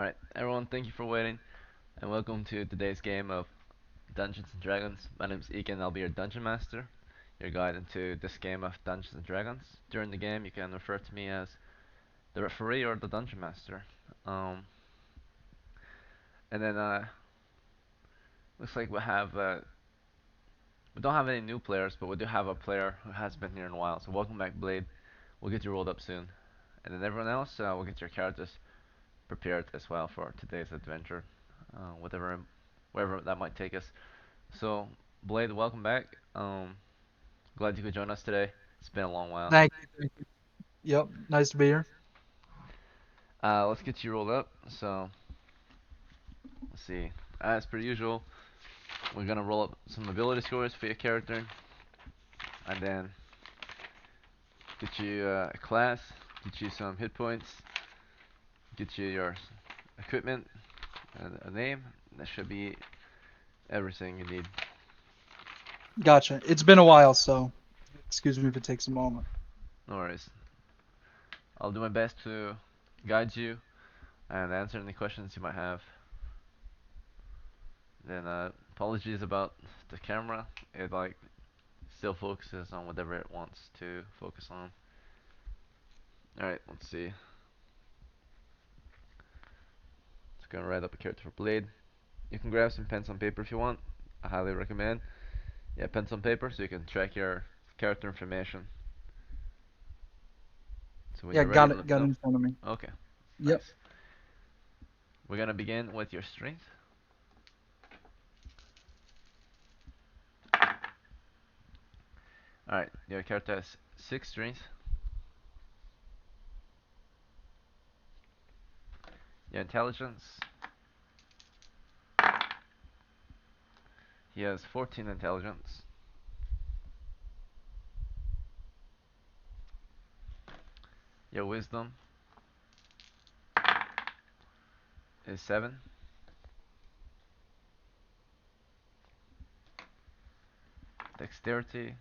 Alright, everyone, thank you for waiting, and welcome to today's game of Dungeons and Dragons. My name is Egan, I'll be your Dungeon Master, your guide into this game of Dungeons and Dragons. During the game, you can refer to me as the referee or the Dungeon Master. Um, and then, looks like we don't have any new players, but we do have a player who has been here in a while. So welcome back, Blade. We'll get you rolled up soon. And then everyone else, we'll get your characters prepared as well for today's adventure, wherever that might take us. So, Blade, welcome back. Glad you could join us today. It's been a long while. Thank you. Thank you. Yep. Nice to be here. Let's get you rolled up. So, let's see. As per usual, we're gonna roll up some ability scores for your character, and then get you a class, get you some hit points, get you your equipment, and a name. That should be everything you need. Gotcha. It's been a while, so excuse me if it takes a moment. No worries. I'll do my best to guide you and answer any questions you might have. Then apologies about the camera. It still focuses on whatever it wants to focus on. Alright, let's see. Just gonna write up a character for Blade. You can grab some pens and paper if you want. I highly recommend. Yeah, pens and paper so you can track your character information. So when Yeah, you're ready, got let it. me Got it know. in front of me. Okay, Yep. nice. We're gonna begin with your strength. Alright, your character has 6 strength. Your intelligence, he has 14 intelligence. Your wisdom is 7. Dexterity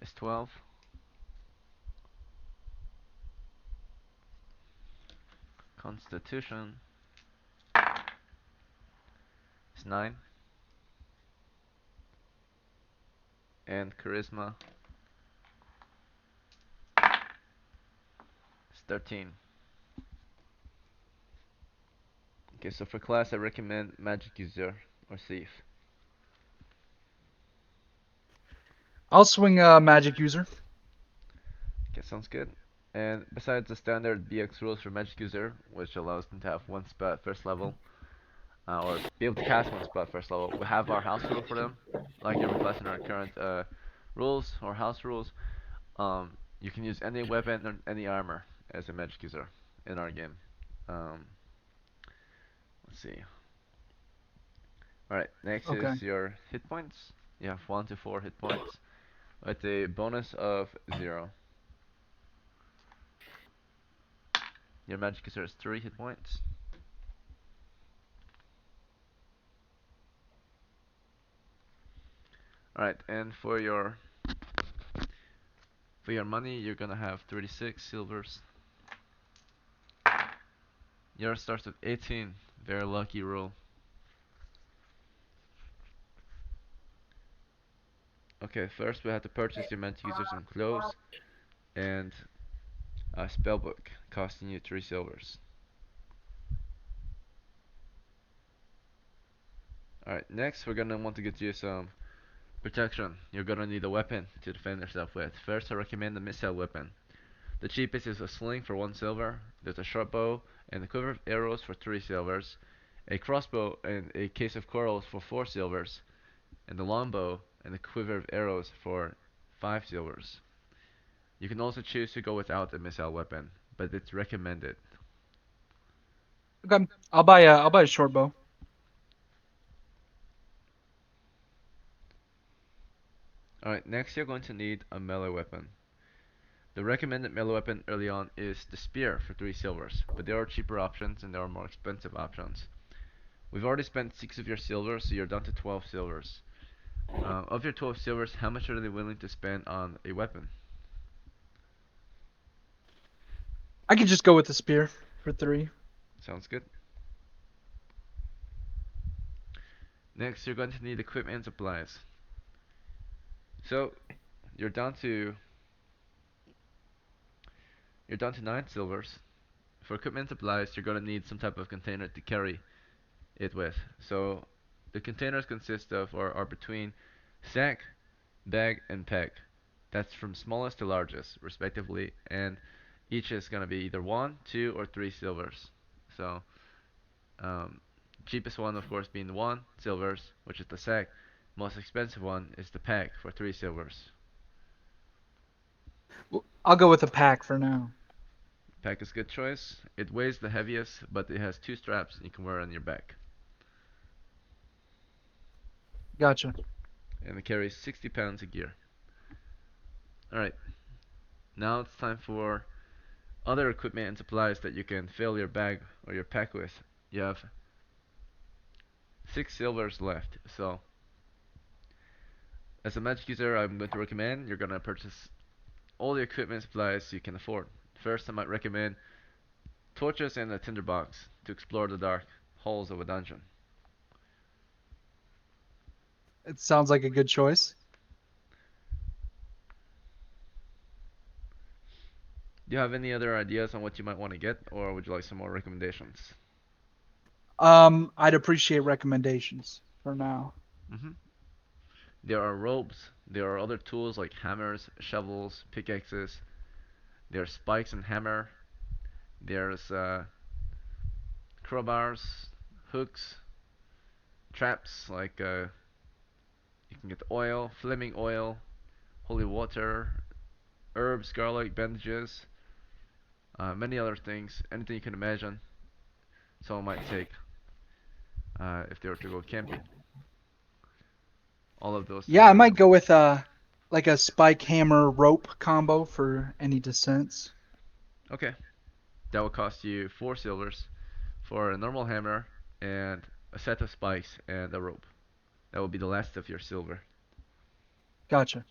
is 12. Constitution is 9. And charisma is 13. Okay, so for class I recommend magic user or thief. I'll swing magic user. Okay, sounds good. And besides the standard BX rules for magic user, which allows them to have one spell first level, or be able to cast one spell first level, we have our house rule for them. Like every class in our current rules or house rules, you can use any weapon or any armor as a magic user in our game. Um, let's see. Alright, next Okay. is your hit points. You have 1 to 4 hit points with a bonus of 0. Your magic user has 3 hit points. Alright, and for your money you're gonna have 36 silvers. Yours starts with 18. Very lucky roll. Okay, first we have to purchase your magic user some clothes and a spellbook costing you 3 silvers. Alright, next we're gonna want to get you some protection. You're gonna need a weapon to defend yourself with. First I recommend the missile weapon. The cheapest is a sling for 1 silver. There's a sharp bow and a quiver of arrows for 3 silvers. A crossbow and a case of corals for 4 silvers. And a longbow and a quiver of arrows for 5 silvers. You can also choose to go without a missile weapon, but it's recommended. Okay. I'll buy a short bow. Alright, next you're going to need a melee weapon. The recommended melee weapon early on is the spear for 3 silvers, but there are cheaper options and there are more expensive options. We've already spent 6 of your silvers, so you're down to 12 silvers. Of your 12 silvers, how much are they willing to spend on a weapon? I could just go with the spear for 3. Sounds good. Next, you're going to need equipment and supplies. So you're down to you're down to 9 silvers. For equipment and supplies, you're going to need some type of container to carry it with. So the containers consist of or are between sack, bag, and peg. That's from smallest to largest, respectively, and each is going to be either 1, 2, or 3 silvers. So um, cheapest one, of course, being 1 silvers, which is the sack. Most expensive one is the peg for 3 silvers. I'll go with a pack for now. Pack is a good choice. It weighs the heaviest, but it has 2 straps and you can wear it on your back. Gotcha. And it carries 60 pounds of gear. Alright, now it's time for other equipment and supplies that you can fill your bag or your pack with. You have 6 silvers left, so as a magic user, I'm going to recommend you're going to purchase all the equipment and supplies you can afford. First, I might recommend torches and a tinderbox to explore the dark halls of a dungeon. It sounds like a good choice. Do you have any other ideas on what you might want to get, or would you like some more recommendations? I'd appreciate recommendations for now. hmm There are ropes, there are other tools like hammers, shovels, pickaxes, there are spikes and hammer, there's crowbars, hooks, traps like you can get oil, flaming oil, holy water, herbs, garlic, bandages, many other things, anything you can imagine someone might take if they were to go camping. All of those Yeah, things I are might go available. with like a spike hammer rope combo for any descents. Okay, that will cost you 4 silvers for a normal hammer and a set of spikes and a rope. That will be the last of your silver. Gotcha.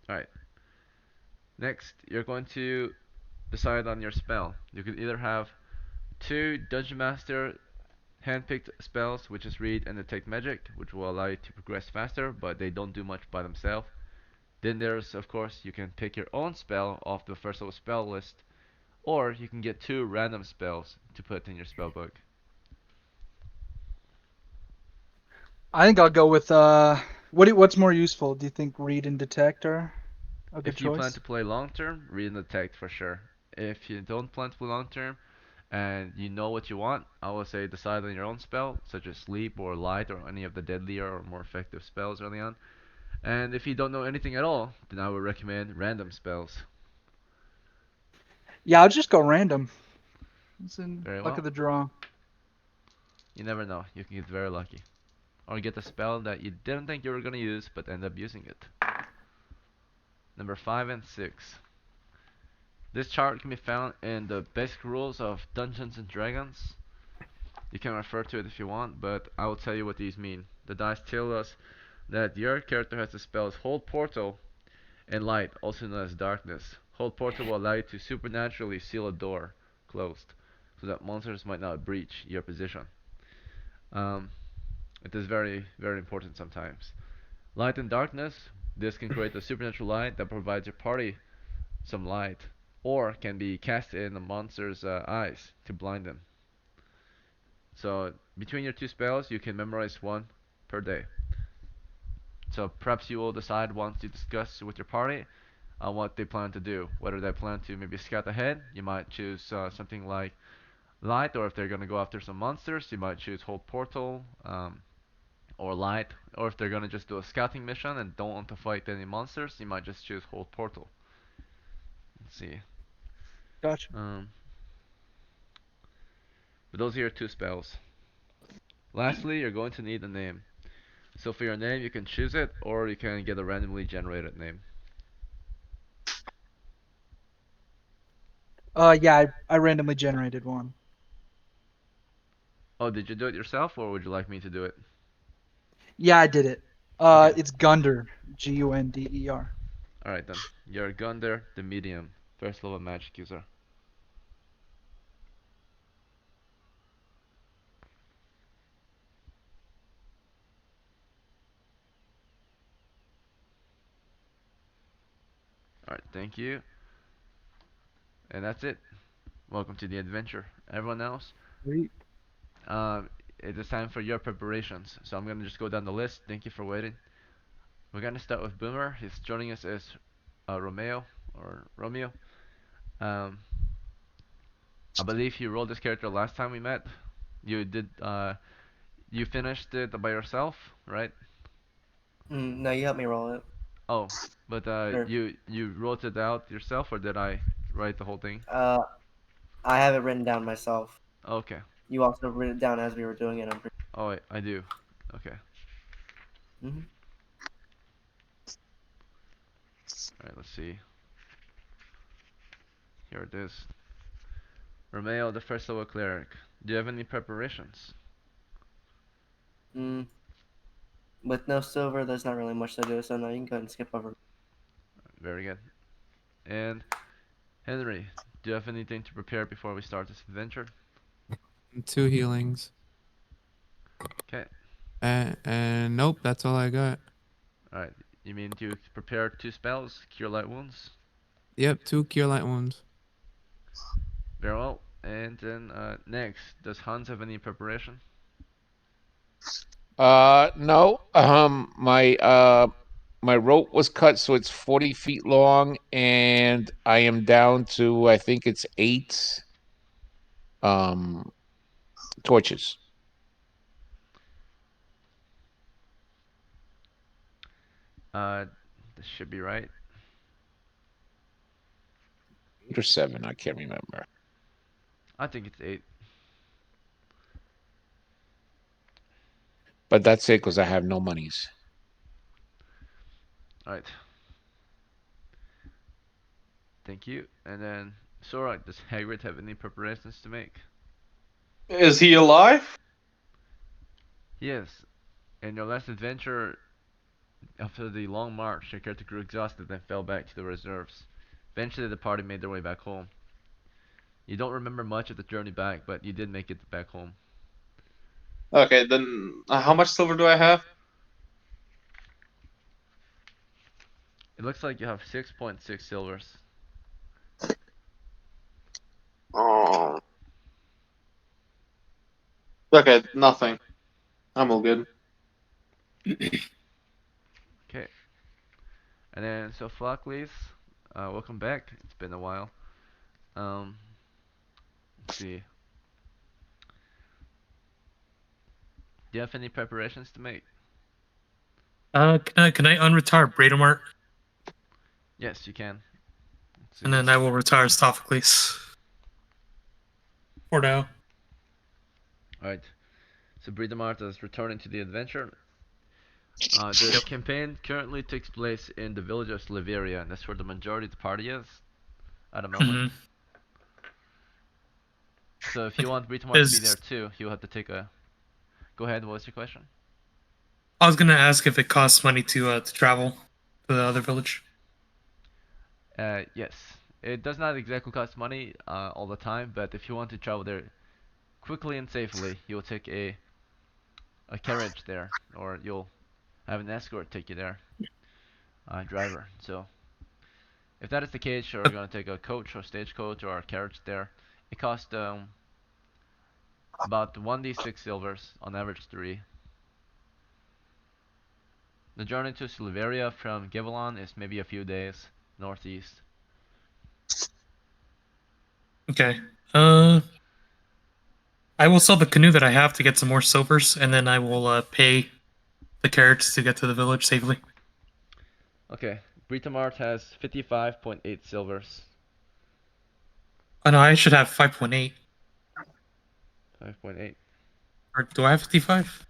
Alright, next you're going to decide on your spell. You could either have 2 Dungeon Master handpicked spells, which is read and detect magic, which will allow you to progress faster, but they don't do much by themselves. Then there's, of course, you can pick your own spell off the first level spell list, or you can get 2 random spells to put in your spell book. I think I'll go with what's more useful? Do you think read and detect are a good If you plan choice? to play long term, read and detect for sure. If you don't plan to play long term and you know what you want, I would say decide on your own spell, such as sleep or light or any of the deadlier or more effective spells early on. And if you don't know anything at all, then I would recommend random spells. Yeah, I'll just go random. It's in Very luck well. of the draw. You never know, you can get very lucky. Or get a spell that you didn't think you were gonna use but end up using it. Number 5 and 6. This chart can be found in the basic rules of Dungeons and Dragons. You can refer to it if you want, but I will tell you what these mean. The dice tell us that your character has the spells Hold Portal and Light, also known as Darkness. Hold Portal will allow you to supernaturally seal a door closed, so that monsters might not breach your position. Um, it is very, very important sometimes. Light and Darkness, this can create a supernatural light that provides your party some light, or can be cast in a monster's eyes to blind them. So between your 2 spells, you can memorize one per day. So perhaps you will decide once you discuss with your party on what they plan to do. Whether they plan to maybe scout ahead, you might choose something like light, or if they're gonna go after some monsters, you might choose hold portal or light. Or if they're gonna just do a scouting mission and don't want to fight any monsters, you might just choose hold portal. Let's see. Gotcha. Um, but those are your 2 spells. Lastly, you're going to need a name. So for your name, you can choose it, or you can get a randomly generated name. Yeah, I randomly generated one. Oh, did you do it yourself, or would you like me to do it? Yeah, I did it. Okay. It's Gunder, Gunder. Alright then. You're Gunder, the medium. First level magic user. Alright, thank you. And that's it. Welcome to the adventure. Everyone else, Sweet. um, it is time for your preparations. So I'm gonna just go down the list. Thank you for waiting. We're gonna start with Boomer. He's joining us as Romeo or Romeo. Um, I believe you rolled this character last time we met. You did. You finished it by yourself, right? No, you helped me roll it. Oh, but Or, you wrote it out yourself, or did I write the whole thing? uh, I have it written down myself. Okay. You also wrote it down as we were doing it. Oh, I do. Okay. Mm-hmm. All right. Let's see. Here it is. Romeo, the first level cleric. Do you have any preparations? Mm, with no silver, there's not really much to do, so no, you can go ahead and skip over. Very good. And Henry, do you have anything to prepare before we start this adventure? Two healings. Okay. And nope, that's all I got. All right. You mean to prepare two spells, cure light wounds? Yep, two cure light wounds. Very well. And then next, does Hans have any preparation? No. My rope was cut so it's 40 feet long, and I am down to I think it's 8 um torches. This should be right. 8 or 7, I can't remember. I think it's eight. But that's it because I have no monies. All right. Thank you. And then Sora, does Hagrid have any preparations to make? Is he alive? Yes. In your last adventure, after the long march, your character grew exhausted and fell back to the reserves. Eventually, the party made their way back home. You don't remember much of the journey back, but you did make it back home. Okay, then how much silver do I have? It looks like you have 6.6 silvers. Oh. Okay, nothing. I'm all good. Okay. And then, so Flockleys, welcome back. It's been a while. Um, let's see. Do you have any preparations to make? Can I unretire Bradamart, Yes, you can. Let's and see. then I will retire Sophocles for now. Alright. So Bridemart is returning to the adventure. The Yep. campaign currently takes place in the village of Sliveria, and that's where the majority of the party is at the moment. hmm So if you want Bridemart to be there Is too, you'll have to take a. Go ahead. What was your question? I was gonna ask if it costs money to travel to the other village. Yes. It does not exactly cost money all the time, but if you want to travel there quickly and safely, you'll take a carriage there, or you'll have an escort take you there, driver. So if that is the case, you're gonna take a coach or stagecoach or a carriage there. It costs about 1d6 silvers, on average 3. The journey to Silveria from Givelon is maybe a few days northeast. Okay. I will sell the canoe that I have to get some more silvers, and then I will pay the carriage to get to the village safely. Okay, Britomart has 55.8 silvers. Oh no, I should have 5.8. 5.8. Or do I have 55?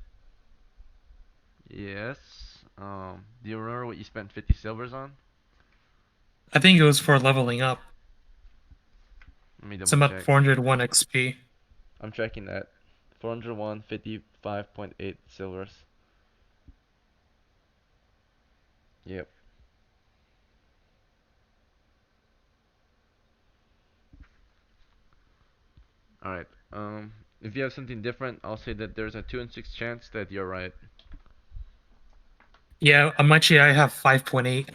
Yes. Do you remember what you spent 50 silvers on? I think it was for leveling up. Let me So double I'm at check. 401 XP. I'm checking that. 401, 55.8 silvers. Yep. Alright. If you have something different, I'll say that there's a 2 in 6 chance that you're right. Yeah, I have 5.8.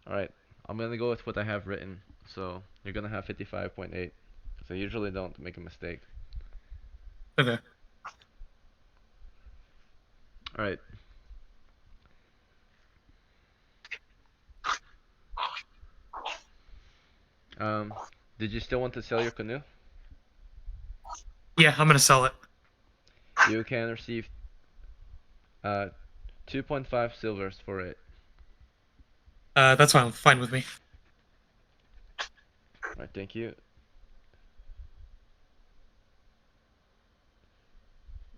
Alright. I'm gonna go with what I have written. So you're gonna have 55.8. Because I usually don't make a mistake. Okay. Alright. Did you still want to sell your canoe? Yeah, I'm gonna sell it. You can receive 2.5 silvers for it. That's fine with me. Alright, thank you.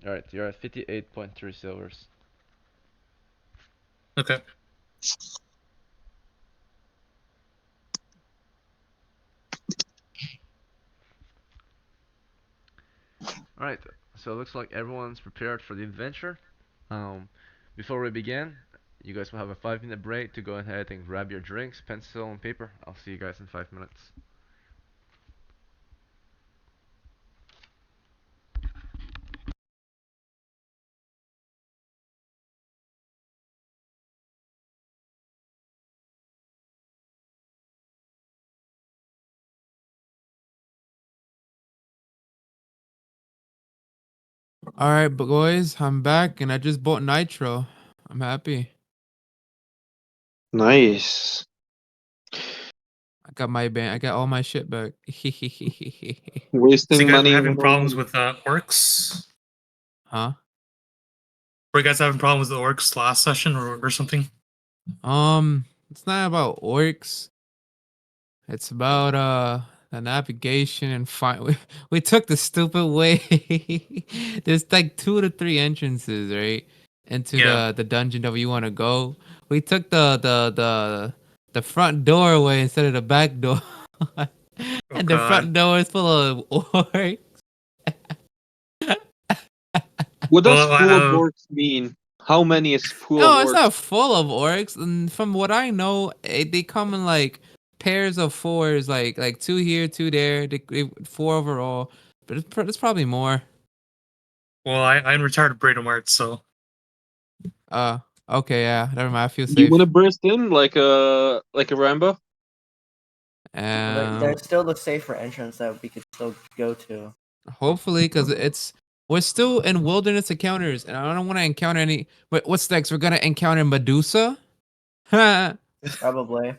Alright, you're at 58.3 silvers. Okay. Alright, so it looks like everyone's prepared for the adventure. Before we begin, you guys will have a 5-minute break to go ahead and grab your drinks, pencil, and paper. I'll see you guys in 5 minutes. All right, boys, I'm back and I just bought nitro. I'm happy. Nice. I got my band. I got all my shit back. So Wasting you guys were money. having when problems only- with orcs? Huh? Were you guys having problems with the orcs last session or something? It's not about orcs. It's about the navigation and we took the stupid way. There's like 2 to 3 entrances, right? Into Yeah. the dungeon that we want to go. We took the front doorway instead of the back door. Oh And the god. front door is full of orcs. What does Well, full of orcs mean? How many is full of No, it's orcs? not full of orcs. And from what I know, they come in like pairs of 4s, like 2 here, 2 there, 4 overall. But it's probably more. well, I'm retired Braden Mart, so Okay, yeah, never mind. I feel You safe. want to burst in like a Rambo? There's still the safer entrance that we could still go to. Hopefully, because we're still in wilderness encounters, and I don't want to encounter any. What's next? We're gonna encounter Medusa. That's Probably.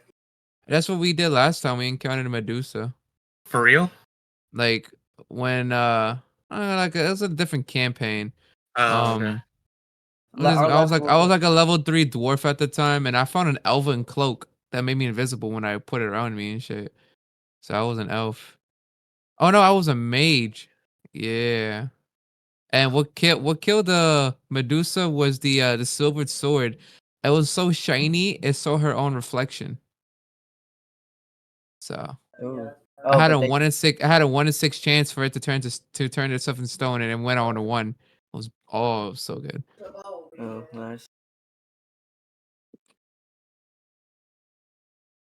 what we did last time. We encountered Medusa. for real? Like when like it was a different campaign. Oh, okay. Our I was last one like a level 3 dwarf at the time, and I found an elven cloak that made me invisible when I put it around me and shit. So I was an elf. Oh no, I was a mage. Yeah. And what killed the Medusa was the silvered sword. It was so shiny, it saw her own reflection. So Ooh. I Oh, had but a they 1 in 6. I had a 1 in 6 chance for it to turn itself in stone, and it went on to 1. It was so good. Oh, nice.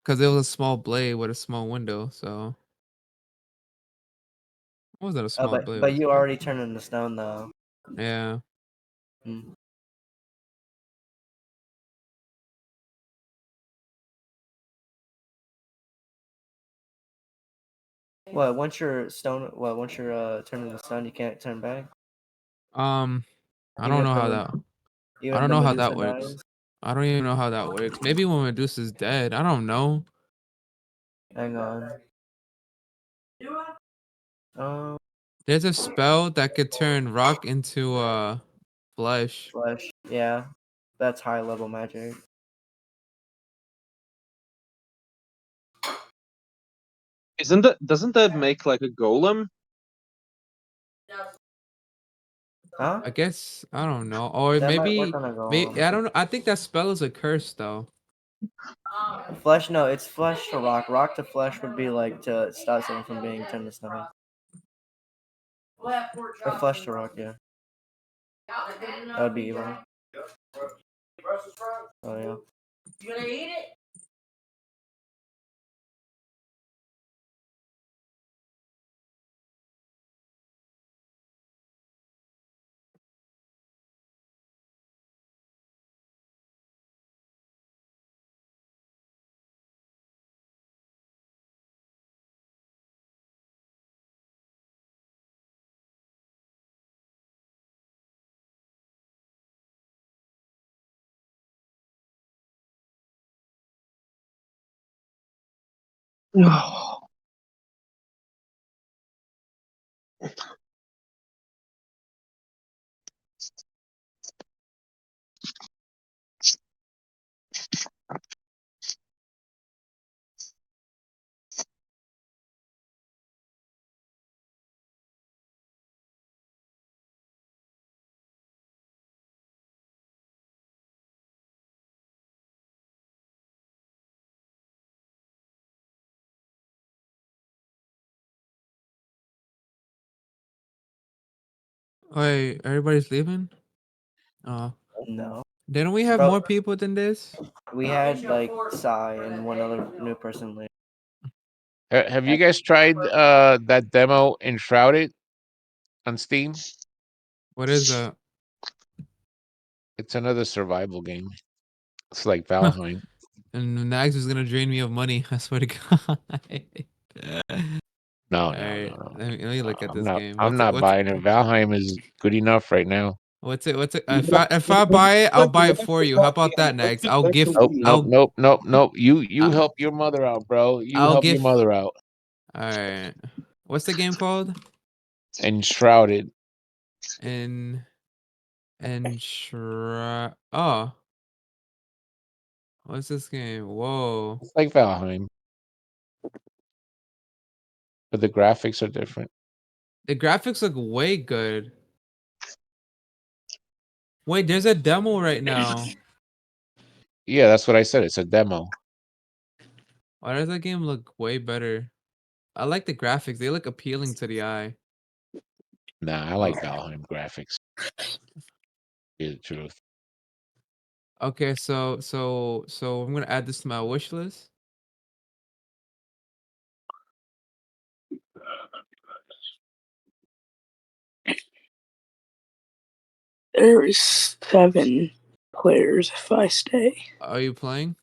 Because it was a small blade with a small window. So it wasn't a Oh, small blade. It but was you big. already turned into stone though. Yeah. Hmm. What? Once you're turned into stone, you can't turn back. I Even don't know if the how Med- that. I even don't the know how Medusa that works. dies. I don't even know how that works. Maybe when Medusa's dead. I don't know. Hang on. Um, There's a spell that could turn rock into flesh. flesh. Yeah, that's high level magic. Doesn't that make like a golem? Huh? I guess I don't know. Or That might work maybe on a maybe golem. I don't know. I think that spell is a curse though. Flesh? No, it's flesh to rock. Rock to flesh would be like to stop someone from being turned to stone. Or flesh to rock, yeah. That would be evil. Oh yeah. Wait, everybody's leaving? Oh, No. didn't we have Bro, more people than this? we had like Sai and one other new person leave. Have you guys tried that demo Enshrouded on Steam? What is that? It's another survival game. It's like Valheim. And Nags is gonna drain me of money. I swear to God. No, All no, no, right, no. let me look at I'm this not. game. I'm What's it? not What's buying it. Valheim is good enough right now. what's it? What's it? If I buy it, I'll buy it for you. How about that, Nags? I'll gift. Nope, nope, nope, nope, nope. You I- help your mother out, bro. You I'll help your gift. mother out. All right. What's the game called? Enshrouded. And Oh, what's this game? Whoa. It's like Valheim, but the graphics are different. The graphics look way good. Wait, there's a demo right now. Yeah, that's what I said. It's a demo. Why does that game look way better? I like the graphics. They look appealing to the eye. Nah, I like Valheim graphics. Is the truth. Okay, so I'm gonna add this to my wish list. There's 7 players if I stay. Are you playing?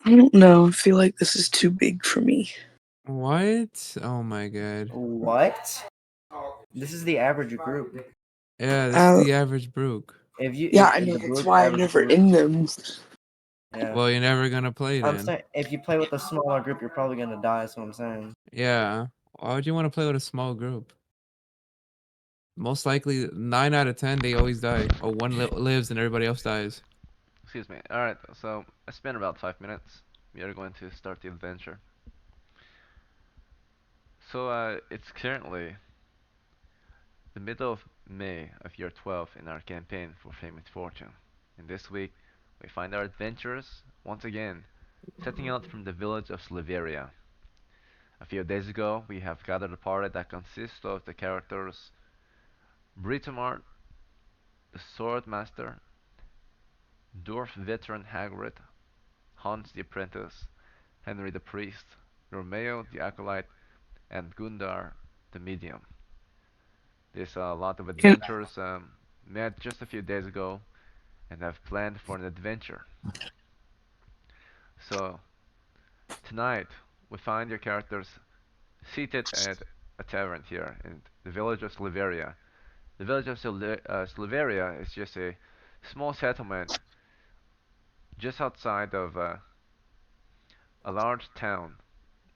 I don't know. I feel like this is too big for me. What? Oh my god. What? This is the average group. Yeah, this is the average brook. If you Yeah, if, I if know. the That's group why I'm average never group, in them. yeah. Well, you're never gonna play I'm then. saying if you play with a smaller group, you're probably gonna die. That's what I'm saying. Yeah. Why would you want to play with a small group? Most likely, 9 out of 10, they always die, or one lives and everybody else dies. Excuse me. Alright, so it's been about 5 minutes. We are going to start the adventure. So, it's currently the middle of May of year 12 in our campaign for Fame and Fortune. And this week, we find our adventurers, once again, setting out from the village of Sliveria. A few days ago, we have gathered a party that consists of the characters Britomart, the Sword Master, Dwarf Veteran Hagrid, Hans the Apprentice, Henry the Priest, Romeo the Acolyte, and Gundar the Medium. There's a lot of Can, adventurers met just a few days ago and have planned for an adventure. So, tonight, we find your characters seated at a tavern here in the village of Sliveria. The village of Sliveria is just a small settlement just outside of a large town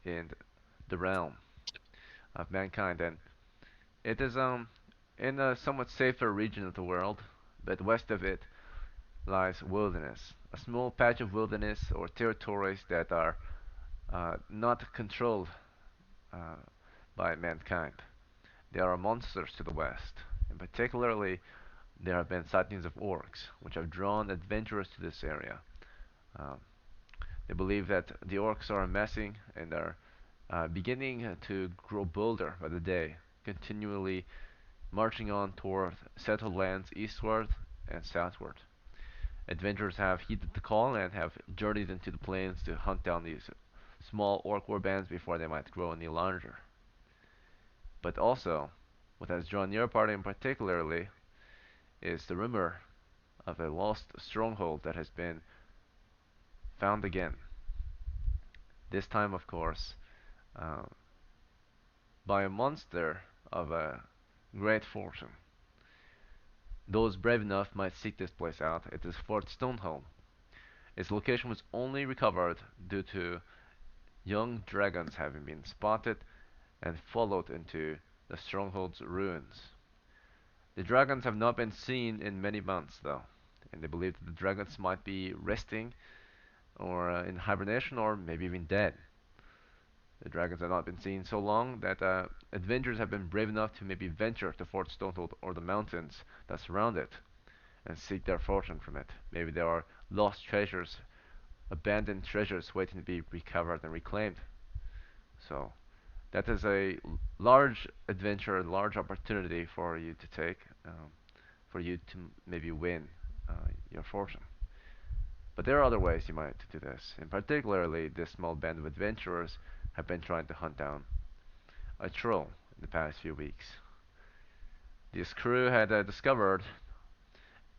in the realm of mankind, and it is in a somewhat safer region of the world, but west of it lies wilderness, a small patch of wilderness or territories that are not controlled uh, by mankind. There are monsters to the west, and particularly there have been sightings of orcs, which have drawn adventurers to this area. Um, they believe that the orcs are messing and are beginning to grow bolder by the day, continually marching on toward settled lands eastward and southward. Adventurers have heeded the call and have journeyed into the plains to hunt down these small orc warbands before they might grow any larger. But also, what has drawn your party in particularly is the rumor of a lost stronghold that has been found again. This time, of course, uh, by a monster of a great fortune. Those brave enough might seek this place out. It is Fort Stoneholm. Its location was only recovered due to young dragons having been spotted and followed into the stronghold's ruins. The dragons have not been seen in many months, though, and they believe that the dragons might be resting or in hibernation or maybe even dead. The dragons have not been seen so long that adventurers have been brave enough to maybe venture to Fort Stonehold or the mountains that surround it and seek their fortune from it. Maybe there are lost treasures, abandoned treasures waiting to be recovered and reclaimed. So that is a large adventure, a large opportunity for you to take, for you to maybe win your fortune. But there are other ways you might do this. In particularly, this small band of adventurers have been trying to hunt down a troll in the past few weeks. This crew had discovered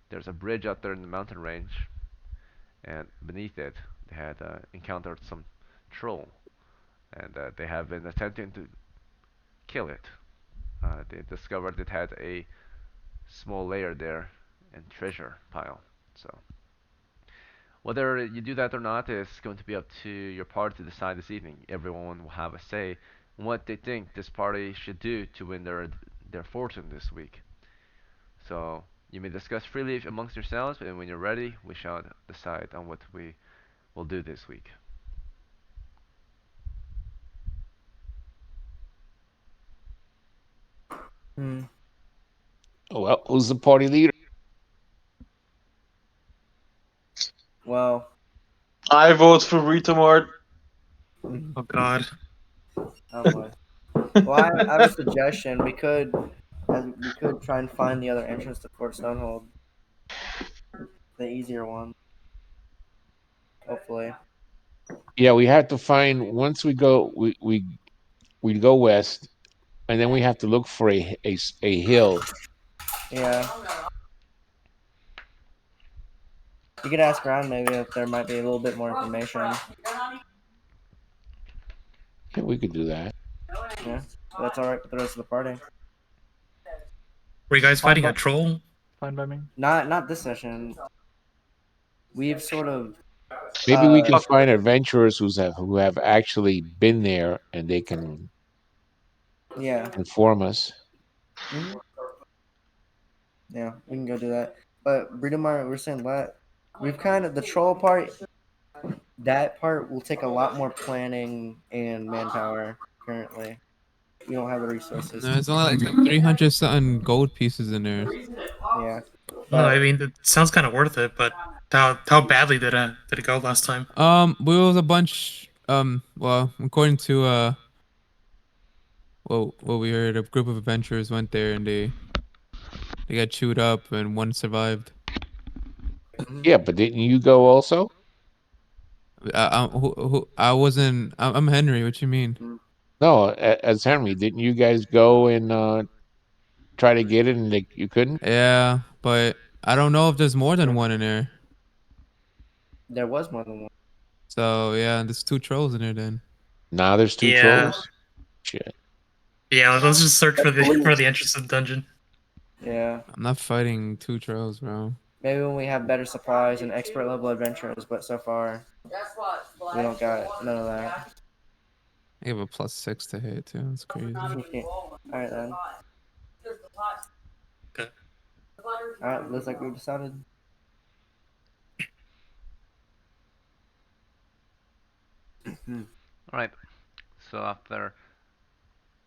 there's a bridge out there in the mountain range, and beneath it, they had encountered some troll, and they have been attempting to kill it. They discovered it had a small lair there and treasure pile. So whether you do that or not is going to be up to your party to decide this evening. Everyone will have a say in what they think this party should do to win their fortune this week. So you may discuss freely amongst yourselves, and when you're ready, we shall decide on what we will do this week. Hmm. Oh, well, who's the party leader? Well, I vote for Ritamart. Oh God. oh boy. Well, I have a suggestion. We could try and find the other entrance to Fort Stonehold, the easier one. Hopefully. Yeah, we have to find once we go we go west, and then we have to look for a hill. Yeah. You could ask around maybe if there might be a little bit more information. Yeah, we could do that. Yeah. That's alright with the rest of the party. Were you guys Fine, fighting a but troll? fine by me. Not this session. We've sort of Maybe we can uh find adventurers who have actually been there, and they can yeah. inform us. Mhm. Yeah, we can go do that. But Breedomar, we're saying what we've kind of the troll part. That part will take a lot more planning and manpower. Currently, we don't have the resources. No, it's only like 300 something gold pieces in there. Yeah, No, I but mean it sounds kind of worth it, but how badly did it go last time? We was a bunch. Well, according to what we heard, a group of adventurers went there and they got chewed up and one survived. Yeah, but didn't you go also? I wasn't. I'm Henry. What you mean? No, as Henry, didn't you guys go and try to get it, and you couldn't? Yeah, but I don't know if there's more than one in there. there was more than one. So yeah, there's two trolls in there then. Now there's two Yeah, trolls. Shit. yeah. Let's just search for the Please. for the entrance to the dungeon. Yeah, I'm not fighting two trolls, bro. maybe when we have better supplies and expert level adventurers. But so far, we don't got none of that. I have a +6 to hit too. That's crazy. All right then. Okay. All right, looks like we decided. Alright, so after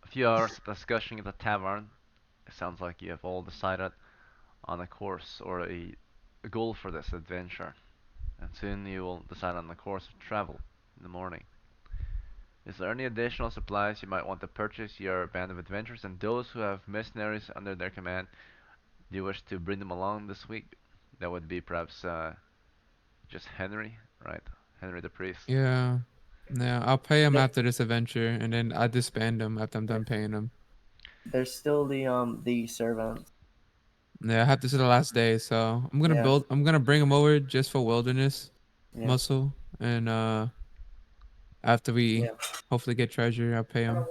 a few hours of discussion at the tavern, it sounds like you have all decided on a course or a goal for this adventure. And soon you will decide on the course of travel in the morning. Is there any additional supplies you might want to purchase your band of adventurers and those who have mercenaries under their command? Do you wish to bring them along this week? That would be perhaps just Henry, right? Henry the priest. Yeah. Yeah, I'll pay him after this adventure, and then I disband him after I'm done paying him. There's still the servants. Yeah, I have this is the last day, so I'm gonna Yeah. I'm gonna bring him over just for wilderness Yeah. muscle, and after we Yeah. hopefully get treasure, I'll pay him.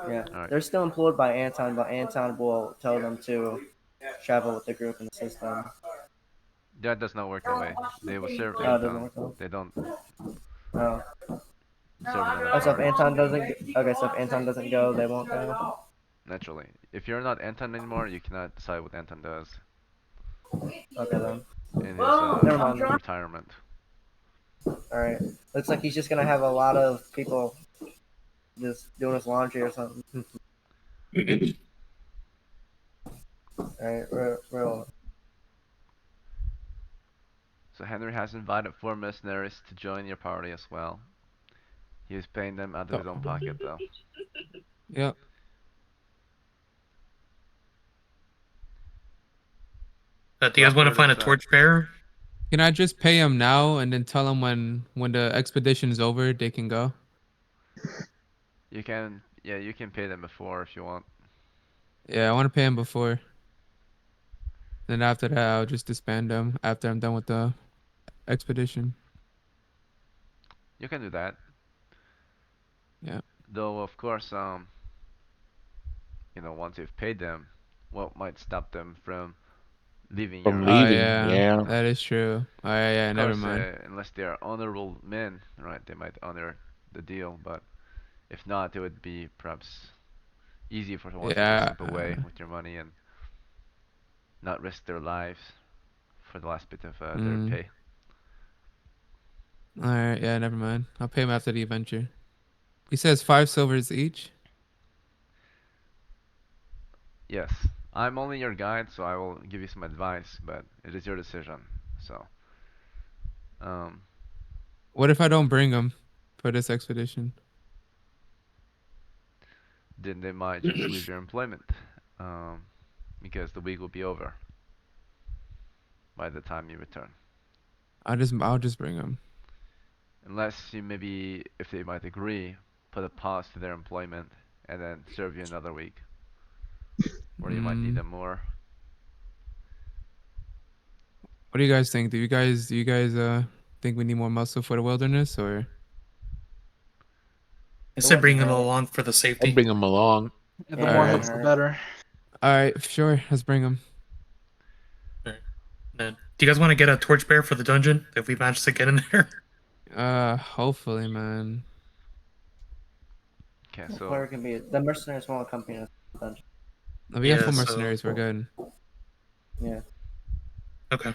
Yeah. All right. They're still employed by Anton, but Anton will tell them to travel with the group and assist them. That does not work that way. They will serve Oh, it doesn't Anton. work that way? They don't Oh. serve another Oh, so if party. Anton doesn't, okay, so if Anton doesn't go, they won't go. Naturally. If you're not Anton anymore, you cannot decide what Anton does Okay then. in his Never mind. retirement. All right. Looks like he's just gonna have a lot of people just doing his laundry or something. All right, we're So Henry has invited 4 mercenaries to join your party as well. He is paying them out of his own pocket though. Yep. Do you guys want to Rockford find a is, torchbearer? Can I just pay him now and then tell him when the expedition is over they can go? you can pay them before if you want. Yeah, I want to pay him before. Then after that, I'll just disband them after I'm done with the expedition. You can do that. Yeah. Though of course once you've paid them, what might stop them from leaving From your Oh leaving, yeah, yeah. that is true. Oh yeah, Of never course, mind. unless they are honorable men, right? They might honor the deal, but if not, it would be perhaps easy for one to just Yeah. slip away with your money and not risk their lives for the last bit of their Mm. pay. All right. Yeah, never mind. I'll pay him after the adventure. He says 5 silvers each. Yes, I'm only your guide, so I will give you some advice, but it is your decision. So, um, What if I don't bring him for this expedition? then they might just leave your employment, um, because the week will be over by the time you return. I'll just bring him. Unless you maybe, if they might agree, put a pause to their employment and then serve you another week, where you might need Mm. them more. What do you guys think? Do you guys think we need more muscle for the wilderness or? I It said bring wouldn't them hurt. along for the I'd safety. bring them along. The Yeah, it more Alright. wouldn't hits, the hurt. better. All right, sure. Let's bring him. Do you guys want to get a torchbearer for the dungeon if we manage to get in there? Hopefully, man. Okay, The so player can be the mercenaries won't accompany us to the dungeon. We have Yeah, full so- mercenaries. We're good. Yeah. Okay.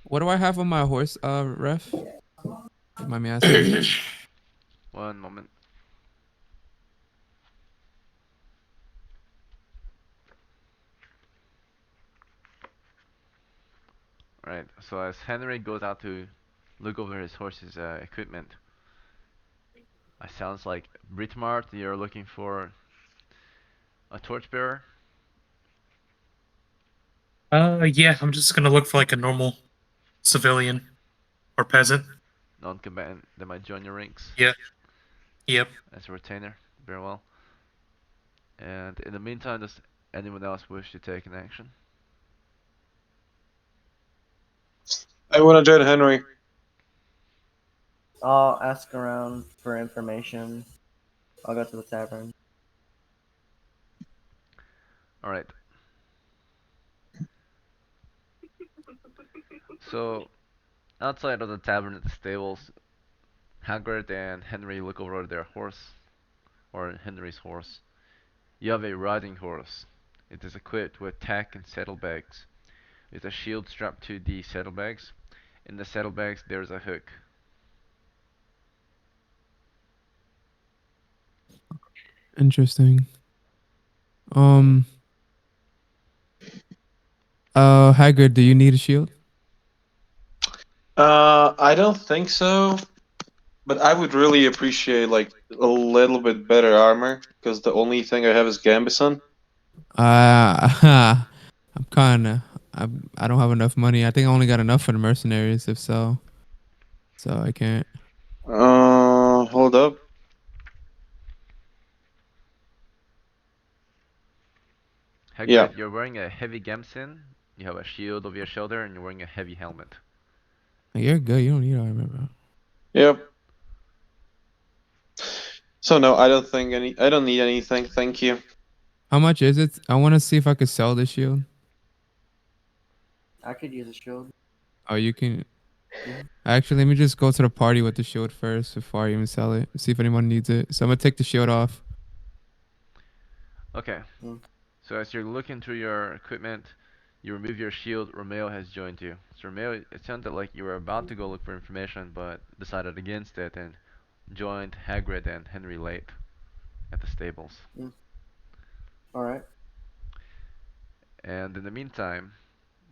What do I have on my horse, ref? Mind me asking. one moment. Right, so as Henry goes out to look over his horse's equipment, it sounds like Britmart, you're looking for a torchbearer, Yeah, I'm just gonna look for like a normal civilian or peasant. non-combatant that might join your ranks Yeah. Yep. as a retainer. Very well. And in the meantime, does anyone else wish to take an action? I want to join Henry. I'll ask around for information. I'll go to the tavern. Alright. So, outside of the tavern at the stables, Hagrid and Henry look over their horse, or Henry's horse. You have a riding horse. It is equipped with tack and saddlebags, with a shield strapped to the saddlebags. In the saddlebags, there's a hook. Interesting. Hagrid, do you need a shield? I don't think so. But I would really appreciate like a little bit better armor because the only thing I have is Gambison. I'm kind of. I don't have enough money. I think I only got enough for the mercenaries, if so. So I can't. Hold up. Yeah. Hagrid, you're wearing a heavy gamson, you have a shield over your shoulder, and you're wearing a heavy helmet. You're good. You don't need armor, bro. Yep. So no, I don't think any. I don't need anything. Thank you. How much is it? I want to see if I could sell this shield. I could use a shield. Oh, you can. Yeah. Actually, let me just go to the party with the shield first before I even sell it. See if anyone needs it. So I'm gonna take the shield off. Okay. Mm. So as you're looking through your equipment, you remove your shield. Romeo has joined you. So Romeo, it sounded like you were about to go look for information, but decided against it and joined Hagrid and Henry late at the stables. All right. And in the meantime,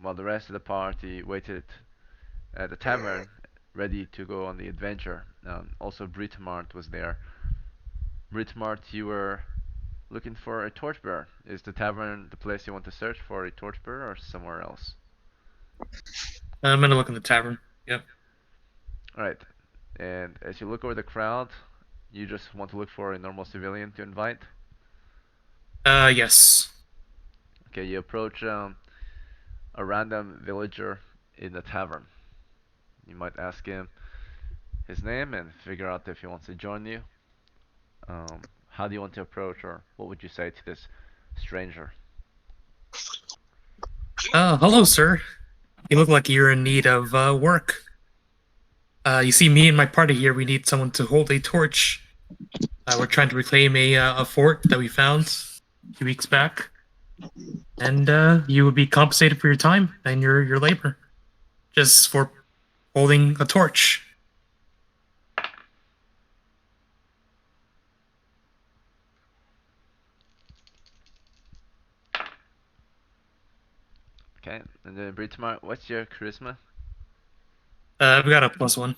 while the rest of the party waited at the tavern, ready to go on the adventure, also Britomart was there. Britomart, you were looking for a torchbearer. Is the tavern the place you want to search for a torchbearer or somewhere else? I'm gonna look in the tavern. Yep. Alright. And as you look over the crowd, you just want to look for a normal civilian to invite? Yes. Okay, you approach a random villager in the tavern. You might ask him his name and figure out if he wants to join you. How do you want to approach, or what would you say to this stranger? Hello, sir. You look like you're in need of work. You see, me and my party here, we need someone to hold a torch. We're trying to reclaim a fort that we found a few weeks back, and you would be compensated for your time and your labor, just for holding a torch. Okay, and then Britomar, what's your charisma? I've got a +1.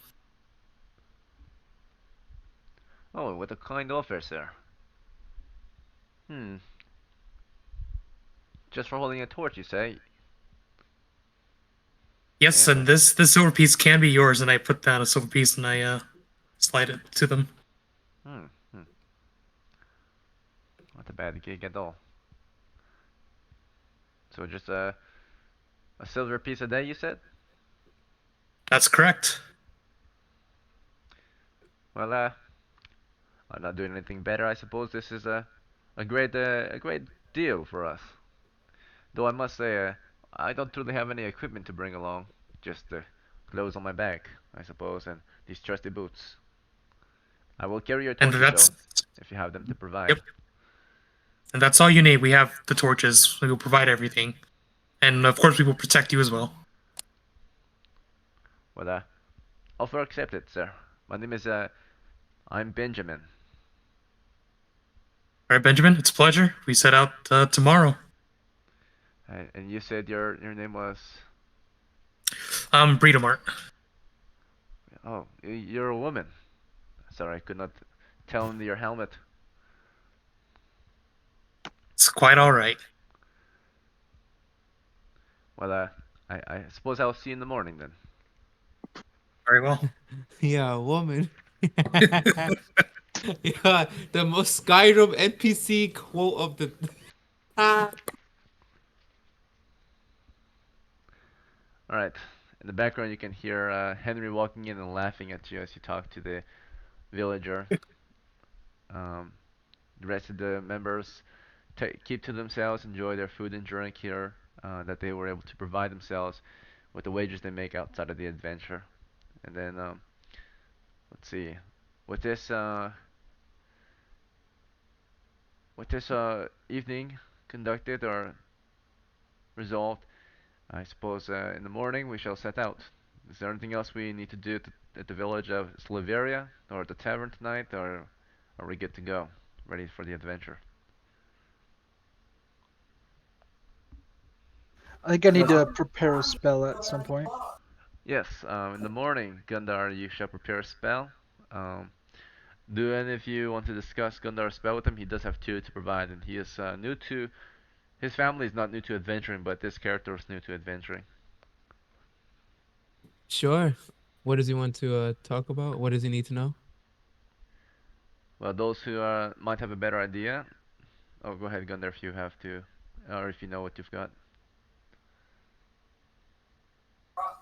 Oh, what a kind offer, sir. Just for holding a torch, you say? Yes, And and this silver piece can be yours, and I put down a silver piece and I slide it to them. hmm, not a bad gig at all. So just a silver piece a day, you said? That's correct. Well, I'm not doing anything better. I suppose this is a great deal for us. Though I must say, I don't really have any equipment to bring along. Just the clothes on my back, I suppose, and these trusty boots. I will carry your And torches that's though, if you have them to provide. yep. And that's all you need. We have the torches. We will provide everything, and of course, we will protect you as well. Well, offer accepted, sir. My name is I'm Benjamin. All right, Benjamin. It's a pleasure. We set out tomorrow. And you said your name was. Breedomart. Oh, you're a woman. Sorry, I could not tell in your helmet. It's quite all right. Well, I suppose I'll see you in the morning then. Very well. Yeah, woman. Yeah, the most Skyrim NPC quote of the. Alright. In the background, you can hear Henry walking in and laughing at you as you talk to the villager. Um, the rest of the members keep to themselves, enjoy their food and drink here that they were able to provide themselves with the wages they make outside of the adventure. And then, let's see, with this, uh, with this evening conducted or resolved, I suppose in the morning we shall set out. Is there anything else we need to do at the village of Slaveria or at the tavern tonight, or are we good to go, ready for the adventure? I think I need to prepare a spell at some point. Yes, in the morning, Gundar, you shall prepare a spell. Um, do any of you want to discuss Gundar's spell with him? He does have two to provide, and he is new to. His family is not new to adventuring, but this character is new to adventuring. Sure. What does he want to talk about? What does he need to know? Well, those who might have a better idea. Oh, go ahead, Gundar, if you have to, or if you know what you've got.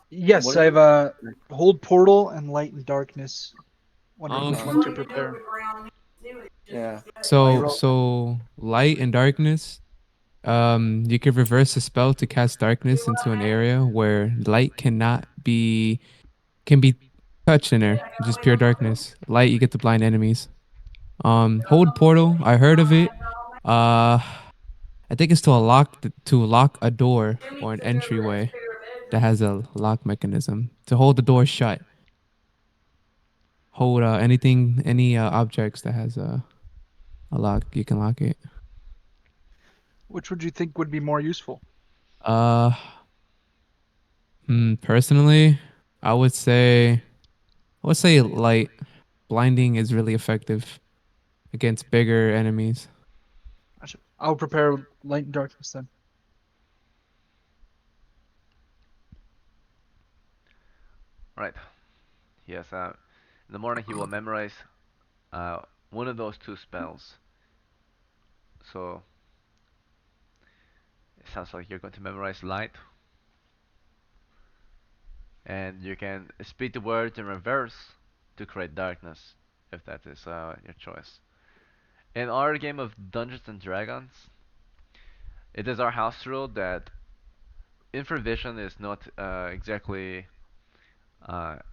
Yes, What I is have a hold portal and light and darkness. Wondering which Um, one to prepare. Yeah. so Like, so light and darkness. You can reverse the spell to cast darkness into an area where light can be touched in there. Just pure darkness. Light, you get to blind enemies. Hold portal. I heard of it. I think it's to lock a door or an entryway that has a lock mechanism to hold the door shut. Hold any objects that has a lock. You can lock it. Which would you think would be more useful? Uh, personally, I would say light. Blinding is really effective against bigger enemies. I'll prepare light and darkness then. Right. Yes. In the morning he will memorize uh, one of those two spells. So it sounds like you're going to memorize light, and you can speak the words in reverse to create darkness, if that is your choice. In our game of Dungeons and Dragons, it is our house rule that infravision is not exactly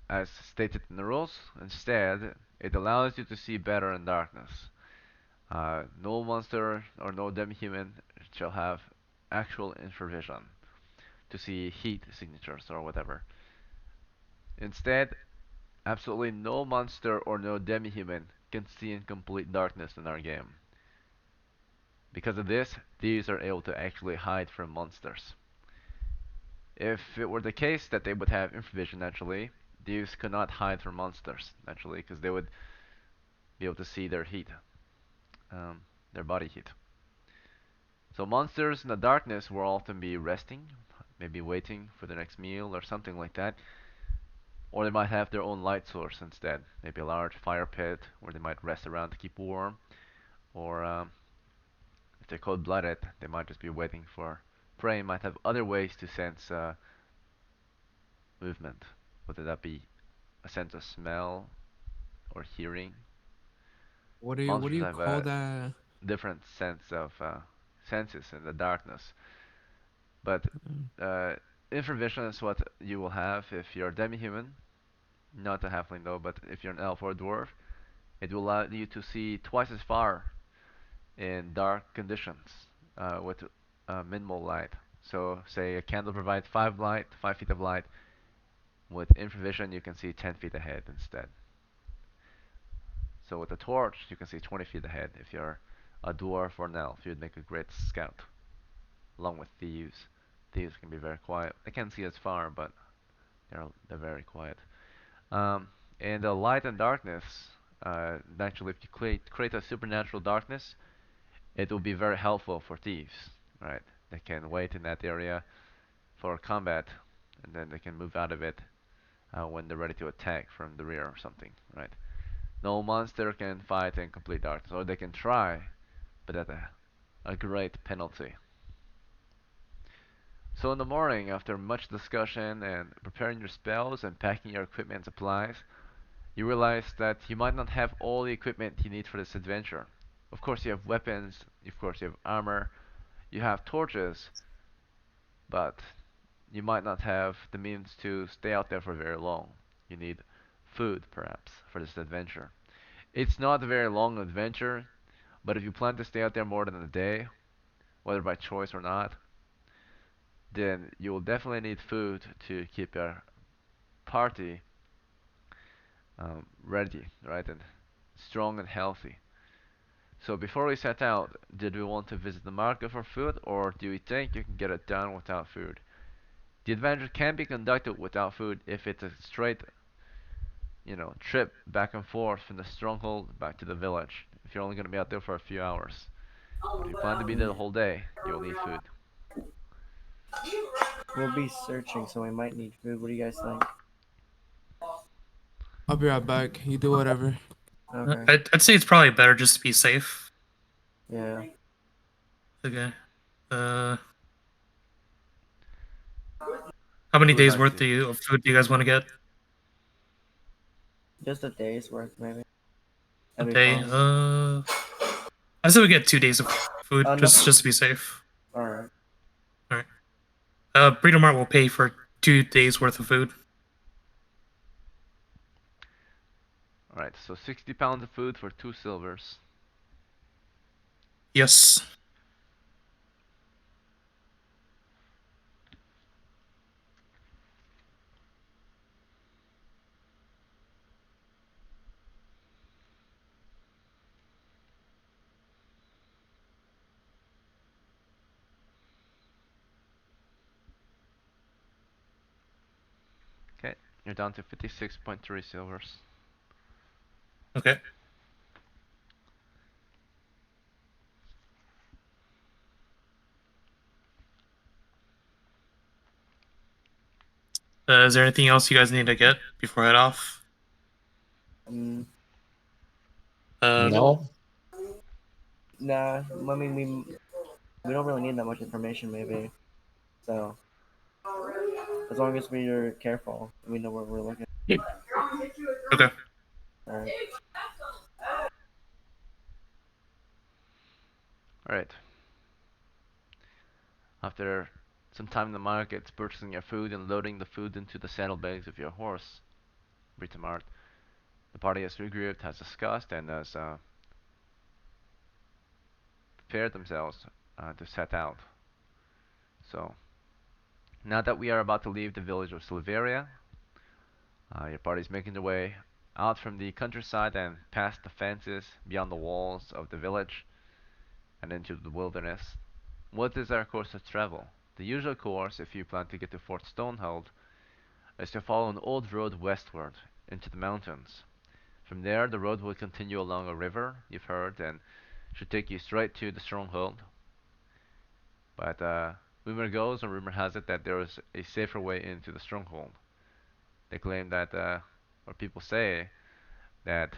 as stated in the rules. Instead, it allows you to see better in darkness. No monster or no demi-human shall have actual infravision to see heat signatures or whatever. Instead, absolutely no monster or no demi-human can see in complete darkness in our game. Because of this, thieves are able to actually hide from monsters. If it were the case that they would have infravision naturally, thieves could not hide from monsters naturally because they would be able to see their heat, their body heat. So monsters in the darkness will often be resting, maybe waiting for the next meal or something like that. Or they might have their own light source instead, maybe a large fire pit where they might rest around to keep warm. Or if they're cold-blooded, they might just be waiting for prey. Might have other ways to sense movement, whether that be a sense of smell or hearing. What do Monsters you have call a that? different sense of senses in the darkness. But Mm. uh, infravision is what you will have if you're a demi-human, not a halfling though, but if you're an elf or a dwarf, it will allow you to see twice as far in dark conditions with minimal light. So say a candle provides 5 feet of light. With infravision, you can see 10 feet ahead instead. So with a torch, you can see 20 feet ahead. If you're a dwarf or an elf, you'd make a great scout. Along with thieves. Thieves can be very quiet. They can't see as far, but they're very quiet. Um, and the light and darkness, naturally, if you create a supernatural darkness, it will be very helpful for thieves, right? They can wait in that area for combat, and then they can move out of it when they're ready to attack from the rear or something, right? No monster can fight in complete darkness, or they can try, but at a great penalty. So in the morning, after much discussion and preparing your spells and packing your equipment and supplies, you realize that you might not have all the equipment you need for this adventure. Of course, you have weapons, of course, you have armor, you have torches, but you might not have the means to stay out there for very long. You need food, perhaps, for this adventure. It's not a very long adventure, but if you plan to stay out there more than a day, whether by choice or not, then you will definitely need food to keep your party ready, right, and strong and healthy. So before we set out, did we want to visit the market for food, or do we think you can get it done without food? The adventure can be conducted without food if it's a straight trip back and forth from the stronghold back to the village. If you're only going to be out there for a few hours. But if you plan to be there the whole day, you'll need food. We'll be searching, so we might need food. What do you guys think? I'll be right back. You do whatever. Okay. I'd say it's probably better just to be safe. Yeah. Okay. How many Who would days like worth to? of food do you guys want to get? Just a day's worth, maybe. A That'd be day? fine. I say we get 2 days of food, No. just to be safe. All right. All right. Burrito Mart will pay for 2 days worth of food. Alright, so 60 pounds of food for 2 silvers. Yes. Okay, you're down to 56.3 silvers. Okay. Is there anything else you guys need to get before I head off? Mm, No. nah. I mean, we don't really need that much information, maybe. So as long as we're careful, we know where we're looking. Okay. All right. Alright. After some time in the market, purchasing your food and loading the food into the saddlebags of your horse, Britomart, the party has regrouped, has discussed, and has prepared themselves to set out. So, now that we are about to leave the village of Silveria, your party is making their way out from the countryside and past the fences, beyond the walls of the village, and into the wilderness. What is our course of travel? The usual course, if you plan to get to Fort Stonehold, is to follow an old road westward into the mountains. From there, the road will continue along a river, you've heard, and should take you straight to the stronghold. But rumor goes, or rumor has it, that there is a safer way into the stronghold. They claim that, or people say, that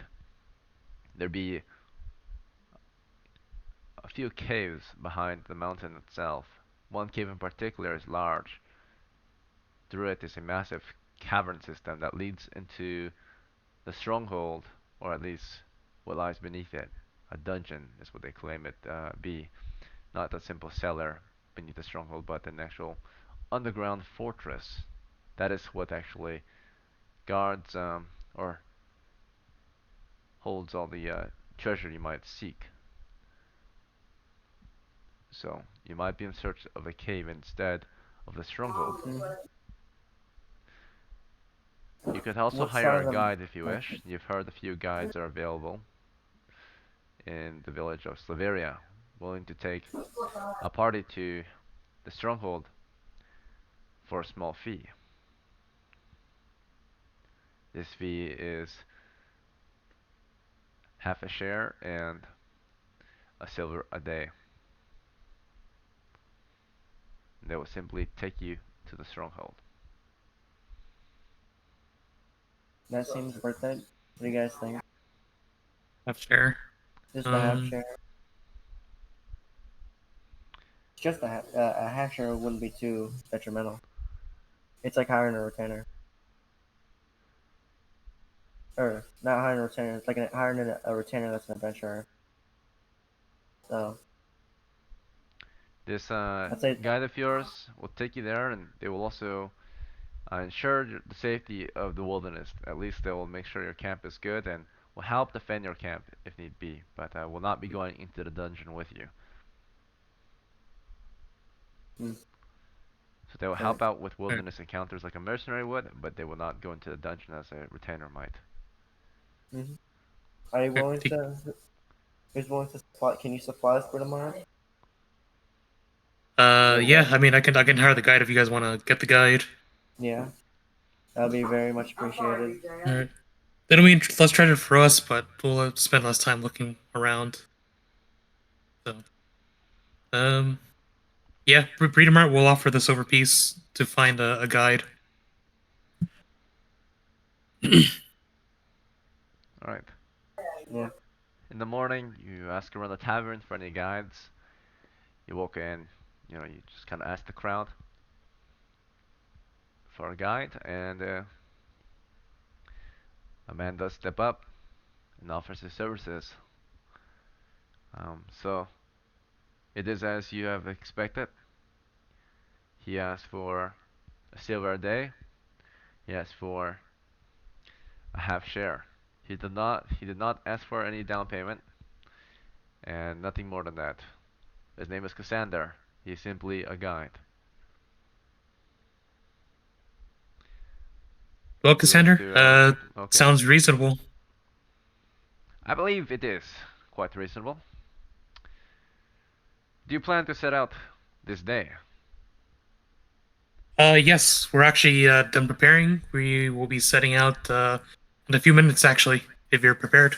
there be a few caves behind the mountain itself. One cave in particular is large. Through it is a massive cavern system that leads into the stronghold, or at least what lies beneath it. A dungeon is what they claim it be. Not a simple cellar beneath the stronghold, but an actual underground fortress. That is what actually guards or holds all the treasure you might seek. So you might be in search of a cave instead of the stronghold. You could also What hire side a of guide if you the? wish. You've heard a few guides are available in the village of Slaveria, willing to take a party to the stronghold for a small fee. This fee is half a share and a silver a day. They will simply take you to the stronghold. That seems worth it. What do you guys think? Half share. Just a half share. Just a half share wouldn't be too detrimental. It's like hiring a retainer. Or not hiring a retainer. It's like hiring a retainer that's an adventurer. So This I'd say guide of yours will take you there, and they will also ensure the safety of the wilderness. At least they will make sure your camp is good and will help defend your camp if need be, but will not be going into the dungeon with you. So they will help out with wilderness encounters like a mercenary would, but they will not go into the dungeon as a retainer might. Are you willing to? Who's willing to supply? Can you supply us for tomorrow? Yeah. I mean, I can hire the guide if you guys want to get the guide. Yeah, that'll be very much appreciated. All right. They don't mean less treasure for us, but we'll spend less time looking around. So, yeah, Breeder Mart will offer the silver piece to find a guide. Alright. Yeah. In the morning, you ask around the tavern for any guides. You walk in, you just kind of ask the crowd for a guide, and a man does step up and offers his services. So, it is as you have expected. He asks for a silver a day. He asks for a half share. He did not ask for any down payment, and nothing more than that. His name is Cassander. He's simply a guide. Well, Do you wish Cassander, to, okay. sounds reasonable. I believe it is quite reasonable. Do you plan to set out this day? Yes, we're actually done preparing. We will be setting out in a few minutes, actually, if you're prepared.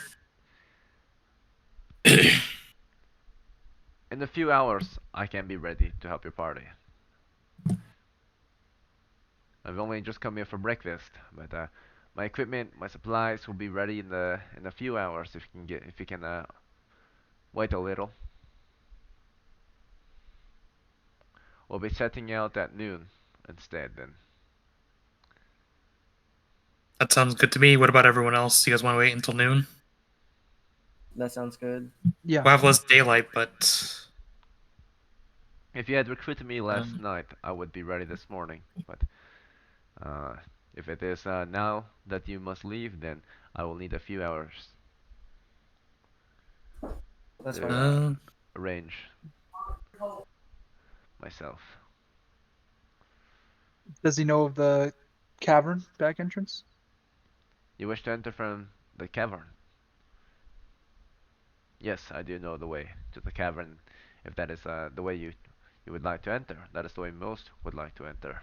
In a few hours, I can be ready to help your party. I've only just come here for breakfast, but my equipment, my supplies will be ready in a few hours if you can wait a little. We'll be setting out at noon instead then. That sounds good to me. What about everyone else? You guys want to wait until noon? That sounds good. Yeah. We'll have less daylight, but If you had recruited me last night, I would be ready this morning. But if it is now that you must leave, then I will need a few hours That's to fine. arrange myself. Does he know of the cavern back entrance? You wish to enter from the cavern? Yes, I do know the way to the cavern. If that is the way you would like to enter, that is the way most would like to enter.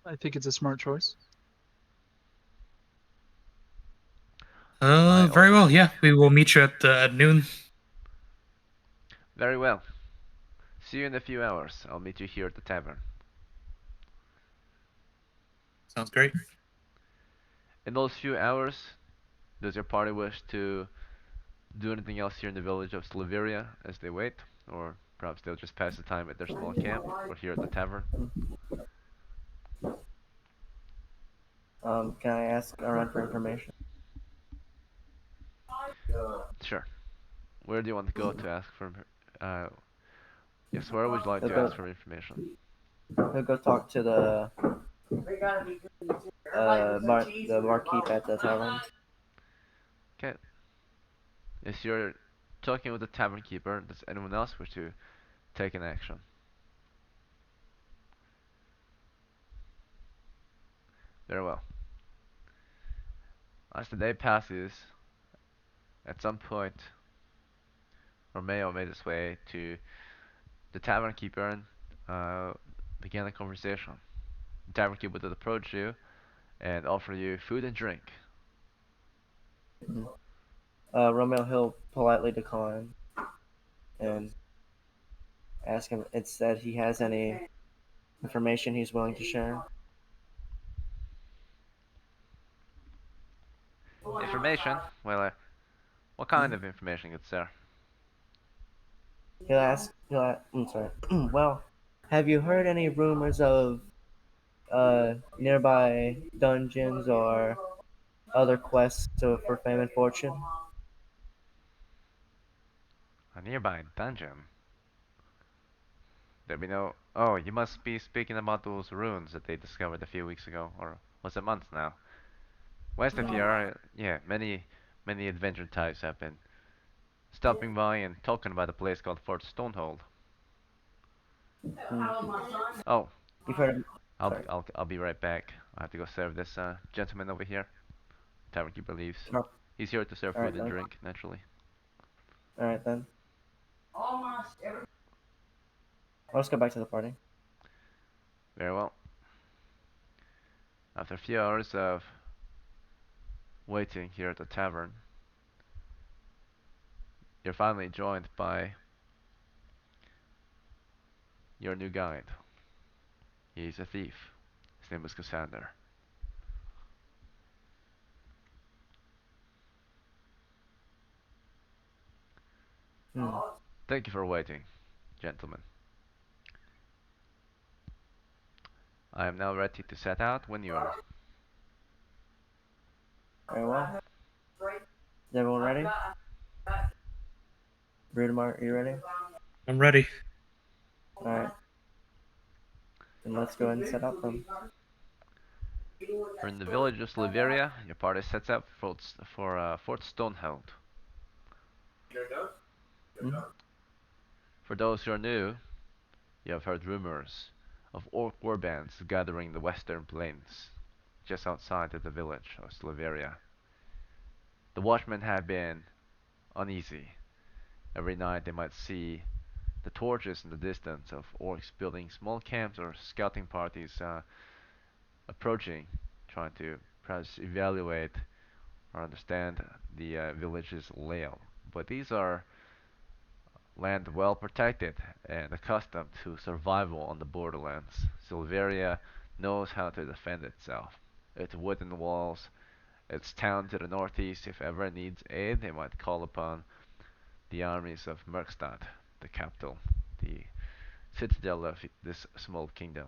I think it's a smart choice. very well. Yeah, we will meet you at noon. Very well. See you in a few hours. I'll meet you here at the tavern. Sounds great. In those few hours, does your party wish to do anything else here in the village of Slaveria as they wait? Or perhaps they'll just pass the time at their small camp or here at the tavern? Can I ask around for information? Sure. Where do you want to go to ask for yes, where would you like He'll to go, ask for information? he'll go talk to the the barkeep at the tavern. Okay. If you're talking with the tavern keeper, does anyone else wish to take an action? Very well. As the day passes, at some point, Romeo made his way to the tavern keeper and began a conversation. The tavern keeper would approach you and offer you food and drink. Mhm. Romeo Hill politely declined and ask him instead he has any information he's willing to share. Information? Well, what kind of information, good sir? I'm sorry. Well, have you heard any rumors of nearby dungeons or other quests for fame and fortune? A nearby dungeon? There be no. Oh, you must be speaking about those ruins that they discovered a few weeks ago, or was it months now? West of here, yeah, many adventure types have been stopping by and talking about a place called Fort Stonehold. Hmm. Oh, You've heard of, sorry. I'll be right back. I have to go serve this gentleman over here. Tavern keeper leaves. No. He's here to serve Alright food and then. drink, naturally. Alright then. Let's go back to the party. Very well. After a few hours of waiting here at the tavern, you're finally joined by your new guide. He's a thief. His name is Cassander. Hmm. Thank you for waiting, gentlemen. I am now ready to set out when you are. Very well. Is everyone ready? Brudamar, are you ready? I'm ready. Alright. Then let's go ahead and set up then. You're in the village of Sliveria. Your party sets up for Fort Stonehold. Mhm. For those who are new, you have heard rumors of orc warbands gathering in the western plains, just outside of the village of Sliveria. The watchmen have been uneasy. Every night they might see the torches in the distance of orcs building small camps or scouting parties approaching, trying to perhaps evaluate or understand the village's layout. But these are land well protected and accustomed to survival on the borderlands. Silveria knows how to defend itself. Its wooden walls, its town to the northeast, if ever it needs aid, they might call upon the armies of Merkstad, the capital, the citadel of this small kingdom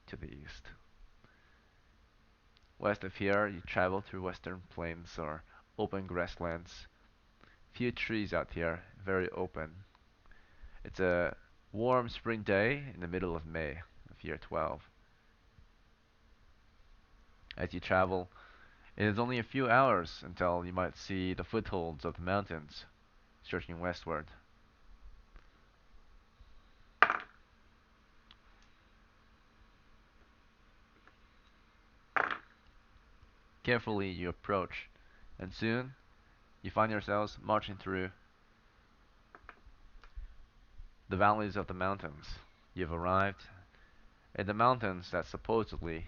to the east. West of here, you travel through western plains or open grasslands. Few trees out here, very open. It's a warm spring day in the middle of May of year 12. As you travel, it is only a few hours until you might see the footholds of the mountains stretching westward. Carefully you approach, and soon you find yourselves marching through the valleys of the mountains. You've arrived in the mountains that supposedly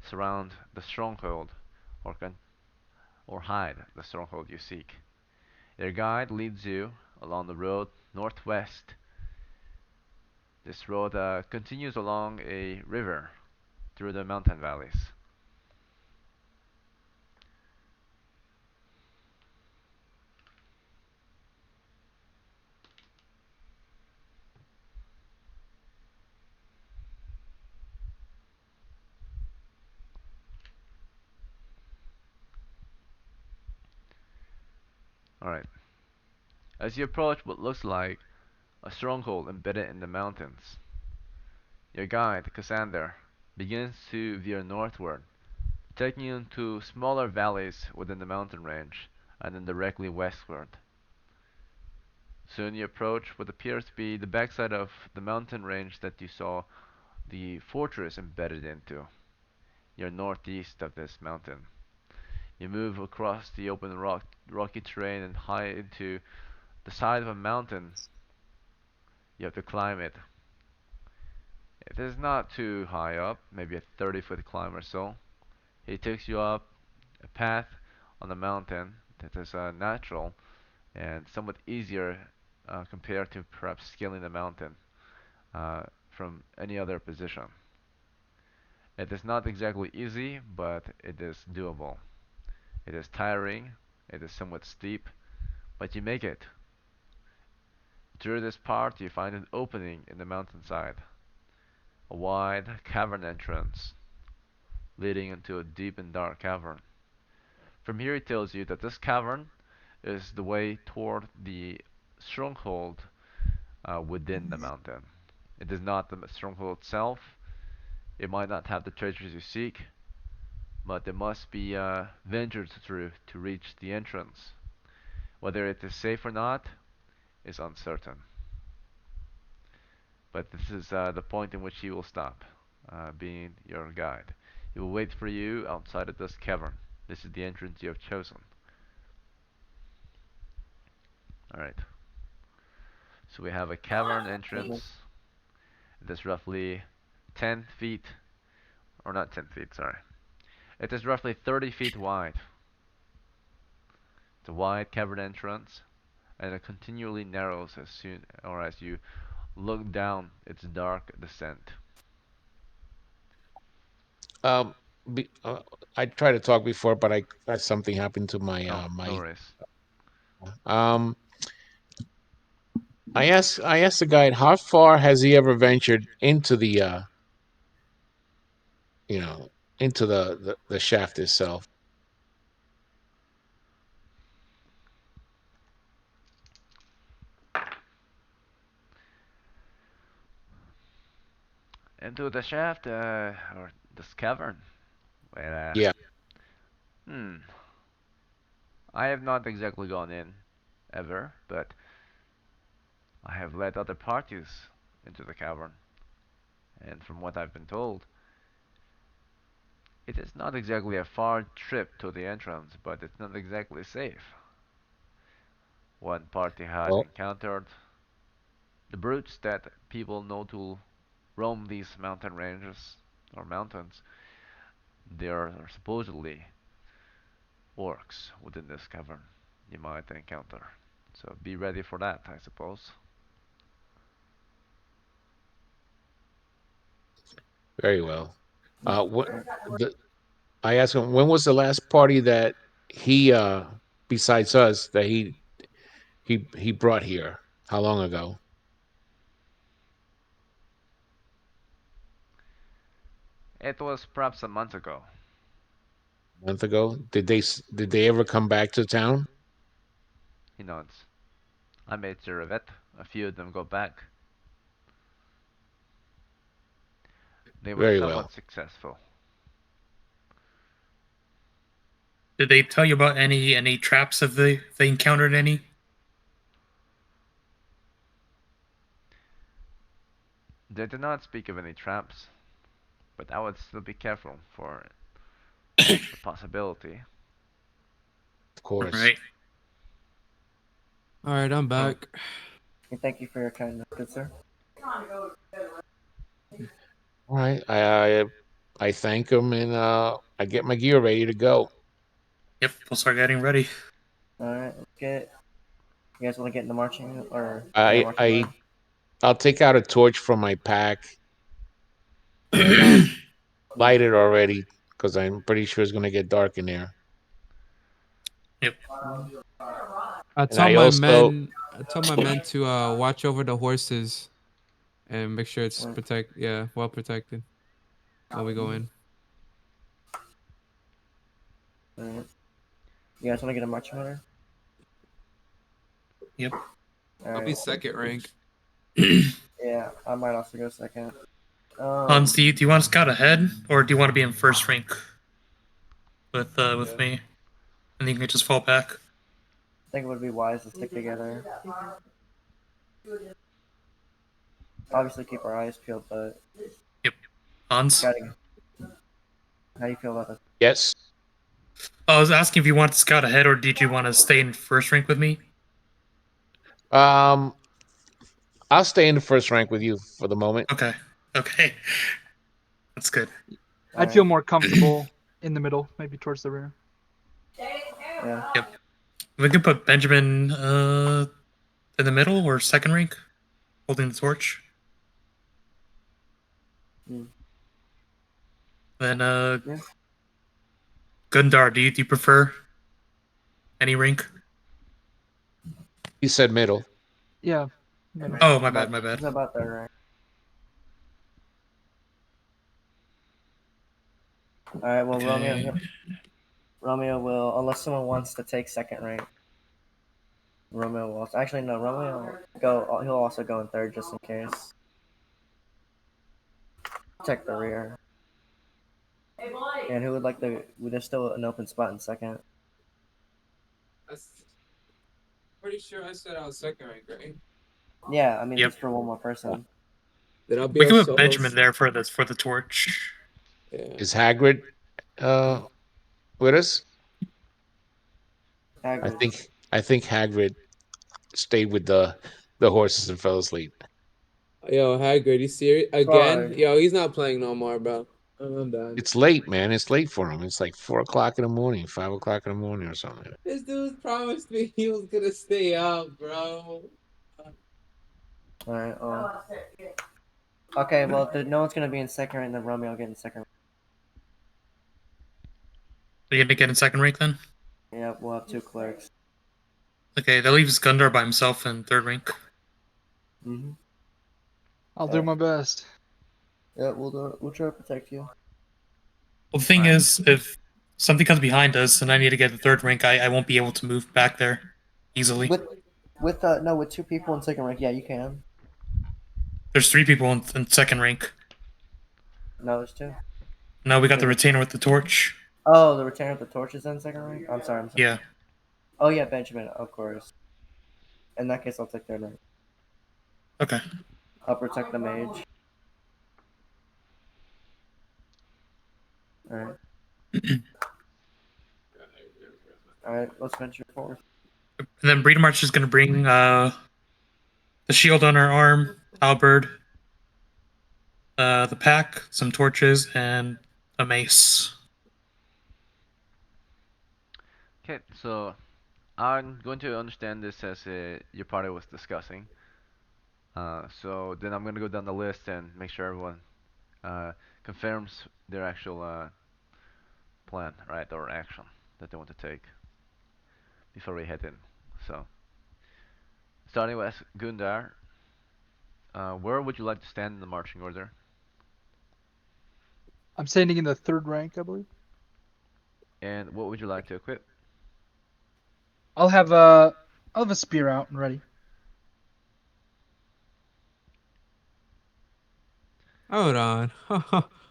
surround the stronghold or, or hide the stronghold you seek. Your guide leads you along the road northwest. This road continues along a river through the mountain valleys. Alright. As you approach what looks like a stronghold embedded in the mountains, your guide, Cassander, begins to veer northward, taking you into smaller valleys within the mountain range, and then directly westward. Soon you approach what appears to be the backside of the mountain range that you saw the fortress embedded into. You're northeast of this mountain. You move across the open rocky terrain and high into the side of a mountain. You have to climb it. It is not too high up, maybe a 30-foot climb or so. It takes you up a path on the mountain that is natural and somewhat easier compared to perhaps scaling the mountain from any other position. It is not exactly easy, but it is doable. It is tiring, it is somewhat steep, but you make it. Through this part, you find an opening in the mountainside, a wide cavern entrance leading into a deep and dark cavern. From here, it tells you that this cavern is the way toward the stronghold within the mountain. It is not the stronghold itself. It might not have the treasures you seek, but it must be ventured through to reach the entrance. Whether it is safe or not is uncertain. But this is the point in which he will stop, being your guide. He will wait for you outside of this cavern. This is the entrance you have chosen. Alright. So we have a cavern entrance. It is roughly 10 feet, or not 10 feet, sorry. It is roughly 30 feet wide. It's a wide cavern entrance, and it continually narrows as you look down its dark descent. Um, I tried to talk before, but I got something happened to my Oh, no my. worries. Um, I asked the guide how far has he ever ventured into the you know into the shaft itself. Into the shaft, or this cavern. Well, Yeah. hmm. I have not exactly gone in, ever, but I have led other parties into the cavern, and from what I've been told, it is not exactly a far trip to the entrance, but it's not exactly safe. One party had Well, encountered the brutes that people know to roam these mountain ranges or mountains. There are supposedly orcs within this cavern you might encounter. So be ready for that, I suppose. very well. What the I asked him when was the last party that he besides us that he brought here? How long ago? It was perhaps a month ago. A month ago? Did they ever come back to town? He nods. I made sure of it. A few of them go back. They were Very well. somewhat successful. Did they tell you about any traps? Have they encountered any? They did not speak of any traps, but I would still be careful for the possibility. Of course. Right. All right, I'm Oh, back. And thank you for your kindness, good sir. All right. I thank him and I get my gear ready to go. yep. We'll start getting ready. All right, let's get. You guys want to get in the marching or yeah, I marching order? I I'll take out a torch from my pack and light it already because I'm pretty sure it's gonna get dark in there. Yep. I And told I my also men. I told my men to watch over the horses and make sure it's well protected when we go in. All right. You guys want to get a marching order? Yep. All I'll be right. second rank. Yeah, I might also go second. Hans, do you want to scout ahead, or do you want to be in first rank with Yeah. me, and you can just fall back? I think it would be wise to stick together. Obviously, keep our eyes peeled, but Yep. Hans. gotta. How do you feel about this? yes. I was asking if you wanted to scout ahead, or did you want to stay in first rank with me? Um, I'll stay in the first rank with you for the moment. Okay. Okay. That's good. I'd Alright. feel more comfortable in the middle, maybe towards the rear. Yeah. Yep. We could put Benjamin in the middle or second rank, holding the torch. Hmm. Then Yeah. Gundar, do you prefer any rank? He said middle. Yeah, middle. Oh, my bad, my bad. It's about that, right? All right. Well, Okay. Romeo will, unless someone wants to take second rank. Romeo will also, actually no. Romeo will go. He'll also go in third just in case. Check the rear. And who would like the? There's still an open spot in second. Pretty sure I said I was second rank, right? Yeah, I mean Yep. just for one more person. Then I'll be We a can put solo. Benjamin there for the torch. Yeah. Is Hagrid with us? I Hagrid. think I think Hagrid stayed with the horses and fell asleep. Yo, Hagrid, you serious again? Sorry. Yo, he's not playing no more, bro. I'm done. It's late, man. It's late for him. It's like 4 o'clock in the morning, 5 o'clock in the morning, or something. This dude promised me he was gonna stay up, bro. All right. Okay. Well, no one's gonna be in second rank, then Romeo will get in second rank. Are you gonna get in second rank then? Yeah, we'll have 2 clerics. Okay, that leaves Gundar by himself in third rank. Mm-hmm. I'll do my best. Yeah, we'll do it. We'll try to protect you. Well, the thing Alright. is, if something comes behind us and I need to get to third rank, I won't be able to move back there easily. With 2 people in second rank, yeah, you can. There's 3 people in second rank. No, there's 2. Now we got the retainer with the torch. Oh, the retainer of the torch is in second rank. I'm sorry. Yeah. Oh yeah, Benjamin, of course. In that case, I'll take third rank. Okay. I'll protect the mage. All right. All right. Let's venture forward. And then Breeder March is gonna bring the shield on her arm, halberd, the pack, some torches, and a mace. Okay, so I'm going to understand this as your party was discussing. So then I'm gonna go down the list and make sure everyone confirms their actual plan, right, or action that they want to take before we head in. So, starting with Gundar, where would you like to stand in the marching order? I'm standing in the third rank, I believe. And what would you like to equip? I'll have a spear out and ready. Hold on.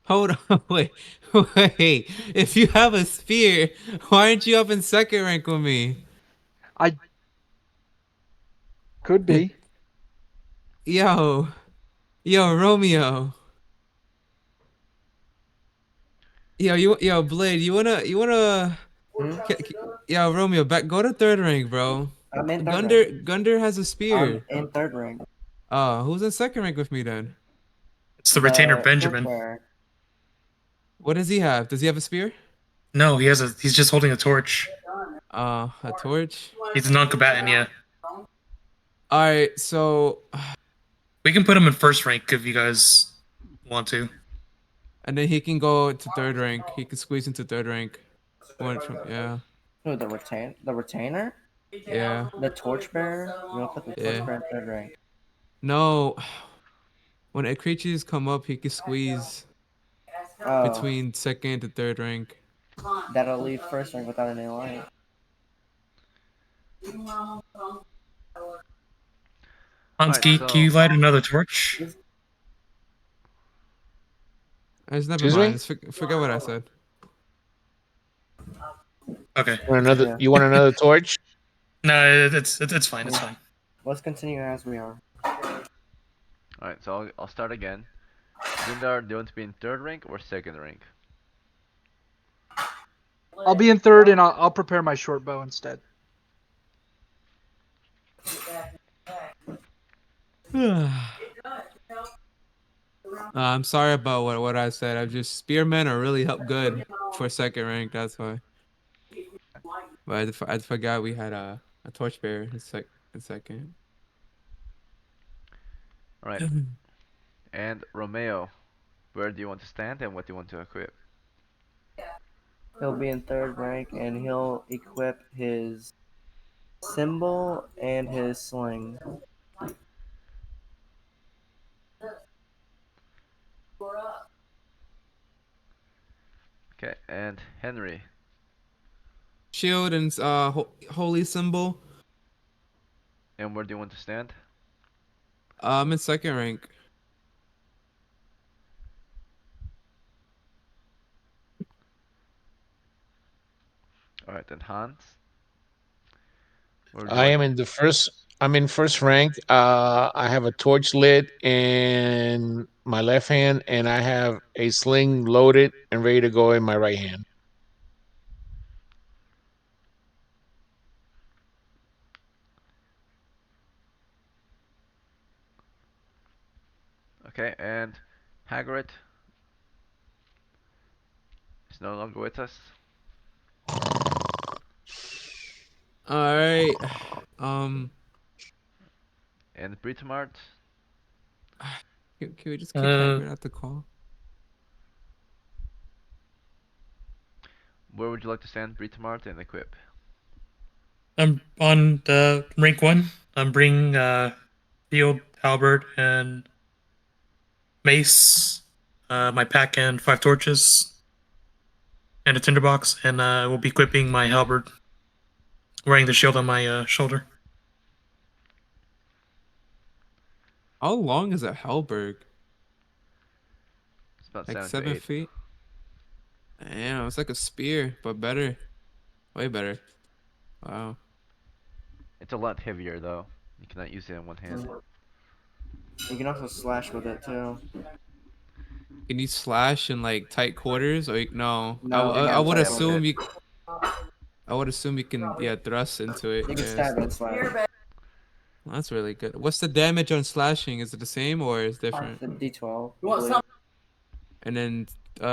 Hold on. Wait. Wait. If you have a spear, why aren't you up in second rank with me? I could be. Yo. Yo, Romeo. Yo, Blade, you wanna Hmm? yo, Romeo, go to third rank, bro. I'm in third rank. Gunder has a I'm spear. in third rank. Who's in second rank with me then? It's the retainer The Benjamin. torchbearer. What does he have? Does he have a spear? No, he's just holding a torch. A torch. He's a non-combatant, yeah. Alright, so We can put him in first rank if you guys want to. and then he can go to third rank. He can squeeze into third rank. Yeah. Who, the retainer? Yeah. The torchbearer? We'll put the Yeah. torchbearer in third rank. No. When a creatures come up, he can squeeze Oh, between second to third rank. that'll leave first rank without any light. Hansky, Alright, can you so light another torch? Just never Excuse mind. me? Just forget what I said. Okay. Yeah. You want another torch? No, it's fine. It's fine. Let's continue as we are. alright, so I'll start again. Gundar, do you want to be in third rank or second rank? I'll be in third, and I'll prepare my short bow instead. I'm sorry about what I said. I just spearmen are really help good for second rank. That's why. But I forgot we had a torchbearer in second. Alright, and Romeo, where do you want to stand and what do you want to equip? He'll be in third rank and he'll equip his symbol and his sling. Okay, and Henry, Shield and holy symbol. and where do you want to stand? I'm in second rank. Alright, then Hans, where would you I like? am in the first. I'm in first rank. I have a torch lit in my left hand, and I have a sling loaded and ready to go in my right hand. Okay, and Hagrid, no longer with us. All right. Um, And Britomart, can we just kick Uh, Cavern out the call? where would you like to send Britomart and equip? I'm on the rank 1. I'm bringing field halberd and mace, my pack and 5 torches, and a tinderbox, and we'll be equipping my halberd, wearing the shield on my shoulder. How long is a halberd? It's about Like 7 to 7 8. feet? Damn, it's like a spear, but better. Way better. Wow. It's a lot heavier though. You cannot use it in one hand. You can also slash with it too. Can you slash in like tight quarters or no? No, you I can't would slash with assume it. you. I would assume you can thrust into it. You can Yes. stab and slash. That's really good. What's the damage on slashing? Is it the same or is it different? The D12. I believe. And then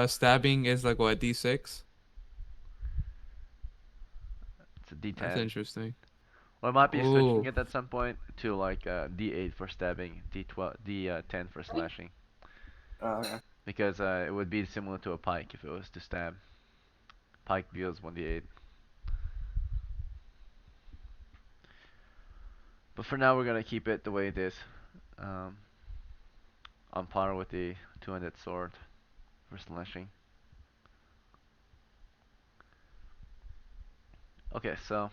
stabbing is like what, D6? It's a That's D10. interesting. Well, I might be switching Oh, it at some point to like D8 for stabbing, D12, D10 for slashing. Oh, okay. Because it would be similar to a pike if it was to stab. Pike deals 1d8. But for now, we're gonna keep it the way it is. Um, on par with the two-handed sword for slashing. Okay, so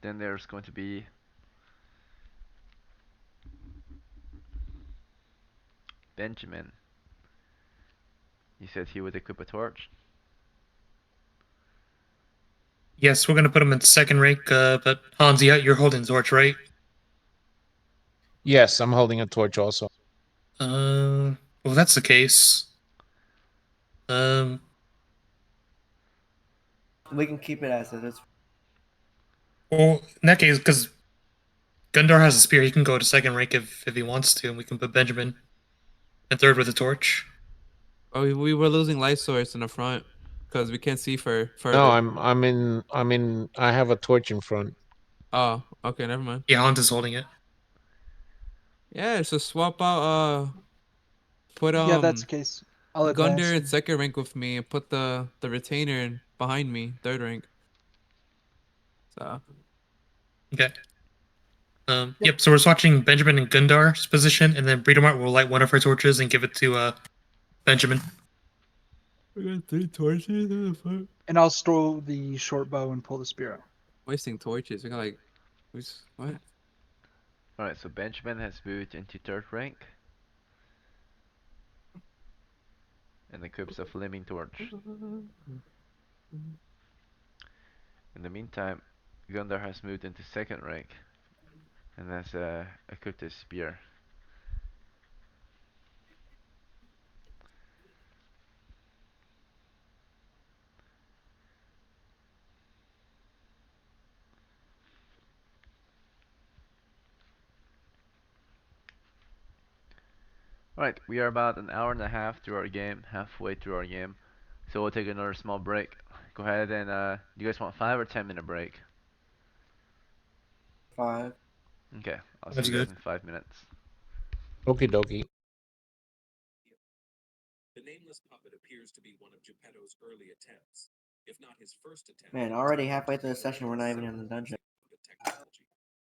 then there's going to be Benjamin. He said he would equip a torch. Yes, we're gonna put him in second rank, but Hans, yeah, you're holding the torch, right? Yes, I'm holding a torch also. Well, that's the case. Um, We can keep it as it is. well, in that case, because Gundar has a spear, he can go to second rank if he wants to, and we can put Benjamin in third with a torch. oh, we were losing light source in the front because we can't see for No, further. I have a torch in front. Oh, okay, never mind. Yeah, Hans is holding it. Yeah, so swap out. Put Yeah, that's the case. I'll advance. Gunder in second rank with me and put the retainer in behind me, third rank. So Okay. Yep. So we're swatching Benjamin and Gundar's position, and then Breedomart will light one of her torches and give it to Benjamin. we got 3 torches in the front. And I'll throw the short bow and pull the spear out. Wasting torches. We got like, what? Alright, so Benjamin has moved into third rank. And equips a flaming torch. In the meantime, Gundar has moved into second rank. And has equipped his spear. Alright, we are about an hour and a half through our game, halfway through our game. So we'll take another small break. Go ahead and, do you guys want 5 or 10 minute break? 5. Okay, I'll see That's you guys good. in 5 minutes. Okie dokie. The nameless puppet appears to be one of Geppetto's early attempts, if not his first attempt. Man, already halfway through the session, we're not even in the dungeon.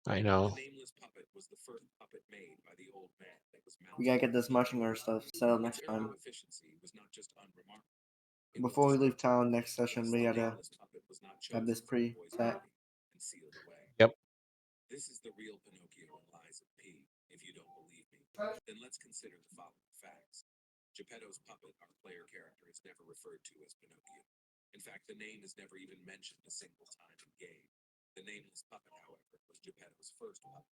I know. The nameless puppet was the first puppet made by the old man that was mounted. We gotta get this marching order stuff settled next Its time. efficiency was not just unremarkable. It Before we was leave town next session, we the gotta nameless puppet was not have this chosen for the boy's pre-set. body and sealed away. Yep. This is the real Pinocchio and Lies of P. If you don't believe me, then let's consider the following facts. Geppetto's puppet, our player character, is never referred to as Pinocchio. In fact, the name is never even mentioned a single time in game. The nameless puppet, however, was Geppetto's first puppet,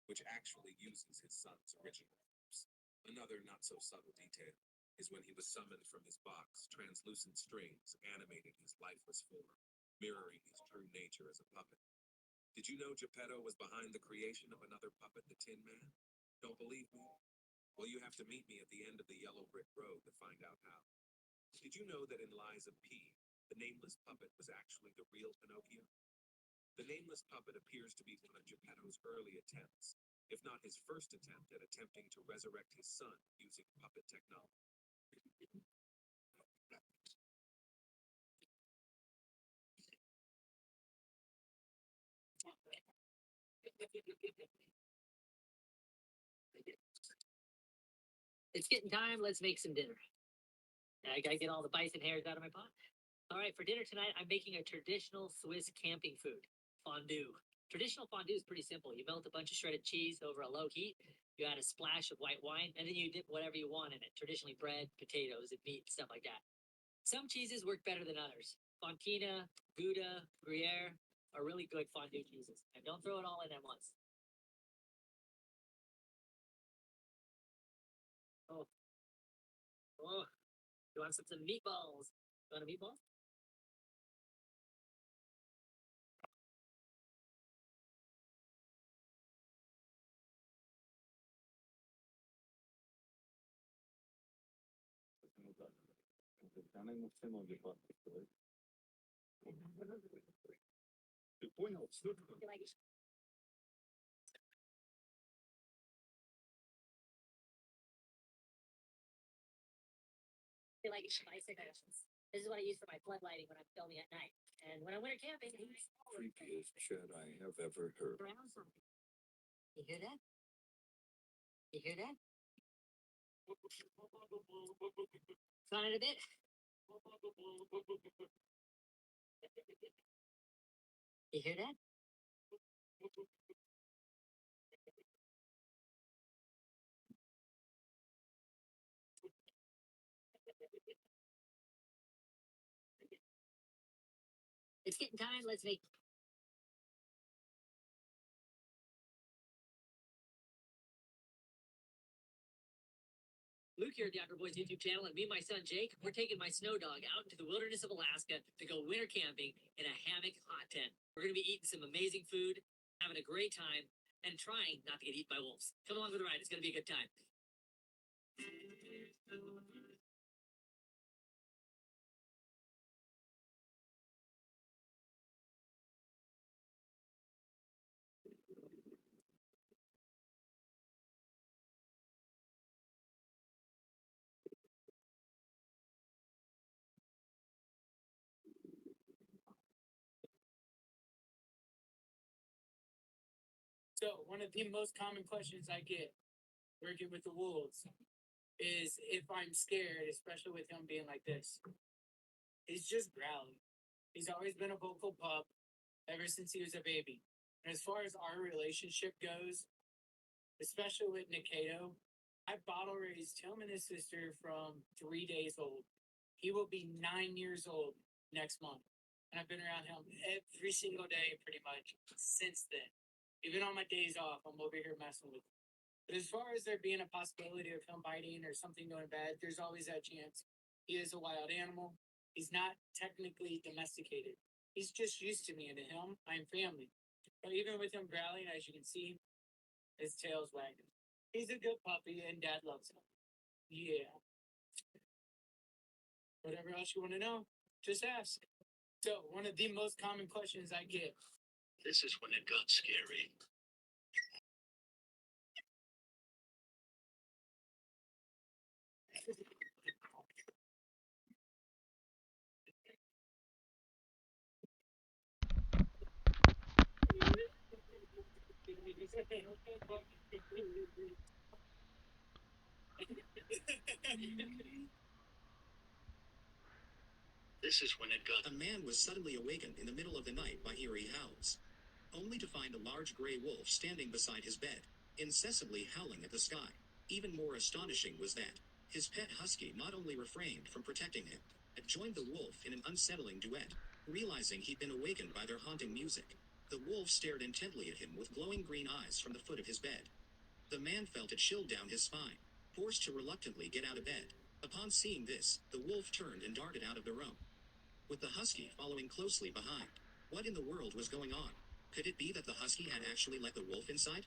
which actually uses his son's original names. Another not-so-subtle detail is when he was summoned from his box, translucent strings animated his lifeless form, mirroring his true nature as a puppet. Did you know Geppetto was behind the creation of another puppet, the Tin Man? Don't believe me? Well, you have to meet me at the end of the yellow brick road to find out how. Did you know that in Lies of P, the nameless puppet was actually the real Pinocchio? The nameless puppet appears to be one of Geppetto's early attempts, if not his first attempt at attempting to resurrect his son using puppet technology. It's getting time. Let's make some dinner. I gotta get all the bison hairs out of my pot. All right, for dinner tonight, I'm making a traditional Swiss camping food, fondue. Traditional fondue is pretty simple. You melt a bunch of shredded cheese over a low heat. You add a splash of white wine, and then you dip whatever you want in it. Traditionally, bread, potatoes, and meat, stuff like that. Some cheeses work better than others. Fontina, Gouda, Gruyere are really good fondue cheeses. And don't throw it all in at once. Oh, oh, you want some meatballs? You want a meatball? You like it? They like spicy passions. This is what I use for my floodlighting when I'm filming at night. And when I'm winter camping, Creepiest shit I have ever heard. around something. You hear that? You hear that? Sound it a bit? You hear that? It's getting time. Let's make. Luke here at the Outdoor Boys YouTube channel, and me and my son Jake, we're taking my snow dog out into the wilderness of Alaska to go winter camping in a hammock hot tent. We're going to be eating some amazing food, having a great time, and trying not to get eaten by wolves. Come along for the ride. It's going to be a good time. So, one of the most common questions I get working with the wolves is if I'm scared, especially with him being like this. He's just growling. He's always been a vocal pup ever since he was a baby. And as far as our relationship goes, especially with Nikito, I bottle raised him and his sister from 3 days old. He will be 9 years old next month. And I've been around him every single day pretty much since then. Even on my days off, I'm over here messing with him. But as far as there being a possibility of him biting or something going bad, there's always that chance. He is a wild animal. He's not technically domesticated. He's just used to me, and to him, I'm family. But even with him growling, as you can see, his tail's wagging. He's a good puppy, and Dad loves him. Yeah. Whatever else you want to know, just ask. So, one of the most common questions I get. This is when it got scary. This is when it got. A man was suddenly awakened in the middle of the night by eerie howls, only to find a large gray wolf standing beside his bed, incessantly howling at the sky. Even more astonishing was that his pet husky not only refrained from protecting him, but joined the wolf in an unsettling duet. Realizing he'd been awakened by their haunting music, the wolf stared intently at him with glowing green eyes from the foot of his bed. The man felt a chill down his spine, forced to reluctantly get out of bed. Upon seeing this, the wolf turned and darted out of the room, with the husky following closely behind. What in the world was going on? Could it be that the husky had actually let the wolf inside?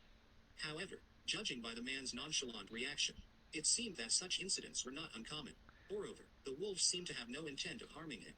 However, judging by the man's nonchalant reaction, It seemed that such incidents were not uncommon. Moreover, the wolf seemed to have no intent of harming him.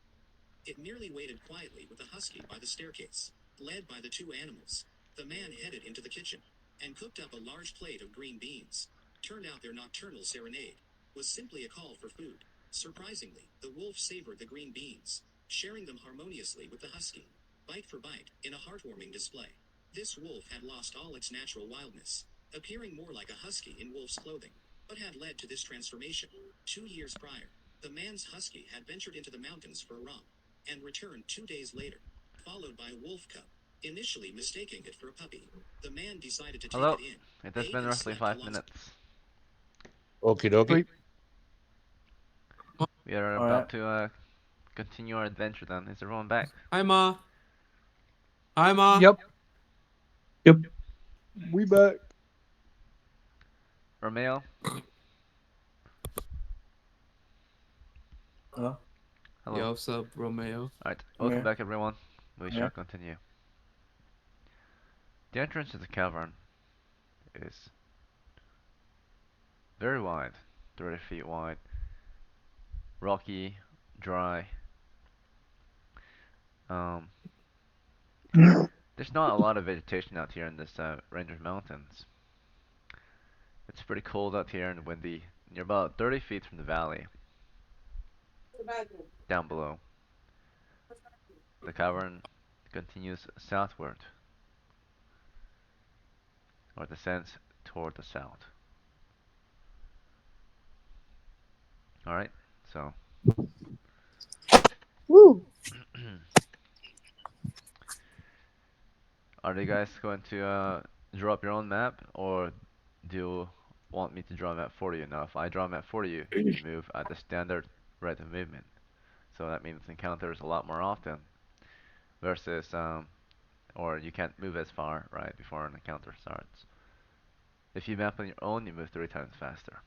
It merely waited quietly with the husky by the staircase. Led by the two animals, the man headed into the kitchen and cooked up a large plate of green beans. Turned out their nocturnal serenade was simply a call for food. Surprisingly, the wolf savored the green beans, sharing them harmoniously with the husky, bite for bite, in a heartwarming display. This wolf had lost all its natural wildness, appearing more like a husky in wolf's clothing. What had led to this transformation? 2 years prior, the man's husky had ventured into the mountains for a romp, and returned 2 days later, followed by a wolf cub. Initially mistaking it for a puppy, the man decided to take Hello. it in. It has ate been and roughly slept 5 alongside. minutes. Okie dokie. Sweet. We are All about right. to continue our adventure then. Is everyone back? Hi, Ma. Hi, Ma. Yep. Yep. We back. Romeo? Hello. Hello. Yo, what's up, Romeo? Alright, I'm welcome here. back everyone. We I'm shall here. continue. The entrance to the cavern is very wide, 30 feet wide, rocky, dry. Um, there's not a lot of vegetation out here in this range of mountains. It's pretty cold out here and windy. You're about 30 feet from the valley, down below. The cavern continues southward, or descends toward the south. Alright, so Woo. are you guys going to draw up your own map, or do you want me to draw a map for you? Now, if I draw a map for you, you move at the standard rate of movement. So that means encounters a lot more often, versus, or you can't move as far, right, before an encounter starts. If you map on your own, you move 3 times faster.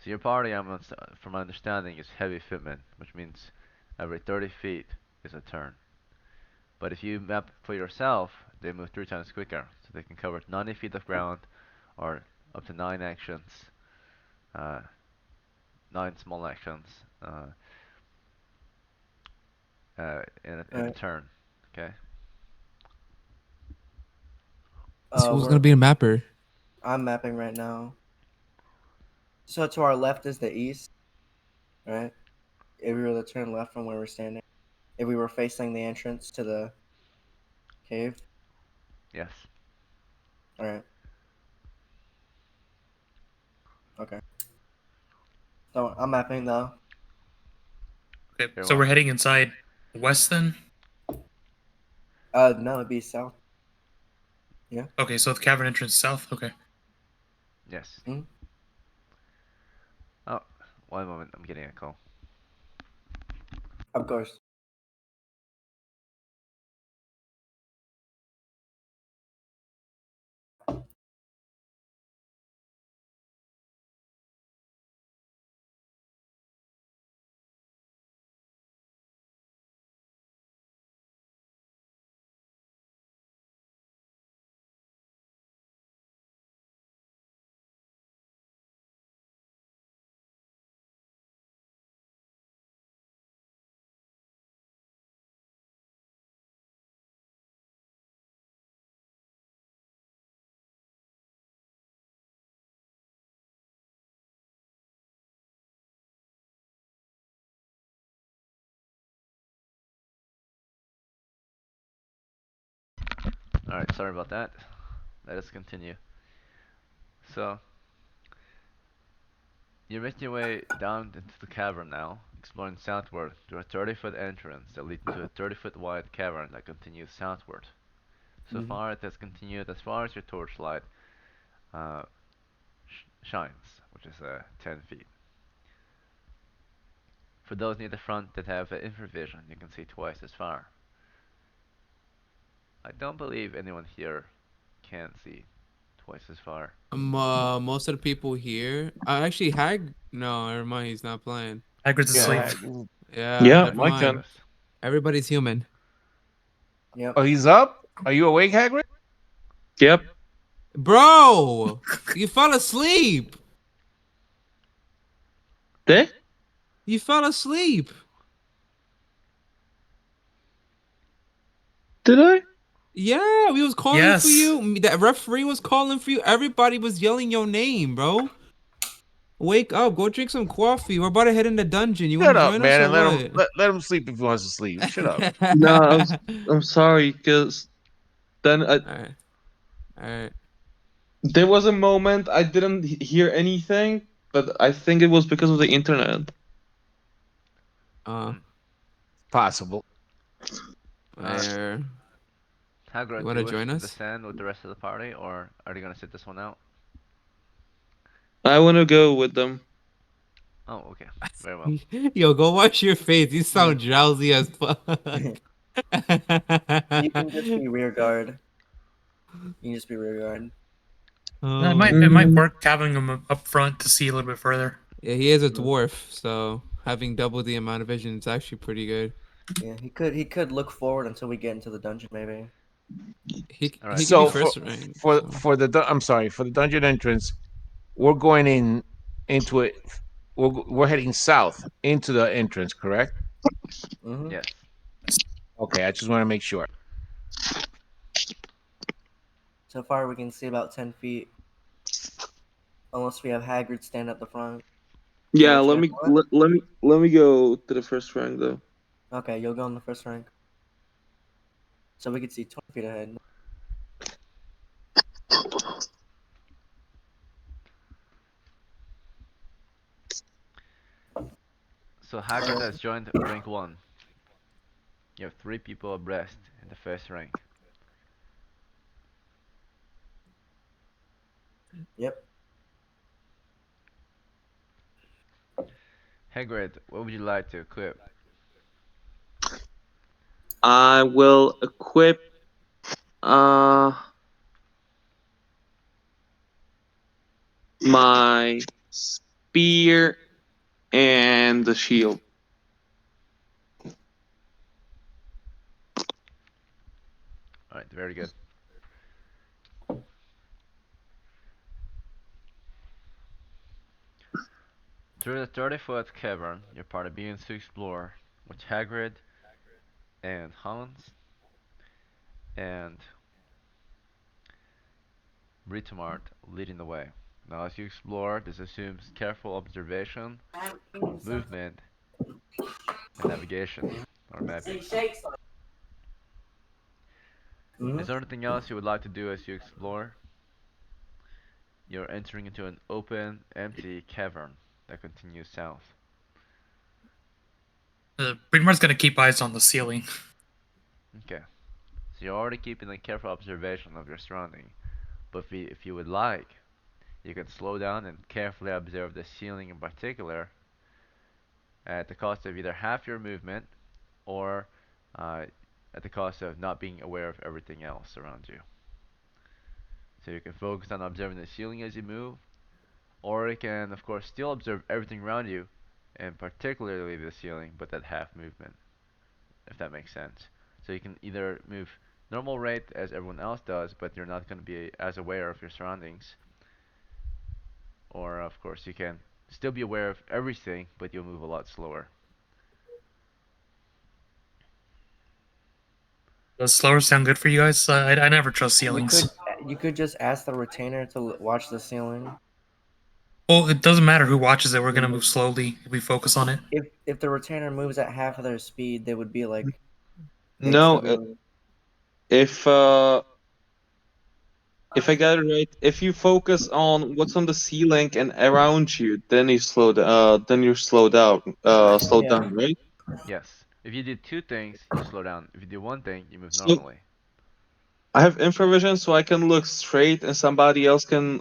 So your party, from my understanding, is heavy footmen, which means every 30 feet is a turn. But if you map for yourself, they move 3 times quicker, so they can cover 90 feet of ground, or up to 9 actions, uh, 9 small actions, in a Alright. turn. Okay. So who's We're gonna be a mapper? I'm mapping right now. So to our left is the east, right? If we were to turn left from where we're standing, if we were facing the entrance to the cave, Yes. all right. Okay. So I'm mapping now. Okay, Very so well. we're heading inside west then? No, it'd be south. Yeah. Okay, so the cavern entrance south. Okay. Yes. Mhm. Oh, one moment. I'm getting a call. Of course. Alright, sorry about that. Let us continue. So, you're making your way down into the cavern now, exploring southward through a 30-foot entrance that leads into a 30-foot wide cavern that continues southward. So Mhm. far, it has continued as far as your torchlight uh, shines, which is 10 feet. For those near the front that have infravision, you can see twice as far. I don't believe anyone here can see twice as far. Most of the people here. Actually, Hag. No, never mind. He's not playing. Hagrid's asleep. Yeah. Yeah, Yeah, never My mind. turn. Yes. Everybody's human. Yep. Oh, he's up? Are you awake, Hagrid? Yep. Bro, you fell asleep. There? You fell asleep. Did I? Yeah, we was calling for Yes. you. That referee was calling for you. Everybody was yelling your name, bro. Wake up, go drink some coffee. We're about to head in the dungeon. You want Shut to up, join us man, or and let him what? let him sleep if he wants to sleep. Shut up. No, I'm sorry, because then Alright. Alright. there was a moment I didn't hear anything, but I think it was because of the internet. Uh, Possible. where you Hagrid, do want you to wish join to us? descend with the rest of the party, or are you gonna sit this one out? I want to go with them. Oh, okay. Very well. Yo, go wash your face. You sound drowsy as fuck. You can just be rear guard. You can just be rear guard. Oh my It might Mm, god. work having him up front to see a little bit further. Yeah, he is a Mm. dwarf, so having double the amount of vision is actually pretty good. Yeah, he could look forward until we get into the dungeon, maybe. All He right. could be So first rank. for So for the I'm sorry, for the dungeon entrance, we're going into it. We're heading south into the entrance, correct? Mm-hmm. Yes. Okay, I just want to make sure. So far, we can see about 10 feet, unless we have Hagrid stand at the front. So yeah, which let way? me What? let me go to the first rank though. Okay, you'll go in the first rank. So we can see 20 feet ahead. So Hagrid has joined rank 1. You have 3 people abreast in the first rank. Yep. Hagrid, what would you like to equip? I will equip uh my spear and the shield. Alright, very good. Through the 30-foot cavern, your party begins to explore, with Hagrid and Hans and Britomart leading the way. Now, as you explore, this assumes careful observation, movement, and navigation, or mapping. Mm-hmm. Is there anything else you would like to do as you explore? You're entering into an open, empty cavern that continues south. Brigmar's gonna keep eyes on the ceiling. Okay, so you're already keeping a careful observation of your surrounding, but if you would like, you can slow down and carefully observe the ceiling in particular at the cost of either half your movement or uh, at the cost of not being aware of everything else around you. So you can focus on observing the ceiling as you move, or you can, of course, still observe everything around you, and particularly the ceiling, but at half movement, if that makes sense. So you can either move normal rate as everyone else does, but you're not going to be as aware of your surroundings, or of course you can still be aware of everything, but you'll move a lot slower. Does slower sound good for you guys? I never trust You ceilings. could you could just ask the retainer to watch the ceiling. Well, it doesn't matter who watches it. We're gonna move slowly if we focus on it. If the retainer moves at half of their speed, they would be like they'd No, still be moving. if if I got it right, if you focus on what's on the ceiling and around you, then you're slowed Yeah. down, right? Yes. If you do two things, you slow down. If you do one thing, you move So normally. I have infravision, so I can look straight, and somebody else can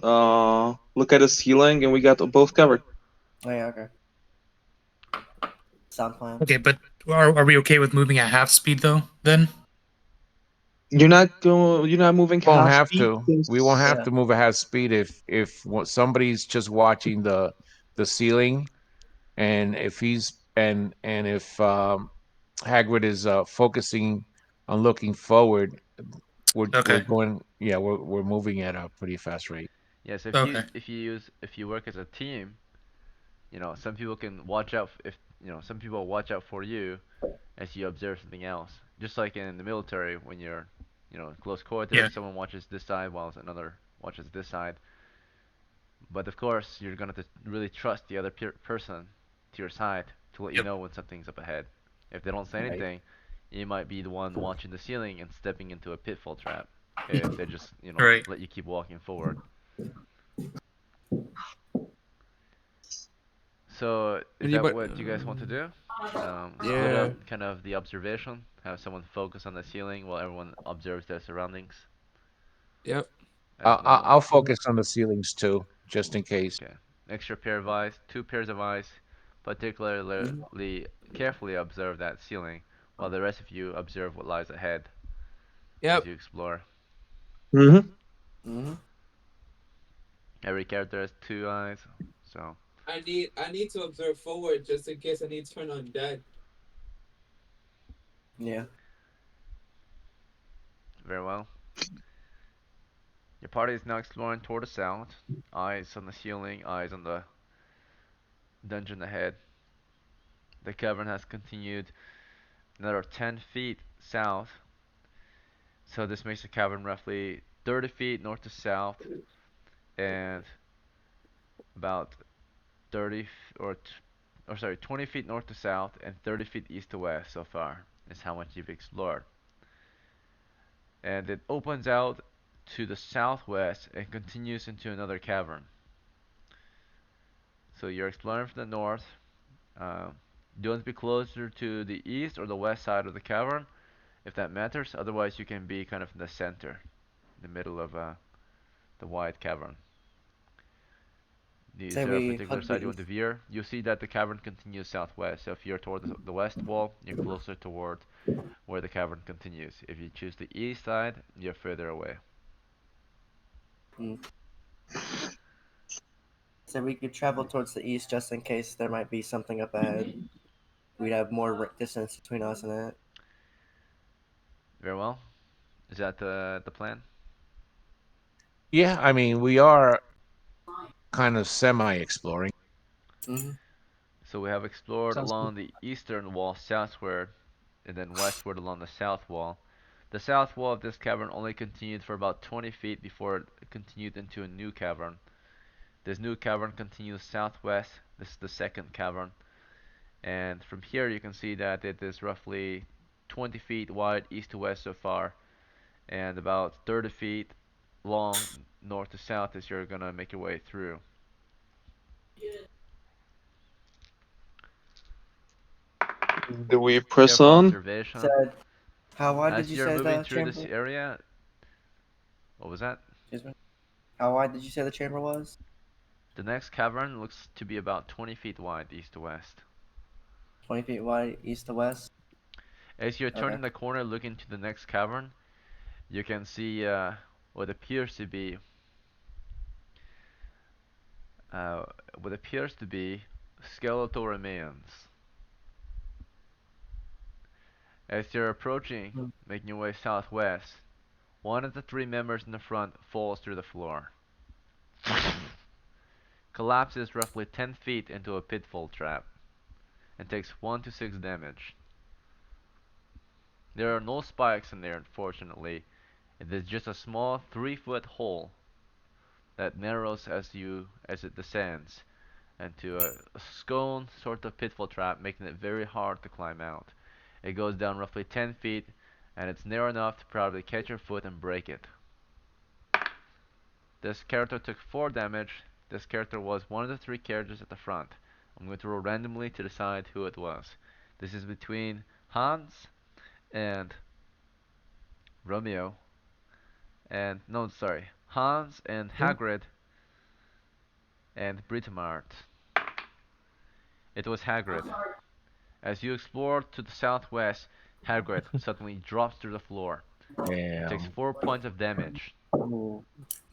look at the ceiling, and we got both covered. Oh yeah. Okay. Sound plan. Okay, but are we okay with moving at half speed though? Then You're not moving Won't half have speed. to. We won't have Yeah. to move at half speed if somebody's just watching the ceiling, and if he's and if Hagrid is focusing on looking forward, we're Okay. going. Yeah, we're moving at a pretty fast rate. Yes, Okay. if you work as a team, some people can watch out if some people watch out for you as you observe something else. Just like in the military, when you're close Yeah. quarters, someone watches this side while another watches this side. But of course, you're gonna have to really trust the other person to your side to let you Yep. know when something's up ahead. If they don't say Right. anything, you might be the one watching the ceiling and stepping into a pitfall trap. If they just Right. let you keep walking forward. So is that Anybody? what you guys want to do? Split up Yeah. kind of the observation, have someone focus on the ceiling while everyone observes their surroundings Yep. as normal. I'll focus on the ceilings too, just in case. Okay. Extra pair of eyes, two pairs of eyes, particularly carefully observe that ceiling, while the rest of you observe what lies ahead as Yep. you explore. Mm-hmm. Mm-hmm. Every character has two eyes, so I need to observe forward just in case I need to turn on dead. Yeah. very well. Your party is now exploring toward the south. Eyes on the ceiling, eyes on the dungeon ahead. The cavern has continued another 10 feet south, so this makes the cavern roughly 30 feet north to south and about 30 or sorry, 20 feet north to south and 30 feet east to west so far is how much you've explored. And it opens out to the southwest and continues into another cavern. So you're exploring from the north. Do you want to be closer to the east or the west side of the cavern, if that matters? Otherwise, you can be kind of in the center, in the middle of the wide cavern. Is Say there a we particular hug the side you want to east. veer? You'll see that the cavern continues southwest. So if you're toward the west wall, you're closer toward where the cavern continues. If you choose the east side, you're further away. Mm. So we could travel towards the east just in case there might be something up ahead. We'd have more distance between us and it. Very well. Is that the plan? Yeah, I mean, we are kind of semi-exploring. Mm-hmm. So we have explored Sounds good. along the eastern wall southward and then westward along the south wall. The south wall of this cavern only continued for about 20 feet before it continued into a new cavern. This new cavern continues southwest. This is the second cavern. And from here you can see that it is roughly 20 feet wide east to west so far and about 30 feet long north to south as you're gonna make your way through. Do we press Careful on? observation. Said, how wide did As you you're say moving the through this chamber? area, what was that? Excuse me. How wide did you say the chamber was? The next cavern looks to be about 20 feet wide east to west. 20 feet wide, east to west. As you're Okay. turning the corner looking to the next cavern, you can see what appears to be uh, what appears to be skeletal remains. As you're approaching, Hmm. making your way southwest, one of the three members in the front falls through the floor. Collapses roughly 10 feet into a pitfall trap and takes 1 to 6 damage. There are no spikes in there, unfortunately. It is just a small 3-foot hole that narrows as it descends into a scone sort of pitfall trap, making it very hard to climb out. It goes down roughly 10 feet, and it's narrow enough to probably catch your foot and break it. This character took 4 damage. This character was one of the 3 characters at the front. I'm going to roll randomly to decide who it was. This is between Hans and Romeo. And, no, sorry. Hans and Hagrid and Britomart. It was Hagrid. As you explore to the southwest, Hagrid suddenly drops to the floor and takes Damn. 4 points of damage. Ooh.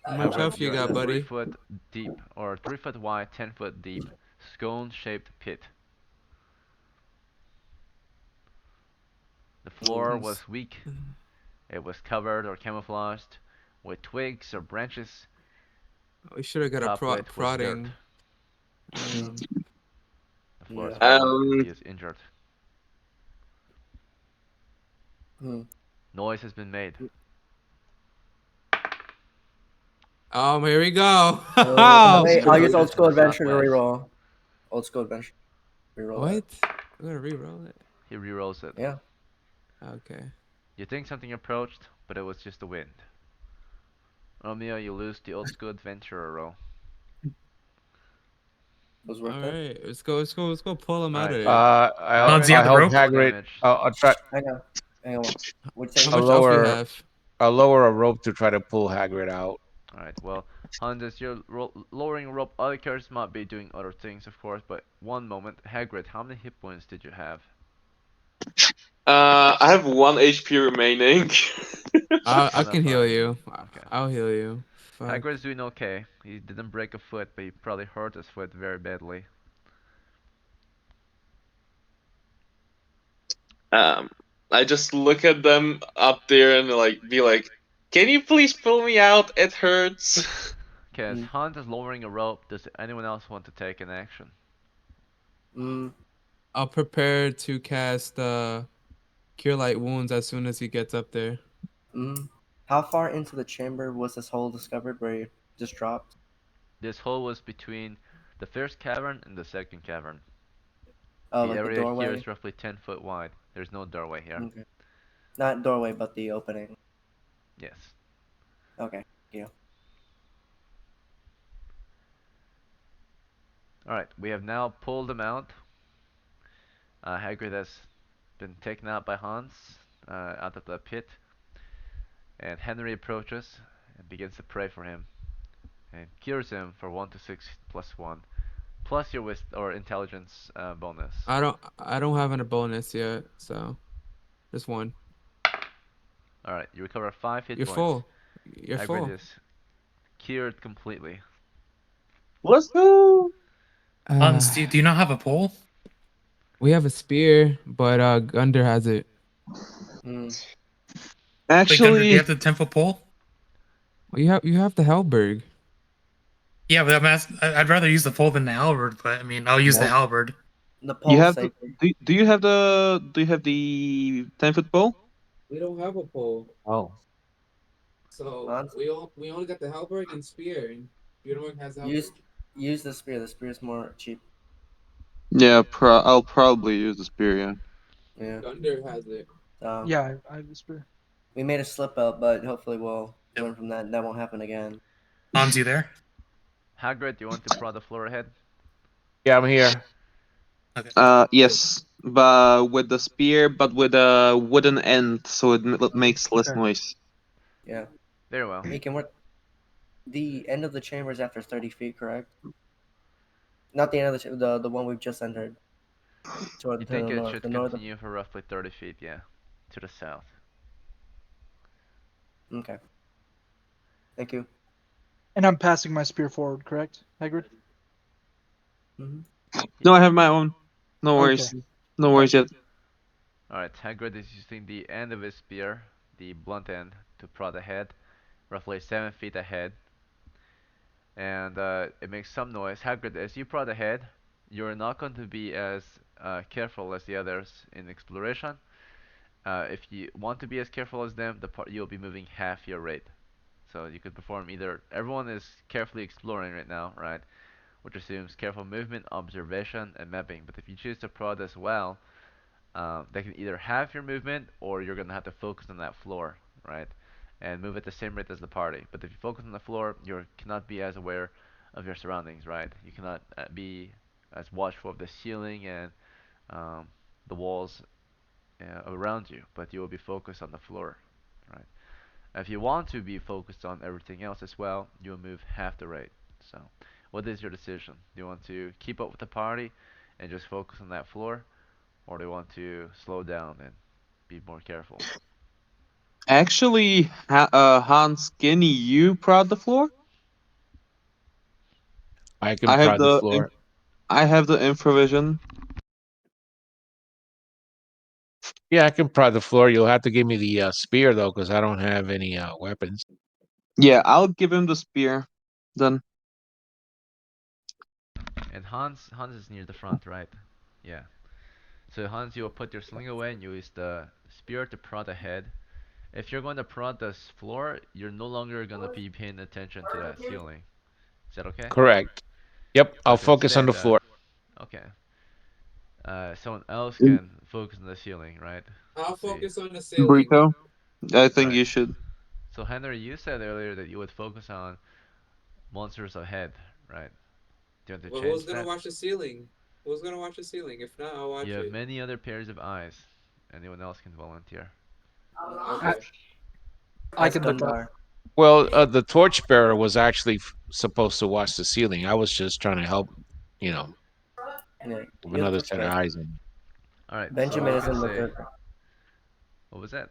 How much Hagrid, health you you're in got, a buddy? 3-foot deep, or 3-foot wide, 10-foot deep, scone-shaped pit. The floor Mm. was weak It was covered or camouflaged with twigs or branches. We should have got a Top with was dirt. prodding. Damn. The floor is Yeah. hard. He is injured. Hmm. Noise has been made. Here we go. Wait, I'll use old Approaches from school the adventure to southwest. reroll. Old school adventure. Reroll What? that. I'm gonna re-roll it. He rerolls it. Yeah. Okay. You think something approached, but it was just the wind. Romeo, you lose the old school adventurer roll. Was worth All it. right, let's go pull him out of Alright. there. Hans, you I'll have the help rope? Hagrid. Damage. I'll try. Hang on. Hang on. What'd you How say? I'll much elf you lower. have? I'll lower a rope to try to pull Hagrid out. Alright, well, Hans, as you're lowering rope, other characters might be doing other things, of course, but one moment. Hagrid, how many hit points did you have? I have 1 HP remaining. I One of can heal five. you. Okay. I'll heal you. Fuck. Hagrid's doing okay. He didn't break a foot, but he probably hurt his foot very badly. um, I just look at them up there and like be like, "Can you please pull me out? It hurts." Okay, as Hans is lowering a rope, does anyone else want to take an action? I'll prepare to cast Cure Light Wounds as soon as he gets up there. How far into the chamber was this hole discovered where you just dropped? This hole was between the first cavern and the second cavern. Oh, The like the area here doorway? is roughly 10 foot wide. There's no doorway here. Okay. Not doorway, but the opening. Yes. Okay. Yeah. Alright, we have now pulled him out. Hagrid has been taken out by Hans out of the pit. And Henry approaches and begins to pray for him. And cures him for 1 to 6 plus 1. Plus your or intelligence bonus. I don't have a bonus yet, so just one. Alright, you recover 5 hit You're points. full. You're Hagrid full. is cured completely. Let's go. Hans, do you not have a pole? We have a spear, but Gunder has it. Wait, Gunder, do Actually, you have the 10-foot pole? Well, you have the Hellberg. Yeah, but I'd rather use the pole than the halberd. But I mean, I'll use the Nope. halberd. The you pole have the, safety. do you have the 10-foot pole? We don't have a pole, Oh. so Hans? we only got the Hellberg and spear. And Beetleborg has the Use the spear. The spear is more cheap. Yeah, I'll probably use the spear. Yeah. Yeah. Gunder has it. Yeah, I have the spear. We made a slip up, but hopefully we'll learn from that. That won't happen again. Hans, you there? Hagrid, do you want to prod the floor ahead? Yeah, I'm here. Yes, but with the spear, but with a wooden end, so it makes less Okay. noise. Yeah. Very well. We can work. The end of the chamber is after 30 feet, correct? Not the end of the one we've just entered. To You the think it north. should The northern. continue for roughly 30 feet, yeah. To the south. Okay. Thank you. And I'm passing my spear forward, correct, Hagrid? No, I have my own. No worries. Okay. No worries yet. Alright, Hagrid is using the end of his spear, the blunt end, to prod ahead, roughly 7 feet ahead. And it makes some noise. Hagrid, as you prod ahead, you're not going to be as careful as the others in exploration. If you want to be as careful as them, you'll be moving half your rate. So you could perform either. Everyone is carefully exploring right now, right? Which assumes careful movement, observation, and mapping. But if you choose to prod as well, they can either have your movement or you're gonna have to focus on that floor, right? And move at the same rate as the party. But if you focus on the floor, you cannot be as aware of your surroundings, right? You cannot be as watchful of the ceiling and the walls around you, but you will be focused on the floor, right? If you want to be focused on everything else as well, you'll move half the rate. So, what is your decision? Do you want to keep up with the party and just focus on that floor, or do you want to slow down and be more careful? Actually, Hans, can you prod the floor? I can I have prod the the floor. I have the infravision. Yeah, I can prod the floor. You'll have to give me the spear though, because I don't have any weapons. Yeah, I'll give him the spear. Then And Hans is near the front, right? Yeah. So Hans, you will put your sling away and you use the spear to prod ahead. If you're going to prod the floor, you're no longer going to be paying attention to that ceiling. Is that okay? Correct. Yep, I'll But focus on instead, the floor. okay, someone else Mm, can focus on the ceiling, right? I'll Let's see. focus on the ceiling. Burrito, I think Alright. you should. So Henry, you said earlier that you would focus on monsters ahead, right? Do you want to Well, who's change gonna that? watch the ceiling? Who's gonna watch the ceiling? If not, I'll You watch have it. many other pairs of eyes. Anyone else can volunteer. I, Okay. I That's could look up. Gundar. Well, the torchbearer was actually supposed to watch the ceiling. I was just trying to help, you know, Yeah, with you're the another set of torchbearer. eyes. And Alright, so Benjamin you is can in the say, third. what was that?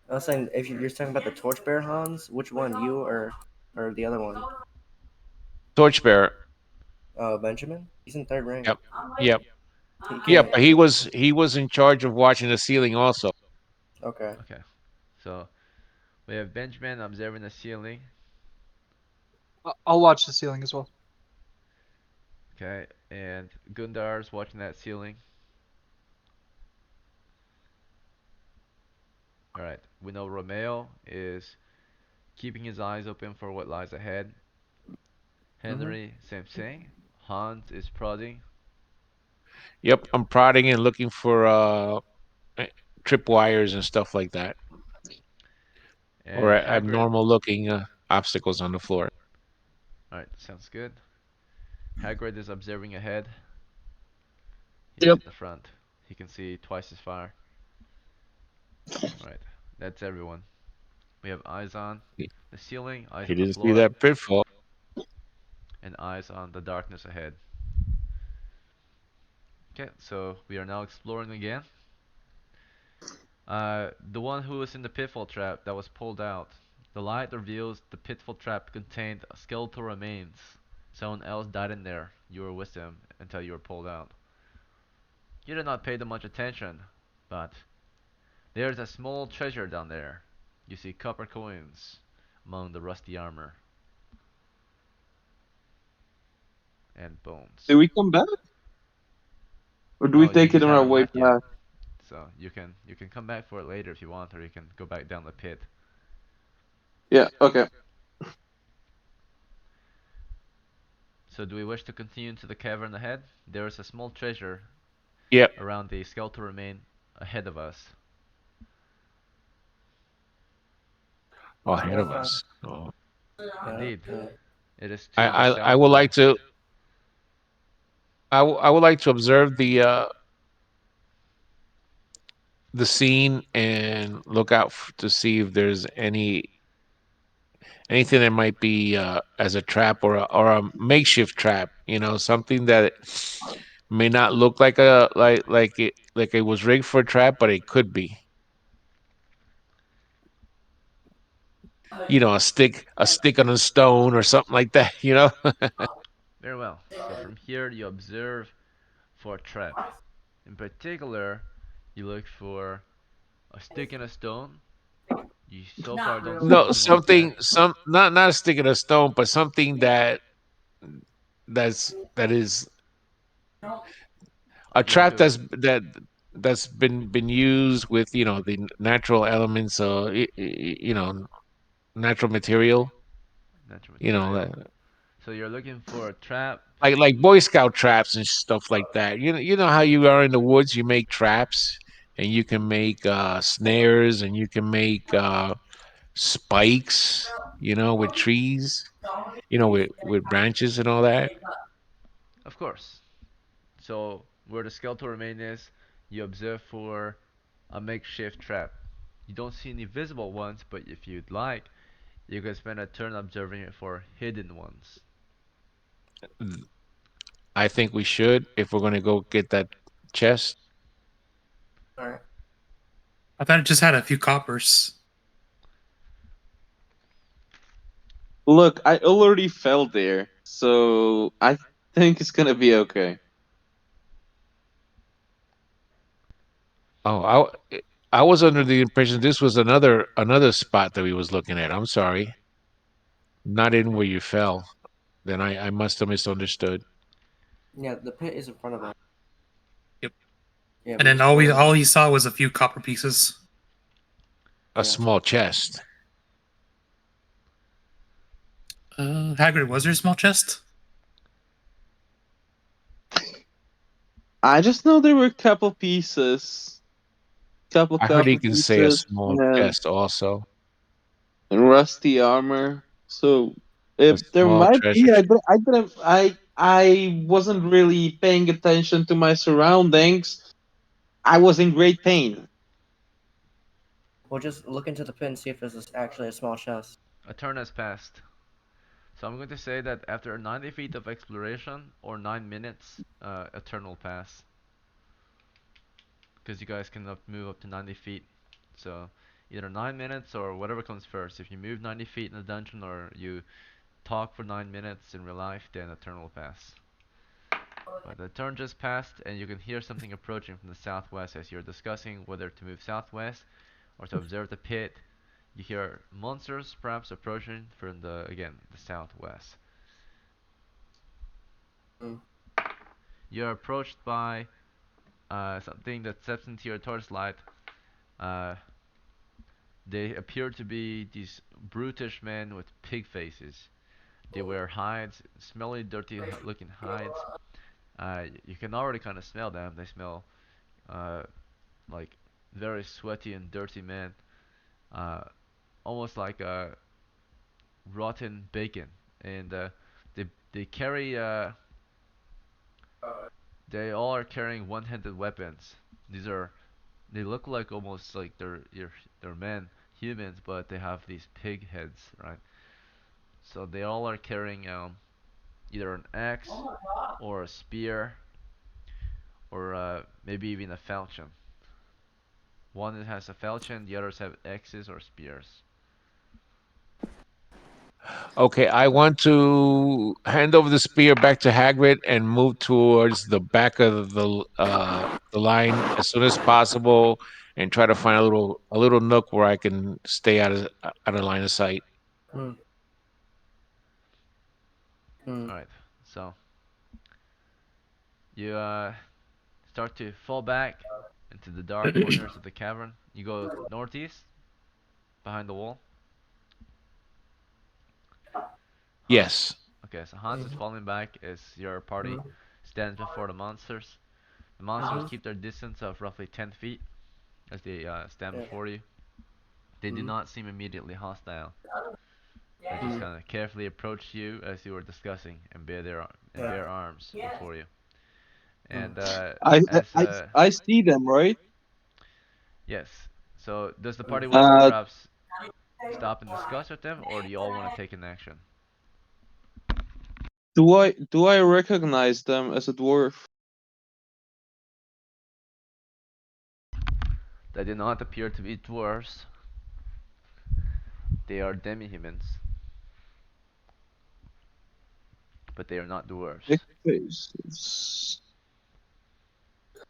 I was saying, if you're talking about the torchbearer Hans, which one, you or the other one? torchbearer. Oh, Benjamin. He's in third rank. Yep. Yep. He Yep. can't. He was in charge of watching the ceiling also. Okay. Okay, so we have Benjamin observing the ceiling. I'll watch the ceiling as well. Okay, and Gundar's watching that ceiling. Alright, we know Romeo is keeping his eyes open for what lies ahead. Mm-hmm. Henry, same thing. Hans is prodding. Yep. I'm prodding and looking for eh, tripwires and stuff like that, or And Hagrid. abnormal looking obstacles on the floor. Alright, sounds good. Hagrid is observing ahead. He's Yep. in the front. He can see twice as far. Alright, that's everyone. We have eyes on He, the ceiling, eyes he on the didn't see floor, that pitfall. and eyes on the darkness ahead. Okay, so we are now exploring again. The one who was in the pitfall trap that was pulled out. The light reveals the pitfall trap contained skeletal remains. Someone else died in there. You were with them until you were pulled out. You did not pay them much attention, but there's a small treasure down there. You see copper coins among the rusty armor and bones. Do we come back, or do we No, you take it just on our haven't way left yet. back? So you can come back for it later if you want, or you can go back down the pit. Yeah. Okay. So do we wish to continue into the cavern ahead? There is a small treasure Yep. around the skeletal remain ahead of us. Oh, ahead That's of fine. us. Oh. Indeed, Yeah. it is I, to the I I south would of like us. to I would like to observe the scene and look out to see if there's anything that might be as a trap or a makeshift trap. You know, something that may not look like a like it was rigged for a trap, but it could be. You know, a stick on a stone or something like that. You know. Very well. So from here you observe for a trap. In particular, you look for a stick and a stone. You so far don't see No, anything like that. not a stick in a stone, but something that is a You want trap to that's been used with the natural elements, natural material, natural you know, material. So you're looking for a trap. like Boy Scout traps and stuff like that. You know how you are in the woods, you make traps and you can make snares and you can make spikes, with trees, with branches and all that. Of course. So where the skeletal remain is, you observe for a makeshift trap. You don't see any visible ones, but if you'd like, you can spend a turn observing it for hidden ones. I think we should, if we're gonna go get that chest. All right. I thought it just had a few coppers. Look, I already fell there, so I think it's gonna be okay. Oh, I was under the impression this was another spot that we was looking at. I'm sorry, not in where you fell. Then I must have misunderstood. Yeah, the pit is in front of us. Yep. Yeah, And we then just went all in. he saw was a few copper pieces. A Yeah. small chest. Hagrid, was there a small chest? I just know there were a couple pieces, couple I heard he copper can say a pieces, small chest also. and rusty armor. So A there small might treasure be. chest. I wasn't really paying attention to my surroundings. I was in great pain. We'll just look into the pit and see if there's actually a small chest. A turn has passed. So I'm going to say that after 90 feet of exploration or 9 minutes, a turn will pass. Because you guys can move up to 90 feet. So either 9 minutes or whatever comes first. If you move 90 feet in the dungeon or you talk for 9 minutes in real life, then a turn will pass. But the turn just passed and you can hear something approaching from the southwest as you're discussing whether to move southwest or to observe the pit. You hear monsters perhaps approaching from the southwest. Mm. You're approached by something that steps into your torchlight. Uh, they appear to be these brutish men with pig faces. They wear hides, smelly, dirty looking hides. You can already kind of smell them. They smell uh, like very sweaty and dirty men. Uh, Almost like rotten bacon. And they carry they all are carrying one-handed weapons. These are they look like almost like they're men, humans, but they have these pig heads, right? So they all are carrying either an axe or a spear or maybe even a falchion. One has a falchion, the others have axes or spears. Okay, I want to hand over the spear back to Hagrid and move towards the back of the line as soon as possible, and try to find a little nook where I can stay out of line of sight. Hmm. Hmm. All right, so you start to fall back into the dark corners of the cavern. You go northeast behind the wall. Hans. Yes. Okay, so Hans is Mhm. falling back as your party Mhm. stands before the monsters. The monsters Mhm. keep their distance of roughly 10 feet as they stand Yeah. before you. They do Mhm. not seem immediately hostile. They just Mhm. kind of carefully approach you as you were discussing and Yeah. bare arms before you. Mm. And I as I I see them, right? yes, so does the Mm. party want to Uh, perhaps stop and discuss with them, or do you all want to take an action? do I recognize them as a dwarf? They do not appear to be dwarves. They are demi-humans, but they are not dwarves. Thick faces.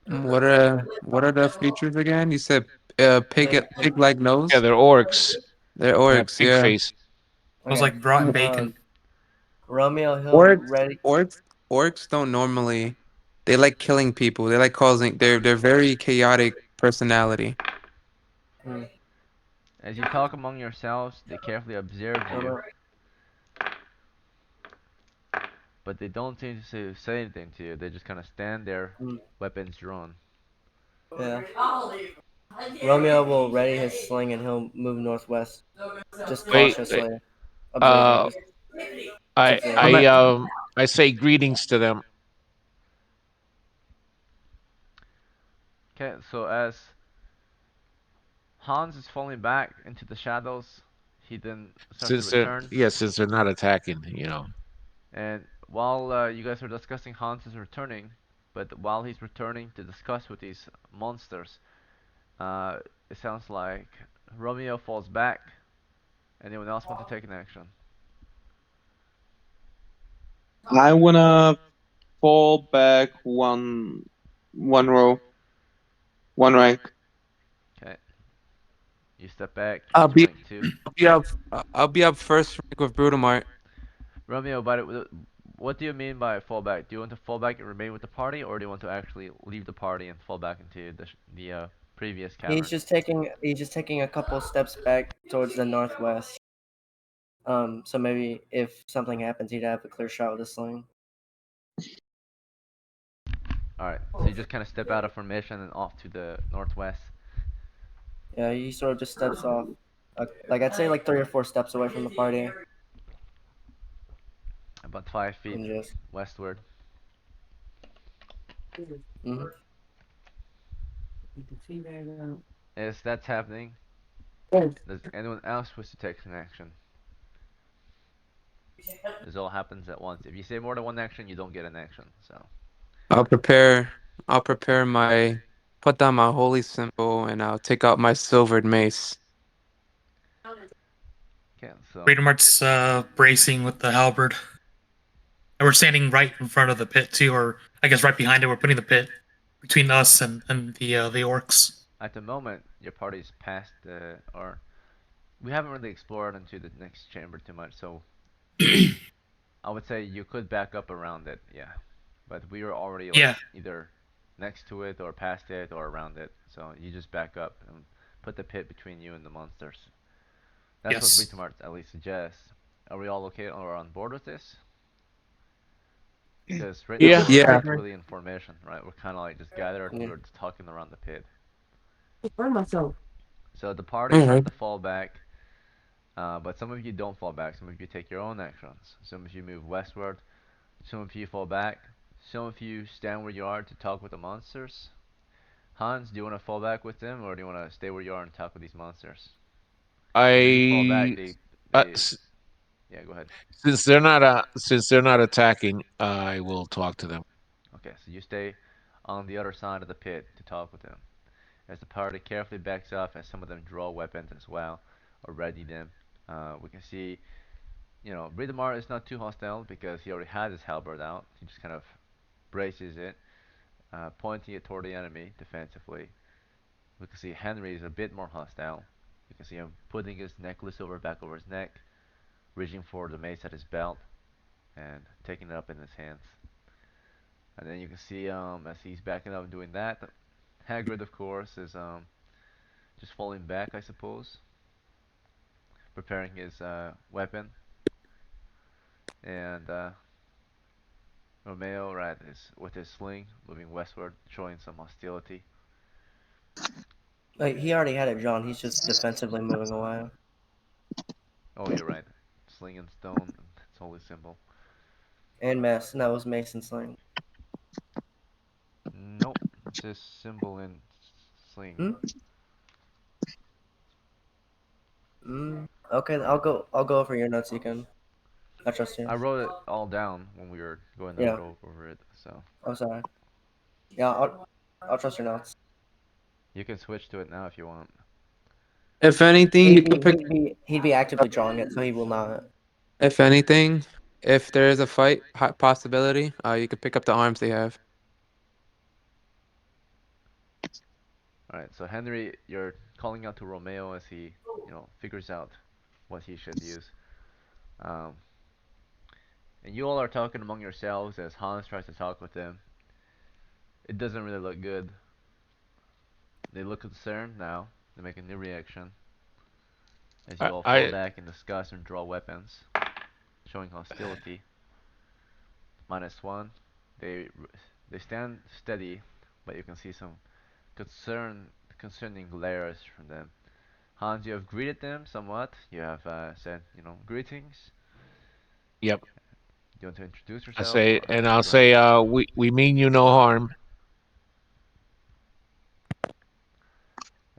What are the features again? You said They, pig like Yeah, nose. they're orcs. They're They have orcs, pig yeah. face. Smells okay. like rotten bacon. Romeo, he'll Orcs ready. orcs don't normally they like killing people. They like causing they're very chaotic personality. Hmm. As you talk among yourselves, they carefully observe you, Romeo. but they don't seem to say anything to you. They just kind of stand there, Hmm. weapons drawn. Yeah. Romeo will ready his sling and he'll move northwest, just Wait, cautiously observing. uh, Just I observing. I um I say greetings to them. Okay, so as Hans is falling back into the shadows, he then starts to return. Since they're not attacking. And while you guys are discussing, Hans is returning. But while he's returning to discuss with these monsters, uh, it sounds like Romeo falls back. Anyone else want to take an action? I wanna fall back one row, one rank. You step back. I'll It's be rank 2. I'll be up first rank with Brudamart. Romeo, but what do you mean by fall back? Do you want to fall back and remain with the party, or do you want to actually leave the party and fall back into the previous cavern? He's just taking a couple steps back towards the northwest. So maybe if something happens, he'd have a clear shot with a sling. Alright, so you just kind of step out of formation and off to the northwest. Yeah, he sort of just steps off, like I'd say like 3 or 4 steps away from the party, About 5 feet and just. westward. Mhm. As that's happening, does anyone else wish to take an action? This all happens at once. If you say more than one action, you don't get an action. So, I'll prepare my put down my holy symbol and I'll take out my silvered mace. okay, so Rademart's bracing with the halberd. And we're standing right in front of the pit too, or I guess right behind it. We're putting the pit between us and the orcs. at the moment, your party's past or we haven't really explored into the next chamber too much. So, I would say you could back up around it, yeah. But we are already like Yeah. either next to it or past it or around it. So you just back up and put the pit between you and the monsters. That's what Yes. Britomart at least suggests. Are we all okay or on board with this? Because right now Yeah. we're Yeah. not really in formation, right? We're kind of like just gathered and Yeah. we're just talking around the pit. myself. So the party Alright. start to fall back, but some of you don't fall back. Some of you take your own actions. Some of you move westward. Some of you fall back. Some of you stand where you are to talk with the monsters. Hans, do you want to fall back with them, or do you want to stay where you are and talk with these monsters? Because if you fall back, I uh, they, s- yeah, go ahead. since they're not attacking, I will talk to them. Okay, so you stay on the other side of the pit to talk with them. As the party carefully backs off, as some of them draw weapons as well, or ready them, we can see, Bridemar is not too hostile because he already had his halberd out. He just kind of braces it, pointing it toward the enemy defensively. We can see Henry is a bit more hostile. You can see him putting his necklace back over his neck, reaching for the mace at his belt, and taking it up in his hands. And then you can see as he's backing up and doing that, Hagrid of course is just falling back, I suppose, preparing his weapon, and Romeo, right, is with his sling moving westward, showing some hostility. Like he already had it drawn. He's just defensively moving away. Oh, you're right, sling and stone, it's holy symbol. And Mass. No, it was Mason sling. Nope, this symbol in sling. Hmm? Okay, I'll go over your notes, Deacon. I trust you. I wrote it all down when we were going Yeah. over it, so I'm sorry. Yeah, I'll trust your notes. you can switch to it now if you want. If anything, you can pick. He'd be actively drawing it, so he will not. If anything, if there is a fight possibility, you could pick up the arms they have. Alright, so Henry, you're calling out to Romeo as he, figures out what he should use. Um, and you all are talking among yourselves as Hans tries to talk with them. It doesn't really look good. They look concerned now. They make a new reaction as you all fall I back and discuss and draw weapons, showing hostility. -1. They they stand steady, but you can see some concerning glares from them. Hans, you have greeted them somewhat. You have said, greetings. Yep. Do you want to introduce I yourself, say, or and I'll go ahead? say, we mean you no harm.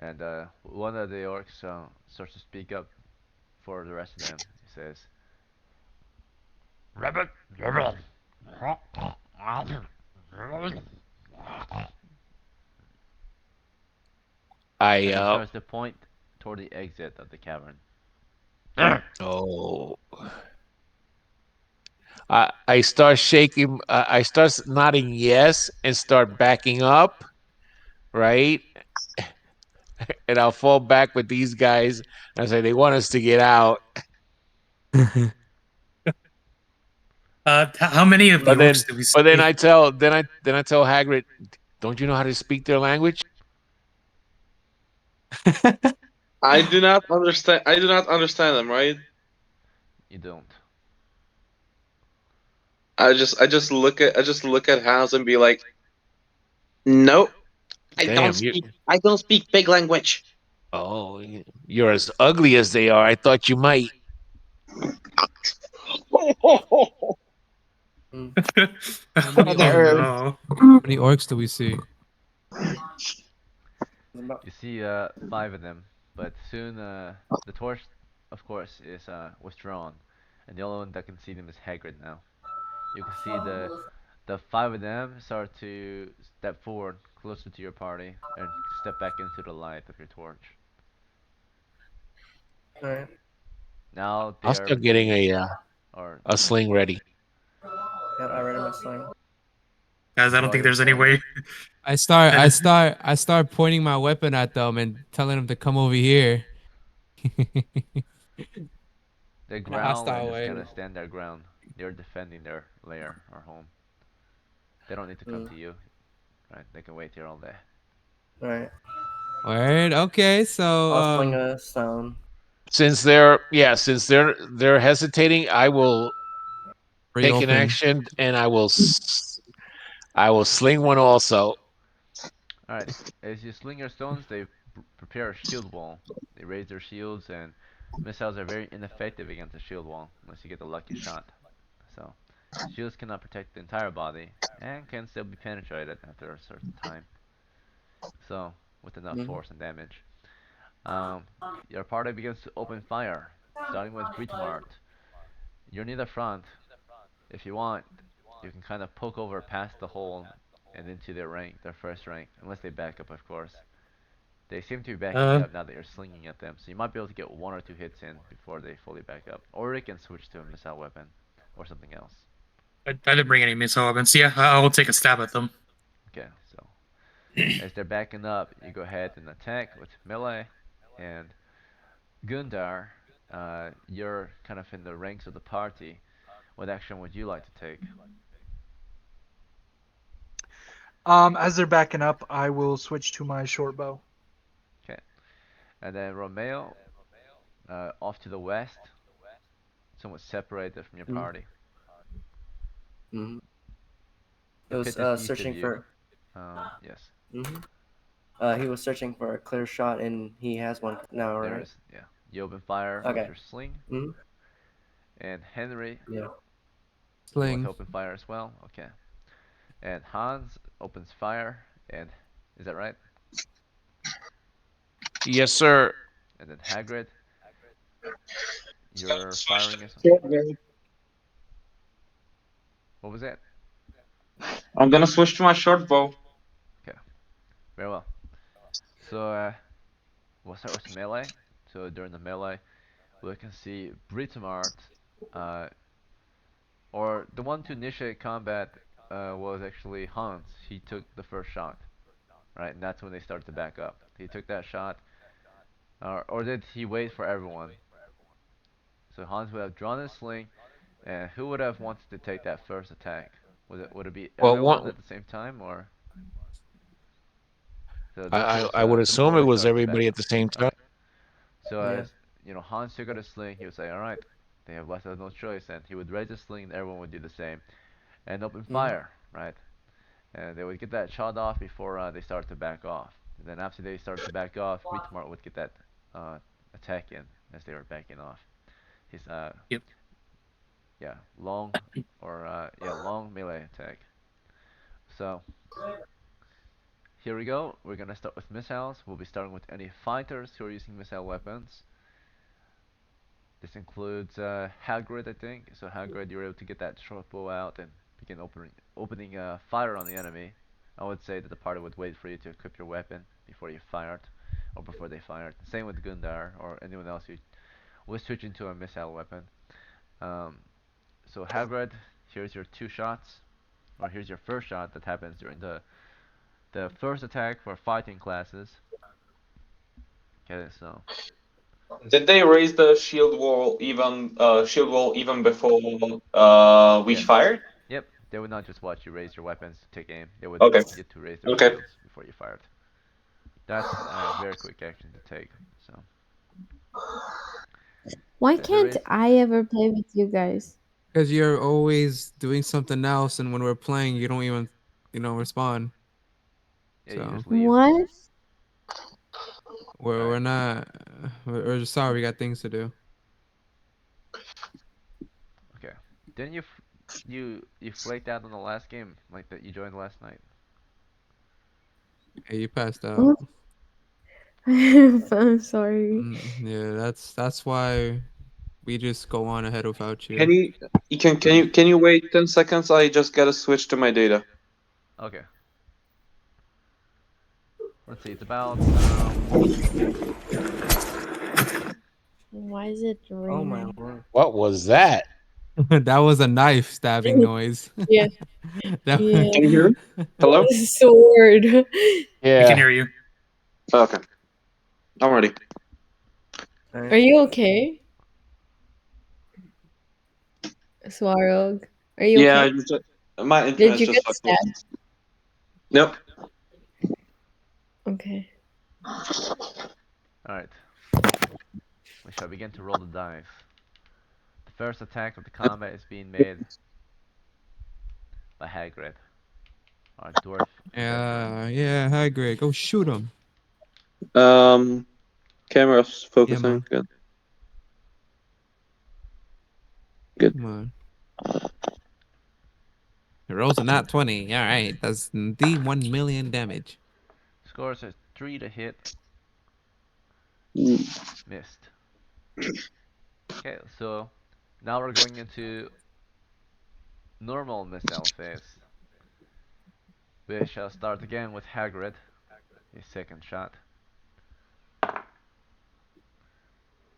And one of the orcs starts to speak up for the rest of them. He says, "Rabbit, rabbit." I And he starts to point toward the exit of the cavern. oh, I start shaking. I start nodding yes and start backing up, right? and I'll fall back with these guys. And I say they want us to get out, How many of the but then orcs do we but then see? I tell Hagrid, don't you know how to speak their language? I do not understand. I do not understand them. Right? You don't. I just look at Hans and be like, nope. Damn, you. I don't speak big language. Oh, you're as ugly as they are. I thought you might. Mm. How many Oh There. no. how many orcs do we see? You see 5 of them, but soon the torch, of course, is withdrawn, and the only one that can see them is Hagrid now. You can see the 5 of them start to step forward closer to your party and step back into the light of your torch. All right. Now they I'll are start getting between, or a sling ready. Yep, I right. read my sling. Guys, I So don't while think you're there's any saying that, way. I start pointing my weapon at them and telling them to come over here. they In a growl and hostile just way. kind of stand their ground. They're defending their lair or home. They don't need to come Mm. to you, right? They can wait here all day. All right. Word. Okay. So I'll fling a stone. Since they're hesitating, I will pretty take an open. action and I will sling one also. Alright, as you sling your stones, they prepare a shield wall. They raise their shields, and missiles are very ineffective against a shield wall unless you get a lucky shot. So, shields cannot protect the entire body and can still be penetrated after a certain time. So, with enough Mm-hmm. force and damage. Um, your party begins to open fire, starting with Britomart. You're near the front. If you want, you can kind of poke over past the hole and into their rank, their first rank, unless they back up, of course. They seem to be backing Uh, up now that you're slinging at them, so you might be able to get 1 or 2 hits in before they fully back up. Or they can switch to a missile weapon or something else. I didn't bring any missile weapons. Yeah, I'll take a stab at them. Okay, so as they're backing up, you go ahead and attack with melee. And Gundar, you're kind of in the ranks of the party. What action would you like to take? As they're backing up, I will switch to my short bow. Okay, and then Romeo, off to the west, somewhat separated from your Mm-hmm. party. Mm-hmm. It The was pit is east of searching you. for. Yes, Mm-hmm. He was searching for a clear shot, and he has one now, there right? is. Yeah, you open fire with Okay. your sling, Mm-hmm. and Henry, Yeah. you want to Sling. open fire as well? Okay. And Hans opens fire, and is that right? Yes, sir. And then Hagrid, you're firing as well. What was that? I'm gonna switch to my short bow. Okay, very well. So we'll start with melee. So during the melee, we can see Britomart, uh, or the one to initiate combat was actually Hans. He took the first shot, right? And that's when they started to back up. He took that shot, or did he wait for everyone? So Hans would have drawn his sling, and who would have wanted to take that first attack? Would it be Well, everyone at the same time, or so this was I would assume before it they was started to back everybody at up. the same All time. right. So Yeah. as you know, Hans took out his sling. He would say, "All right, they have left us no choice," and he would raise his sling, and everyone would do the same and open Mm-hmm. fire, right? And they would get that shot off before they start to back off. And then after they start to back off, Rietmar would get that uh, attack in as they were backing off. His Yep. yeah, long melee attack. So here we go. We're gonna start with missiles. We'll be starting with any fighters who are using missile weapons. This includes Hagrid, I think. So Hagrid, you're able to get that short bow out and begin opening fire on the enemy. I would say that the party would wait for you to equip your weapon before you fired, or before they fired. Same with Gundar or anyone else who was switching to a missile weapon. Um, so Hagrid, here's your 2 shots, or here's your first shot that happens during the first attack for fighting classes. Okay, so Did they raise the shield wall even before we yes. fired? Yep, they would not just watch you raise your weapons to take aim. They would Okay. get to raise their Okay. shields before you fired. That's a very quick action to take. So Why there's a can't raise. I ever play with you guys? Because you're always doing something else, and when we're playing, you don't even, respond. Yeah, you So just leave. What? we're Alright. we're not. We're just sorry. We got things to do. Okay. Didn't you flaked out on the last game like that you joined last night? Hey, you passed out. Oh, I'm sorry. Yeah, that's why we just go on ahead without Can you. you wait 10 seconds? I just gotta switch to my data. Okay. Let's see. It's about Why is it Oh my raining? lord. What was that? That was a knife stabbing noise. Yeah, That yeah. Can you hear me? Hello? Sword. We can Yeah. hear you. Okay. I'm ready. Are you okay, Swarog? Are you Yeah, okay? my Did internet's you just get fucked up. stabbed? Yep. Okay. alright. We shall begin to roll the dice. The first attack of the Yep. combat is being made by Hagrid, our dwarf adventurer. yeah. Hi, Greg. Go shoot him. Camera's Yeah, focusing. man. Good. Good. Come on. It rolls a nat 20. All right, that's the 1 million damage. Scores a 3 to hit, Mm. missed. Okay, so now we're going into normal missile phase. We shall start again with Hagrid, his second shot.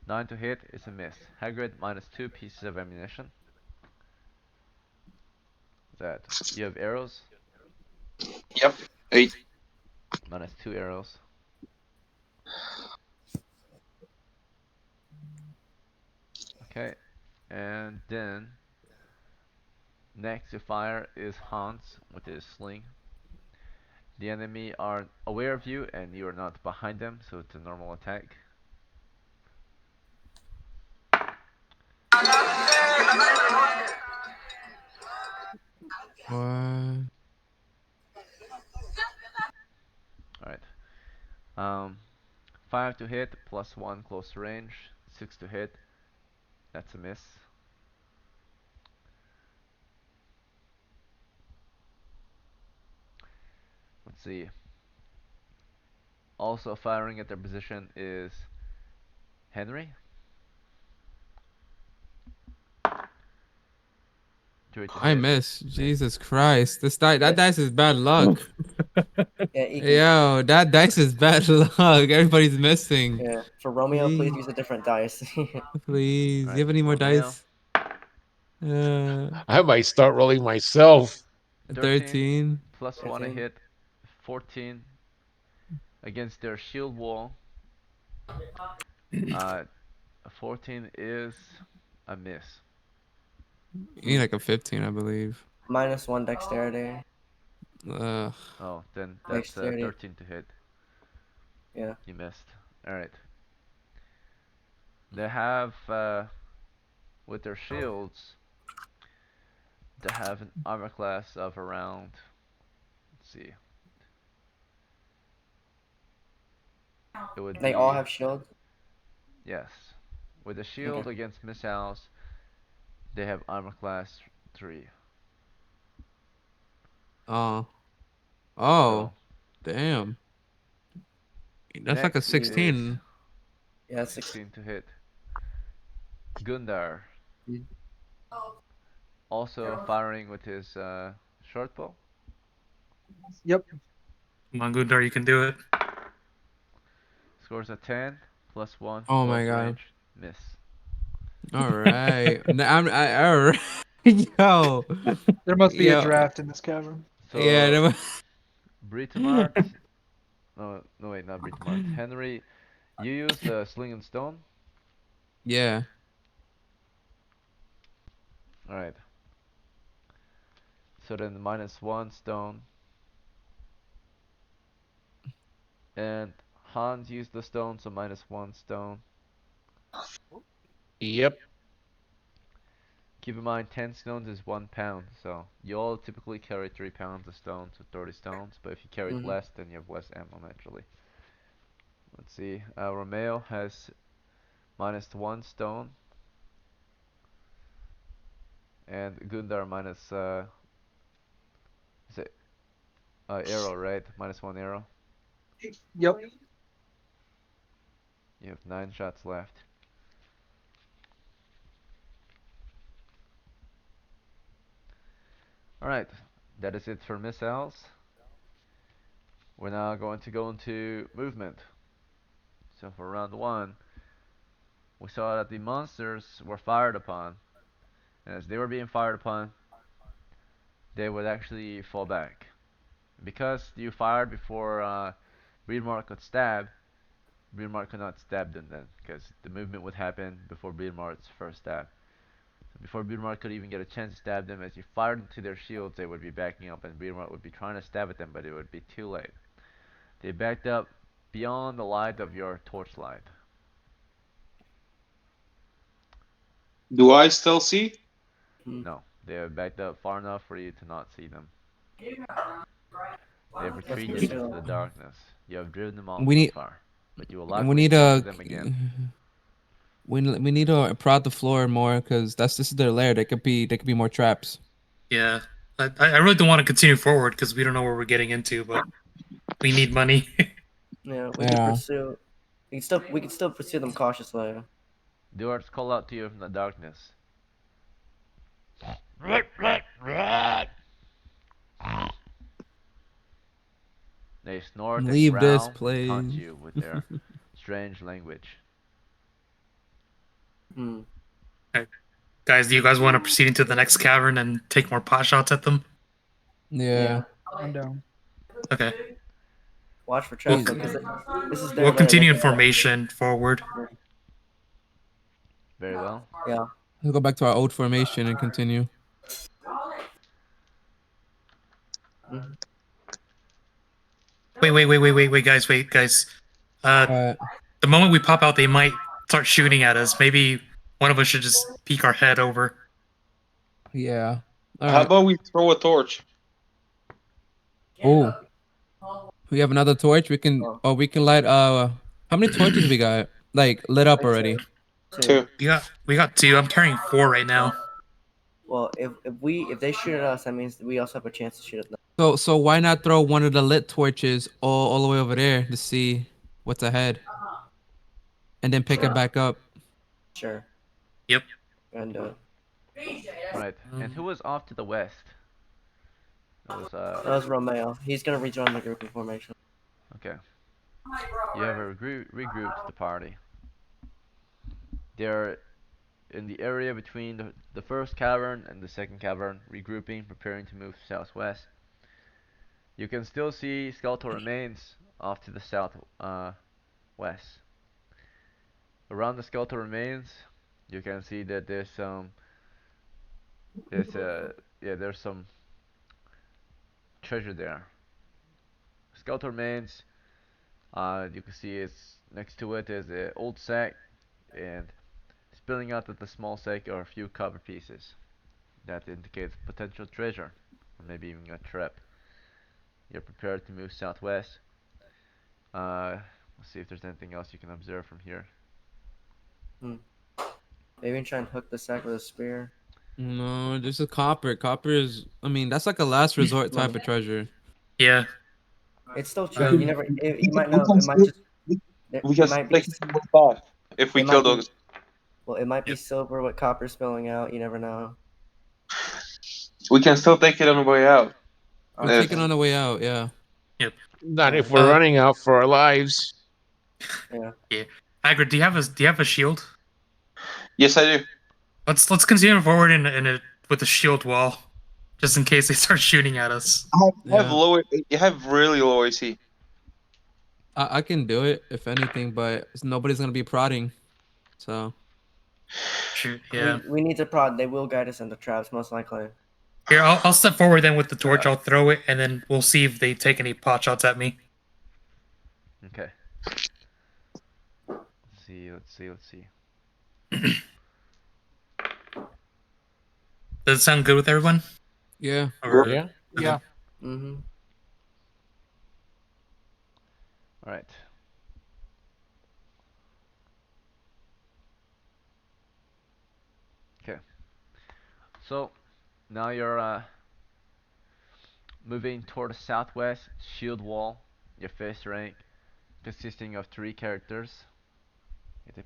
9 to hit is a miss. Hagrid minus 2 pieces of ammunition. That you have arrows, Yep. 8. minus 2 arrows. Okay, and then next to fire is Hans with his sling. The enemy are aware of you and you are not behind them, so it's a normal attack. What? Alright. Um, 5 to hit, plus 1 close range. 6 to hit, that's a miss. Let's see. Also firing at their position is Henry. 3 to I hit, miss. miss. Jesus Christ. That dice is bad luck. Yeah, you can. Yo, that dice is bad luck. Everybody's missing. Yeah, for Romeo, please Please, use a different dice. please. You Alright, have any more Romeo. dice? Uh, I might start rolling myself. 13 13. plus 1 a 13. hit. 14 against their shield wall. Uh, 14 is a miss. You need like a 15, I believe. -1 dexterity. Ugh. Oh, then that's Dexterity. 13 to hit. Yeah. You missed. Alright. They have, with their shields, they have an armor class of around, let's see, it would They all be, have shields. yes. With a Okay. shield against missiles, they have armor class 3. Oh. Oh. So, Damn. That's like a next is 16. Yeah, 16 to hit. Gundar, Mm. also firing with his short bow. Yep. Come on, Gundar, you can do it. Scores a 10, plus 1 Oh my close god. range, miss. All right. All right. Yo. There must be a Yo. draft in this cavern. Yeah. So, Britomart, no, no wait, not Britomart. Henry, You use the sling and stone. Yeah. All right. So then -1 stone. And Hans used the stone, so -1 stone. Yep. Keep in mind, 10 stones is 1 pound, so you all typically carry 3 pounds of stones, so 30 stones. But if you carried less, then you have less ammo naturally. Let's see. Romeo has -1 stone, and Gundar is it arrow, right? -1 arrow. Yep. You have 9 shots left. Alright, that is it for missiles. We're now going to go into movement. So for round 1, we saw that the monsters were fired upon, and as they were being fired upon, they would actually fall back. Because you fired before Breedmark could stab, Breedmark could not stab them then, because the movement would happen before Breedmark's first stab. So before Breedmark could even get a chance to stab them, as you fired into their shields, they would be backing up, and Breedmark would be trying to stab at them, but it would be too late. They backed up beyond the light of your torchlight. Do I still see? No, they have backed up far enough for you to not see them. They have retreated into the darkness. You have driven them off so far, but you will likely encounter them again. We need to prod the floor more because this is their lair. There could be more traps. Yeah, I really don't want to continue forward because we don't know where we're getting into, but we need money. Yeah, we can pursue. We can still pursue them cautiously. Duarts call out to you from the darkness. They snort and Leave this growl place. and taunt you with their strange language. Right. Guys, do you guys want to proceed into the next cavern and take more pot shots at them? Yeah. I'm down. Okay. Watch for traps because this is their We'll lair, continue they in can- formation forward. Very well. Yeah. We'll go back to our old formation and continue. Wait, guys. The moment we pop out, they might start shooting at us. Maybe one of us should just peek our head over. Yeah. How about we throw a torch? Oh. We have another torch. We can light how many torches we got? Like lit up already. 2. We got 2. I'm carrying 4 right now. Well, if they shoot at us, that means we also have a chance to shoot at them. So why not throw one of the lit torches all the way over there to see what's ahead, and then pick it back up. Sure. Yep. And Right. And who was off to the west? that was Romeo. He's gonna rejoin the group in formation. Okay. You have regrouped the party. They're in the area between the first cavern and the second cavern, regrouping, preparing to move southwest. You can still see skeletal remains off to the south west. Around the skeletal remains, you can see that there's some treasure there. Skeletal remains. You can see it's next to it is an old sack, and spilling out of the small sack are a few copper pieces. That indicates potential treasure, or maybe even a trap. You're prepared to move southwest. Let's see if there's anything else you can observe from here. Maybe try and hook the sack with a spear. No, there's a copper. Copper is, I mean, that's like a last resort type of treasure. Yeah. It's still true. You never. You might know. It might just. We can might take be. it back if we kill those. Well, it might be silver with copper spilling out. You never know. We can still take it on the way out. We'll take it on the way out. Yeah. Yep. Not if we're running out for our lives. Yeah. Yeah. Hagrid, do you have a shield? Yes, I do. Let's continue forward with a shield wall, just in case they start shooting at us. I have low. You have really low AC. I can do it if anything, but nobody's gonna be prodding. So Shoot, yeah. We need to prod. They will guide us into traps, most likely. Here, I'll step forward then with the torch. I'll throw it, and then we'll see if they take any pot shots at me. Okay. Let's see. Does it sound good with everyone? yeah. Or, Yeah. Yeah. Mm-hmm. All right. Okay. So now you're moving toward the southwest shield wall. Your first rank, consisting of 3 characters.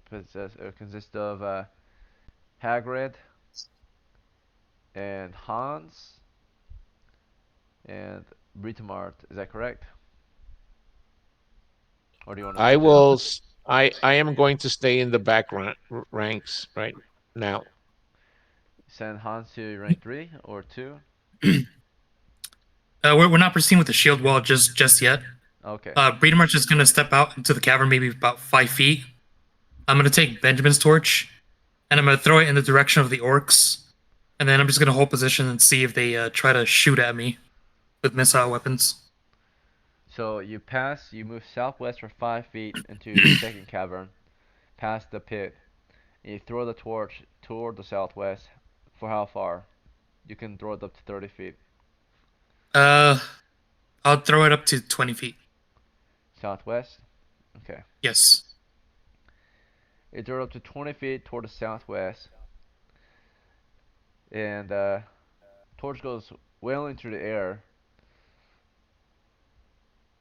Consists of Hagrid and Hans and Britomart. Is that correct? Or do you want to I switch it will. up? I am going to stay in the back ranks right now. Send Hans to rank 3 or 2? we're not proceeding with the shield wall just yet. Okay. Breedemar's just gonna step out into the cavern, maybe about 5 feet. I'm gonna take Benjamin's torch, and I'm gonna throw it in the direction of the orcs, and then I'm just gonna hold position and see if they try to shoot at me with missile weapons. So you move southwest for 5 feet into the second cavern, past the pit, and you throw the torch toward the southwest. For how far? You can throw it up to 30 feet. I'll throw it up to 20 feet. Southwest? Okay. Yes. You throw it up to 20 feet toward the southwest, and torch goes well into the air.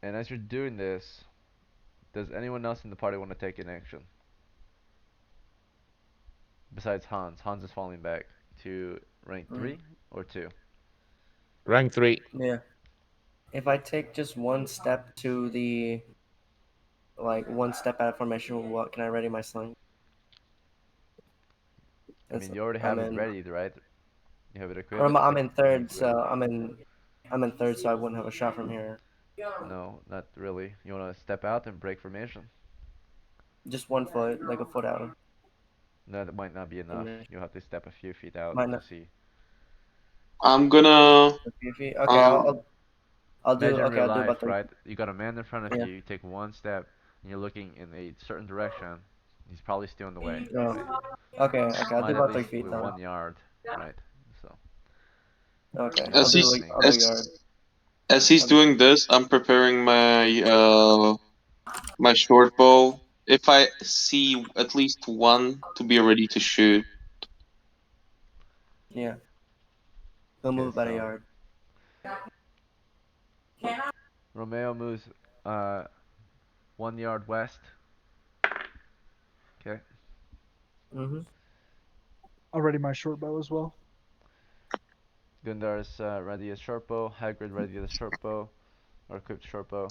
And as you're doing this, does anyone else in the party want to take an action? Besides Hans. Hans is falling back to rank 3 or 2? Rank 3. Yeah. If I take just one step to the, like, one step out of formation, what can I ready my sling? I mean, you already have it ready, right? You have it equipped? I'm in third, so I'm in third, so I wouldn't have a shot from here. No, not really. You want to step out and break formation? Just 1 foot, like a foot out. No, that might not be enough. You'll have to step a few feet out Might to not. see. I'm gonna. A few feet. Okay, Um, I'll do. Imagine Okay, real I'll do life, about 30. right? You got a man in front of Yeah. you. You take one step, and you're looking in a certain direction. He's probably still in the way. Oh. Right? Okay, I'll Might do at about 3 least feet be then. 1 yard, right? So. Okay, And I'll as do he's I'll do yard. as he's I'll do. doing this, I'm preparing my short bow. If I see at least one, to be ready to shoot. Yeah. He'll move Okay, about a so yard. Romeo moves uh 1 yard west. Okay. Mhm. I'll ready my short bow as well. Gundar's ready a short bow. Hagrid ready the short bow, or equipped short bow.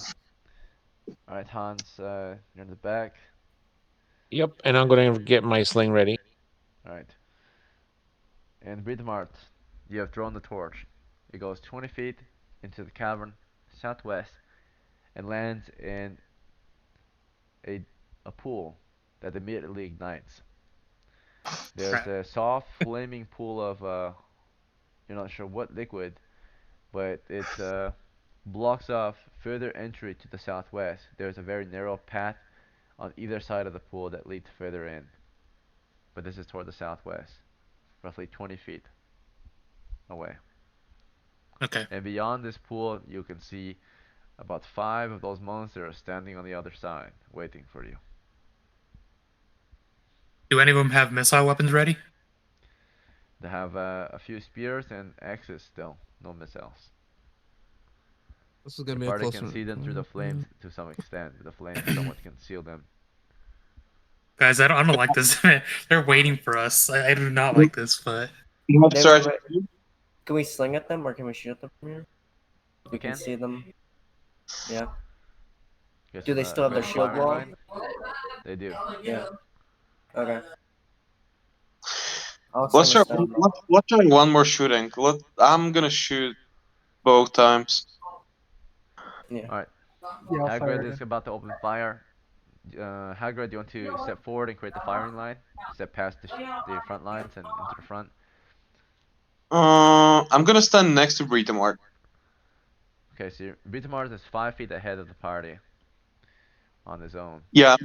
All right, Hans, you're in the back. Yep, and I'm going to get my sling ready. All right. And Britomart, you have drawn the torch. It goes 20 feet into the cavern southwest and lands in a a pool that immediately ignites. There's a soft flaming pool of you're not sure what liquid, but it blocks off further entry to the southwest. There's a very narrow path on either side of the pool that leads further in. But this is toward the southwest, roughly 20 feet away. Okay. And beyond this pool, you can see about 5 of those monsters standing on the other side, waiting for you. Do any of them have missile weapons ready? They have a few spears and axes still, no missiles. This is gonna Your be a party close can one. see them through the flames to some extent, but the flames somewhat conceal them. Guys, I don't like this. They're waiting for us. I do not like this, but Can we sling at them or can we shoot at them from here? We can can. see them. Yeah. Guess Do they still have their run a shield firing wall? line? They do. Yeah. Okay. I'll Let's sling try. a stone. Let's try one more shooting. I'm gonna shoot both times. Yeah. Alright. Yeah, I'll fire Hagrid it is in. about to open fire. Hagrid, do you want to step forward and create the firing line? Step past the front lines and into the front. I'm gonna stand next to Britomart. Okay, so Britomars is 5 feet ahead of the party on his own. Yeah,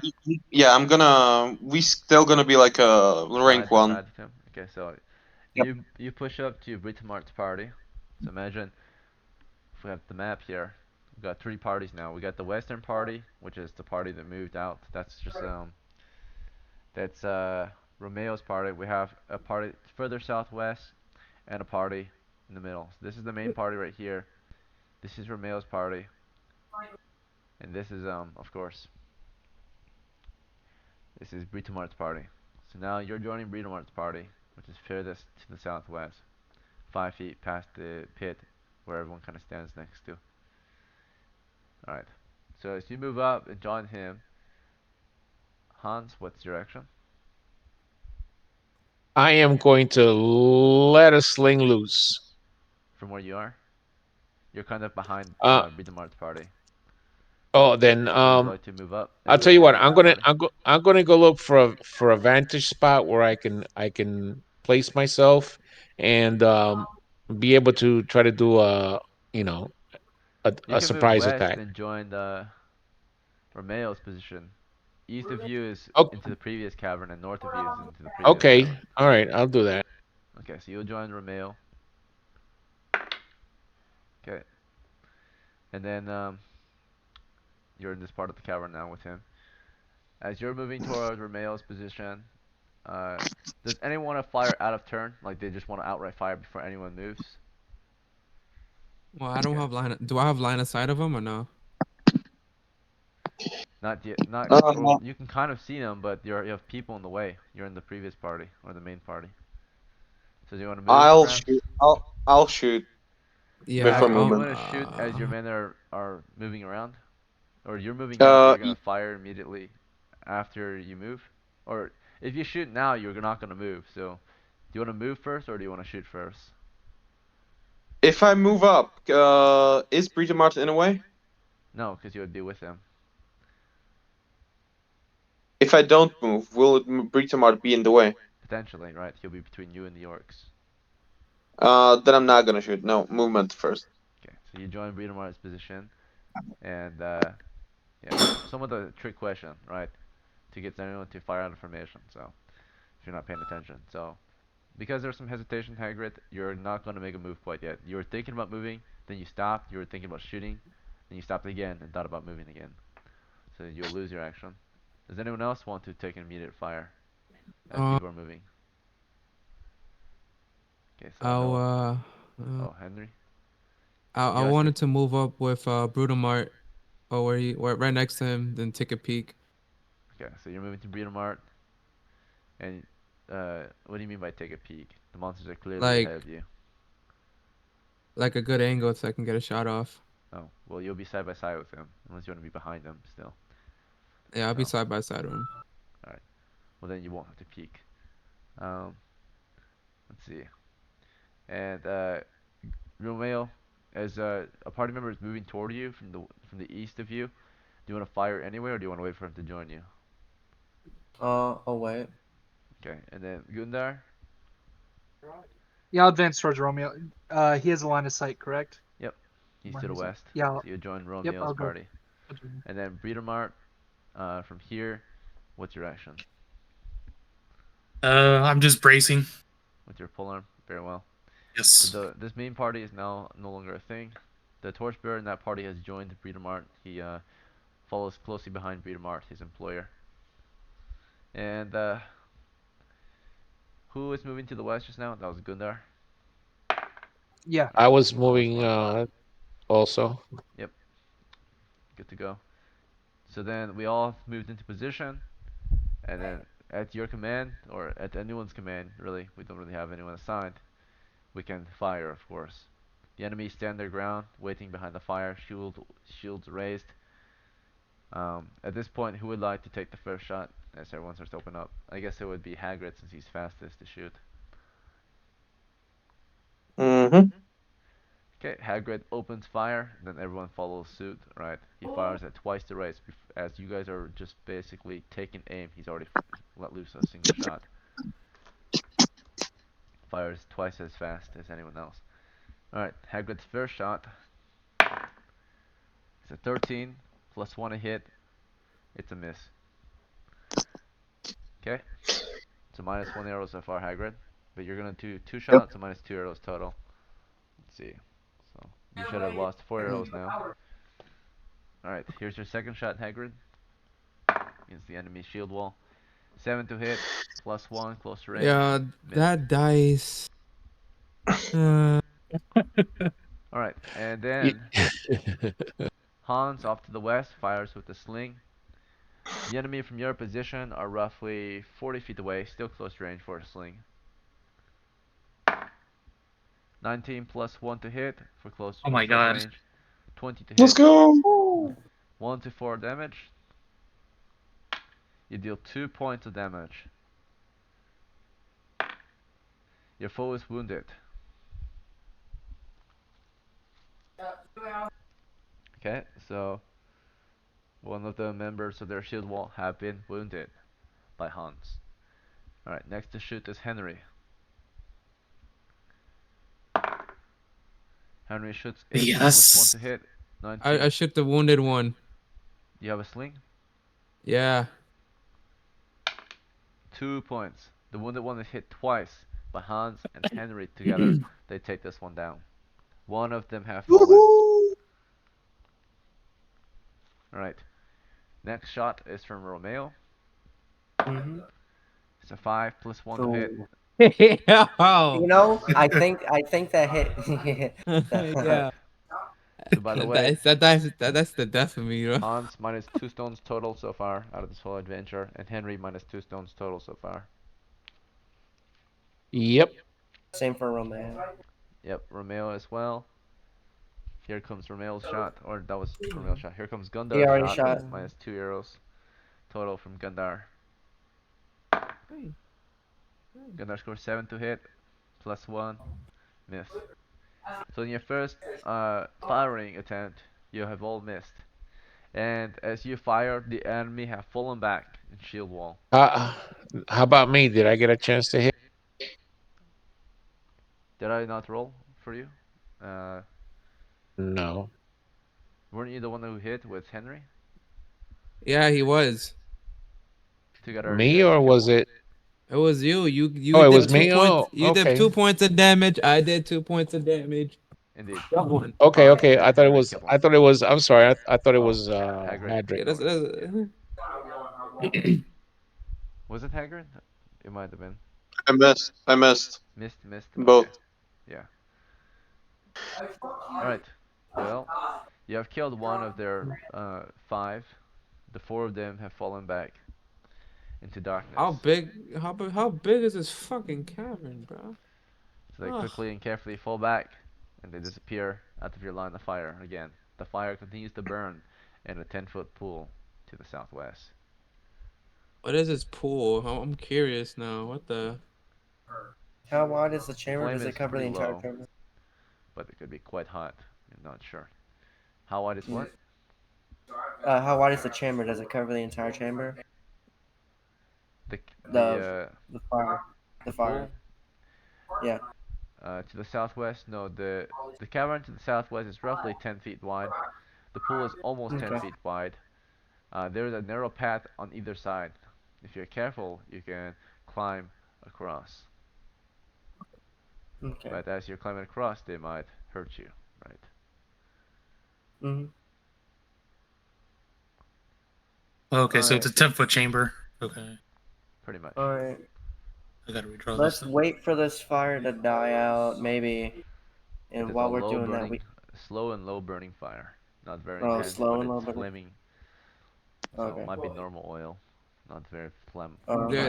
yeah. We still gonna be like a rank Side by one. side with him. Okay, so Yep. you push up to Britamart's party. So imagine if we have the map here. We've got 3 parties now. We got the Western Party, which is the party that moved out. That's Romeo's party. We have a party further southwest and a party in the middle. So this is the main party right here. This is Romeo's party, and this is of course this is Britamart's party. So now you're joining Britamart's party, which is furthest to the southwest, 5 feet past the pit where everyone kind of stands next to. Alright. So as you move up and join him, Hans, what's your action? I am going to let a sling loose. From where you are? You're kind of behind Uh Britamart's party. oh, then So would you like to move up I'll and tell you join what. his party? I'm gonna go look for a vantage spot where I can place myself and be able to try to do you know You a can move surprise west attack. and join the Romeo's position. East of you is Oh, into the previous cavern, and north of you is into the previous okay, cavern. all right, I'll do that. Okay, so you'll join Romeo. Okay, and then you're in this part of the cavern now with him. As you're moving towards Romeo's position, uh, does anyone want to fire out of turn? Like they just want to outright fire before anyone moves? Well, I don't Okay, have line. Do I have line of sight of him or no? not yet. Not well. Uh, You can kind of see them, but you have people in the way. You're in the previous party or the main party. So do you want to move, I'll perhaps? shoot. I'll shoot Yeah, before Do you movement. want to shoot as your men are moving around? Or you're moving out, so Uh, you're gonna fire immediately after you move? Or if you shoot now, you're not gonna move. So, do you want to move first, or do you want to shoot first? if I move up, is Britomart in a way? No, because you would be with him If I don't move, will Britomart be in the way? potentially, right? He'll be between you and the orcs. Then I'm not gonna shoot. No, movement first. Okay, so you join Breedomar's position, and yeah, somewhat a trick question, right? To get anyone to fire out information. So, if you're not paying attention, so because there's some hesitation, Hagrid, you're not going to make a move quite yet. You were thinking about moving, then you stopped. You were thinking about shooting, then you stopped again and thought about moving again. So you'll lose your action. Does anyone else want to take an immediate fire as uh, people are moving? Okay, so I'll no. uh, Oh, Henry, I you like to? wanted to move up with Brudamart, or where right next to him, then take a peek. Okay, so you're moving to Breedomart, and what do you mean by take a peek? The monsters are clearly ahead Like of you. a good angle so I can get a shot off. Oh, well, you'll be side by side with him, unless you want to be behind him still. Yeah, I'll be So, side by side with him. alright. Well, then you won't have to peek. Um, let's see. And Romeo, as a party member is moving toward you from the east of you, do you want to fire anyway, or do you want to wait for him to join you? I'll wait. Okay, and then Gundar. Yeah, I'll advance towards Romeo. He has a line of sight, correct? Yep, he's Where to the is it? west. Yeah. So you join Yep, Romeo's I'll go. party, and then Breedomart. From here, what's your action? I'm just bracing. With your polearm, very well. Yes. So this main party is now no longer a thing. The torchbearer in that party has joined Breedomart. He follows closely behind Breedomart, his employer. And who is moving to the west just now? That was Gundar. Yeah. I Alright, was that was moving fun. also. Yep, good to go. So then we all moved into position, and then at your command, or at anyone's command, really, we don't really have anyone assigned, we can fire, of course. The enemies stand their ground, waiting behind the fire, shields raised. At this point, who would like to take the first shot as everyone starts to open up? I guess it would be Hagrid since he's fastest to shoot. Mm-hmm. Okay, Hagrid opens fire, then everyone follows suit, right? He fires at twice the rate. As you guys are just basically taking aim, he's already let loose a single shot. Fires twice as fast as anyone else. Alright, Hagrid's first shot. It's a 13, plus 1 a hit. It's a miss. Okay? So minus 1 arrow so far, Hagrid. But you're gonna do 2 shots, so minus 2 arrows total. Let's see. So you should have lost 4 arrows now. Alright, here's your second shot, Hagrid. Against the enemy shield wall. 7 to hit, plus 1, close range. Yeah, Miss. that dice. Alright, and then Hans off to the west fires with the sling. The enemy from your position are roughly 40 feet away, still close range for a sling. 19 plus 1 to hit for close Oh my short god. range. 20 to hit. Let's go. 1 to 4 damage. You deal 2 points of damage. Your foe is wounded. Okay, so one of the members of their shield wall have been wounded by Hans. Alright, next to shoot is Henry. Henry shoots 18 plus 1 Yes. to hit. 19. I shoot the wounded one. You have a sling? Yeah. 2 points. The wounded one is hit twice by Hans and Henry together. They take this one down. One of them have fallen. Alright. Next shot is from Romeo. It's a 5 plus 1 to hit. You know, I think that hit. Yeah. So by the way, that's the death of me, bro. Hans minus 2 stones total so far out of this whole adventure, and Henry minus 2 stones total so far. Yep. Same for Romeo. Yep, Romeo as well. Here comes Romeo's shot, or that was Romeo's shot. Here comes He Gundar's already shot, shot. minus 2 arrows total from Gundar. Gundar scores 7 to hit, plus 1, miss. So in your first firing attempt, you have all missed. And as you fire, the enemy have fallen back in shield wall. How about me? Did I get a chance to hit? Did I not roll for you? No. Weren't you the one who hit with Henry? Yeah, he was. Together you Me guys or killed was one. it? It was you. You Oh, it did was 2 me. points. Oh, You did okay. 2 points of damage. I did 2 points of damage. Indeed. One. Okay, okay. And I thought it Henry was. killed one. I thought it was. I'm sorry. I thought it Oh, was Hagrid. Hadrick. Yeah, Was it Hagrid? It might have been. I missed. I missed. Missed. Both. Okay. Yeah. Alright. Well, you have killed one of their 5. The 4 of them have fallen back into darkness. How big is this fucking cavern, bro? So they quickly and carefully fall back, and they disappear out of your line of fire again. The fire continues to burn in a 10-foot pool to the southwest. What is this pool? I'm curious now. What the? How wide is the chamber? Flame Does it is cover the pretty entire low, chamber? but it could be quite hot. I'm not sure. How wide is what? How wide is the chamber? Does it cover the entire chamber? The The fire. The fire. pool? Yeah. To the southwest? No, the cavern to the southwest is roughly 10 feet wide. The pool is almost 10 feet wide. There's a narrow path on either side. If you're careful, you can climb across. Okay. But as you're climbing across, they might hurt you, right? Okay, so Alright. it's a 10-foot chamber. Okay. Pretty much. Alright. I gotta redraw Let's this. wait for this fire to die out, maybe. It And is while a we're low doing burning, that, we. slow and low burning fire. Not very Oh, intense, slow but and low it's burning. flaming. So Okay. it might be normal oil, not very Yeah,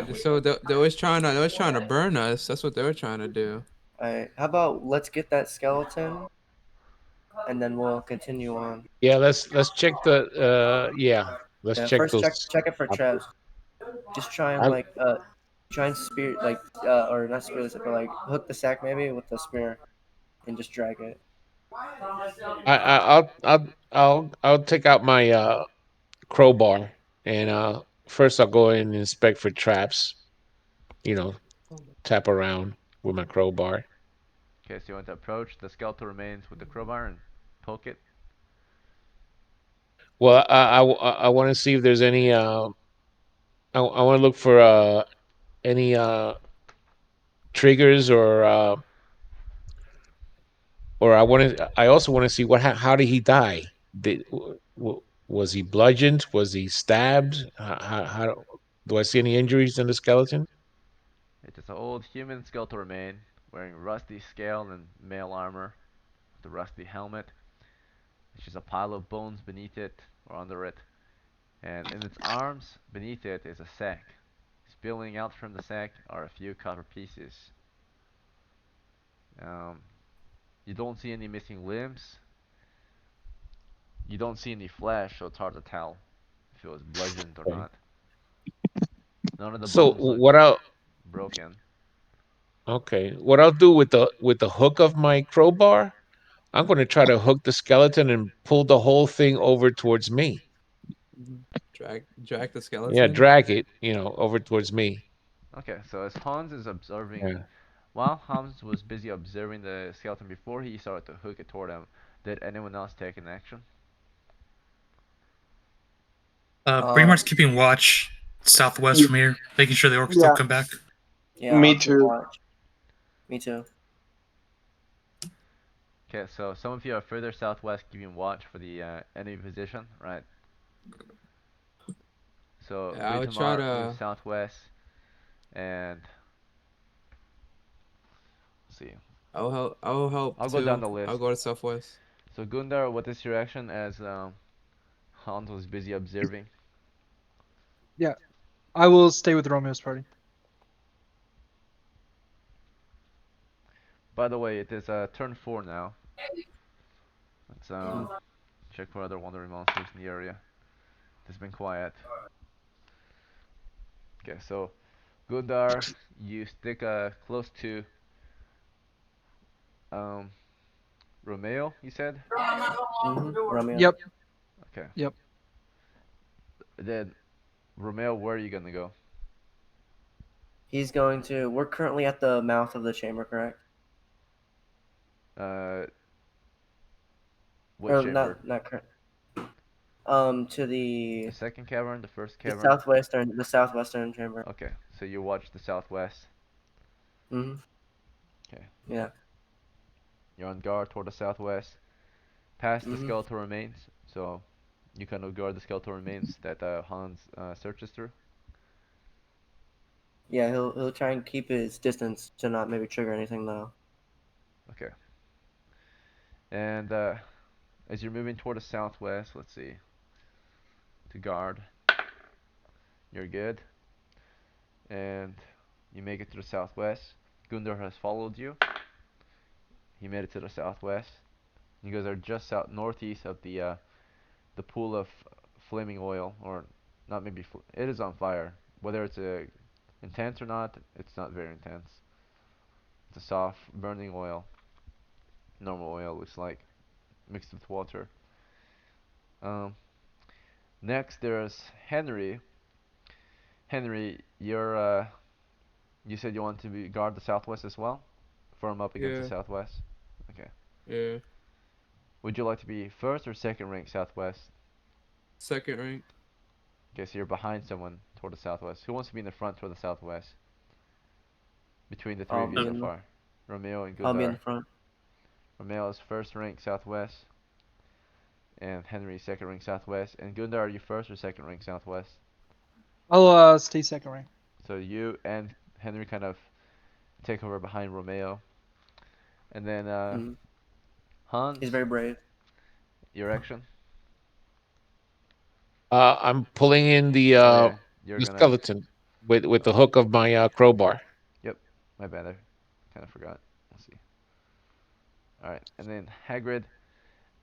flammable. so they was trying to burn us. That's what they were trying to do. Alright. How about let's get that skeleton, and then we'll continue on. Yeah. Let's check the. Yeah. Let's Yeah. check First, those. check it for traps. Just try and I'm, try and spear or not spear this, but like hook the sack maybe with the spear, and just drag it. I'll take out my crowbar and first I'll go in and inspect for traps. You know, tap around with my crowbar. Okay, so you want to approach the skeletal remains with the crowbar and poke it. Well, I want to see if there's any. I want to look for any triggers or I also want to see how did he die? Was he bludgeoned? Was he stabbed? How do I see any injuries in the skeleton? It is an old human skeletal remain wearing rusty scale and mail armor with a rusty helmet. There's just a pile of bones beneath it or under it, and in its arms beneath it is a sack. Spilling out from the sack are a few copper pieces. Um, you don't see any missing limbs. You don't see any flesh, so it's hard to tell if it was bludgeoned or Okay. not. None of the So bones look what I'll broken. okay, what I'll do with the hook of my crowbar, I'm going to try to hook the skeleton and pull the whole thing over towards me. Mhm. Drag the Yeah, skeleton. drag it, over towards me. Okay, so as Hans is observing, Yeah. while Hans was busy observing the skeleton before he started to hook it toward him, did anyone else take an action? Pretty Uh, much keeping watch southwest from here, making sure the orcs don't yeah, come back. yeah, Me I'll keep too. watch. Me too. Okay, so some of you are further southwest keeping watch for the enemy position, right? So Yeah, I would try Britomar moves to. southwest, and let's see. I'll help I'll go down too. the I'll list. go to southwest. So Gundar, what is your action as Hans was busy observing? Yeah, I will stay with Romeo's party. By the way, it is turn 4 now. Let's Mhm. check for other wandering monsters in the area. It's been quiet. Okay, so Gundar, you stick close to um, Romeo, you said? Romeo. Yep, Okay. yep. Then, Romeo, where are you gonna go? He's going to. We're currently at the mouth of the chamber, correct? Uh, what Or chamber? not current. To The second cavern, the first the cavern? southwestern chamber. Okay, so you watch the southwest. Mhm. Okay, Yeah. you're on guard toward the southwest, past the Mhm. skeletal remains. So you kind of guard the skeletal remains that Hans searches through. Yeah, he'll try and keep his distance to not maybe trigger anything though. Okay, and as you're moving toward the southwest, let's see, to guard, you're good, and you make it to the southwest. Gundar has followed you. He made it to the southwest. You guys are just south northeast of the pool of flaming oil, or not maybe it is on fire. Whether it's intense or not, it's not very intense. It's a soft burning oil, normal oil looks like, mixed with water. Um, Next there's Henry. Henry, you said you want to guard the southwest as well, firm up against the Yeah, southwest. Okay. yeah. Would you like to be first or second rank southwest? Second rank. Okay, so you're behind someone toward the southwest. Who wants to be in the front toward the southwest? Between the three I'll of you be so in the far. Romeo and I'll be in Gundar. the front. Romeo is first rank southwest, and Henry second rank southwest. And Gundar, are you first or second rank southwest? I'll stay second rank. So you and Henry kind of take over behind Romeo. And then Mhm. He's Hans, very brave. your action? I'm pulling in Oh yeah, you're the gonna. skeleton with the Oh, hook of my crowbar. yep, my bad. I kind of forgot. Let's see. All right, and then Hagrid.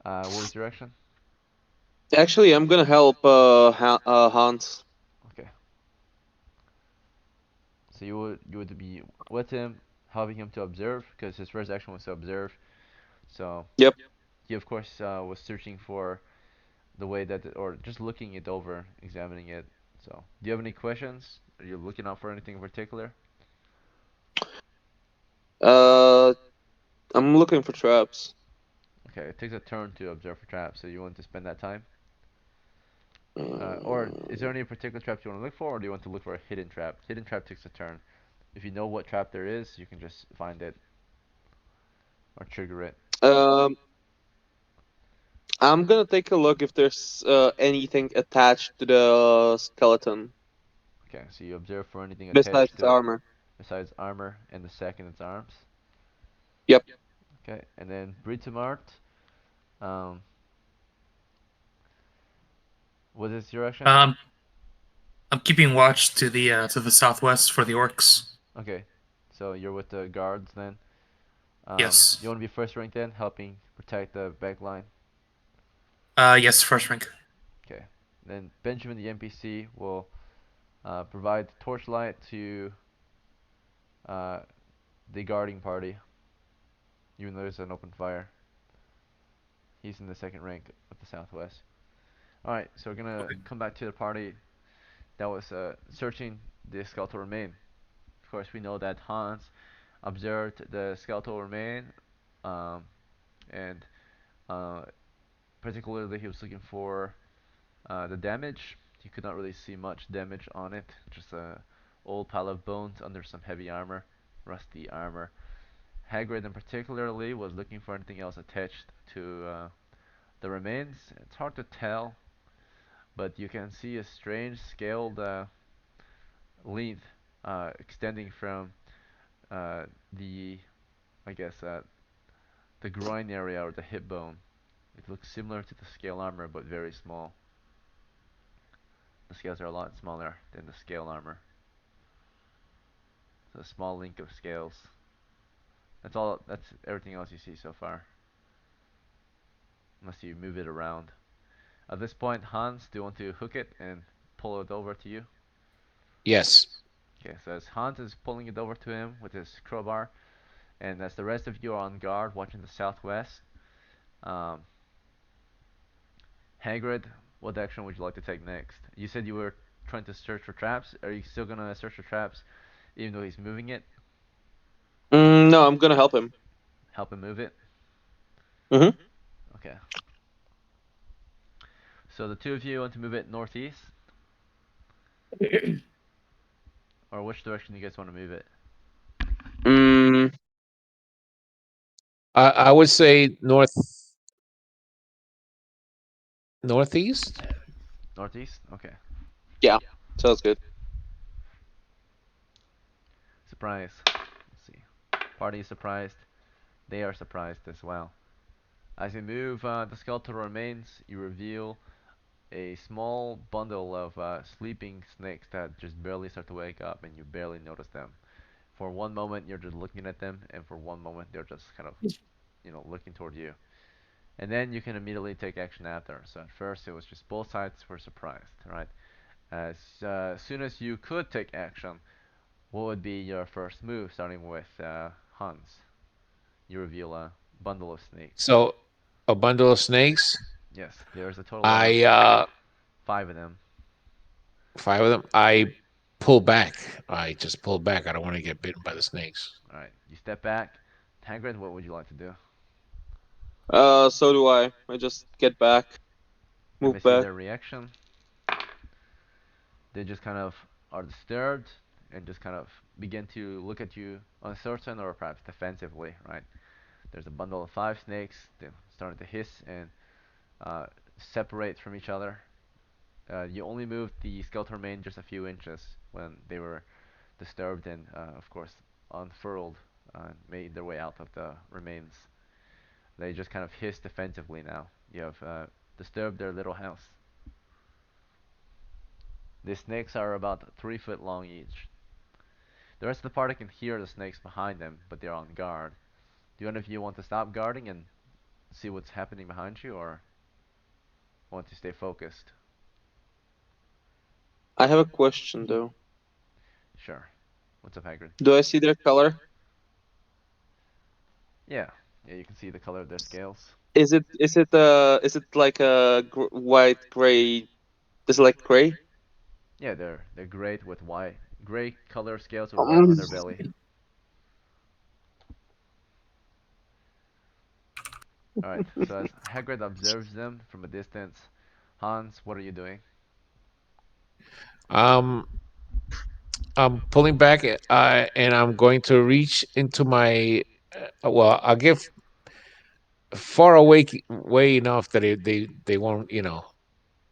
What was your action? Actually, I'm gonna help Hans. Okay, so you would be with him, helping him to observe, because his first action was to observe. So Yep. He of course was searching for the way that, or just looking it over, examining it. So, do you have any questions? Are you looking out for anything in particular? Uh, I'm looking for traps. Okay, it takes a turn to observe for traps, so you want to spend that time? Or is there Um, any particular traps you want to look for, or do you want to look for a hidden trap? Hidden trap takes a turn. If you know what trap there is, you can just find it or trigger it. um, I'm gonna take a look if there's anything attached to the skeleton Okay, so you observe for anything besides attached its to it armor. besides armor, and the second its arms. Yep. Okay, and then Britomart. Um, what is your action? Um, I'm keeping watch to the southwest for the orcs. Okay, so you're with the guards then. You Yes. want to be first rank then, helping protect the back line. Yes, first rank. Okay, then Benjamin the NPC will provide torchlight to uh, the guarding party, even though there's an open fire. He's in the second rank of the southwest. Alright, so we're gonna Okay. come back to the party that was searching the skeletal remain. Of course, we know that Hans observed the skeletal remain, um, and uh, particularly he was looking for the damage. He could not really see much damage on it, just a old pile of bones under some heavy armor, rusty armor. Hagrid in particularly was looking for anything else attached to the remains. It's hard to tell, but you can see a strange scaled length extending from uh, the, I guess, the groin area or the hip bone. It looks similar to the scale armor, but very small. The scales are a lot smaller than the scale armor. So a small link of scales. That's all. That's everything else you see so far, unless you move it around. At this point, Hans, do you want to hook it and pull it over to you? Yes. Okay, so as Hans is pulling it over to him with his crowbar, and as the rest of you are on guard watching the southwest, um, Hagrid, what action would you like to take next? You said you were trying to search for traps. Are you still gonna search for traps, even though he's moving it? No, I'm gonna help him. Help him move it? Mm-hmm. Okay. So the two of you want to move it northeast? Or which direction do you guys want to move it? Mm, I would say northeast. Northeast? Okay. yeah, sounds good. Surprise. Let's see. Party is surprised. They are surprised as well. As you move the skeletal remains, you reveal a small bundle of sleeping snakes that just barely start to wake up, and you barely notice them. For one moment, you're just looking at them, and for one moment, they're just kind of, looking toward you. And then you can immediately take action after. So at first, it was just both sides were surprised, right? As soon as you could take action, what would be your first move, starting with Hans? You reveal a bundle of snakes. So a bundle of snakes. Yes, there's a total of I 5 of them. 5 of them. I pull back. I just pull back. I don't want to get bitten by the snakes. All right, you step back. Hagrid, what would you like to do? So do I. I just get back, Let me move see back. their reaction. They just kind of are disturbed and just kind of begin to look at you uncertain or perhaps defensively, right? There's a bundle of 5 snakes. They're starting to hiss and separate from each other. You only moved the skeletal remain just a few inches when they were disturbed and, of course, unfurled and made their way out of the remains. They just kind of hiss defensively now. You have disturbed their little house. The snakes are about 3 foot long each. The rest of the party can hear the snakes behind them, but they're on guard. Do any of you want to stop guarding and see what's happening behind you, or want to stay focused? I have a question though. Sure. What's up, Hagrid? Do I see their color? Yeah. Yeah, you can see the color of their scales. Is it like a white gray? Is it like gray? Yeah, they're great with white, gray color scales with white Um, underbelly. All right. So as Hagrid observes them from a distance, Hans, what are you doing? Um, I'm pulling back, and I'm going to reach into my. Well, I'll get far away, way enough that they won't,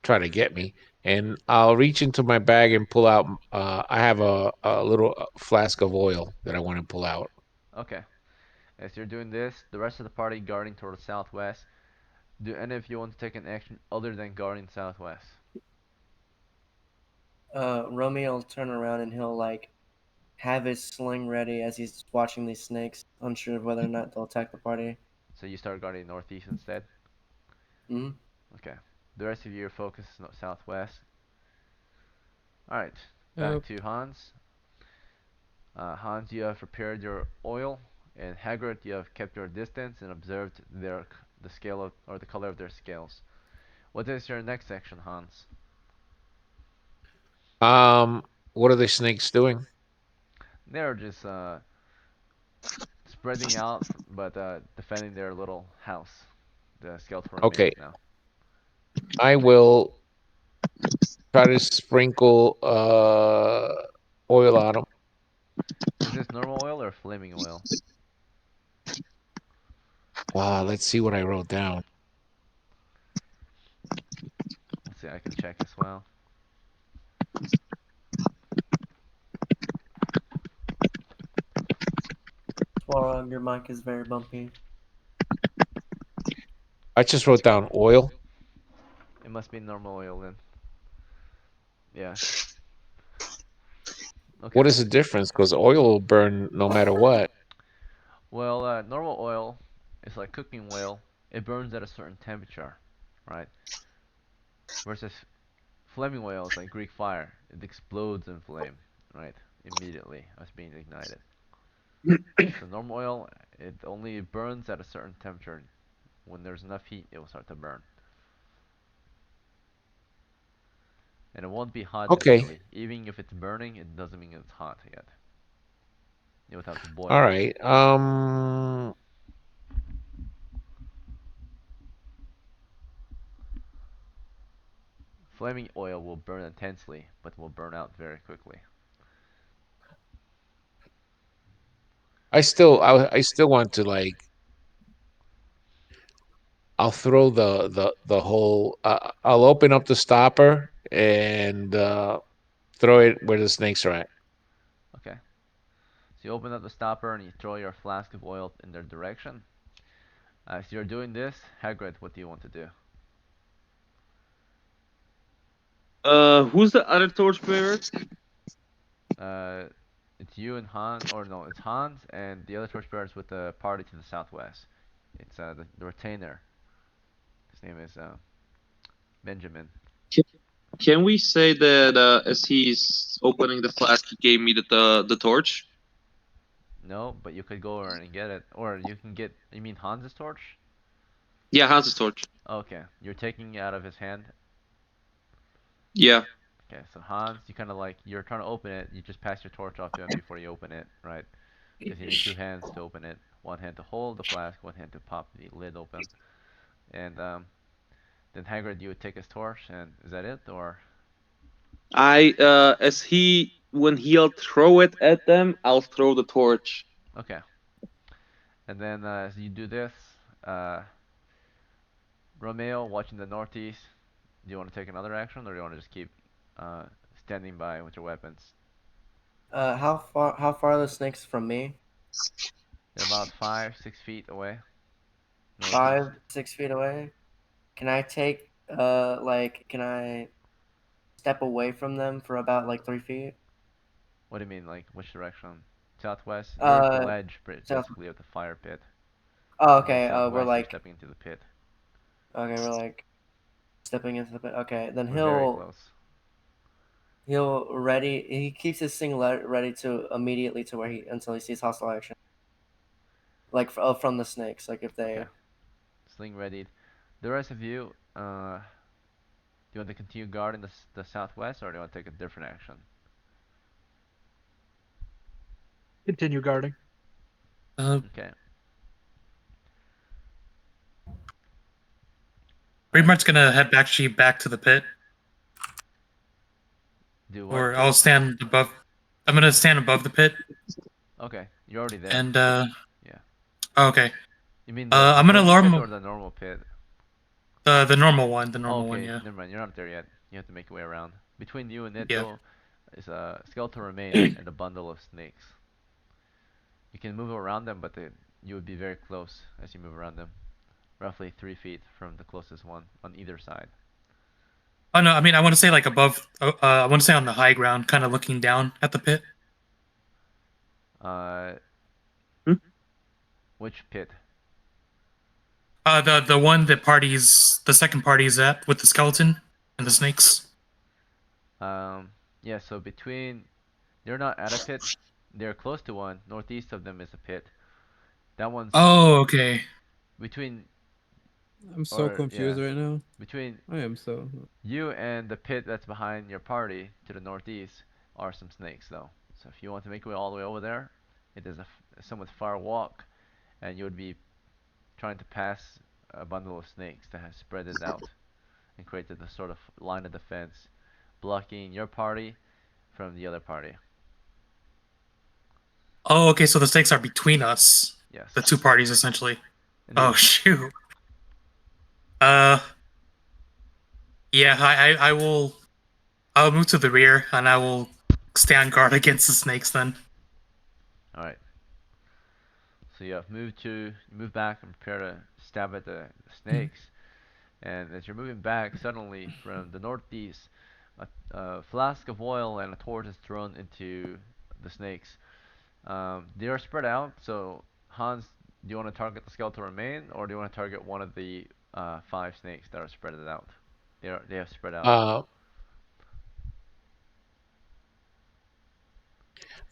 try to get me. And I'll reach into my bag and pull out. I have a little flask of oil that I want to pull out. Okay. As you're doing this, the rest of the party guarding toward the southwest. Do any of you want to take an action other than guarding southwest? Romeo will turn around and he'll like have his sling ready as he's watching these snakes, unsure of whether or not they'll attack the party. So you start guarding northeast instead? Hmm. Okay. The rest of you are focused southwest. Alright. Back Yep. to Hans. Hans, you have prepared your oil, and Hagrid, you have kept your distance and observed the scale of, or the color of their scales. What is your next action, Hans? What are the snakes doing? They're just spreading out, but defending their little house. The Skeletor remains Okay, now. I will try to sprinkle oil on them. Is this normal oil or flaming oil? Let's see what I wrote down. Let's see, I can check as well. Well, your mic is very bumpy. I just wrote down oil. It must be normal oil then. Yeah. What Okay. is the difference? Because oil will burn no matter what. Well, normal oil is like cooking oil. It burns at a certain temperature, right? Versus flaming oil is like Greek fire. It explodes in flame, right? Immediately as being ignited. So normal oil, it only burns at a certain temperature. When there's enough heat, it will start to burn. And it won't be hot Okay, immediately. Even if it's burning, it doesn't mean it's hot yet. You would have to all boil it. right. Flaming oil will burn intensely, but will burn out very quickly. I still want to like. I'll throw the whole. I'll open up the stopper and throw it where the snakes are at. Okay. So you open up the stopper and you throw your flask of oil in their direction. As you're doing this, Hagrid, what do you want to do? who's the other torchbearer? Uh, it's you and Han, or no, it's Hans and the other torchbearers with the party to the southwest. It's the retainer. His name is Benjamin. Can, can we say that as he's opening the flask, he gave me the torch? No, but you could go over and get it, or you can get. You mean Hans's torch? Yeah, Hans's torch. Okay, you're taking it out of his hand. Yeah. Okay, so Hans, you kind of like you're trying to open it. You just pass your torch off to him before you open it, right? Because you need two hands to open it. One hand to hold the flask, one hand to pop the lid open. And then Hagrid, you would take his torch, and is that it, or? As he when he'll throw it at them, I'll throw the torch. Okay. And then as you do this, uh, Romeo, watching the northeast, do you want to take another action, or do you want to just keep uh, standing by with your weapons? How far are the snakes from me? They're about 5, 6 feet away, northeast. 5, 6 feet away. Can I take can I step away from them for about like 3 feet? What do you mean, like which direction? Southwest? You're at the Uh, ledge, so basically, of the fire pit. oh, When you say okay. We're southwest, you're like stepping into the pit. okay, we're like stepping into the pit. Okay, then We're very he'll close. he'll ready. He keeps his thing ready to immediately to where he until he sees hostile action, like from the snakes. Like if Okay. they sling readied. The rest of you, do you want to continue guarding the southwest, or do you want to take a different action? Continue guarding. Okay. Pretty Alright. much gonna head back to the pit, Do what or to? I'll stand above. I'm gonna stand above the pit, Okay, you're already there. and Yeah. okay. You mean the I'm gonna poison pit alarm or the normal pit? the normal one. The Oh, normal one, okay, yeah. never mind. You're not there yet. You have to make your way around. Between you and it, Yeah. though, is a skeletal remains and a bundle of snakes. You can move around them, but you would be very close as you move around them. Roughly 3 feet from the closest one on either side. Oh no, I mean I want to say like above. I want to say on the high ground, kind of looking down at the pit. Uh, Hmm? which pit? The one that the second party's at with the skeleton and the snakes. Um, yeah, so they're not at a pit, they're close to one. Northeast of them is a pit. That one's Oh, okay. between, I'm so or yeah, confused right now. between I am so. you and the pit that's behind your party to the northeast are some snakes, though. So if you want to make your way all the way over there, it is a somewhat far walk, and you would be trying to pass a bundle of snakes that has spread it out and created a sort of line of defense, blocking your party from the other party. Oh, okay. So the stakes are between us, Yes. the two parties, essentially. Oh Indeed. shoot. Uh, yeah. I will. I'll move to the rear and I will stand guard against the snakes. Then. All right. So you have you move back and prepare to stab at the snakes. And as you're moving back, suddenly from the northeast, a flask of oil and a torch is thrown into the snakes. They are spread out, so Hans, do you want to target the skeletal remain, or do you want to target one of the 5 snakes that are spread out? They have spread out. Uh,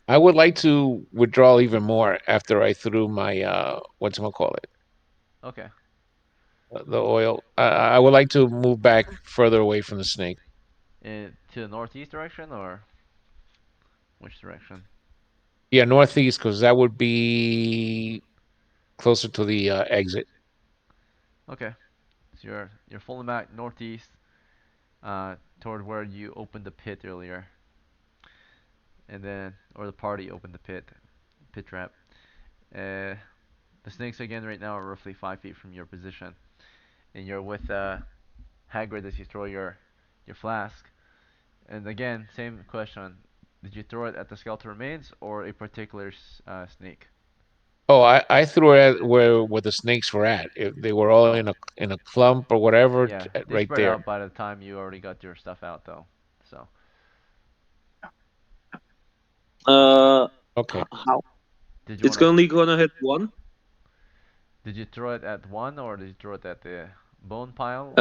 I would like to withdraw even more after I threw my call it, Okay. the oil. I would like to move back further away from the snake. To the northeast direction, or which direction? Yeah, northeast, because that would be closer to the exit. Okay. So you're falling back northeast, toward where you opened the pit earlier, and then or the party opened the pit trap. Uh, the snakes again right now are roughly 5 feet from your position, and you're with Hagrid as you throw your flask. And again, same question: did you throw it at the skeletal remains or a particular snake? Oh, I threw it at where the snakes were at. If they were all Oh, in a clump or whatever, yeah, they right spread there. out by the time you already got your stuff out, though. So, Uh, Okay. how? did you It's want to? only gonna hit one. Did you throw it at one or did you throw it at the bone pile?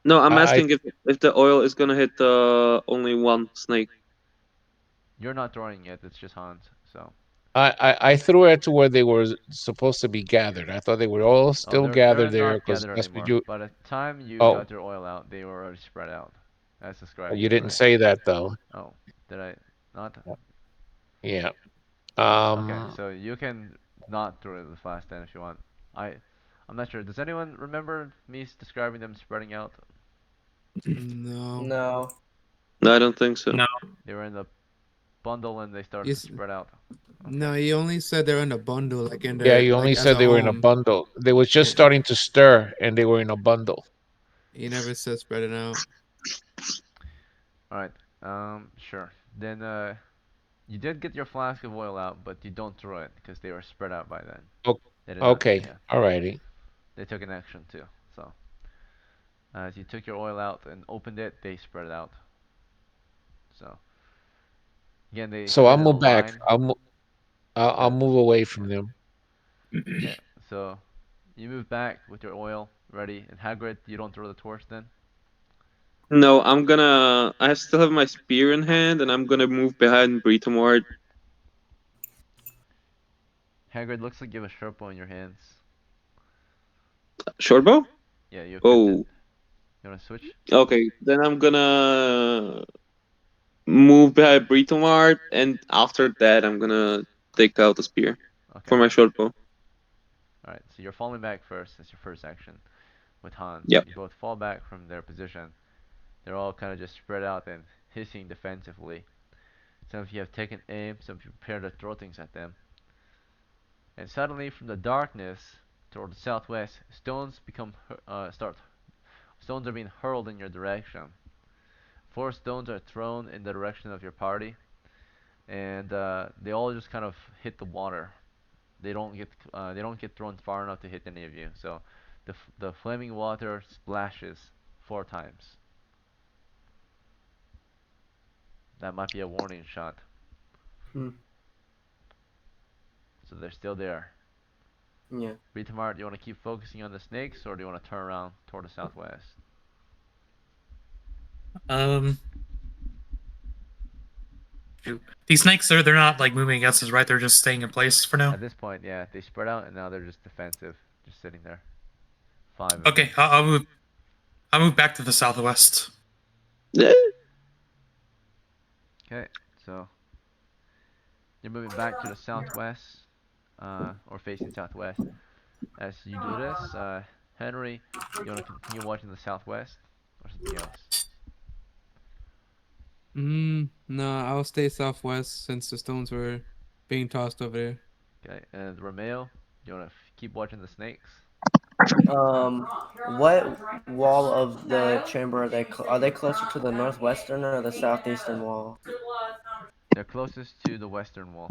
No, I'm I asking if the oil is gonna hit only one snake. You're not throwing it. It's just Hans. So, I threw it to where they were supposed to be gathered. I thought they were all oh, still they're gathered there not because gathered that's what anymore. you. By the time you Oh, got your oil out, they were already spread out, as described to you you, didn't right? say that though. Oh, did I not? Yeah. Okay, Um. so you can not throw the flash then if you want. I, I'm not sure. Does anyone remember me describing them spreading out? No. No. No, I don't think so. No. They were in the bundle and they started You to s- spread out. Okay. no, he only said they're in a bundle, like in Yeah, their you only like as said a they were in a home. bundle. They was just And starting to stir, and they were in a bundle. he never said spreading out. All right. Sure. Then you did get your flask of oil out, but you don't throw it because they were spread out by then. O- They did not. Okay. Yeah. Alrighty. They took an action too. So as you took your oil out and opened it, they spread it out. So again, they So I'll created a move back. line. I'll Yeah. move away Yeah. from them. Yeah. So you move back with your oil ready, and Hagrid, you don't throw the torch then. No, I'm gonna. I still have my spear in hand, and I'm gonna move behind Britomart. Hagrid looks like you have a sharp bow in your hands. Short bow? Yeah, you equipped it. Oh, You wanna switch? okay. Then I'm gonna move by Britomart, and after that, I'm gonna take out the spear Okay. for my short bow. Alright, so you're falling back first. That's your first action with Hans. Yep. You both fall back from their position. They're all kind of just spread out and hissing defensively. Some of you have taken aim, some of you prepare to throw things at them. And suddenly, from the darkness toward the southwest, stones are being hurled in your direction. 4 stones are thrown in the direction of your party, and they all just kind of hit the water. They don't get thrown far enough to hit any of you. So the flaming water splashes 4 times. That might be a warning shot. Hmm. So they're still there. Yeah. Britamart, do you want to keep focusing on the snakes, or do you want to turn around toward the southwest? Um, shoot. These snakes they're not like moving against us, right? They're just staying in place for now. At this point, yeah, they spread out and now they're just defensive, just sitting there. 5 of them. Okay, I'll move. I'll move back to the southwest. Okay, so you're moving back to the southwest, or facing southwest. As you do this, Henry, you want to continue watching the southwest, or something else? No, I'll stay southwest since the stones were being tossed over there. Okay, and Romeo, you want to keep watching the snakes? Um, what wall of the chamber are they? Are they closer to the northwestern or the southeastern wall? They're closest to the western wall.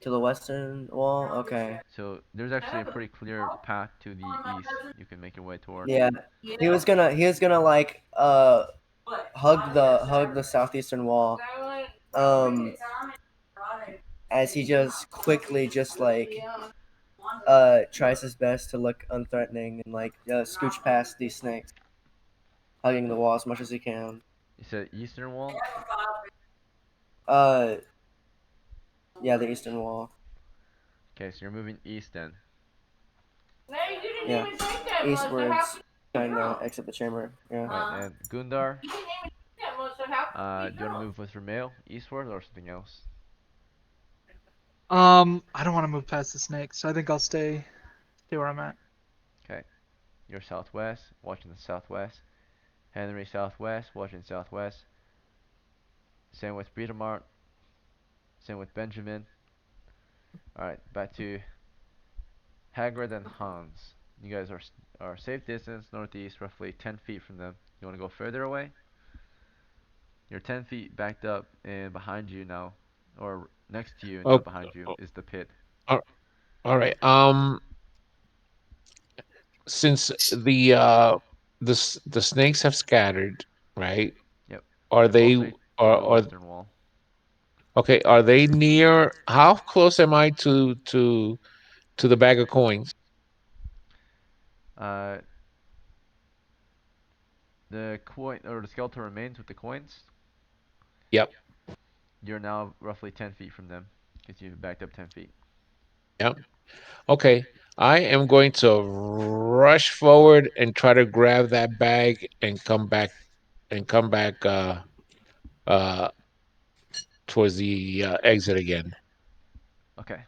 To the western wall. Okay. So there's actually a pretty clear path to the east you can make your way toward. Yeah. He was gonna like hug the southeastern wall. Um, as he just quickly just like tries his best to look unthreatening and like scooch past these snakes, hugging the wall as much as he can. You said eastern wall? Uh, yeah, the eastern wall. Okay, so you're moving east then. Yeah, eastwards, trying to exit the chamber. Yeah. Right, and Gundar, do you want to move with Romeo eastward or something else? I don't want to move past the snake, so I think I'll stay where I'm at. Okay, you're southwest, watching the southwest. Henry southwest, watching southwest. Same with Britomart. Same with Benjamin. Alright, back to Hagrid and Hans. You guys are safe distance northeast, roughly 10 feet from them. You want to go further away? You're 10 feet backed up, and behind you now, or next to you and Oh, not behind you, is the pit. all all right. Since the snakes have scattered, right? Yep. Are They're they mostly toward are the are western wall. okay? Are they near? How close am I to the bag of coins? Uh, the coin or the skeleton remains with the coins. Yep, You're now roughly 10 feet from them because you've backed up 10 feet. yep. Okay, I am going to rush forward and try to grab that bag and come back uh towards the exit again, Okay.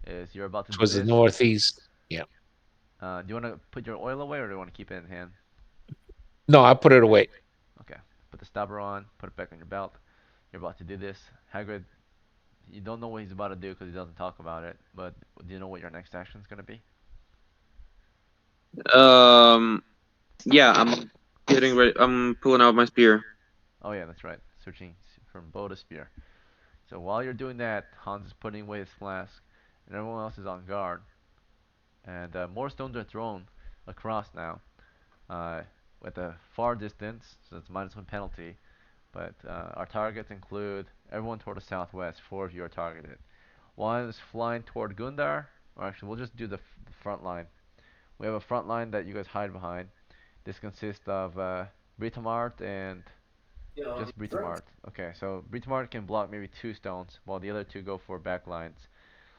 As you're about to do towards the this, northeast. Yeah. do you want to put your oil away or do you want to keep it in hand? No, I put it away. Okay. Put the stabber on, put it back on your belt. You're about to do this. Hagrid, you don't know what he's about to do because he doesn't talk about it, but do you know what your next action is going to be? Um, yeah, I'm getting ready. I'm pulling out my spear. Oh yeah, that's right. Switching from bow to spear. So while you're doing that, Hans is putting away his flask, and everyone else is on guard. And more stones are thrown across now, uh, at a far distance, so it's -1 penalty. But our targets include everyone toward the southwest. 4 of you are targeted. One is flying toward Gundar, or actually, we'll just do the front line. We have a front line that you guys hide behind. This consists of Britomart and just Britomart. Okay, so Britomart can block maybe 2 stones, while the other two go for back lines.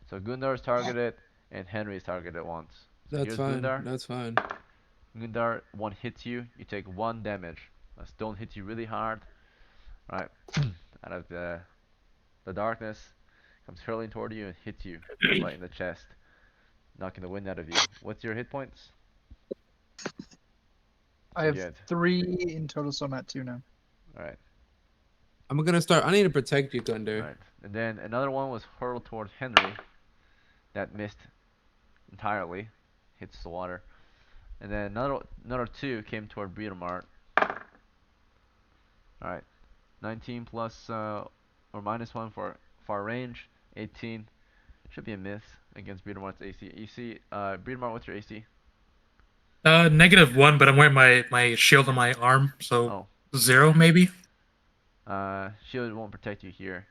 So Gundar is targeted, and Henry is targeted once. That's Here's fine. Gundar. That's fine. Gundar, one hits you, you take one damage. A stone hits you really hard. Right. Out of the darkness, comes hurling toward you and hits you right in the chest, knocking the wind out of you. What's your hit points? I have Good. 3 in total, so I'm at 2 now. Alright. I'm gonna start. I need to protect you, Thunder. Alright. And then another one was hurled toward Henry. That missed entirely. Hits the water. And then another two came toward Beatamart. Alright. 19 plus or minus 1 for far range. 18. Should be a miss against Beatamart's AC. You see, Beatamart, what's your AC? -1, but I'm wearing my shield on my arm, so Oh. 0 maybe. Shield won't protect you here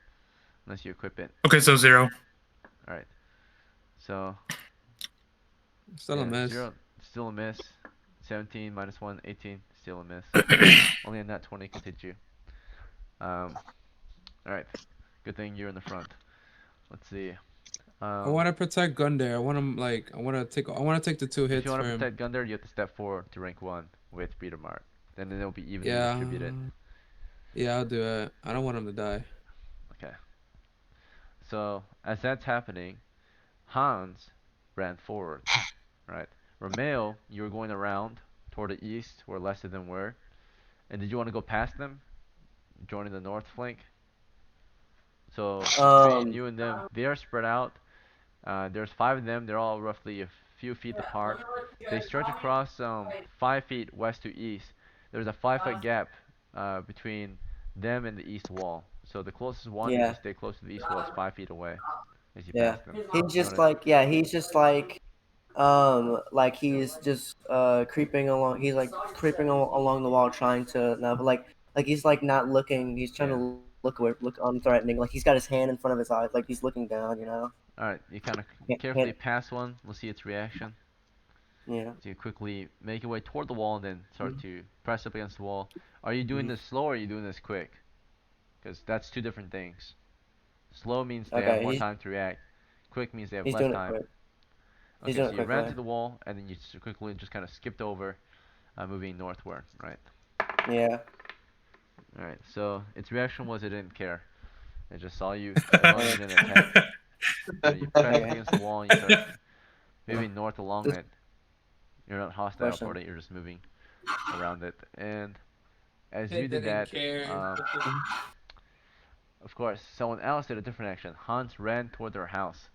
unless you equip it. Okay, so 0. Alright. So Still a yeah, miss. 0, still a miss. 17 minus 1, 18, still a miss. Only a nat 20 could hit you. Alright. Good thing you're in the front. Let's see. I want to protect Gundar. I want him like. I want to take the 2 If hits you want for to him. protect Gundar, you have to step forward to rank 1 with Beatamart. Then it'll be evenly Yeah. distributed. Yeah, I'll do it. I don't want him to die. Okay. So as that's happening, Hans ran forward. Right. Romeo, you were going around toward the east where less of them were. And did you want to go past them? Joining the north flank? So between you and them, they are spread out. There's 5 of them. They're all roughly a few feet apart. They stretch across 5 feet west to east. There's a 5-foot gap between them and the east wall. So the closest one, if you Yeah. stay close to the east wall, is 5 feet away as you Yeah. pass them. He's You just wanna? like he's just like he's just creeping along. He's like creeping along the wall, trying to no, but like he's like not looking. He's trying Yeah. to look away, look unthreatening. Like he's got his hand in front of his eyes, like he's looking down. Alright, you kind of carefully Hand, pass one. We'll see its reaction. yeah. So you quickly make your way toward the wall and then start to press up against the wall. Are you doing Mhm. this slow or are you doing this quick? Because that's two different things. Slow means they have Okay. more time to react. Quick means they have He's less doing it time. quick. He's Okay, doing so it you ran quickly. to the wall and then you quickly just kind of skipped over, moving northward, right? Yeah. Alright, so its reaction was it didn't care. It just saw you as long as you didn't attack. So you press up Okay. against the wall and you start Yeah. moving north along This it. You're not hostile question. toward it, you're just moving around it. And as you It did didn't that, care. of course, someone else did a different action. Hans ran toward their house.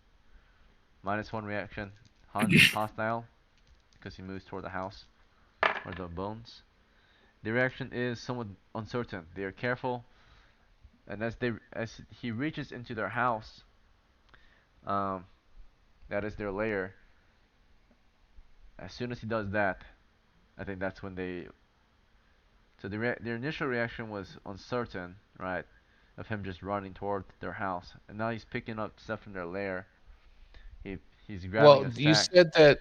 -1 reaction. Hans is hostile because he moves toward the house or the bones. The reaction is somewhat uncertain. They are careful, and as he reaches into their house, um, that is their lair. As soon as he does that, I think that's when they. So their initial reaction was uncertain, right, of him just running toward their house, and now he's picking up stuff from their lair. He he's grabbing Well, a you sack. said that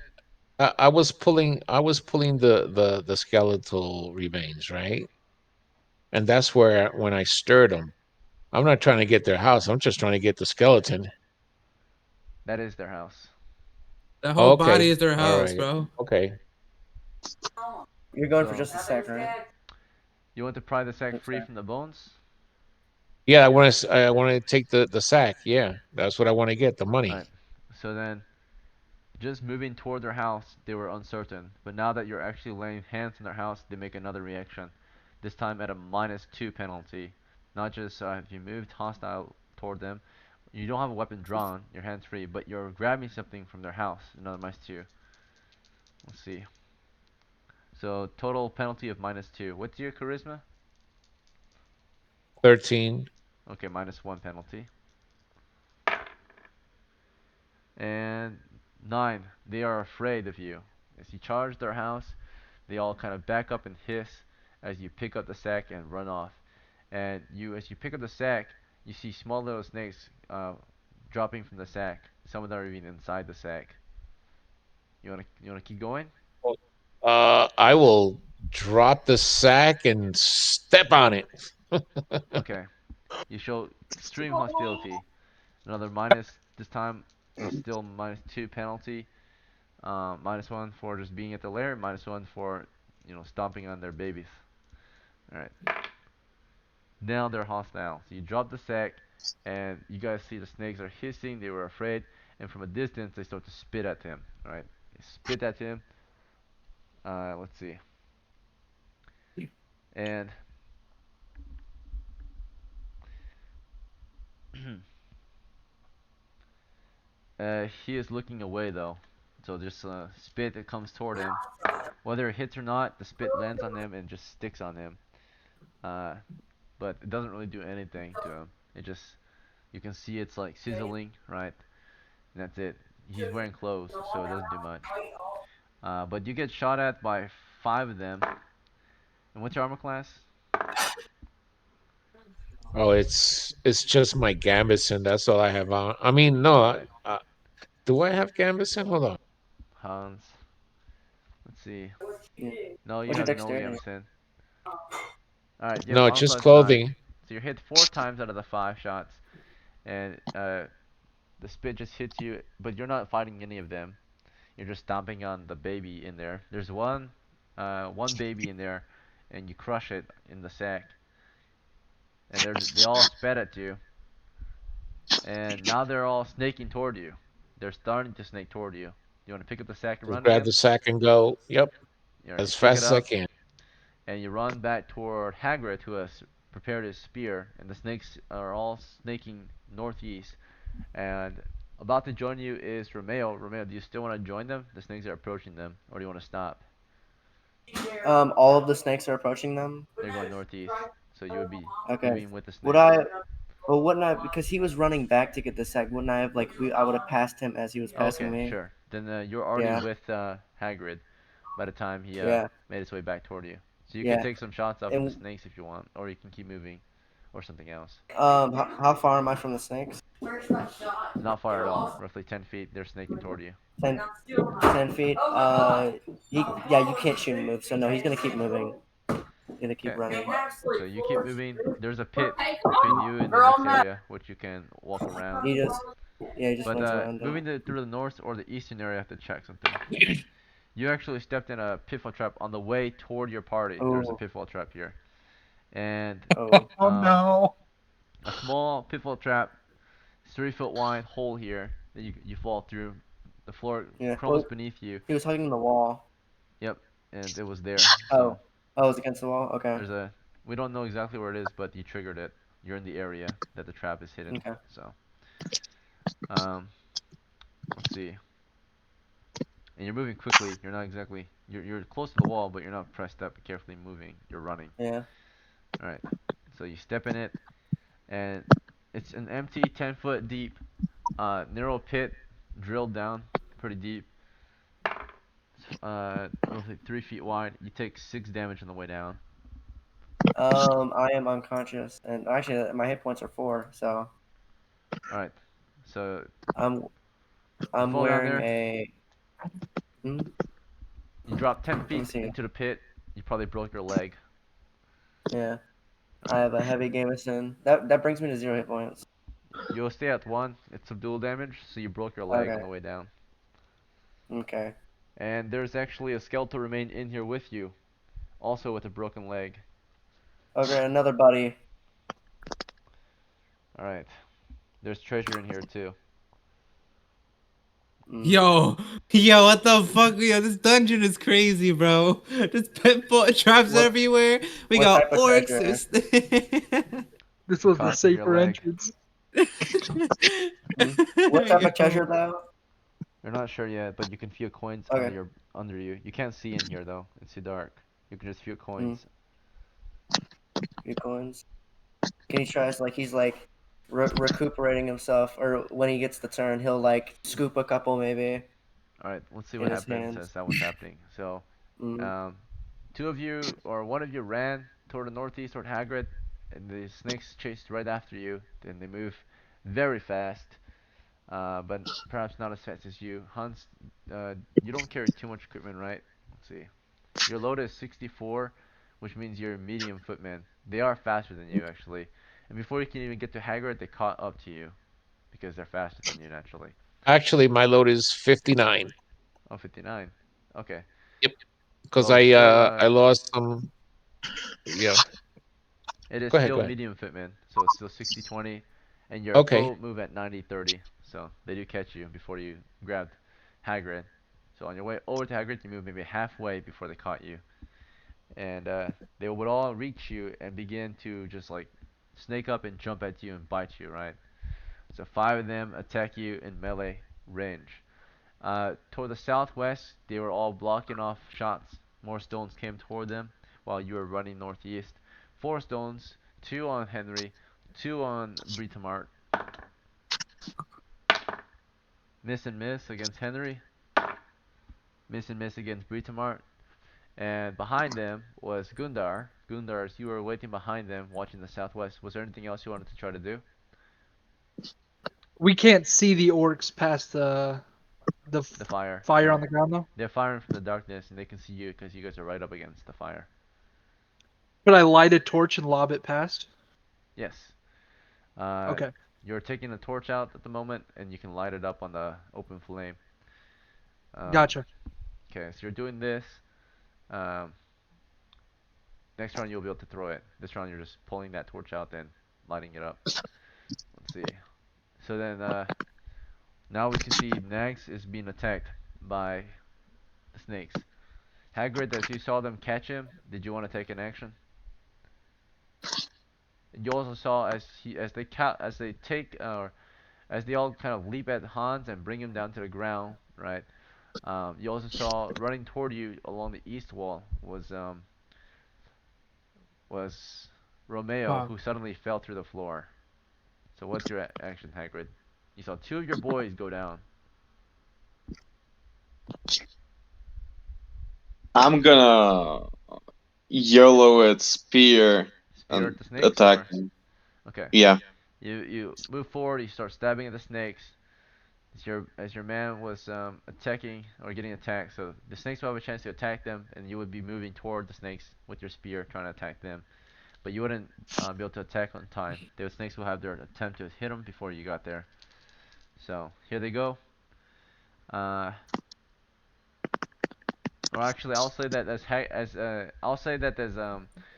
I was pulling the skeletal remains, right? And that's where when I stirred them, I'm not trying to get their house. I'm just trying to get the skeleton. That is their house. That whole body Okay, is their all house, right, bro. okay. You're going for So just a sec, right? you want to pry the sack Think free so. from the bones? Yeah, I want to take the sack. Yeah, that's what I want to get, the money. Alright. So then, just moving toward their house, they were uncertain. But now that you're actually laying hands on their house, they make another reaction. This time at a -2 penalty. Not just if you moved hostile toward them, you don't have a weapon drawn, your hands free, but you're grabbing something from their house. Another -2. Let's see. So total penalty of -2. What's your charisma? 13. Okay, -1 penalty. And 9. They are afraid of you. As you charge their house, they all kind of back up and hiss as you pick up the sack and run off. And as you pick up the sack, you see small little snakes dropping from the sack. Some of them are even inside the sack. You wanna keep going? I will drop the sack and step on it. Okay. You show extreme hostility. Another minus. This time is still -2 penalty. -1 for just being at the lair, -1 for, stomping on their babies. Alright. Now they're hostile. So you drop the sack, and you guys see the snakes are hissing, they were afraid, and from a distance they start to spit at him. Alright. They spit at him. Let's see. And he is looking away though. So there's spit that comes toward him. Whether it hits or not, the spit lands on him and just sticks on him. Uh, but it doesn't really do anything to him. It just, you can see it's like sizzling, right? And that's it. He's wearing clothes, so it doesn't do much. But you get shot at by 5 of them. And what's your armor class? Oh, it's just my Gambison. That's all I have on. I mean, no. Do I have Gambison? Hold on. Hans. Let's see. Yeah. No, you What's your have no dexterity? Gambeson. Alright, you have No, armor just class 9. clothing. So you're hit 4 times out of the 5 shots. And the spit just hits you, but you're not fighting any of them. You're just stomping on the baby in there. There's one baby in there, and you crush it in the sack. And they all spat at you, and now they're all snaking toward you. They're starting to snake toward you. You want to pick up the sack and Just run grab the again? sack and go. Yep, Alright, you as pick it fast as I up, can. and you run back toward Hagrid, who has prepared his spear, and the snakes are all snaking northeast. And about to join you is Romeo. Romeo, do you still want to join them? The snakes are approaching them, or do you want to stop? All of the snakes are approaching them. They're going northeast, so you would be Okay. moving with the Would snakes. I? Well, wouldn't I? Because he was running back to get the sack. Wouldn't I have I would have passed him as he was passing Okay, me. sure. Then you're already Yeah. with Hagrid by the time he Yeah. made his way back toward you. So you can Yeah. take some shots off of the And snakes if you want, or you can keep moving, or something else. how far am I from the snakes? Not far at all, roughly 10 feet. They're snaking toward you. 10, 10 feet. Yeah, you can't shoot and move. So no, he's gonna keep moving. He's gonna keep Okay, running. so you keep moving. There's a pit between you and the next area, which you can walk around. He just, yeah, he just But runs around it. moving through the north or the eastern area, I have to check something. You actually stepped in a pitfall trap on the way toward your party. There's a Oh, pitfall trap here. And oh, Oh no. a small pitfall trap, 3 foot wide hole here that you fall through. The floor yeah. crumbles Well, beneath you. he was hugging the wall. Yep, and it was there. So Oh, oh, it was against the wall. Okay, there's a we don't know exactly where it is, but you triggered it. You're in the area that the trap is hidden. okay. So um, let's see. And you're moving quickly. You're not exactly you're close to the wall, but you're not pressed up. You're carefully moving. You're running. Yeah. All right. So you step in it, and it's an empty 10-foot deep, narrow pit, drilled down pretty deep. Roughly 3 feet wide. You take 6 damage on the way down. I am unconscious, and actually, my hit points are 4. So All right. So I'm you I'm fall down wearing there. a. Hmm? You drop 10 Let me feet see. into the pit. You probably broke your leg. Yeah, I have a heavy gamison. That brings me to 0 hit points. You'll stay at 1. It's some dual damage, so you broke your leg on Okay. the way down. Okay. And there's actually a skeletal remain in here with you, also with a broken leg. Okay, another buddy. All right. There's treasure in here too. Mm. Yo, what the fuck? Yo, this dungeon is crazy, bro. There's pitfall traps What everywhere. We what got type of orcs. treasure? This was the Cost of your safer leg. entrance. Hmm? What type of treasure Yo. though? You're not sure yet, but you can feel coins Okay. under you. You can't see in here though. It's too dark. You can just feel Mm. coins. Few coins. Can he tries he's recuperating himself, or when he gets the turn, he'll scoop a couple maybe All right. Let's see in what his happens hands. as that was happening. So, Mm. um, 2 of you or one of you ran toward the northeast toward Hagrid, and the snakes chased right after you. Then they move very fast. But perhaps not as fast as you. Hans, you don't carry too much equipment, right? Let's see. Your load is 64, which means you're a medium footman. They are faster than you, actually. And before you can even get to Hagrid, they caught up to you because they're faster than you naturally. Actually, my load is 59. Oh, 59. Okay. Yep. Because Well, so I lost some. Yeah. it is Go ahead. still Go ahead. medium footman, so it's still 60-20, and your Okay. foe move at 90-30, so they do catch you before you grabbed Hagrid. So on your way over to Hagrid, you move maybe halfway before they caught you, and they would all reach you and begin to just like snake up and jump at you and bite you, right? So 5 of them attack you in melee range. Toward the southwest, they were all blocking off shots. More stones came toward them while you were running northeast. 4 stones, 2 on Henry, 2 on Britomart. Miss and miss against Henry. Miss and miss against Britomart. And behind them was Gundar. Gundar, as you were waiting behind them, watching the southwest, was there anything else you wanted to try to do? We can't see the orcs past the The fire. fire No. on the ground though. They're firing from the darkness, and they can see you because you guys are right up against the fire. Could I light a torch and lob it past? Yes. Uh, Okay. you're taking the torch out at the moment, and you can light it up on the open flame. Gotcha. Okay, so you're doing this. Um, next round you'll be able to throw it. This round you're just pulling that torch out, then lighting it up. Let's see. So then, now we can see Nags is being attacked by the snakes. Hagrid, as you saw them catch him, did you want to take an action? You also saw as they take as they all kind of leap at Hans and bring him down to the ground, right? You also saw running toward you along the east wall was Romeo, Wow. who suddenly fell through the floor. So what's your action, Hagrid? You saw 2 of your boys go down. I'm gonna yellow at spear Spear at and the snakes, attack or him. okay. Yeah. You move forward. You start stabbing at the snakes. As your man was attacking or getting attacked. So the snakes will have a chance to attack them, and you would be moving toward the snakes with your spear, trying to attack them. But you wouldn't be able to attack on time. The snakes will have their attempt to hit them before you got there. So here they go. Uh, or actually, I'll say that I'll say that as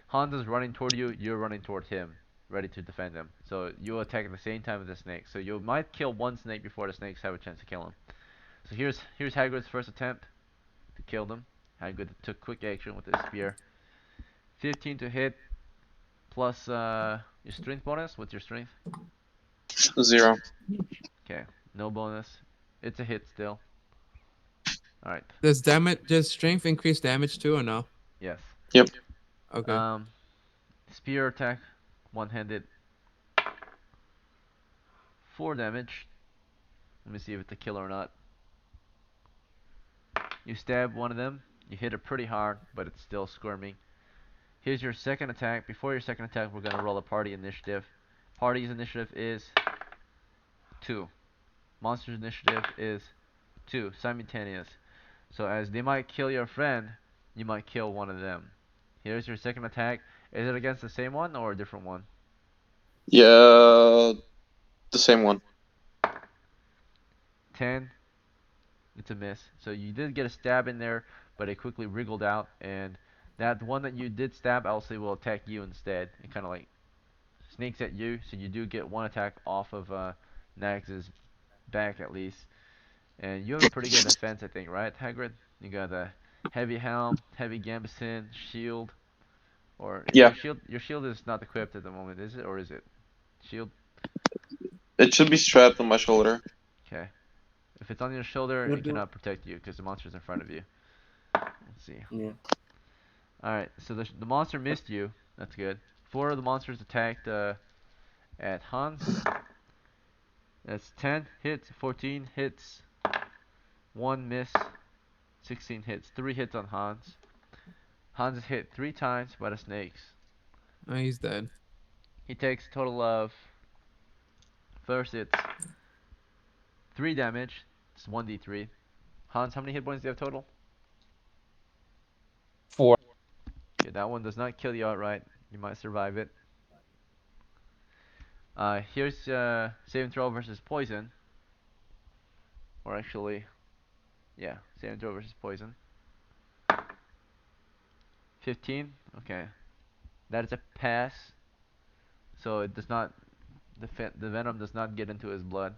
Hans is running toward you, you're running toward him, ready to defend him. So you attack at the same time as the snake. So you might kill one snake before the snakes have a chance to kill him. So here's Hagrid's first attempt to kill them. Hagrid took quick action with his spear. 15 to hit plus your strength bonus. What's your strength? 0. Okay, no bonus. It's a hit still. All right. Does strength increase damage too or no? Yes. Yep. Okay. Spear attack, one-handed. 4 damage. Let me see if it's a kill or not. You stab one of them. You hit it pretty hard, but it's still squirming. Here's your second attack. Before your second attack, we're gonna roll a party initiative. Party's initiative is 2. Monster's initiative is 2. Simultaneous. So as they might kill your friend, you might kill one of them. Here's your second attack. Is it against the same one or a different one? Yeah, the same one. 10. It's a miss. So you did get a stab in there, but it quickly wriggled out, and that one that you did stab, I'll say, will attack you instead. It kind of like sneaks at you, so you do get one attack off of Nax's back at least. And you have a pretty good defense, I think, right, Hagrid? You got a heavy helm, heavy gambeson, shield, or is Yeah, your shield is not equipped at the moment, is it, or is it shield? it should be strapped on my shoulder. Okay. If it's on your shoulder, We'll it do. cannot protect you because the monster's in front of you. Let's see. Yeah. Alright, so the monster missed you. That's good. 4 of the monsters attacked at Hans. That's 10 hits, 14 hits, 1 miss, 16 hits. 3 hits on Hans. Hans is hit 3 times by the snakes. Oh, he's dead. He takes a total of, first it's 3 damage. It's 1d3. Hans, how many hit points do you have total? 4. Okay, that one does not kill you outright. You might survive it. Here's saving throw versus poison. Or actually, yeah, Saving throw versus poison. 15. Okay, that is a pass. So it does not. The venom does not get into his blood.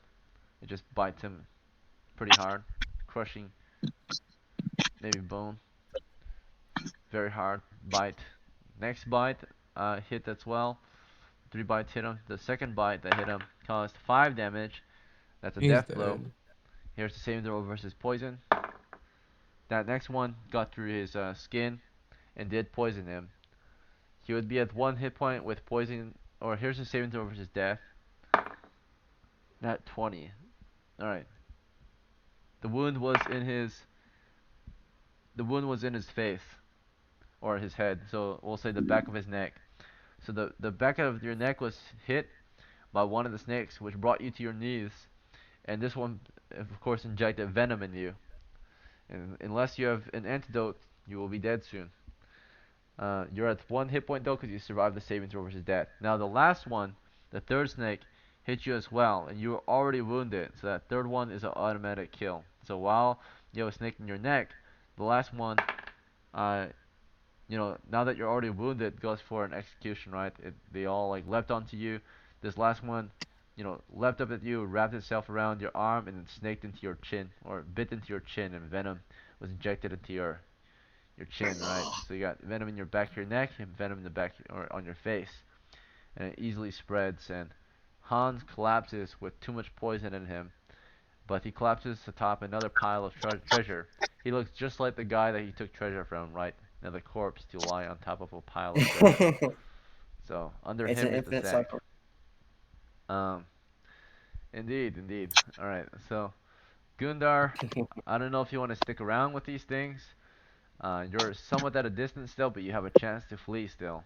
It just bites him pretty hard, crushing maybe bone. Very hard bite. Next bite hit as well. 3 bites hit him. The second bite that hit him caused 5 damage. That's a He's death blow. dead. Here's the saving throw versus poison. That next one got through his skin and did poison him. He would be at 1 hit point with poison. Or here's the saving throw versus death. Not 20. Alright. The wound was in his. The wound was in his face or his head. So we'll say the back of his neck. So the back of your neck was hit by one of the snakes, which brought you to your knees. And this one, of course, injected venom in you. And unless you have an antidote, you will be dead soon. You're at 1 hit point though, because you survived the saving throw versus death. Now the last one, the third snake, hit you as well, and you were already wounded. So that third one is an automatic kill. So while you have a snake in your neck, the last one, uh, now that you're already wounded, goes for an execution, right? They all like leapt onto you. This last one, leapt up at you, wrapped itself around your arm, and then snaked into your chin, or bit into your chin, and venom was injected into your chin, right? So you got venom in your back of your neck and venom in the back or on your face, and it easily spreads. And Hans collapses with too much poison in him, but he collapses atop another pile of treasure. He looks just like the guy that he took treasure from, right? Now the corpse to lie on top of a pile of treasure. So under It's him an is the infinite sack. cycle. Um, indeed. All right. So Gundar, I don't know if you want to stick around with these things. You're somewhat at a distance still, but you have a chance to flee still.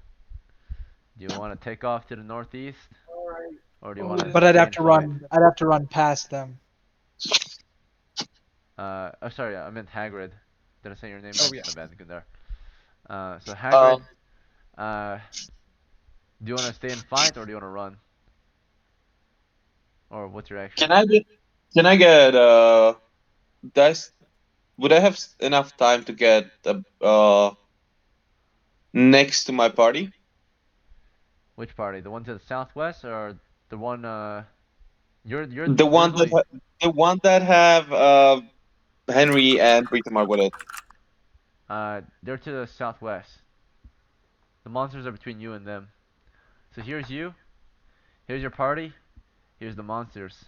Do you want to take off to the northeast, or do you want to But I'd stay have and to fight? run. I'd have to run past them. Oh, sorry, I meant Hagrid. Did I say your name Oh right? yeah. My bad, Gundar. So Um, Hagrid, uh, do you want to stay and fight, or do you want to run? Or what's your action? can I get can I get dice? Would I have enough time to get next to my party? Which party? The one to the southwest, or the one? You're The one that usually. the one that have Henry and Britomar with it. They're to the southwest. The monsters are between you and them. So here's you. Here's your party. Here's the monsters.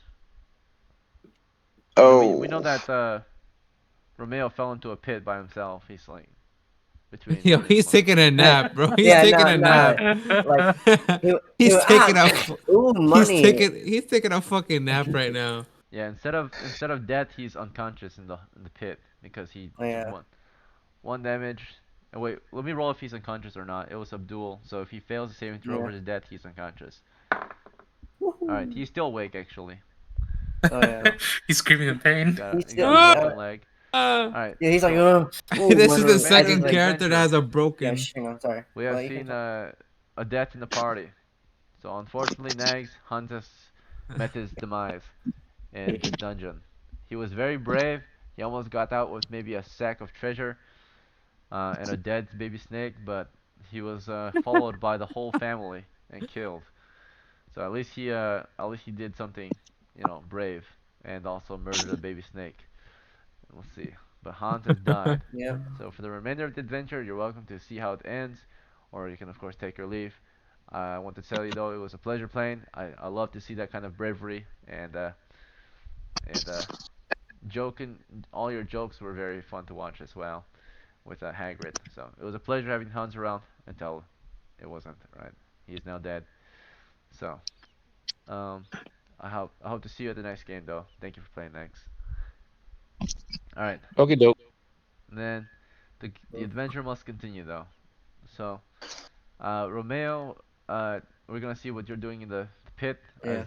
And we know Oh. that Romeo fell into a pit by himself. He's like Yo, between the he's taking monsters. a nap, bro. He's Yeah, taking no, a no. nap. Like He's taking a ooh, he's money. taking a fucking nap right now. Yeah, instead of death, he's unconscious in the pit because he Oh, took yeah. one damage. And wait, let me roll if he's unconscious or not. It was Abdul, so if he fails the saving throw Yeah. versus death, he's unconscious. Alright, he's still awake actually. Oh yeah. He's screaming in pain. He's He got still a broken leg. Alright, yeah, he's like, so ooh, This for is the the money. As remainder he's of second the like, character that adventure, has a yeah, broken. shing, I'm sorry. we have Well, you can seen talk. a death in the party. So unfortunately, Nags Huntus met his demise in the dungeon. He was very brave. He almost got out with maybe a sack of treasure and a dead baby snake, but he was followed by the whole family and killed. So at least he did something, brave, and also murdered a baby snake. Let's see. But Hans has died. Yeah. So for the remainder of the adventure, you're welcome to see how it ends, or you can of course take your leave. I want to tell you though, it was a pleasure playing. I love to see that kind of bravery and joking. All your jokes were very fun to watch as well with Hagrid. So it was a pleasure having Hans around until it wasn't. Right, he is now dead. So um, I hope to see you at the next game though. Thank you for playing next. All right, Okay, dope. and then the adventure must continue though. So Romeo, we're gonna see what you're doing in the pit as Yeah.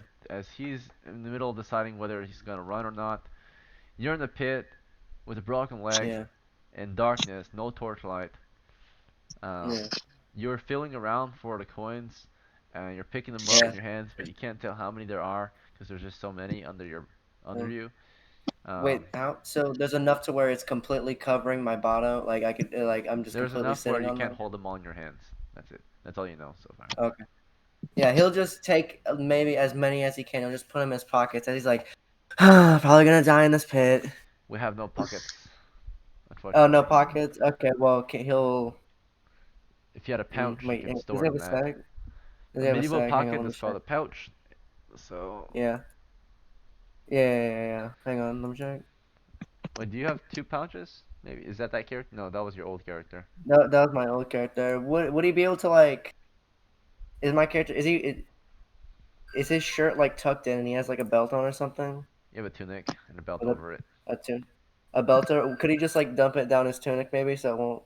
he's in the middle of deciding whether he's gonna run or not. You're in the pit with a broken leg Yeah. and darkness, no torchlight. Um, Yeah. you're feeling around for the coins, and you're picking them up Yeah. in your hands, but you can't tell how many there are because there's just so many under Yeah. you. Wait, how? So there's enough to where it's completely covering my bottom. Like I could, like I'm just There's completely enough where sitting you on can't them. hold them all in your hands. That's it. That's all you know so far. Okay. Yeah, he'll just take maybe as many as he can. He'll just put them in his pockets, and he's like, probably gonna die in this pit. We have no pockets, Oh, no unfortunately. pockets. Okay, well, he'll. If you had a pouch, you Wait, could does store he it have in a that. stack? Does A he have a medieval stack? Hang on, pocket let me is called check. a pouch. So, Yeah. Yeah. Hang on, let me check. wait, do you have two pouches? Maybe is that character? No, that was your old character. No, that was my old character. Would he be able to like? Is my character? Is his shirt like tucked in and he has like a belt on or something? You have a tunic and a belt With over it. a belt, or could he just like dump it down his tunic maybe so it won't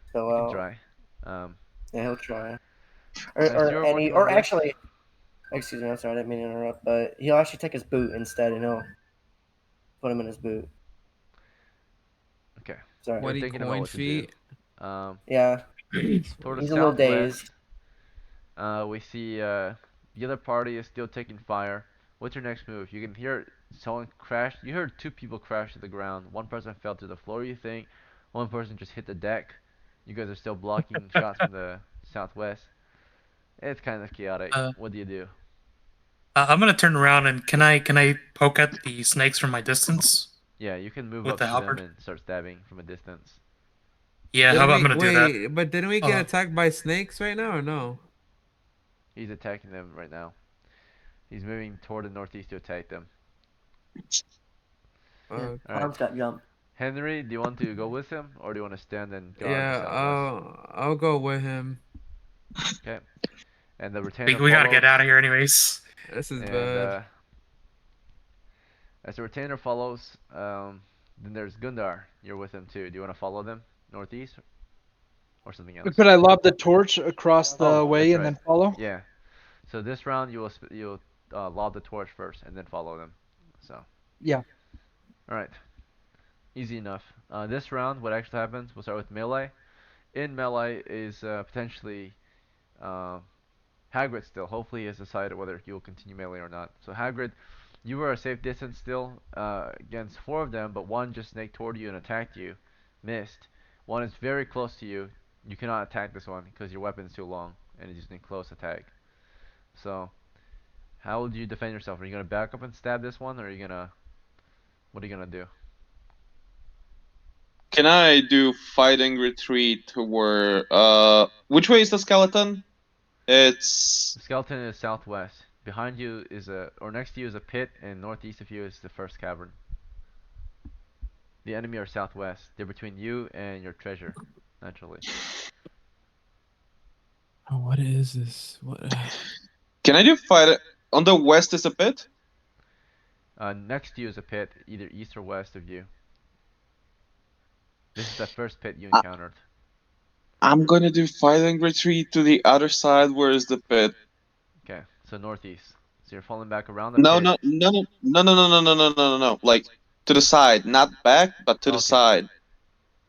spill You can out? try. Um, Yeah, he'll try. as Or you're any, working on or this, actually, excuse me, I'm sorry, I didn't mean to interrupt, but he'll actually take his boot instead and he'll put him in his boot. okay, Sorry. you're 20 thinking about coin what to do. feet. Yeah, Toward the he's a little southwest, dazed. we see the other party is still taking fire. What's your next move? You can hear someone crash. You heard two people crash to the ground. One person fell to the floor, you think. One person just hit the deck. You guys are still blocking shots from the southwest. It's kind of chaotic. Uh, What do you do? I'm gonna turn around and can I poke at the snakes from my distance Yeah, you can move with up the to them halberd? and start stabbing from a distance. Yeah, how Didn't about I'm we gonna do that. wait? But didn't we get Uh, attacked by snakes right now or no? He's attacking them right now. He's moving toward the northeast to attack them. Yeah, Alright. arms got jumped. Henry, do you want to go with him or do you want to stand and guard the Yeah, southwest? I'll go with him. Okay. And the we retainer we gotta get follows. out of here anyways. This is And bad. as the retainer follows, then there's Gundar. You're with him too. Do you want to follow them northeast or something else? Could I lob the torch across Oh, the that's way and right. then follow? Yeah. So this round you'll lob the torch first and then follow them. So, Yeah. all right, easy enough. This round, what actually happens? We'll start with melee. In melee is potentially uh, Hagrid still. Hopefully, he has decided whether he will continue melee or not. So Hagrid, you were a safe distance still against four of them, but one just snaked toward you and attacked you. Missed. One is very close to you. You cannot attack this one because your weapon is too long and it's just in close attack. So, how would you defend yourself? Are you gonna back up and stab this one, or are you gonna? What are you gonna do? Can I do fighting retreat where which way is the skeleton? It's The skeleton is southwest. Behind you is or next to you is a pit, and northeast of you is the first cavern. The enemy are southwest. They're between you and your treasure, naturally. Oh, what is this? What? can I do fight on the west is a pit? Next to you is a pit, either east or west of you. This is the first pit you I, encountered. I'm gonna do fighting retreat to the other side. Where is the pit? Okay, so northeast. So you're falling back around the No, pit. no, no, no, no, no, no, no, no, no, no, no, no. Like to the side, not back, but to the Okay, side.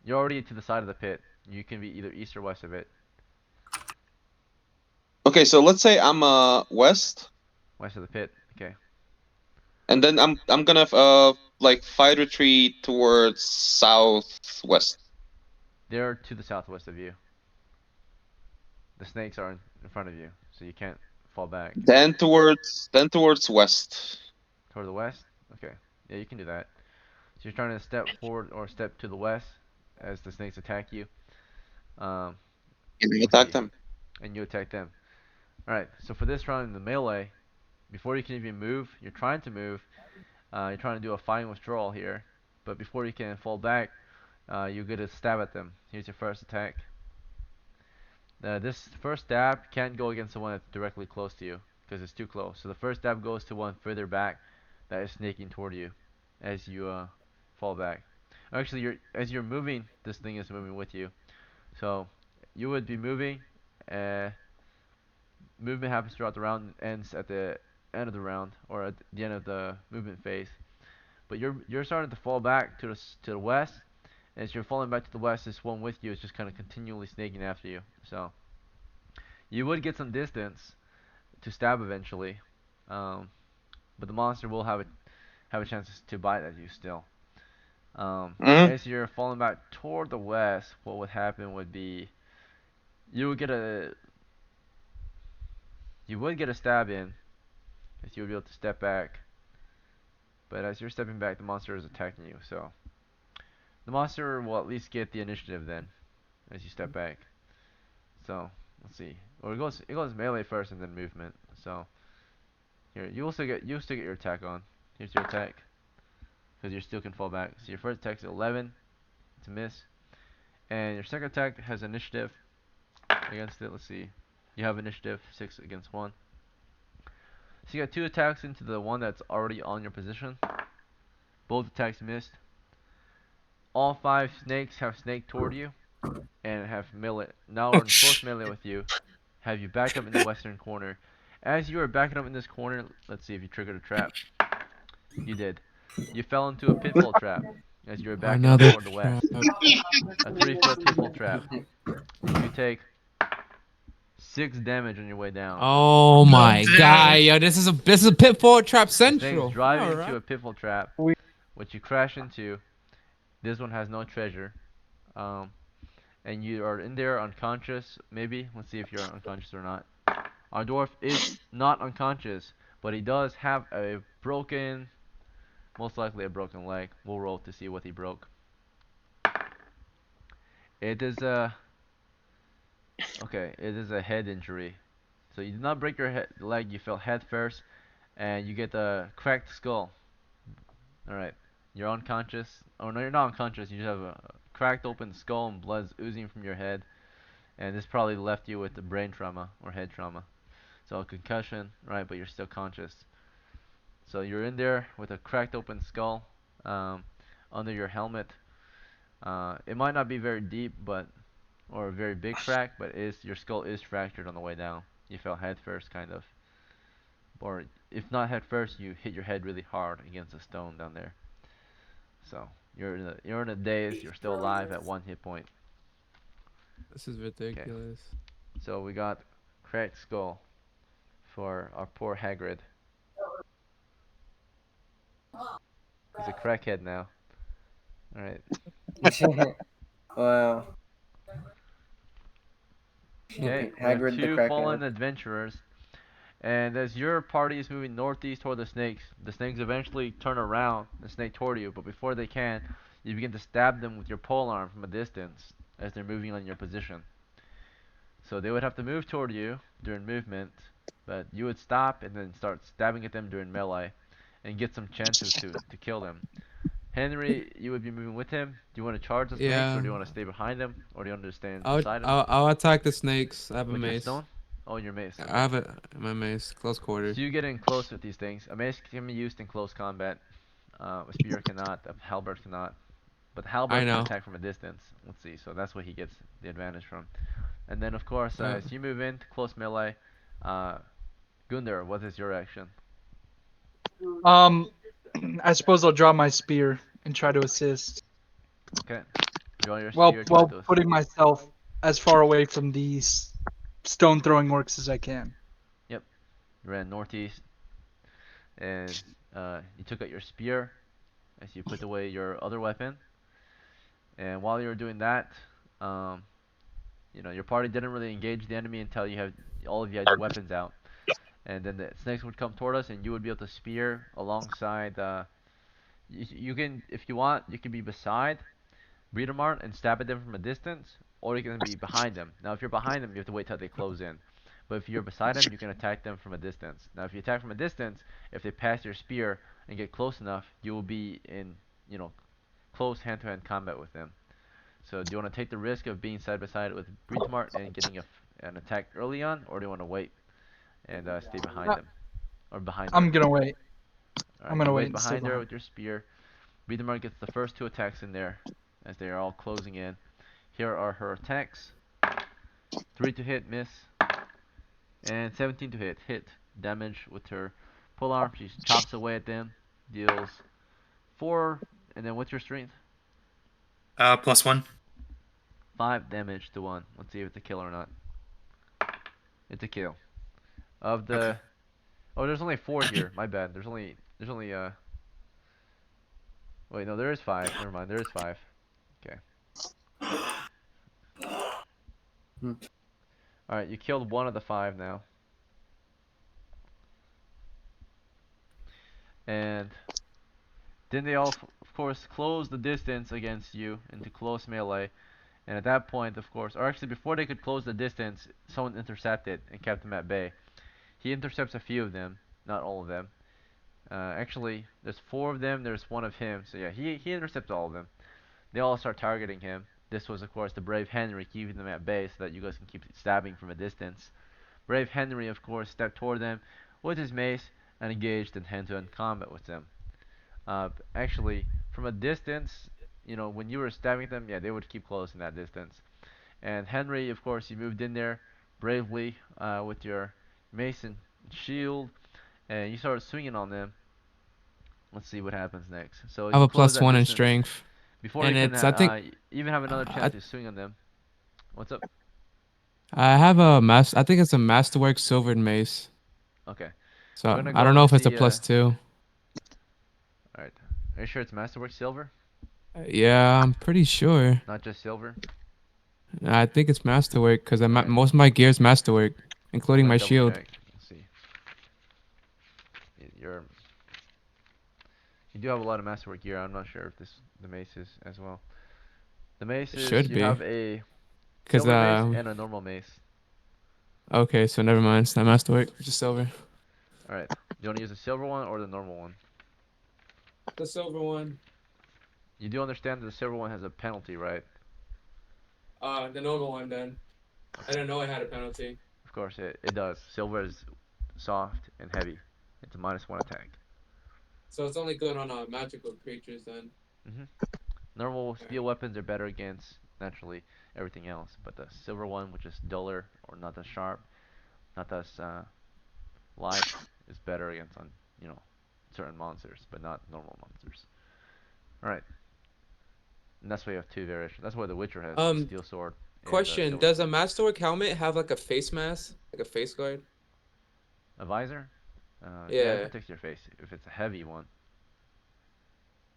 you're already to the side of the pit. You can be either east or west of it. Okay, so let's say I'm west, West of the pit. Okay. and then I'm gonna like fight retreat towards southwest. They're to the southwest of you. The snakes are in front of you, so you can't fall back. Then towards west. Toward the west? Okay. Yeah, you can do that. So you're trying to step forward or step to the west as the snakes attack you. Um, Can I let's attack see. them? And you attack them. Alright, so for this round in the melee, before you can even move, you're trying to move. You're trying to do a fine withdrawal here. But before you can fall back, you get a stab at them. Here's your first attack. This first stab can't go against the one that's directly close to you because it's too close. So the first stab goes to one further back that is snaking toward you as you fall back. Actually, as you're moving, this thing is moving with you. So you would be moving. Uh, Movement happens throughout the round, and ends at the end of the round or at the end of the movement phase. But you're starting to fall back to the west. And as you're falling back to the west, this one with you is just kind of continually snaking after you. So you would get some distance to stab eventually, but the monster will have have a chance to bite at you still. Mhm. As you're falling back toward the west, what would happen would be you would get a you would get a stab in, if you would be able to step back. But as you're stepping back, the monster is attacking you. So the monster will at least get the initiative then, as you step back. So let's see. Well, it goes melee first and then movement. So here you still get your attack on. Here's your attack, because you still can fall back. So your first attack is 11 to miss, and your second attack has initiative against it. Let's see. You have initiative 6 against 1. So you got 2 attacks into the one that's already on your position. Both attacks missed. All 5 snakes have snaked toward you and have melee. Now are in close Ouch. melee with you. Have you backed up in the western corner. As you are backing up in this corner, let's see if you triggered a trap. You did. You fell into a pitfall trap as you were backing up Another toward the trap. west. A 3-foot pitfall trap. You take 6 damage on your way down. Oh Oh, my god, damn. yo, this is pitfall trap The snake's central. driving All into right. a pitfall trap, We- which you crash into. This one has no treasure. Um, and you are in there unconscious, maybe. Let's see if you're unconscious or not. Our dwarf is not unconscious, but he does have a broken, most likely a broken leg. We'll roll to see what he broke. It is okay, it is a head injury. So you did not break your leg, you fell head first, and you get a cracked skull. Alright, you're unconscious. Oh no, you're not unconscious, you just have a cracked open skull and blood's oozing from your head. And this probably left you with the brain trauma or head trauma. So a concussion, right, but you're still conscious. So you're in there with a cracked open skull um, under your helmet. It might not be very deep, but or a very big crack, but your skull is fractured on the way down. You fell head first, kind of, or if not head first, you hit your head really hard against a stone down there. So you're in a daze. You're still alive at 1 hit point. This is Okay, ridiculous. so we got cracked skull for our poor Hagrid. He's a crackhead now. All right. Wow. Okay, we have Hagrid the 2 Crackhead. fallen adventurers. And as your party is moving northeast toward the snakes eventually turn around and snake toward you, but before they can, you begin to stab them with your polearm from a distance as they're moving on your position. So they would have to move toward you during movement, but you would stop and then start stabbing at them during melee and get some chances to kill them. Henry, you would be moving with him. Do you want to charge the snakes, or Yeah. do you want to stay behind him, or do you want to stand I'll, beside him I'll I'll attack the snakes. I have a with your mace. stone? Oh, your mace. I Okay. have my mace. Close quarters. So you get in close with these things. A mace can be used in close combat. A spear cannot. A halberd cannot. But the I halberd can know. attack from a distance. Let's see. So that's what he gets the advantage from. And then of course, Uh, as you move into close melee, uh, Gundar, what is your action? Um, I suppose I'll draw my spear and try to assist. Okay. Draw your While spear. Try while to assist. putting myself as far away from these stone throwing orcs as I can. Yep. You ran northeast, and you took out your spear as you put away your other weapon. And while you were doing that, um, your party didn't really engage the enemy until all of you had your weapons out. And then the snakes would come toward us, and you would be able to spear alongside. You can, if you want, you can be beside Breedermart and stab at them from a distance, or you can be behind them. Now, if you're behind them, you have to wait till they close in. But if you're beside them, you can attack them from a distance. Now, if you attack from a distance, if they pass your spear and get close enough, you will be in, close hand-to-hand combat with them. So, do you want to take the risk of being side by side with Breedermart and getting an attack early on, or do you want to wait and stay behind Uh, them or behind her? I'm gonna wait. I'm Alright, gonna you wait wait and stay behind her behind. with your spear. Breedermart gets the first 2 attacks in there as they are all closing in. Here are her attacks. 3 to hit, miss. And 17 to hit, hit. Damage with her polearm. She chops away at them. Deals 4. And then what's your strength? +1. 5 damage to 1. Let's see if it's a kill or not. It's a kill. Of Okay. the... Oh, there's only 4 here. My bad. There's only Wait, no, there is 5. Never mind, there is 5. Okay. Hmm. Alright, you killed one of the 5 now. And then they all, of course, close the distance against you into close melee. And at that point, of course, or actually before they could close the distance, someone intercepted and kept them at bay. He intercepts a few of them, not all of them. Actually, there's 4 of them, there's 1 of him. So yeah, he intercepts all of them. They all start targeting him. This was, of course, the brave Henry keeping them at bay so that you guys can keep stabbing from a distance. Brave Henry, of course, stepped toward them with his mace and engaged in hand-to-hand combat with them. Actually, from a distance, you know, when you were stabbing them, yeah, they would keep close in that distance. And Henry, of course, you moved in there bravely with your mace and shield, and you started swinging on them. Let's see what happens next. So I have you a close plus that 1 in distance strength, before you and can it's I think even have another I chance to swing on them. What's up? I have a master. I think it's a masterwork silvered mace. Okay, we're So gonna I go don't know with if it's a the. +2. Alright, are you sure it's Masterwork Silver, Yeah, I'm pretty sure. not just silver? I think it's masterwork because Alright, most of my gear is masterwork, I'm including gonna my double shield. check. Let's see. You're you do have a lot of Masterwork gear. I'm not sure if the mace is as well. The mace It is should you be, have a cause silver mace and a normal mace. okay, so never mind. It's not masterwork, it's just silver. Alright, do you want to use the silver one or the normal one? The silver one. You do understand that the silver one has a penalty, right? The normal one then. I didn't know I had a penalty. Of course, it does. Silver is soft and heavy. It's a -1 attack. So it's only good on magical creatures then. hmm Normal steel weapons are better against, naturally, everything else, but the silver one, which is duller or not as sharp, not as light, is better against you know, certain monsters, but not normal monsters. Alright, and that's why you have 2 variations. That's why the Witcher has the Um, steel sword and the Question: silver does a sword. masterwork helmet have like a face mask, like a face guard? A visor? Yeah, it Yeah. protects your face if it's a heavy one.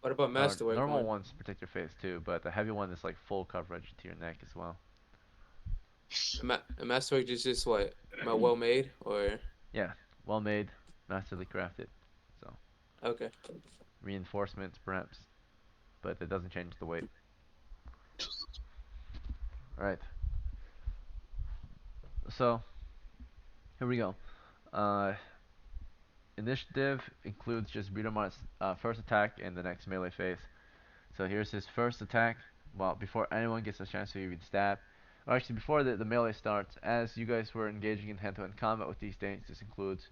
What about masterwork Normal one? ones protect your face too, but the heavy one is like full coverage to your neck as well. A masterwork is just what? Am I well made or? Yeah, well made, masterly crafted. So, Okay. reinforcements perhaps, but it doesn't change the weight. Alright, so here we go. Uh, Initiative includes just Britomant's first attack in the next melee phase. So here's his first attack. Well, before anyone gets a chance to even stab. Or actually, before the melee starts, as you guys were engaging in hand-to-hand combat with these things, this includes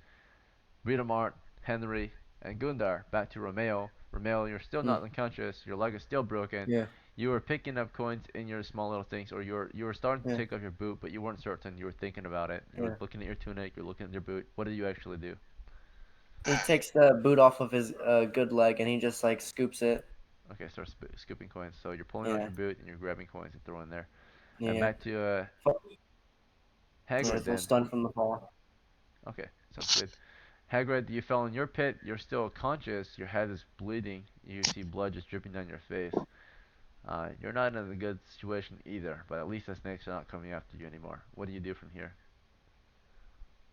Britomart, Henry, and Gundar. Back to Romeo. Romeo, you're still Hmm. not unconscious. Your leg is still broken. Yeah. You were picking up coins in your small little things, or you were starting to Yeah. take off your boot, but you weren't certain. You were thinking about it. You were Yeah. looking at your tunic. You're looking at your boot. What did you actually do? He takes the boot off of his good leg and he just like scoops it. Okay, start scooping coins. So you're pulling out Yeah. your boot and you're grabbing coins and throwing there. And Yeah. back to Yeah. Hagrid Feel then. stunned from the fall. Okay, sounds good. Hagrid, you fell in your pit. You're still conscious. Your head is bleeding. You see blood just dripping down your face. You're not in a good situation either, but at least the snakes are not coming after you anymore. What do you do from here?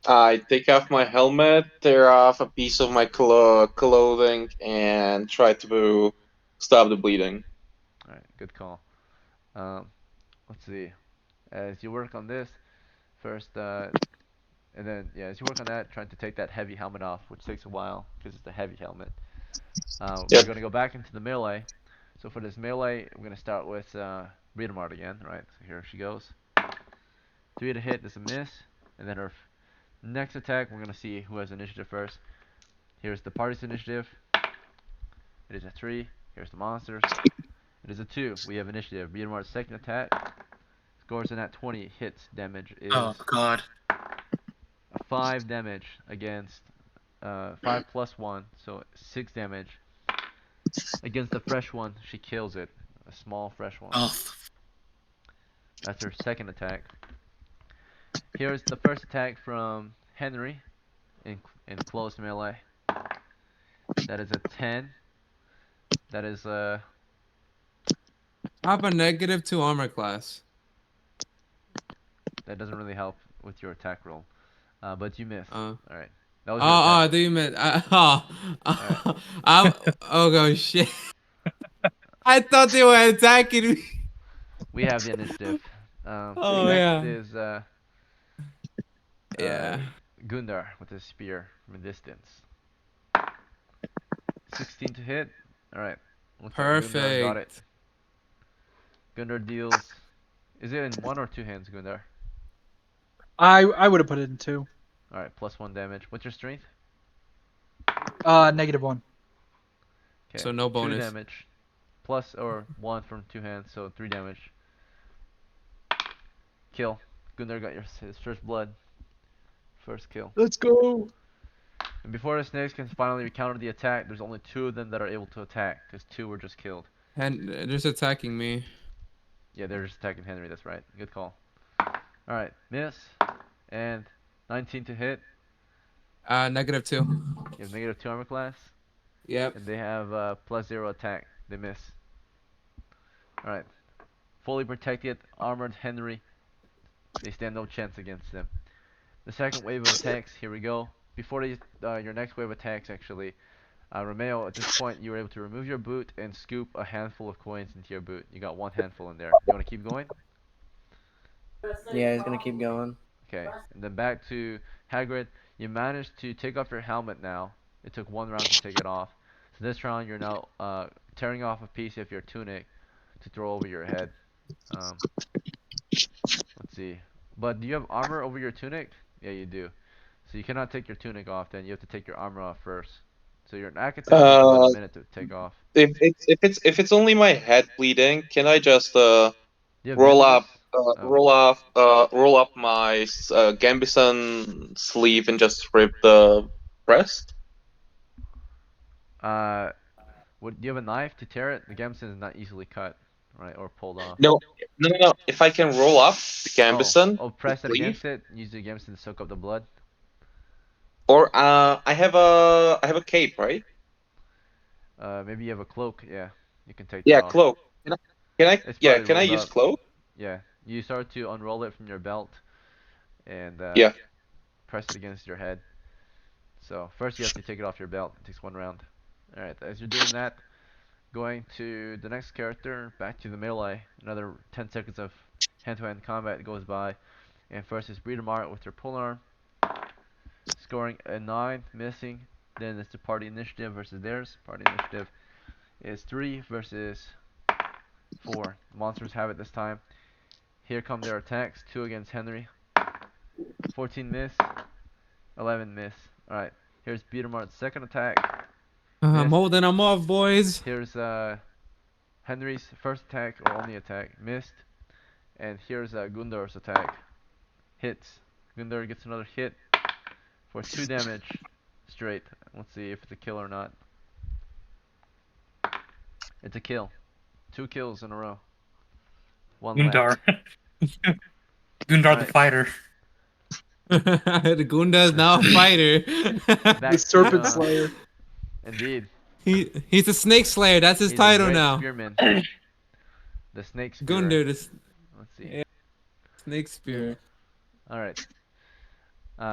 I take off my helmet, tear off a piece of my clothing, and try to stop the bleeding. Alright, good call. Um, let's see. As you work on this, first, and then, yeah, as you work on that, trying to take that heavy helmet off, which takes a while because it's a heavy helmet. We're Yep. going to go back into the melee. So for this melee, we're going to start with Britomart again, right? So here she goes. 3 to hit is a miss, and then her next attack, we're going to see who has initiative first. Here's the party's initiative. It is a 3. Here's the monsters. It is a 2. We have initiative. Brietomart's second attack scores in at 20. Hits damage is Oh God. a 5 damage against 5 plus 1, so 6 damage. Against the fresh one, she kills it. A small fresh one. Oh. That's her second attack. Here's the first attack from Henry in close melee. That is a 10. That is I have a -2 armor class. that doesn't really help with your attack roll. But you missed. Uh. All right. That was your Oh, attack. I thought you meant. Alright. I'm. Oh, go shit. I thought they were attacking me. We have the initiative. Oh Next yeah. is uh, Yeah. Gundar with his spear from a distance. 16 to hit. Alright. Looks like Gundar got it. Perfect. Gundar deals. Is it in one or two hands, Gundar? I would have put it in 2. Alright, +1 damage. What's your strength? -1. Okay, So no 2 bonus. damage. Plus or 1 from 2 hands, so 3 damage. Kill. Gundar got his first blood. First kill. Let's go. And before the snakes can finally counter the attack, there's only 2 of them that are able to attack, because 2 were just killed. And they're just attacking me. Yeah, they're just attacking Henry, that's right. Good call. Alright, miss. And 19 to hit. -2. You have -2 armor class. Yep. And they have +0 attack. They miss. Alright. Fully protected, armored Henry. They stand no chance against them. The second wave of attacks, here we go. Before your next wave of attacks, actually, Romeo, at this point, you were able to remove your boot and scoop a handful of coins into your boot. You got 1 handful in there. You want to keep going? Yeah, he's gonna keep going. Okay, and then back to Hagrid. You managed to take off your helmet now. It took 1 round to take it off. So this round, you're now tearing off a piece of your tunic to throw over your head. Let's see. But do you have armor over your tunic? Yeah, you do. So you cannot take your tunic off. Then you have to take your armor off first. So your acronyms take about a minute to take off. If it's only my head bleeding, can I just Do you have bandages? Oh. roll up my Gambison sleeve and just rip the rest? Do you have a knife to tear it? The gambeson is not easily cut, right, or pulled off. No. If I can roll up the Gambison Press it sleeve, against it. Use the gambeson to soak up the blood. or I have a cape, right? Maybe you have a cloak. Yeah, you can take that Yeah, off. cloak. It's probably Can I rolled use up. cloak? Yeah, you start to unroll it from your belt and Yeah. press it against your head. So first you have to take it off your belt. It takes 1 round. All right, as you're doing that, going to the next character, back to the melee. Another 10 seconds of hand-to-hand combat goes by, and first is Breedemar with her polearm, scoring a 9, missing. Then it's the party initiative versus theirs. Party initiative is 3 versus 4. Monsters have it this time. Here come their attacks. 2 against Henry. 14 miss. 11 miss. Alright. Here's Beatermart's second attack. I'm Missed. holding them off, boys. Here's Henry's first attack or only attack. Missed. And here's Gundar's attack. Hits. Gundar gets another hit for 2 damage straight. Let's see if it's a kill or not. It's a kill. 2 kills in a row. 1 Gundar. left. Gundar the fighter. The Gunda's now a fighter. The Serpent Slayer. Indeed. He's a snake slayer. That's his He's title a great now. spearman. The snake spearer. Gundar, Let's see. Yeah. Snake spear. Alright.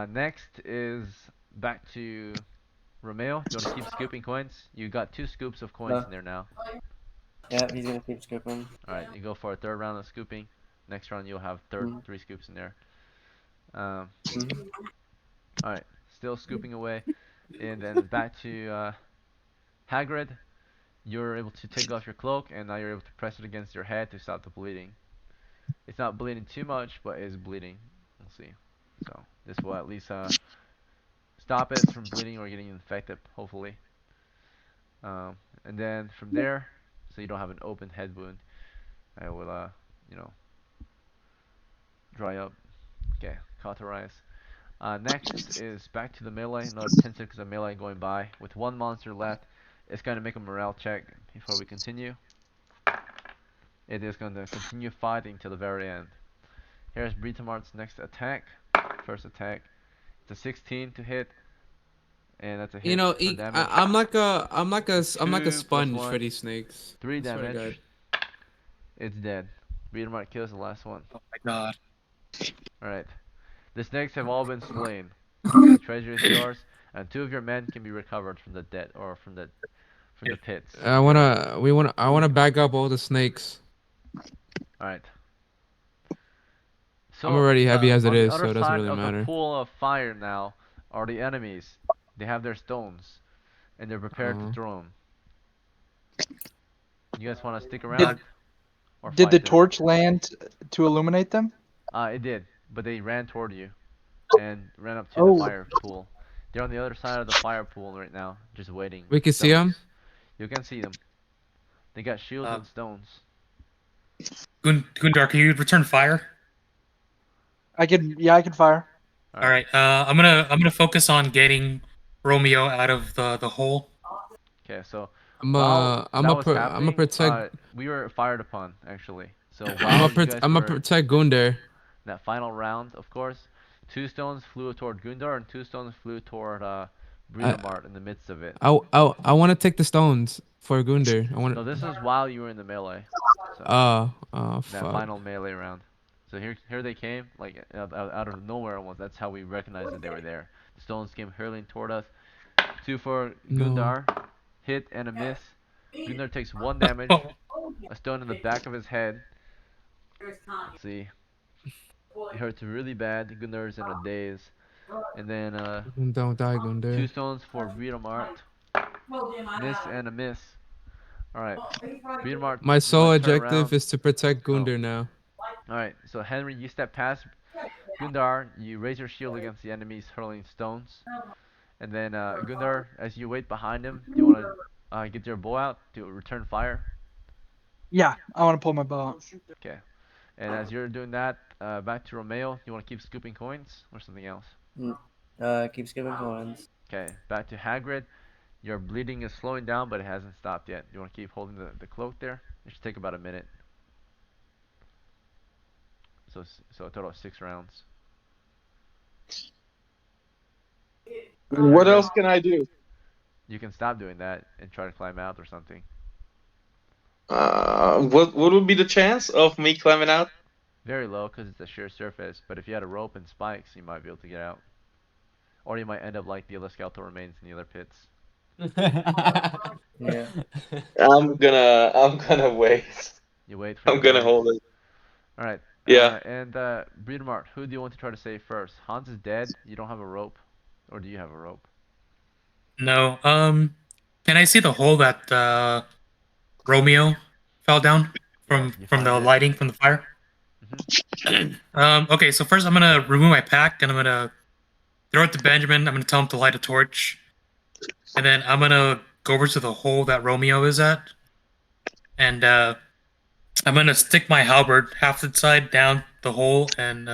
Next is back to Romeo. You want to keep scooping coins? You got 2 scoops of coins in there now. Yeah, he's gonna keep scooping. Alright, you go for a third round of scooping. Next round you'll have 3 scoops in there. Alright, still scooping away. And then back to Hagrid. You're able to take off your cloak, and now you're able to press it against your head to stop the bleeding. It's not bleeding too much, but it is bleeding. We'll see. So this will at least stop it from bleeding or getting infected, hopefully. And then from there, so you don't have an open head wound, I will, dry up. Okay, cauterize. Next is back to the melee. Another 10 seconds of melee going by. With 1 monster left, it's going to make a morale check before we continue. It is going to continue fighting till the very end. Here's Britamart's next attack. First attack. It's a 16 to hit. and that's a You hit know, for damage. I'm like I'm like a 2 plus sponge for 1, these snakes. 3 I swear to God. damage. It's dead. Beatermark kills the last one. Oh my god. Alright. The snakes have all been slain. The treasure is yours, and 2 of your men can be recovered from the dead or from the pits. I wanna bag up all the snakes. Alright. I'm So, already heavy as it on the is, other so it doesn't side really of the matter. pool of fire now are the enemies. They have their stones, and they're prepared to Uh, throw them. You guys want to stick Uh, around or Did the fight them? torch land to illuminate them? It did, but they ran toward you and ran up to the Oh. fire pool. They're on the other side of the fire pool right now, just waiting we with can see stones. them. You can see them. They got shields uh, and stones. Gundar, can you return fire? I can fire. All Alright. right. I'm gonna focus on getting Romeo out of the hole. Okay, so while that was I'm a happening, protect we were fired upon actually. So while you guys I'm a were protect Gunder. that final round, of course, 2 stones flew toward Gundar and 2 stones flew toward I Breedomart in the midst of it. I want to take the stones for Gunder. I want No, this was while you were in the melee. So oh that fuck. final melee round. So here they came, like out of nowhere almost. That's how we recognized that they were there. The stones came hurling toward us. 2 for No. Gundar, hit and a miss. Gundar takes 1 damage. Oh, A stone in the back of his head. Let's see. It hurts really bad. Gundar's in a daze. And then Don't die, 2 Gunder. stones for Breedomart. Miss and a miss. Alright. Breedomart, My you want sole to turn objective around? is to protect Oh. Gunder now. Alright, so Henry, you step past Gundar, you raise your shield against the enemies hurling stones. And then Gundar, as you wait behind him, do you want to get your bow out to return fire? Yeah, I want to pull my bow out. Okay. And as you're doing that, back to Romeo, you want to keep scooping coins or something else? Keeps giving coins. Okay, back to Hagrid. Your bleeding is slowing down, but it hasn't stopped yet. You want to keep holding the cloak there? It should take about a minute. So a total of 6 rounds. What Hagrid, else can I do? you can stop doing that and try to climb out or something. What would be the chance of me climbing out? Very low because it's a sheer surface, but if you had a rope and spikes, you might be able to get out. Or you might end up like the other skeletal remains in the other pits. Yeah. I'm gonna wait. You wait for I'm your gonna turn. hold it. Alright, Yeah. and Breedmart, who do you want to try to save first? Hans is dead. You don't have a rope. Or do you have a rope? no. Can I see the hole that Romeo fell down Yes, you from find the it. lighting from the fire? Okay, so first I'm gonna remove my pack and I'm gonna throw it to Benjamin. I'm gonna tell him to light a torch, and then I'm gonna go over to the hole that Romeo is at, and I'm gonna stick my halberd half the side down the hole and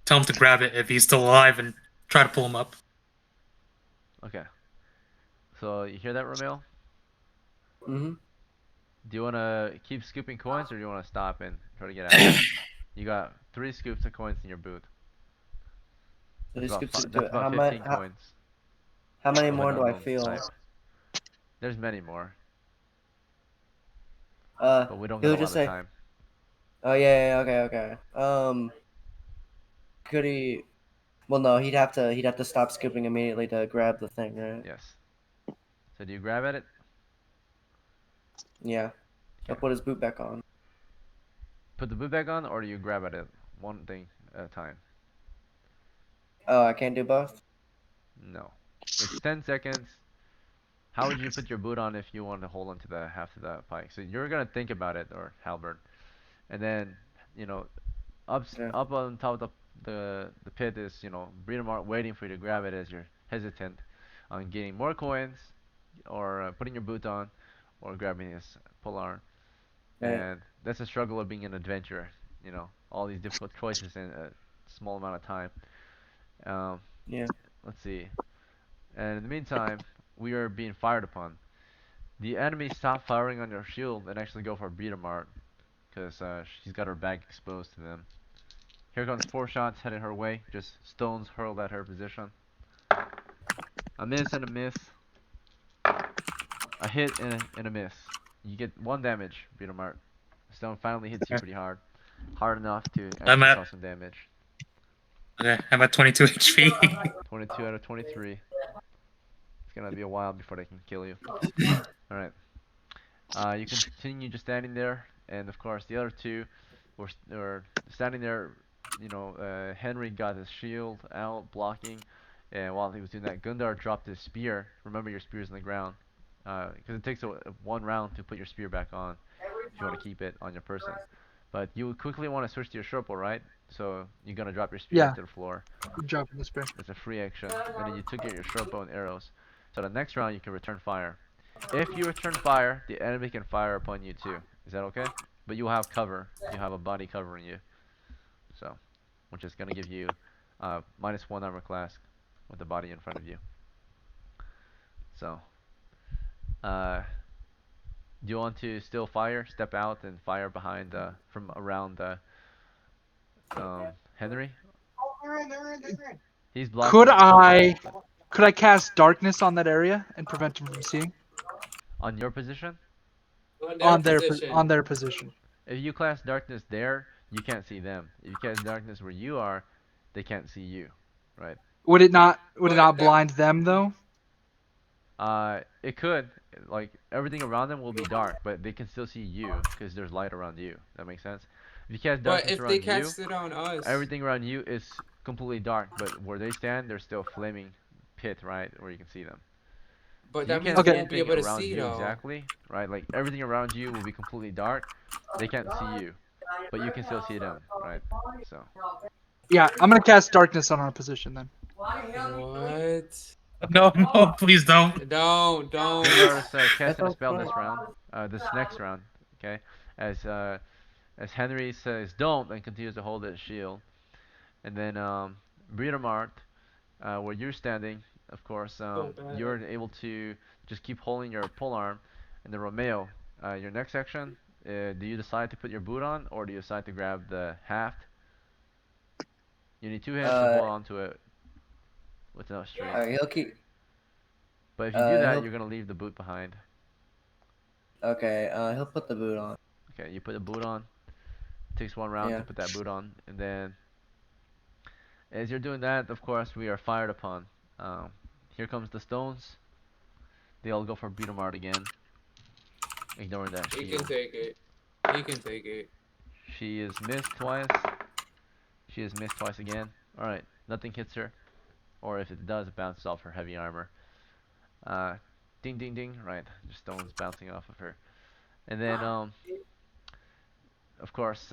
tell him to grab it if he's still alive and try to pull him up. Okay. So you hear that, Romeo? Mhm. Do you want to keep scooping coins or do you want to stop and try to get out? You got 3 scoops of coins in your boot. So That's he about scoops it that's to about 15 coins how many of an more do I unknown feel? type. There's many more, but we don't got He'll a lot just of say, time. "Oh yeah, okay, okay." Could he? Well, no, he'd have to stop scooping immediately to grab the thing, right? Yes. So do you grab at it? Yeah. He'll Okay. put his boot back on. Put the boot back on, or do you grab at it? One thing at a time. Oh, I can't do both. No. It's 10 seconds. How would you put your boot on if you want to hold onto the half of the pike? So you're gonna think about it, or halberd, and then you know Yeah. up on top of the pit is Breedemart waiting for you to grab it as you're hesitant on getting more coins, or putting your boot on, or grabbing his polearm. Right. And that's a struggle of being an adventurer. All these difficult choices in a small amount of time. Um, Yeah. let's see. And in the meantime, we are being fired upon. The enemy stop firing on your shield and actually go for Breedemart because she's got her back exposed to them. Here comes 4 shots headed her way, just stones hurled at her position. A miss and a miss. A hit and a miss. You get 1 damage, Peter Mart. Stone finally hits you pretty hard. Hard enough to I'm actually at cause some damage. okay. I'm at 22 HP. 22 out of 23. It's gonna be a while before they can kill you. Alright. You continue just standing there, and of course the other two were standing there. You know, Henry got his shield out blocking, and while he was doing that, Gundar dropped his spear. Remember, your spear's in the ground, because it takes 1 round to put your spear back on if you want to keep it on your person. But you would quickly want to switch to your shortbow, right? So you're gonna drop your spear Yeah, to the floor. dropping the spear. It's a free action, and then you took your shortbow and arrows. So the next round you can return fire. If you return fire, the enemy can fire upon you too. Is that okay? But you have cover. You have a body covering you. So, which is gonna give you -1 armor class with the body in front of you. So, do you want to still fire? Step out and fire behind from around Henry. He's blocking Could you from seeing. I But could I cast darkness on that area and prevent him from seeing? on your position, On their On their position. position. if you cast darkness there, you can't see them. If you cast darkness where you are, they can't see you, right? Would it not That blind them though? It could. Like everything around them will be dark, but they can still see you because there's light around you. That makes sense. If you cast but darkness if they around you, cast it on us, everything around you is completely dark, but where they stand, there's still a flaming pit, right, where you can see them. but So you that means can't they see Okay. won't be anything able to around see you though. exactly, right? Like everything around you will be completely dark. They can't see you, but you can still see them, right? So Yeah, I'm gonna cast darkness on our position then. What? No, no, please don't. Gundar Don't. is That casting a sounds spell fun. this round, this next round, okay? As uh, as Henry says don't and continues to hold his shield, and then Britomart, where you're standing, of course, So you're bad. able to just keep holding your pole arm, and then Romeo, your next action, do you decide to put your boot on, or do you decide to grab the haft? You need 2 hands to Uh, hold on to it with enough strength. he'll keep. But if you do that, He'll. you're gonna leave the boot behind. Okay. He'll put the boot on. Okay, you put the boot on. It takes 1 round to Yeah. put that boot on, and then as you're doing that, of course, we are fired upon. Um, Here comes the stones. They all go for Beatomart again, ignoring that He can shield. take it. He can take it. She is missed twice. She is missed twice again. Alright, nothing hits her. Or if it does, it bounces off her heavy armor. Uh, Ding ding ding. Right, just stones bouncing off of her. And then, of course,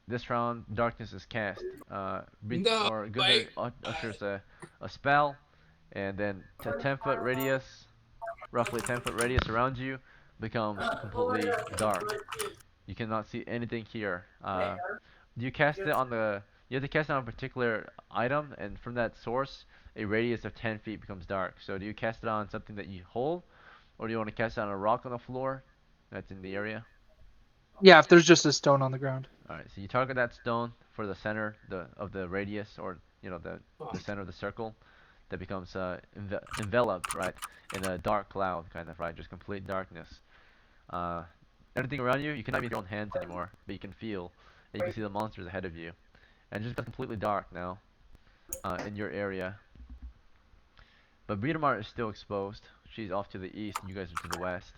this round, darkness is cast. No, Or Gunther like ushers a spell, and then to 10-foot radius, roughly 10-foot radius around you, becomes completely dark. You cannot see anything here. Do you cast it on the? You have to cast it on a particular item, and from that source, a radius of 10 feet becomes dark. So do you cast it on something that you hold, or do you want to cast it on a rock on the floor that's in the area? Yeah, if there's just a stone on the ground. Alright, so you target that stone for the center of the radius, or the center of the circle that becomes enveloped, right, in a dark cloud, kind of, right, just complete darkness. Uh, Everything around you, you cannot be in your own hands anymore, but you can feel, and you can see the monsters ahead of you, and it just got completely dark now, in your area. But Britomart is still exposed. She's off to the east, and you guys are to the west.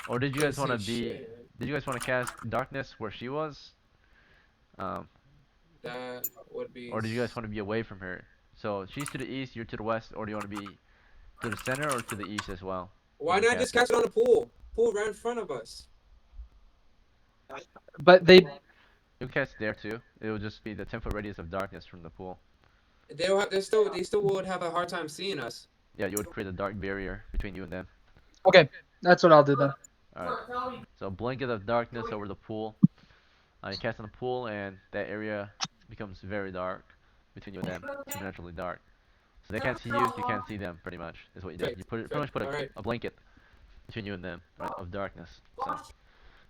Or did you can guys want to see be? shit. Did you guys want to cast darkness where she was? Um, That would be. or do you guys want to be away from her? So she's to the east, you're to the west, or do you want to be to the center or to the east as well when Why you not just cast it? cast it on the pool? Pool right in front of us. But they You can cast there too. It will just be the 10-foot radius of darkness from the pool. They'll have. They still would have a hard time seeing us. Yeah, you would create a dark barrier between you and them. Okay, that's what I'll do then. Alright. So blanket of darkness over the pool. You cast on the pool, and that area becomes very dark between you and them. Supernaturally dark. So they can't see you, you can't see them, pretty much, is what you did. You Perfect. pretty much put All right. a blanket between you and them, right, of darkness. So,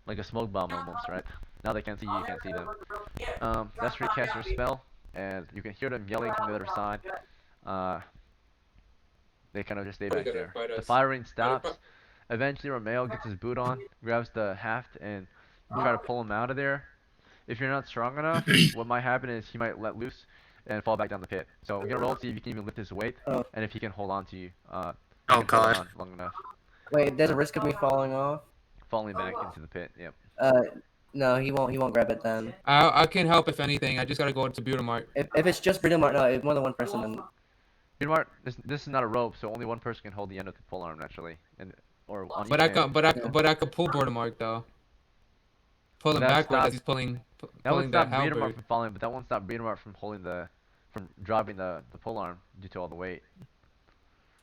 like a smoke bomb almost, right? Now they can't see you, you can't see them. That's where you cast your spell, and you can hear them yelling from the other side. Uh, They kind of just stay Probably back gonna there. fight The us. firing Probably, stops. Eventually, Romeo gets his boot on, grabs the haft, and you try to pull him out of there. If you're not strong enough, what might happen is he might let loose and fall back down the pit. So we're gonna roll to see if you can even lift his weight, Oh, and if he can hold on to you. He Oh can hold God. on long enough, wait, there's a risk of me falling off. falling back into the pit. Yep. Uh, no, he won't. He won't grab it then. I can help if anything. I just gotta go to Beauty Mart. If it's just Britomart, no, if more than one person, then Beardmart, this is not a rope, so only one person can hold the end of the pole arm naturally, and or on But each I end. can, but I could pull Beauty Mart though. Pull Well, him that backwards as stops. he's pulling That would the stop Beardmart halberd. from falling, but that won't stop Beardmart from from dropping the pole arm due to all the weight.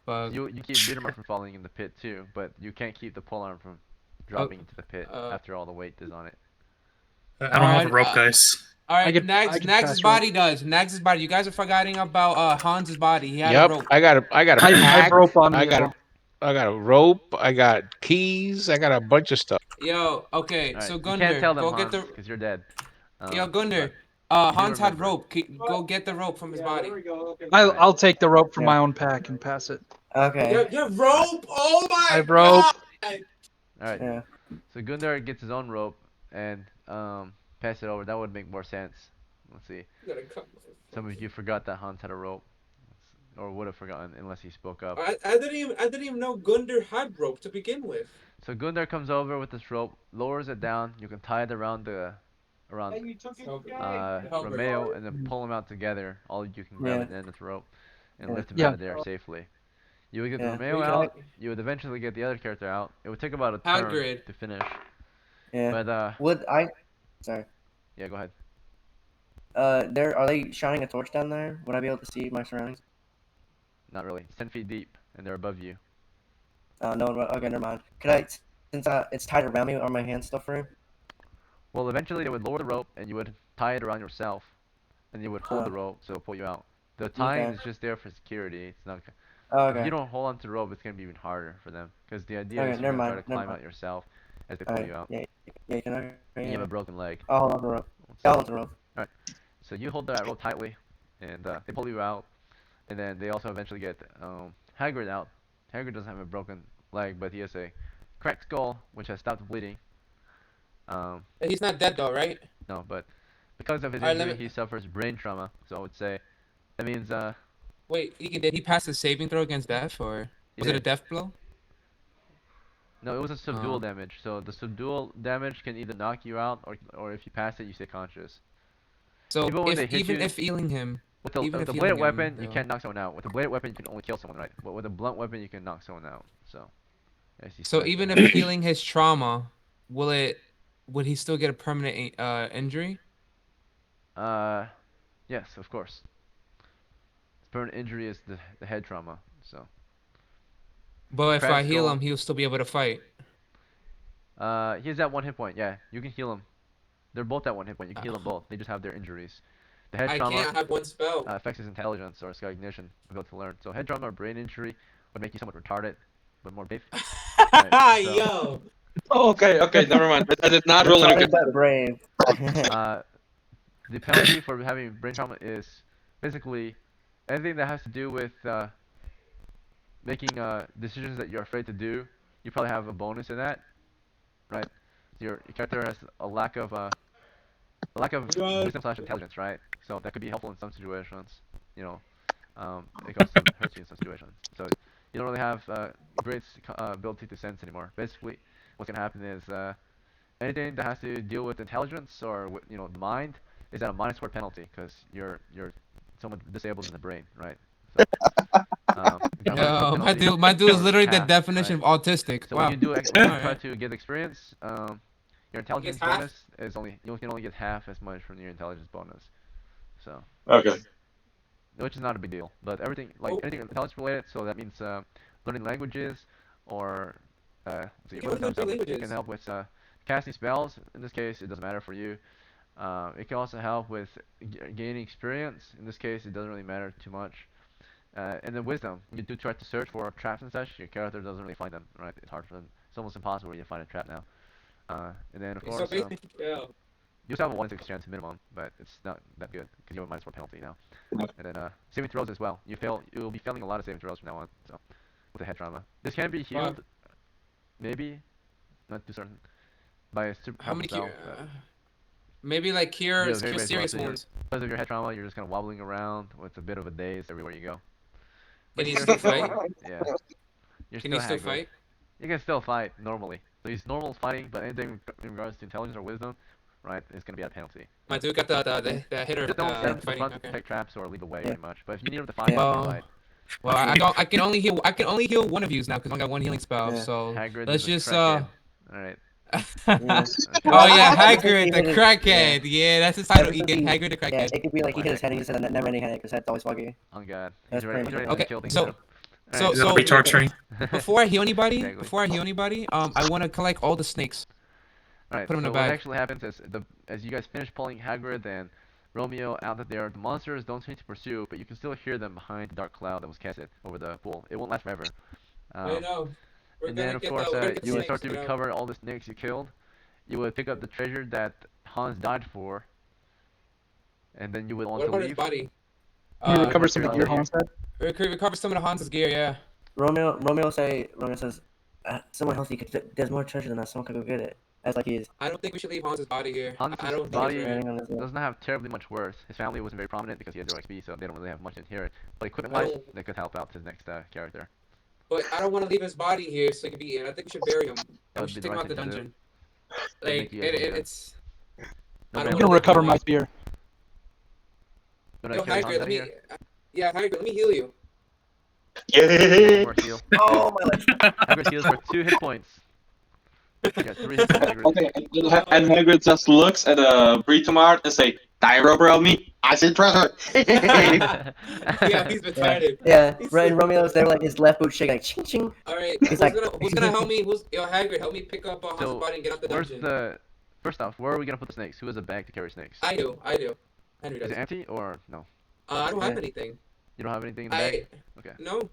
So But you keep Beardmart from falling in the pit too, but you can't keep the pole arm from dropping into the pit after all the weight is on it. I don't have a rope, guys. All right, I could Nags' cast rope. body does. Nags' body. You guys are forgetting about Hans's body. He had a Yep, rope. I got a I have pack. rope on I me as got well. I got a rope. I got keys. I got a bunch of stuff. Yo, okay, All right, so you can't tell Gunder, them go get Hans the. because you're dead. Yo, Gunder, But you do Hans had remember. rope. Go get the rope from his body. Alright. I'll take the rope from Yeah. my own pack and pass it. okay. Your rope! Oh I my have rope. god! Alright. Yeah. So Gundar gets his own rope and pass it over. That would make more sense. Let's see. You gotta cut my Some of you forgot that Hans had a rope, or would have forgotten unless he spoke up. I didn't even know Gunder had rope to begin with. So Gundar comes over with this rope, lowers it down. You can tie it around Romeo, and then pull him out together. All you can grab Yeah. at the end of the rope and Yeah. lift him Yeah. out of there safely. You would get Yeah. Romeo Can out. You would eventually get the other character out. It would take about a turn Hagrid. to finish. Yeah. But Would I? Sorry. yeah, go ahead. There are they shining a torch down there? Would I be able to see my surroundings? Not really. It's 10 feet deep, and they're above you. No. Okay, never mind. Could I, since it's tied around me, are my hands still free? Well, eventually they would lower the rope, and you would tie it around yourself, and you would hold the Oh. rope, so it'll pull you out. The tying Okay. is just there for security. It's not. Oh, If okay. you don't hold on to the rope, it's gonna be even harder for them, because the idea Okay, is you're never gonna try mind. to Never climb mind. out yourself as they pull Alright. you out. Yeah. Yeah. Can I? And you have Yeah. a broken leg. I'll hold on to the rope. Let's Yeah, I'll see. hold on to the rope. Alright. So you hold that rope tightly, and they pull you out, and then they also eventually get Hagrid out. Hagrid doesn't have a broken leg, but he has a cracked skull, which has stopped bleeding. He's not dead though, right? No, but because of his Alright, injury, he suffers brain trauma. So I would say that means Wait, did he pass the saving throw against death, or he was it a did. death blow? No, it was a subdual damage. So the subdual damage can either knock you out, or if you pass it, you stay conscious. So Even when they hit you, if healing him, with even with if the bladed healing him, weapon, you though. can't knock someone out. With the bladed weapon, you can only kill someone, right? But with a blunt weapon, you can knock someone out. So, as you So smash even them. if healing his trauma, would he still get a permanent injury? Yes, of course. Permanent injury is the head trauma. So, But if I cracked heal skull. him, he'll still be able to fight. He has that one hit point. Yeah, you can heal him. They're both at one hit point. You can heal them both. They just have their injuries. The head I trauma can't have one spell. affects his intelligence or his cognition. Ability to learn. So head trauma or brain injury would make you somewhat retarded, but more brave. Right, so, Yo. Oh, okay, never mind. I did not roll any Retarded good. but brave. the penalty for having brain trauma is basically anything that has to do with making decisions that you're afraid to do. You probably have a bonus in that, right? Your character has a lack of wisdom slash intelligence, right? So that could be helpful in some situations. You know, it can also hurt you in some situations. So you don't really have great ability to sense anymore. Basically, what's gonna happen is anything that has to deal with intelligence or with, the mind is at a -4 penalty because you're somewhat disabled in the brain, right? So, it's got a -4 Yo, penalty my dude is or literally the half, definition right? of autistic. So Wow. when you try Alright. to get experience, your intelligence half? bonus is only you can only get half as much from your intelligence bonus. So, Okay. which is not a big deal. But everything like anything intelligence related, so that means learning languages or so You can learn three it languages. can help with casting spells. In this case, it doesn't matter for you. It can also help with gaining experience. In this case, it doesn't really matter too much. And then wisdom. When you do try to search for traps and such, your character doesn't really find them, right? It's hard for them. It's almost impossible for you to find a trap now. And then of So course, basically, yeah. you still have a 1/6 chance minimum, but it's not that good because you have a -4 penalty now. And then saving throws as well. You'll be failing a lot of saving throws from now on. So with a head trauma. This can be healed, maybe, not too certain, by a super How powerful many spell. maybe like cure Yeah, very, cure very serious small. So wounds. because of your head trauma, you're just kind of wobbling around with a bit of a daze everywhere you go. Can he you're still fight? Yeah. You're Can still he still Hagrid. fight? You can still fight normally. So he's normal fighting, but anything in regards to intelligence or wisdom, right, is gonna be at a penalty. My dude got the hitter. Just don't send him to the fighting. front to Okay. protect traps or lead the way, pretty much. But if you need him to fight, you Well, can fight. well, I can only heal one of yous now because I only got one healing spell. So Hagrid let's is a just crackhead. All right. Oh yeah, Hagrid the crackhead. Yeah, that's his title. Ian. Hagrid the Yeah, crackhead. it could be like he hit his head and he just had a never-ending headache because his head's always foggy. Oh god. That's He's ready pretty to much kill things. So That'll be torturing. before I heal anybody, Exactly. I want to collect all the snakes. Alright, Put them so in a what bag. actually happens is as you guys finish pulling Hagrid and Romeo out of there, the monsters don't seem to pursue, but you can still hear them behind the dark cloud that was casted over the pool. It won't last forever. I know. And then, of course, we're gonna get the you would snakes, start to you know. recover all the snakes you killed. You would pick up the treasure that Hans died for, and then you would want What to about leave. his body? You recover some of the gear Hans had? Recover some of the Hans's gear, yeah. Romeo says, someone healthy there's more treasure than us. Someone could go get it. As like he is. I don't think we should leave Hans's body here. I Hans' don't body think it's right. doesn't have terribly much worth. His family wasn't very prominent because he had 0 XP, so they don't really have much to inherit. But equipment-wise, they could help out his next character. But I don't want to leave his body here so he can be eaten. I think we should bury him. That And we would should be take the him right out the thing to do. dungeon. That'd Like make you guys look good. it's. No I man don't You wanna can recover leave my him spear. But I Yo, carry Hans Hagrid, out let me. here. Yeah, Hagrid, let me heal you. Yeah. More heal. Oh my leg. Hagrid heals for 2 hit points. You got 3 hit points, Hagrid. Okay, and Hagrid just looks at Britomart and say, "Die rubber on me, I see treasure." Yeah, he's retarded. Yeah, He's right. so- And Romeo's there, like his left boot shaking, like ching ching. All right, He's who's like, gonna help me? Yo, Hagrid, help me pick up Hans's So, body and get out the where's dungeon. First off, where are we gonna put the snakes? Who has a bag to carry snakes? I do. Henry Is does. it empty or no? I don't have anything. You don't have anything in the bag? Okay. No,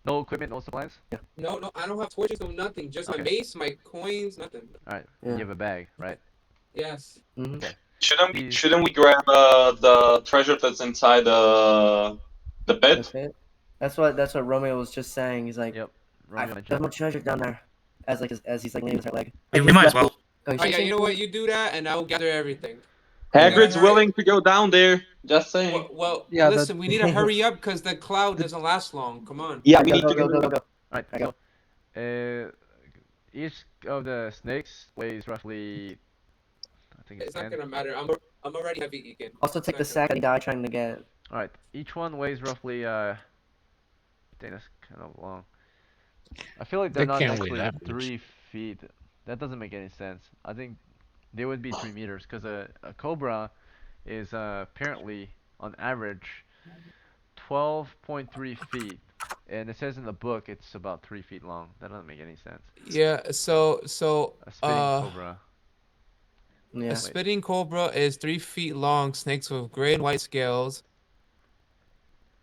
No equipment, no supplies? no, I don't have torches, no nothing. Just my Okay. mace, my coins, nothing. Alright, Yeah. you have a bag, right? Yes. Mhm. Okay. Shouldn't we grab the treasure that's inside the pit? That's it. That's what Romeo was just saying. He's like, Yep. there's more treasure down there. As he's like leaning his right leg. We Like, his might as left well. boot going Oh yeah, ching, you know ching. what? You do that, and I'll gather everything. Hagrid's Yeah. willing to go down there. Just saying. Well, Yeah, listen, we need to hurry up because the cloud doesn't last long. Come on. Yeah, we Go, need go, to go, go. go, go. Alright, I go. so each of the snakes weighs roughly I think it's It's not 10. gonna matter. I'm already heavy eating. Also take the sack that he died trying to get. Alright, each one weighs roughly dang, that's kind of long. I feel like they're They not can't weigh actually that much. 3 feet. That doesn't make any sense. I think they would be 3 meters because a cobra is apparently on average 12.3 feet, and it says in the book it's about 3 feet long. That doesn't make any sense. Yeah. So A spitting cobra. Yeah. a spitting cobra is 3 feet long. Snakes with gray and white scales.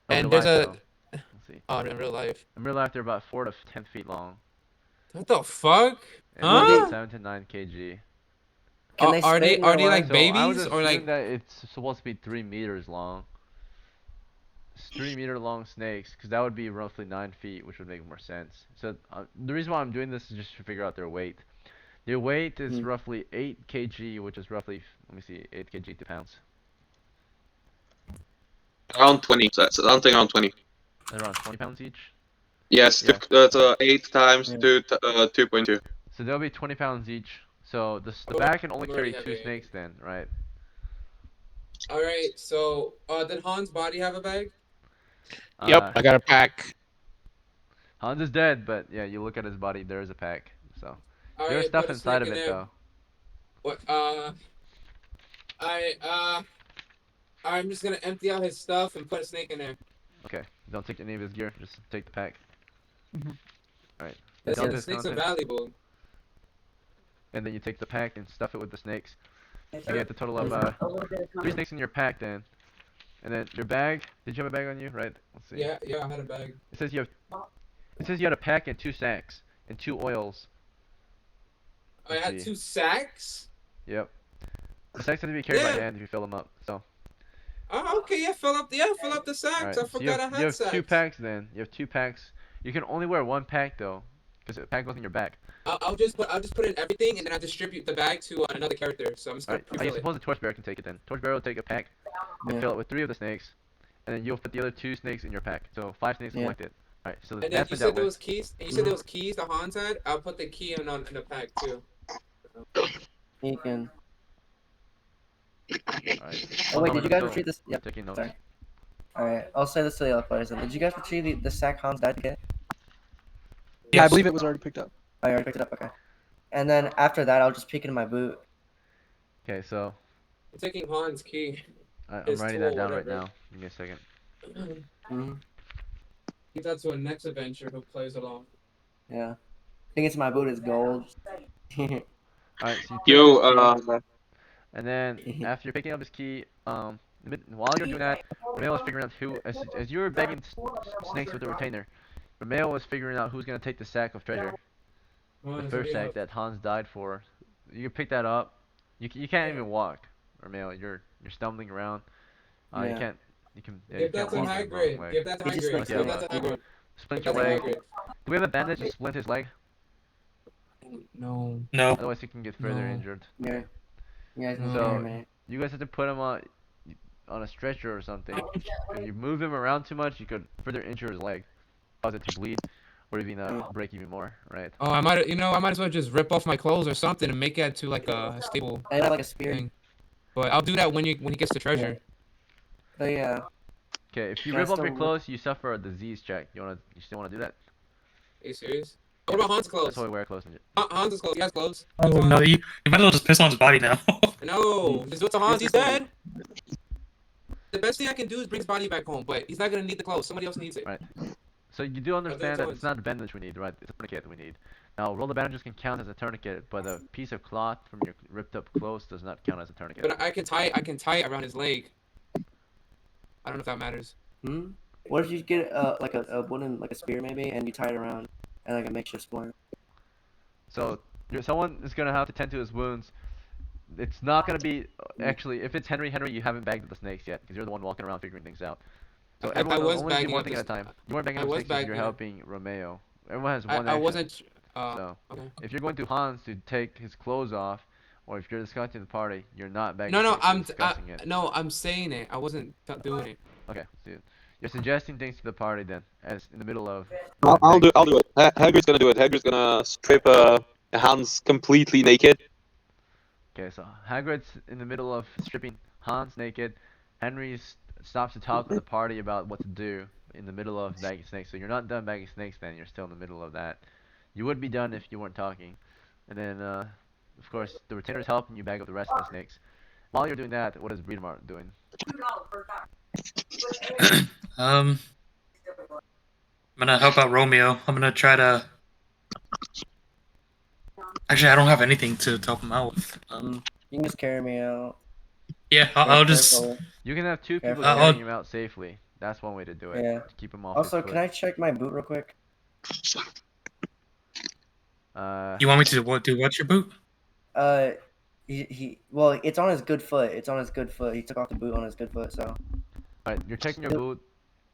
In And real there's life, a. though. Let's see. Oh, in real life. In real life, they're about 4 to 10 feet long. What the fuck? And Huh? they're about 7 to 9 kg. Can they Are spit in they real like life? So I would babies or assume like? that it's supposed to be 3 meters long. 3-meter long snakes, because that would be roughly 9 feet, which would make more sense. So the reason why I'm doing this is just to figure out their weight. Their weight is roughly 8 kg, which is roughly, let me see, 8 kg, 2 pounds. Around 20. So that's something around 20. Around 20 pounds each. Yes, Yeah. that's 8 times 2.2. So they'll be 20 pounds each. So the Oh, bag can only I'm carry already 2 heavy. snakes then, right? All right. So, did Hans' body have a bag? Yep, I got a pack. Hans is dead, but yeah, you look at his body, there is a pack. So All there's right, stuff put a inside snake of in it there. though. What? I'm just gonna empty out his stuff and put a snake in there. Okay, don't take any of his gear, just take the pack. Alright, Listen, dump the his snakes are contents, valuable. and then you take the pack and stuff it with the snakes. You get the total of 3 snakes in your pack then. And then your bag, did you have a bag on you? Right, let's see. Yeah, I had a bag. It says you had a pack and 2 sacks and 2 oils. I had 2 sacks. Yep. The sacks have to be carried by Yeah. hand if you fill them up. So. Oh, okay. Yeah, fill up the sacks. Alright, I so forgot I you had have sacks. 2 packs then. You have 2 packs You can only wear one pack though, because the pack goes in your back. I'll just put in everything and then I distribute the bag to another character. So I'm just gonna Alright, I pre-fill it. suppose the torchbearer can take it then. Torchbearer will take a pack and Yeah. fill it with 3 of the snakes, and then you'll put the other 2 snakes in your pack. So 5 snakes Yeah. selected. Alright, so And then that's you been said dealt there with. was keys. And you said there was keys the Hans had. I'll put the key in the pack too. You can. Alright. Oh wait, did you guys Still retrieve this? Yep. taking notes. Sorry. All right, I'll say this to the other players. Then. Did you guys retrieve the sack Hans died to get? Yeah, I Yes. believe it was already picked up. Oh, you already picked it up. Okay. And then after that, I'll just peek into my boot. Okay, so I'm taking Hans' key. I'm His writing tool, that down right whatever. now. Give me a second. Mm-hmm. Give that to a next adventure who plays along. Yeah. Thing into my boot is gold. Alright, so Yo, and then after you're picking up his key, while you're doing that, Romeo is figuring out who, as you were begging snakes with the retainer, Romeo was figuring out who's gonna take the sack of treasure, the Hans, first hurry sack up. that Hans died for. You can pick that up. You can't even walk, Romeo. You're stumbling around. You Yeah. can't. You can. Yeah, Give you that can't to walk with the wrong Hagrid. leg. Give that to He just Hagrid. makes Give it that to Hagrid. Splint Give your that to leg. Hagrid. Do we have a bandage to splint his leg? No. No. Otherwise, he can get further No. injured. Yeah. You guys need No. to hear So me. you guys have to put him on a stretcher or something. If you move him around too much, you could further injure his leg, cause it to bleed, or even break even more, right? Oh, I might as well just rip off my clothes or something and make it to like a stable I have like a spear. thing. But I'll do that when he gets the treasure. But yeah. Okay, if you Can I rip off your still clothes, you suffer a disease check. You still wanna do that? Are you serious? What about Hans' That's clothes? why we wear clothes. Hans' clothes. He has clothes. Oh no, you might as well just piss on his body now. No, just do it to Hans. He's dead. The best thing I can do is bring his body back home, but he's not gonna need the clothes. Somebody else needs it. Right. So you do understand that towards- it's not a bandage we need, right? It's a tourniquet we need. Now, roll the bandages can count as a tourniquet, but a piece of cloth from your ripped up clothes does not count as a tourniquet. But I can tie it around his leg. I don't know if that matters. Hmm. What if you get like a wooden like a spear maybe, and you tie it around and like a makeshift splint? So someone is gonna have to tend to his wounds. It's not gonna be actually if it's Henry, you haven't bagged the snakes yet because you're the one walking around figuring things out. So I everyone will was only do bagging one up thing the at a time. s- You weren't bagging I up was snakes because you're bagging up. helping Romeo. Everyone has one I action. wasn't. So Okay. if you're going to Hans to take his clothes off, or if you're discussing the party, you're not bagging No, snakes. You're discussing it. no, I'm saying it. I wasn't doing it. Okay, dude. You're suggesting things to the party then, as in the middle of. I'll do it. Hagrid's gonna do it. Hagrid's gonna strip Hans completely naked. Okay, so Hagrid's in the middle of stripping Hans naked. Henry stops to talk with the party about what to do in the middle of bagging snakes. So you're not done bagging snakes then, you're still in the middle of that. You would be done if you weren't talking. And then, of course, the retainer's helping you bag up the rest of the snakes. While you're doing that, what is Breedemar doing? I'm gonna help out Romeo. I'm gonna try to. Actually, I don't have anything to help him out with. You can just carry me out. Yeah, I'll just. Careful. You can have 2 people Careful. carrying him out safely. That's one way to do it. Yeah. To keep him off Also, his foot. can I check my boot real quick? You want me to do what's your boot? Well, it's on his good foot. It's on his good foot. He took off the boot on his good foot, so. Alright, you're checking your boot.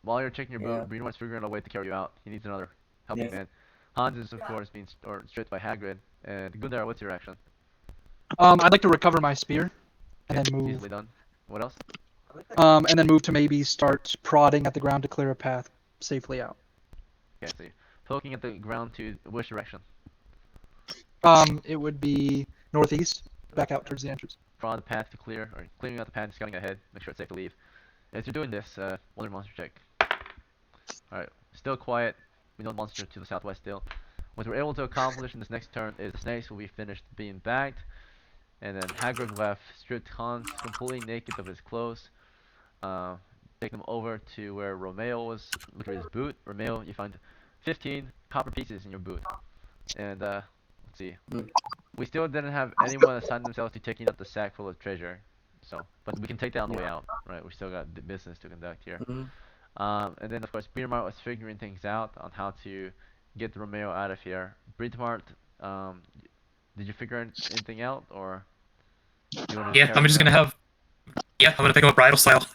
While you're checking your Yeah. boot, Breedemar's figuring out a way to carry you out. He needs another helping Yeah. man. Hans is, of course, being stripped by Hagrid. And Gundar, what's your action? I'd like to recover my spear, and then move. Easily done. What else? And then move to maybe start prodding at the ground to clear a path safely out. Okay, so you're poking at the ground to which direction? It would be northeast, back out towards the entrance. Draw the path to clear, or clearing out the path, scouting ahead, make sure it's safe to leave. As you're doing this, roll your monster check. Alright, still quiet. We know the monster to the southwest still. What we're able to accomplish in this next turn is the snakes will be finished being bagged, and then Hagrid left stripped Hans completely naked of his clothes. Take them over to where Romeo was. Look at his boot. Romeo, you find 15 copper pieces in your boot. And let's see. We still didn't have anyone assign themselves to taking up the sack full of treasure. So, but we can take that on the way out, right? We still got the business to conduct here. And then of course, Breedemart was figuring things out on how to get Romeo out of here. Breedemart, did you figure anything out, or? Yeah, I'm gonna pick him up bridal style,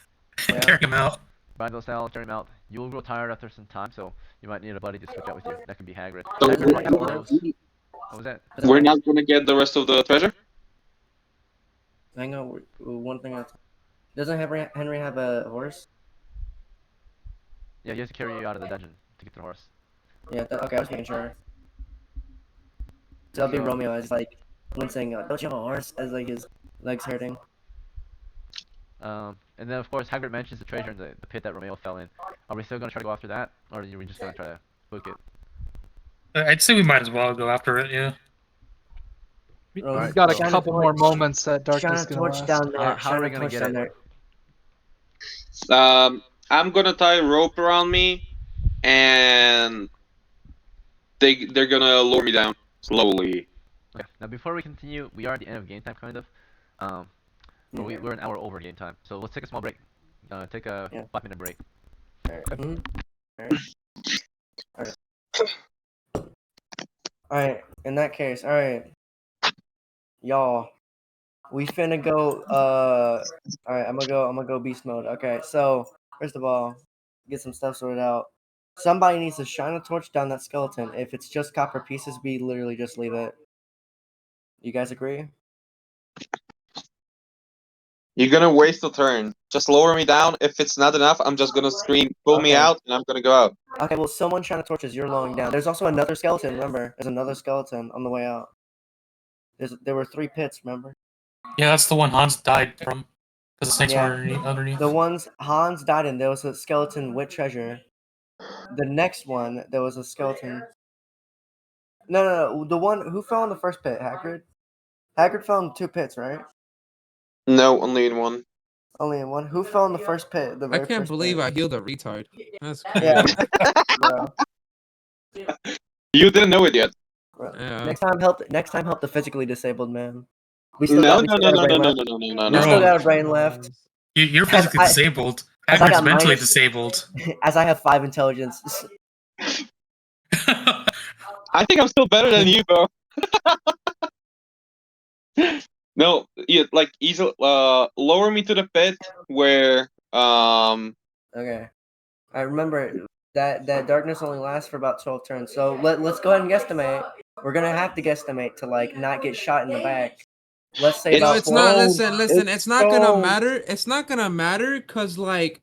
Yeah. carry him out. Bridal style, turn him out. you will grow tired after some time, so you might need a buddy to switch out with you. That can be Hagrid. So Doesn't Hagrid like likes have clothes. horse? What was that? Doesn't we're like not gonna get the rest of the treasure. hang on one thing at a time. Doesn't Henry have a horse? Yeah, he has to carry you out of the dungeon to get the horse. Yeah. Okay, I was making sure. So that'll be So- Romeo as like wincing. Don't you have a horse? As like his legs hurting. And then of course Hagrid mentions the treasure in the pit that Romeo fell in. Are we still gonna try to go after that, or are we just gonna try to book it? I'd say we might as well go after it. Yeah. We've Alright, got a so- couple more moments that darkness Shine is a gonna torch last. down there. How are we gonna get it? There. I'm gonna tie a rope around me, and they're gonna lower me down slowly. Okay. Now before we continue, we are at the end of game time, kind of. But we're an hour over game time, so let's take a small break. Take a 5-minute break. Alright, in that case, alright. Y'all. We finna go alright, I'm gonna go beast mode. Okay, so first of all, get some stuff sorted out. Somebody needs to shine a torch down that skeleton. If it's just copper pieces, we literally just leave it. You guys agree? You're gonna waste a turn. Just lower me down. If it's not enough, I'm just gonna scream, pull me Okay. out, and I'm gonna go out. Okay, well someone shine a torch as you're lowering down. There's also another skeleton, remember? There's another skeleton on the way out. There were 3 pits, remember? Yeah, that's the one Hans died from. Because the snakes were underneath. The ones Hans died in, there was a skeleton with treasure. The next one, there was a skeleton. No. The one who fell in the first pit, Hagrid. Hagrid fell in 2 pits, right? No, only in one. Only in one. Who fell in the first pit? The I very can't first believe pit? I healed a retard. That's crazy. Yeah. Bro. You didn't know it yet. Yeah. Next time, help the physically disabled man. We No, got no, a no, no, brain no, no, left. no, no, no, We no. still got a brain left. You're physically disabled. as I Hagrid's got mentally minus- disabled. As I have 5 intelligence. I think I'm still better than you, bro. No, yeah, like easily. Lower me to the pit where Okay. I remember that darkness only lasts for about 12 turns. So let's go ahead and guesstimate. We're gonna have to guesstimate to like not get shot in the back. Let's say No, about it's 4. not. Listen. It's not gonna so- matter. It's not gonna matter because like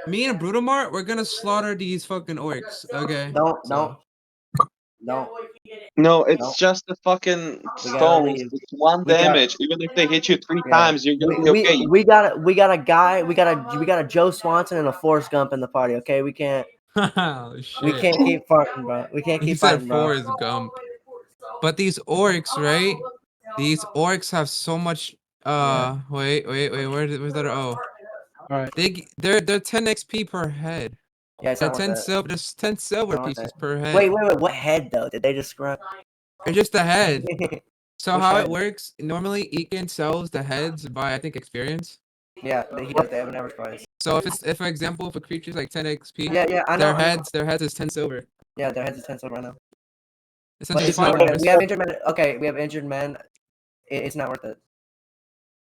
me and Brutomart, we're gonna slaughter these fucking orcs. Okay. Don't. no, it's Nope. just the fucking We gotta stones. leave. It's 1 We got- damage. Even if they hit you 3 Yeah. times, you're gonna be okay. We got a guy. We got a Joe Swanson and a Forrest Gump in the party. Okay, we can't. Oh shit. We can't keep farting, bro. We can't He keep said fighting, bro. Forrest Gump. But these orcs, right? These orcs have so much. Wait. Where's that? Oh, Alright. they're 10 XP per head. Yeah, it's They're not 10 worth it. silver. There's 10 silver Not worth pieces it. per head. Wait. What head though? Did they just scrap? It's just the head. So Which how head? it works? Normally, Ekin sells the heads by I think experience. Yeah, he does. They have an average price. So if for example, if a creature's like 10 XP, Yeah, I know. their heads is 10 silver. Yeah, their heads is 10 silver right now. But Essentially it's not $5. worth it. We have injured men. Okay, we have injured men. It's not worth it.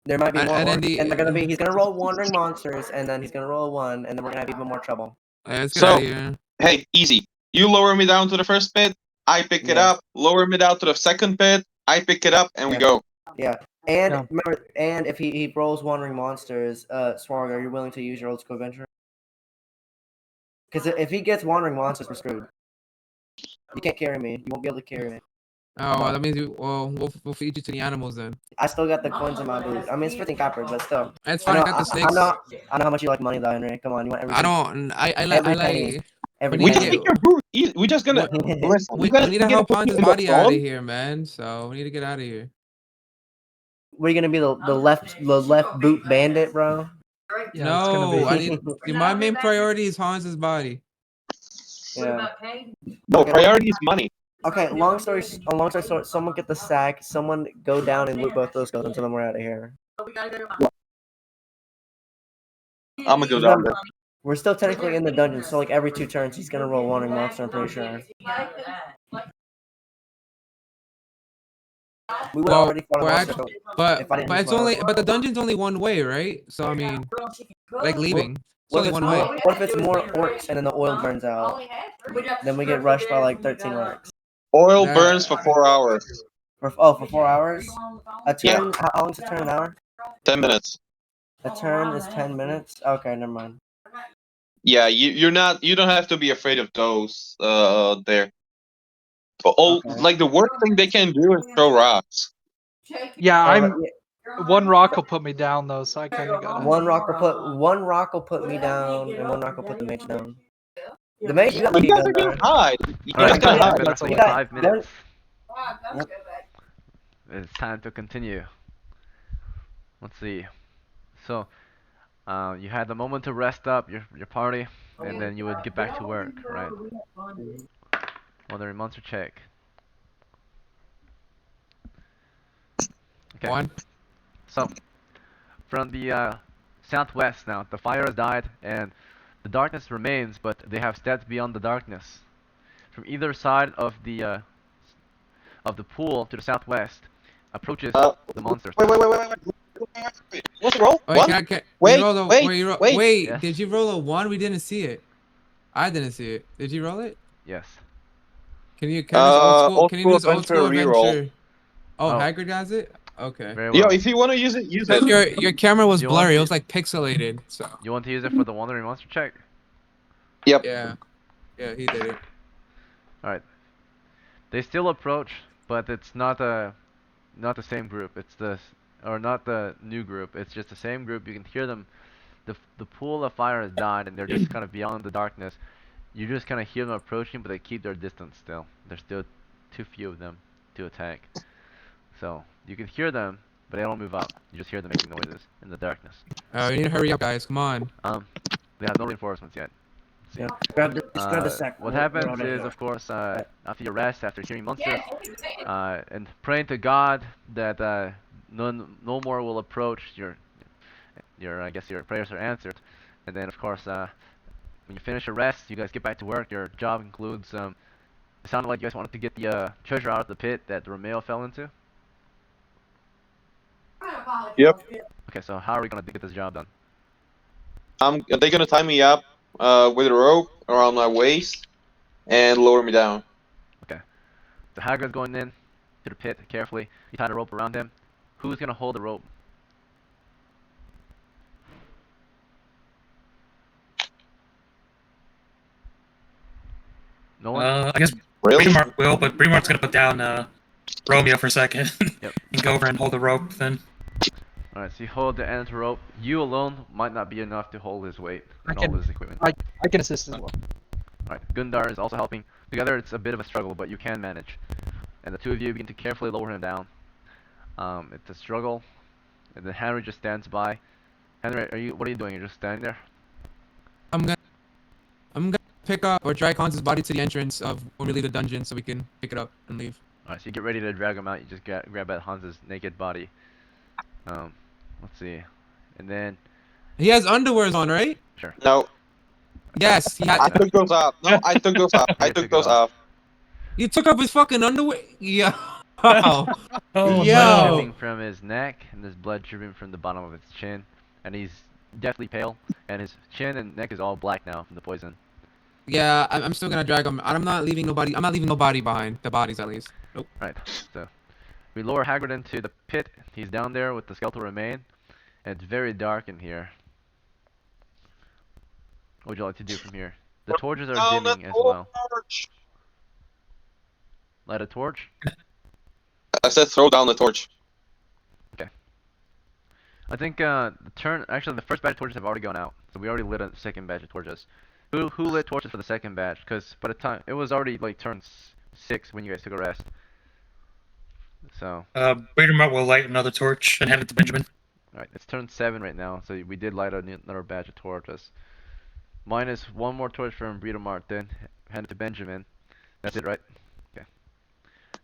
There might be And- more, and then and they're gonna be. He's gonna roll wandering monsters, and then he's gonna roll 1, and then we're gonna have even more trouble. Let's get So- out of here. Hey, easy. You lower me down to the first pit, I pick it Yeah. up. Lower me down to the second pit, I pick it up, and we Yeah. go. Yeah, and Yeah. remember, and if he rolls wandering monsters, Swarg, are you willing to use your old school adventure? Because if he gets wandering monsters, we're screwed. You can't carry me. You won't be able to carry me. Oh, well, that means we'll feed you to the animals then. I still got the coins in my boot. I mean, it's 15 copper, but still. It's fine. I got the snakes. I know how much you like money, though, Henry. Come on, you want everything. I don't. I Every like. penny. Every We We need just to take your boot. We're just gonna listen. We you guys need to are help gonna put Hans's me in the body out of phone? here, man. So we need to get out of here. We're gonna be the left boot bandit, bro. Yeah, it's gonna be. No, I need. My main priority is Hans's body. Yeah. No, priority is money. Okay. Long story short, someone get the sack. Someone go down and loot both those guns until then we're out of here. I'm gonna go down there. We're still technically in the dungeon, so like every 2 turns he's gonna roll wandering monster. I'm pretty sure. We would Well, already fought a we're monster, actually, if I but didn't but use it's my only but the dungeon's only one way, right? So I mean, like leaving. What only if it's one more? way. What if it's more orcs and then the oil burns out? Then we get rushed by like 13 orcs. Oil Nah. burns for 4 hours. For 4 hours. A turn. Yeah. How long's a turn? An hour. 10 minutes. A turn is 10 minutes. Okay, never mind. Yeah, you don't have to be afraid of those there. All Okay. like the worst thing they can do is throw rocks. Yeah, Oh, I'm. One rock will put me down though, so I kind of gotta. One rock will put me down, and one rock will put the mage down. The mage, you got You lucky guys are gun gonna there. hide. You All right, guys you guys gonna have hide. been That's wrestling okay. 5 minutes. Yep. It's time to continue. Let's see. So, you had the moment to rest up your party, and then you would get back to work, right? Mother and monster check. Okay. One. So, from the southwest now, the fire has died, and the darkness remains, but they have stepped beyond the darkness. From either side of the pool to the southwest approaches the monsters. Wait. What's the roll? Wait, One? you Wait, roll a, wait. wait, Yes. did you roll a 1? We didn't see it. I didn't see it. Did you roll it? Yes. Can you use old school? Old Can you school use old adventure school reroll. adventure? Oh, Oh. Hagrid has it. Okay. Very Yo, well. if you want to use it, use Because it. your camera was You want blurry. It to- was like pixelated. So You want to use it for the wandering monster check? Yep. yeah, he did it. All right. They still approach, but it's not the same group. It's not the new group. It's just the same group. You can hear them. The pool of fire has died, and they're just kind of beyond the darkness. You just kind of hear them approaching, but they keep their distance still. There's still too few of them to attack. So you can hear them, but they don't move up. You just hear them making noises in the darkness. We need to hurry up, guys. Come on. They have no reinforcements yet. Yeah. Grab the sack. What happens is, of course, after you rest, after hearing monsters, and praying to God that no more will approach, I guess your prayers are answered. And then, of course, when you finish your rest, you guys get back to work. Your job includes, it sounded like you guys wanted to get the treasure out of the pit that Romeo fell into. Yep. Okay, so how are we gonna get this job done? They're gonna tie me up with a rope around my waist and lower me down. Okay. So Hagrid's going in to the pit carefully. You tie the rope around him. Who's gonna hold the rope? No one? I guess Really? Breemark will, but Breemark's gonna put down Romeo for a second Yep. and go over and hold the rope then. Alright, so you hold the end of the rope. You alone might not be enough to hold his weight and all his equipment. I can assist as well. Alright, Gundar is also helping. Together it's a bit of a struggle, but you can manage. And the two of you begin to carefully lower him down. It's a struggle. And then Henry just stands by. Henry, what are you doing? You're just standing there? I'm gonna pick up or drag Hans's body to the entrance of when we leave the dungeon so we can pick it up and leave. Alright, so you get ready to drag him out. You just grab at Hans's naked body. Let's see. And then, He has underwears on, right? sure. No, Yes, he I had. took those off. No, I took those off. I You took took those it off. off. You took off his fucking underwear. Yeah. Wow. Oh Blood Yo. dripping from his neck, and there's blood dripping from the bottom of his chin. And he's deathly pale, and his chin and neck is all black now from the poison. Yeah, I'm still gonna drag him. I'm not leaving nobody. I'm not leaving nobody behind. The bodies, at least. Nope. Right, so we lower Hagrid into the pit. He's down there with the skeletal remain, and it's very dark in here. What would you like to do from here? The torches are Down the dimming as well. torch. Light a torch. I said throw down the torch. I think actually the first batch of torches have already gone out, so we already lit a second batch of torches. Who lit torches for the second batch? Because by the time it was already like turn 6 when you guys took a rest. So Breemark will light another torch and hand it to Benjamin. alright, it's turn 7 right now, so we did light another batch of torches. Minus one more torch from Breeder Mart, then hand it to Benjamin. That's it, right? Okay.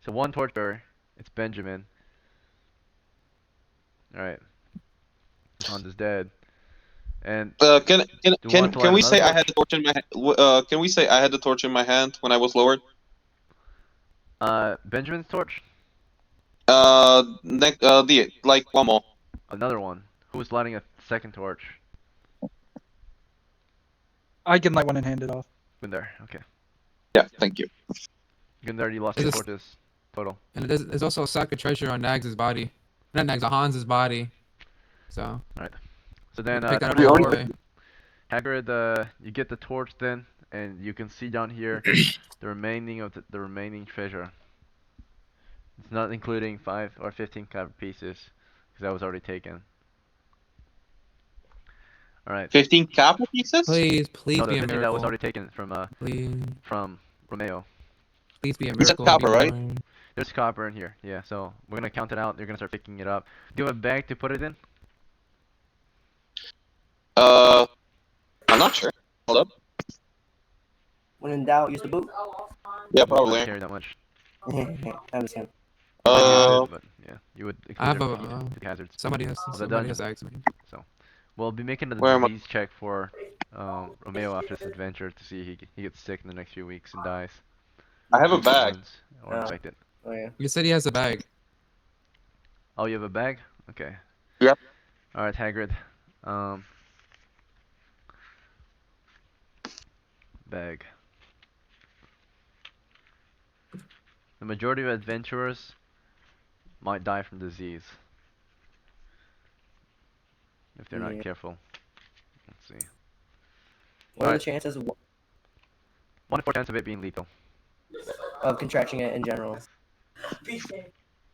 So one torch bearer. It's Benjamin. Alright. Hans is dead. And Can Do you want to can light we say another I had the torch in my can we say I had the torch in my hand when I was lowered? Benjamin's torch? Like one more. Another one. Who was lighting a second torch? I can light one and hand it off. Gundar, okay. Yeah, thank you. Gundar, you lost Is 2 this- torches total. And there's also a sack of treasure on Nags' body. Not Nags, on Hans's body. So. Alright. So then, pick that up we along already- the way. Hagrid, you get the torch then, and you can see down here the remaining of the remaining treasure. It's not including 5 or 15 copper pieces, because that was already taken. Alright. 15 copper pieces? Please No, be the a 15 that was miracle. already taken Please. from Romeo. Please be a Is that miracle. copper, right? Born. There's copper in here, yeah, so we're gonna count it out, you're gonna start picking it up. Do you have a bag to put it in? I'm not sure. Hold up. When in doubt, use the boot. Yeah, I don't probably. carry that much. I understand. You might use Uh, it, but yeah, you would I have include a. the hazards. Somebody has. Of the Somebody has dungeon. asked me. So, we'll be making a Where am I? disease check for Romeo after this adventure to see if he gets sick in the next few weeks and dies. I have a Due to bag. wounds or infected. Oh yeah. You said he has a bag. Oh, you have a bag? Okay. Yep. Alright, Hagrid. Bag. The majority of adventurers might die from disease. If they're not Yeah. careful. Let's see. What are the Alright. chances 1 in 4 chance of it being lethal. of contracting it in general?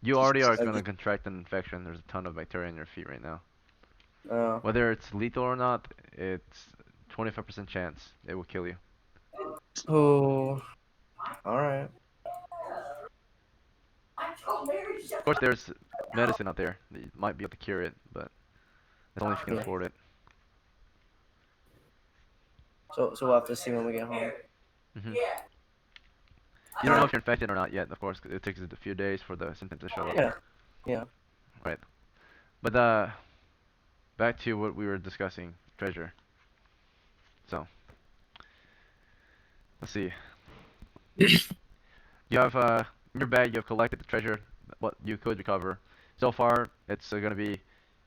You already are Okay. gonna contract an infection. There's a ton of bacteria in your feet right now. Oh. Whether it's lethal or not, it's 25% chance it will kill you. Oh. All right. Of course, there's medicine out there that you might be able to cure it, but that's only if you can Yeah. afford it. So we'll have to see when we get home. Hmm. You don't know if you're infected or not yet, of course, 'cause it takes a few days for the symptoms to show up. Yeah. Yeah. Right. But back to what we were discussing, treasure. So, let's see. You have in your bag you have collected the treasure, what you could recover. So far, it's gonna be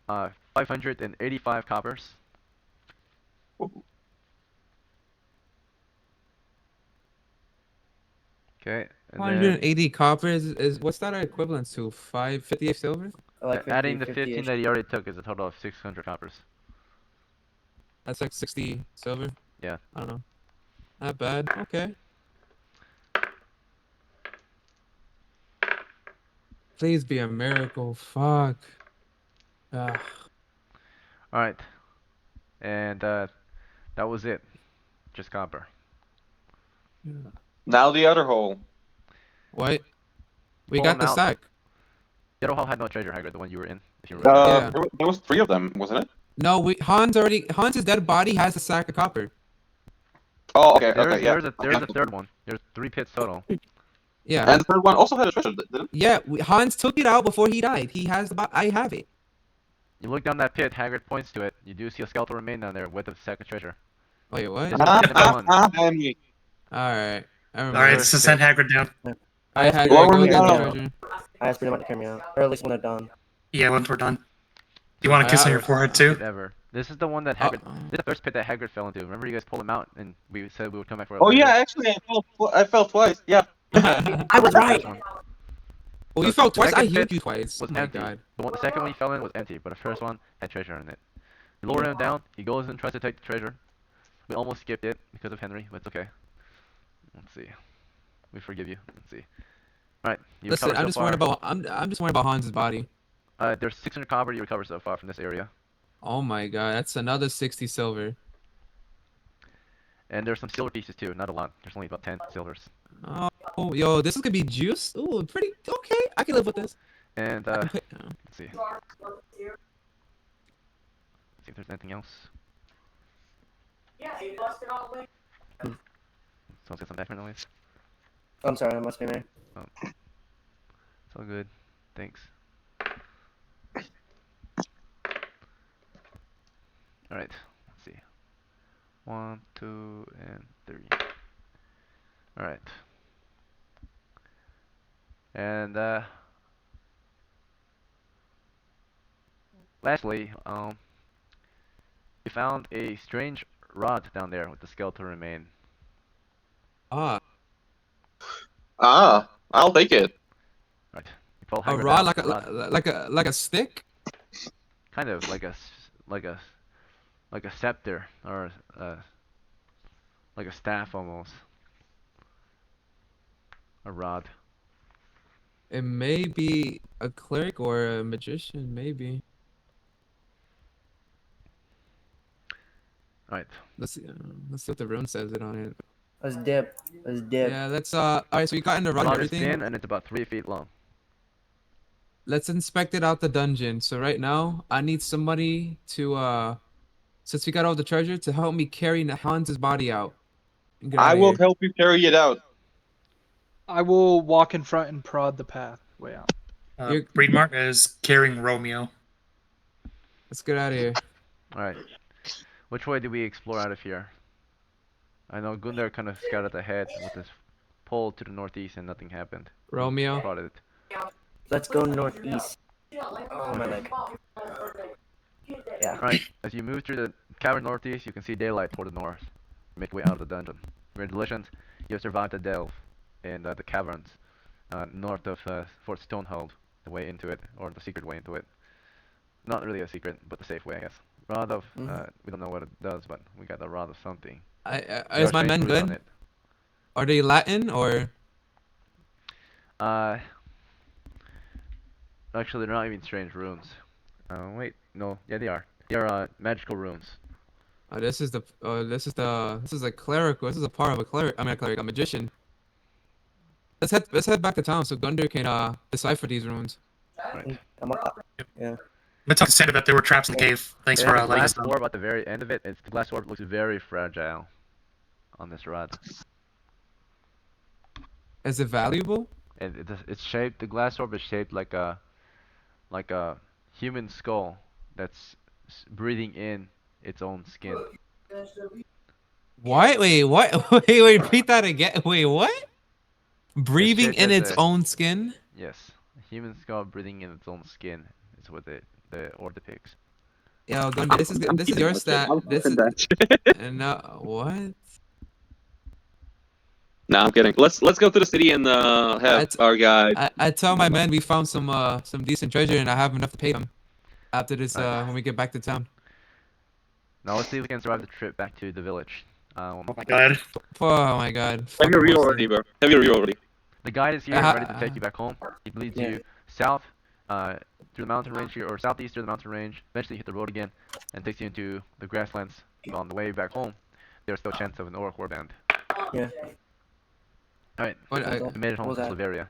585 coppers. Okay, and then 180 copper is what's that equivalent to? 558 silver? Like 50, adding the 50-ish. 15 that he already took is a total of 600 coppers. That's like 60 silver. Yeah. I don't know. Not bad. Okay. Please be a miracle. Fuck. Ugh. Alright. And that was it. Just copper. now the other hole. What? We Pull got them the out. sack. The other hole had no treasure, Hagrid, the one you were in. If you remember. Yeah. There was 3 of them, wasn't it? No, Hans's dead body has a sack of copper. Oh, okay, There's, okay, yeah. there's a third one. There's 3 pits total. Yeah. And the third one also had a treasure, didn't it? Yeah, Hans took it out before he died. He has I have it. You look down that pit, Hagrid points to it. You do see a skeletal remain down there with a sack of treasure. Wait, what? This is pit number 1. Alright. I remember. Alright, so send Hagrid down. I had Well, go we're get the done. treasure. I asked pretty much to carry me out, or at least when they're done. Yeah, once we're done. You want a kiss on your forehead too? Pit ever. This is the one that Hagrid. This is the first pit that Hagrid fell into. Remember, you guys pulled him out, and we said we would come back for it Oh later? yeah, actually I fell twice. Yeah. I was right. Well, you fell twice. I Second healed pit you twice. was Oh my empty. god. The second one he fell in was empty, but the first one had treasure in it. You lower him down. He goes and tries to take the treasure. We almost skipped it because of Henry, but it's okay. Let's see. We forgive you. Let's see. All right. You Listen, recovered I'm so just far. worried about I'm just worried about Hans's body. There's 600 copper you recovered so far from this area, Oh my god, that's another 60 silver. and there's some silver pieces too. Not a lot. There's only about 10 silvers. Oh, yo, this is gonna be juice. Ooh, pretty okay. I can live with this. And I can put- let's see. See if there's anything else. Someone's got some background noise. I'm sorry, that must be me. Oh. It's all good. Thanks. Alright, let's see. 1, 2, and 3. Alright. And lastly, we found a strange rod down there with the skeletal remain. Ah, I'll take it. Right. You pull a Hagrid rod out like with the rod. like a stick. Kind of like a scepter or like a staff almost. A rod. It may be a cleric or a magician, maybe. Right. Let's see. Let's see what the rune says it on it. Let's dip. Let's dip. Yeah, let's all right, so we got in the The run and rod is everything. thin and it's about 3 feet long. Let's inspect it out the dungeon. So right now, I need somebody to since we got all the treasure, to help me carry Hans's body out. And get out I of will here. help you carry it out. I will walk in front and prod the path way out. Breedmark is carrying Romeo. Let's get out of here. Alright. Which way do we explore out of here? I know Gundar kind of scouted ahead with his pole to the northeast and nothing happened. Romeo. Prodded it. Let's go northeast. Oh, my leg. Yeah. Right. As you move through the cavern northeast, you can see daylight toward the north. You make your way out of the dungeon. Congratulations, you have survived the delve in the caverns north of Fort Stonehold, the way into it, or the secret way into it. Not really a secret, but the safe way, I guess. Rod of, we don't know what it does, but we got a rod of something. Is my men good? Are they Latin or? Actually, they're not even strange runes. Wait, no, yeah, they are. They are magical runes. Oh, this is a cleric. This is a part of a cleric. I mean, a cleric, a magician. Let's head back to town so Gunder can decipher these runes. Right. Yeah. Let's talk to Santa that there were traps in the cave. Thanks for The letting us glass know. orb at the very end of it. The glass orb looks very fragile on this rod. Is it valuable? It's shaped. The glass orb is shaped like a human skull that's breathing in its own skin. What? Wait, what? Wait, repeat that again. Wait, what? Breathing shaped in as its own skin? Yes, a human skull breathing in its own skin is what the orb depicts. Yo, Gunder, this is your stat. This is what? Nah, I'm kidding. Let's go to the city and have our guide. I tell my men we found some decent treasure and I have enough to pay them after this when we get back to town. Now let's see if we can survive the trip back to the village. Oh my god. Oh my god. Have you read already, bro? Have you read already? The guide is here, ready to take you back home. He leads you south through the mountain range here, or southeast through the mountain range. Eventually hit the road again, and takes you into the grasslands. But on the way back home, there's still a chance of an orc warband. Yeah. Alright, we made it home to Slaveria.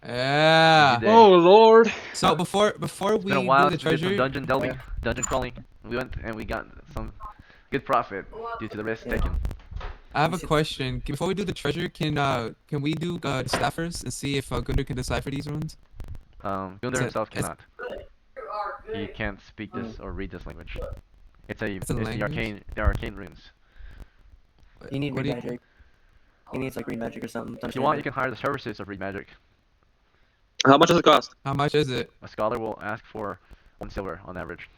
Yeah. Oh lord. So before we Been a while do the since we did treasure, some dungeon delving, dungeon crawling. We went and we got some good profit due to the risk taken. I have a question. Before we do the treasure, can we do staffers and see if Gunder can decipher these runes? Gunder himself cannot. He can't speak this or read this language. It's the arcane runes. You need read magic. He needs like read magic or something. If you want, you can hire the services of read magic. How much does it cost? How much is it? A scholar will ask for 1 silver on average.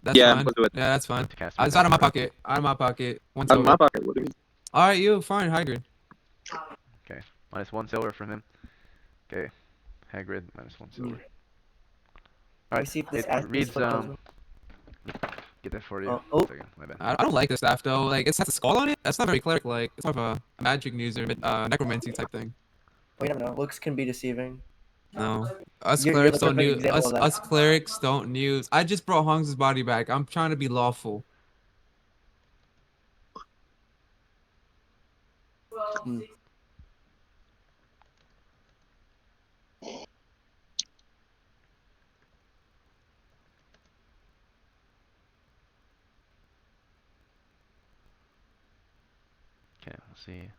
That's Yeah, fine. we'll do it. Yeah, that's fine. To cast It's out of my pocket. Out of my pocket. 1 Out of silver. my pocket. What do you mean? All right, you fine, Hagrid. Okay, minus 1 silver from him. Okay, Hagrid minus 1 silver. Alright, see if this it reads get that for you. Oh. Second, my bad. I don't like the staff though. Like it has a skull on it. That's not very cleric like. It's more of a magic user, necromancy type thing. We never know. Looks can be deceiving. No, us You're clerics the don't perfect use example of that. us clerics don't use. I just brought Hong's body back. I'm trying to be lawful. Okay, let's see.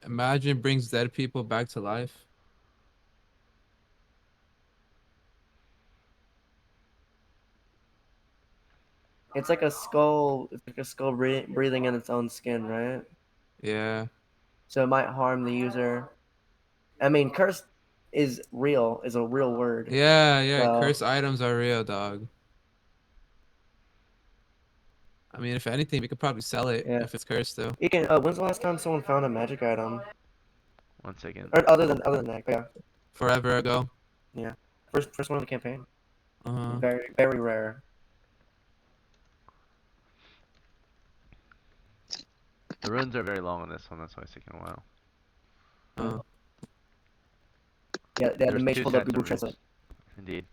Imagine brings dead people back to life. It's like a skull. It's like a skull breathing in its own skin, right? Yeah. So it might harm the user. I mean, curse is real. Is a real word. Yeah, yeah. So Cursed items are real, dog. I mean, if anything, we could probably sell it yeah, if it's cursed though. you can. When's the last time someone found a magic item? 1 second. Or other than that, yeah, Forever ago. yeah. First one of the campaign. Uh-huh. Very very rare. The runes are very long on this one, that's why it's taking a while. Uh, Yeah, the There's mage two pulled up sets of Google runes. Translate. Indeed.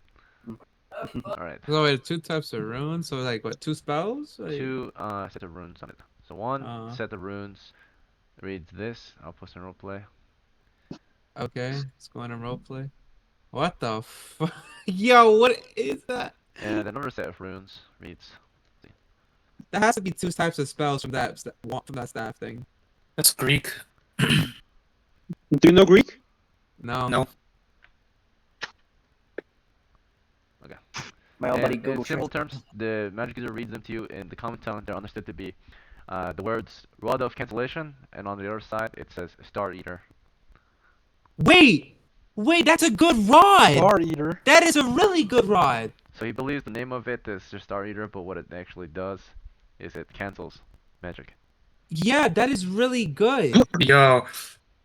Mm. Alright. so wait, 2 types of runes. So like what? 2 spells? Like, 2 sets of runes on it. So one uh, set of runes reads this. I'll post in roleplay. okay. Let's go on and roleplay. What the fuck? Yo, what is that? And another set of runes reads. There has to be 2 types of spells from that staff thing. That's Greek. Do you know Greek? No. No. Okay. My old buddy In Google simple Translate. terms, the magic user reads them to you in the common tongue. They're understood to be the words Rod of Cancellation, and on the other side it says Star Eater. Wait, that's a good rod. Star Eater. That is a really good rod. So he believes the name of it is just Star Eater, but what it actually does is it cancels magic. Yeah, that is really good. Yo.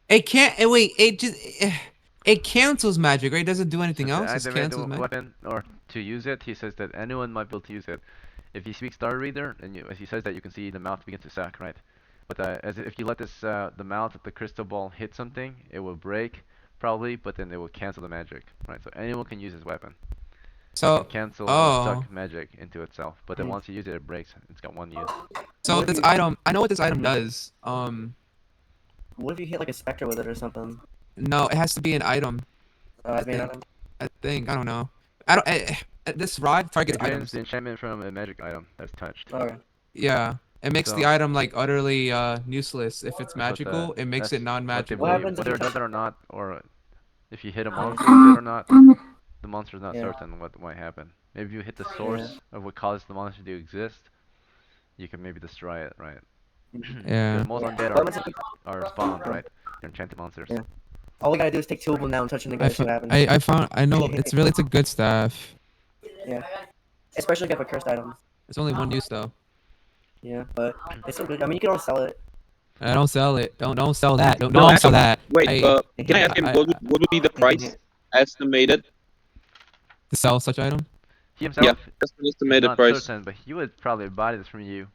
It can't. Wait, it cancels magic, right? It doesn't do anything So to else. It activate cancels the magic. weapon or to use it, he says that anyone might be able to use it. If you speak Star Reader, and as he says that, you can see the mouth begin to suck, right? But if you let this the mouth of the crystal ball hit something, it will break probably, but then it will cancel the magic, right? So anyone can use this weapon. It So, can cancel or oh, suck magic into itself, but then once you use it, it breaks. It's got one use. so What if this you- item, I know what this item does. What if you hit like a specter with it or something? No, it has to be an item. I mean, I think. I don't know. I don't. This rod targets It drains items. the enchantment from a magic item that's touched. okay. Yeah, it makes the So- item like utterly useless. If it's But, magical, it makes that's it what they non-magical. What believe. happens if Whether you it does touch it or not, or if you hit a Yeah. monster with it or not, the monster's not Yeah. certain what might happen. Maybe you hit the source of what caused the monster to exist, you can maybe destroy it, right? Yeah. Because most undead What happens if you- are spawned, right? They're enchanted monsters. Yeah. All we gotta do is take 2 of them now and touch them together, see what happens. I know it's a good staff. Yeah. Especially if you have a cursed item. It's only one use though. Yeah, but it's so good. I mean, you can always sell it. I don't sell it. Don't sell that. Don't No, sell that. Wait, can I ask him what would be the price estimated? To sell such item? He himself Yeah, that's an is estimated not price. certain, but he would probably buy this from you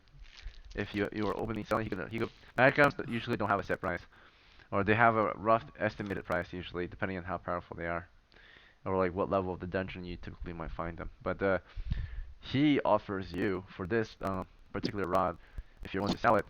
if you were openly selling. He could magic items that usually don't have a set price, or they have a rough estimated price usually, depending on how powerful they are, or like what level of the dungeon you typically might find them. But he offers you for this particular rod, if you're willing to sell it,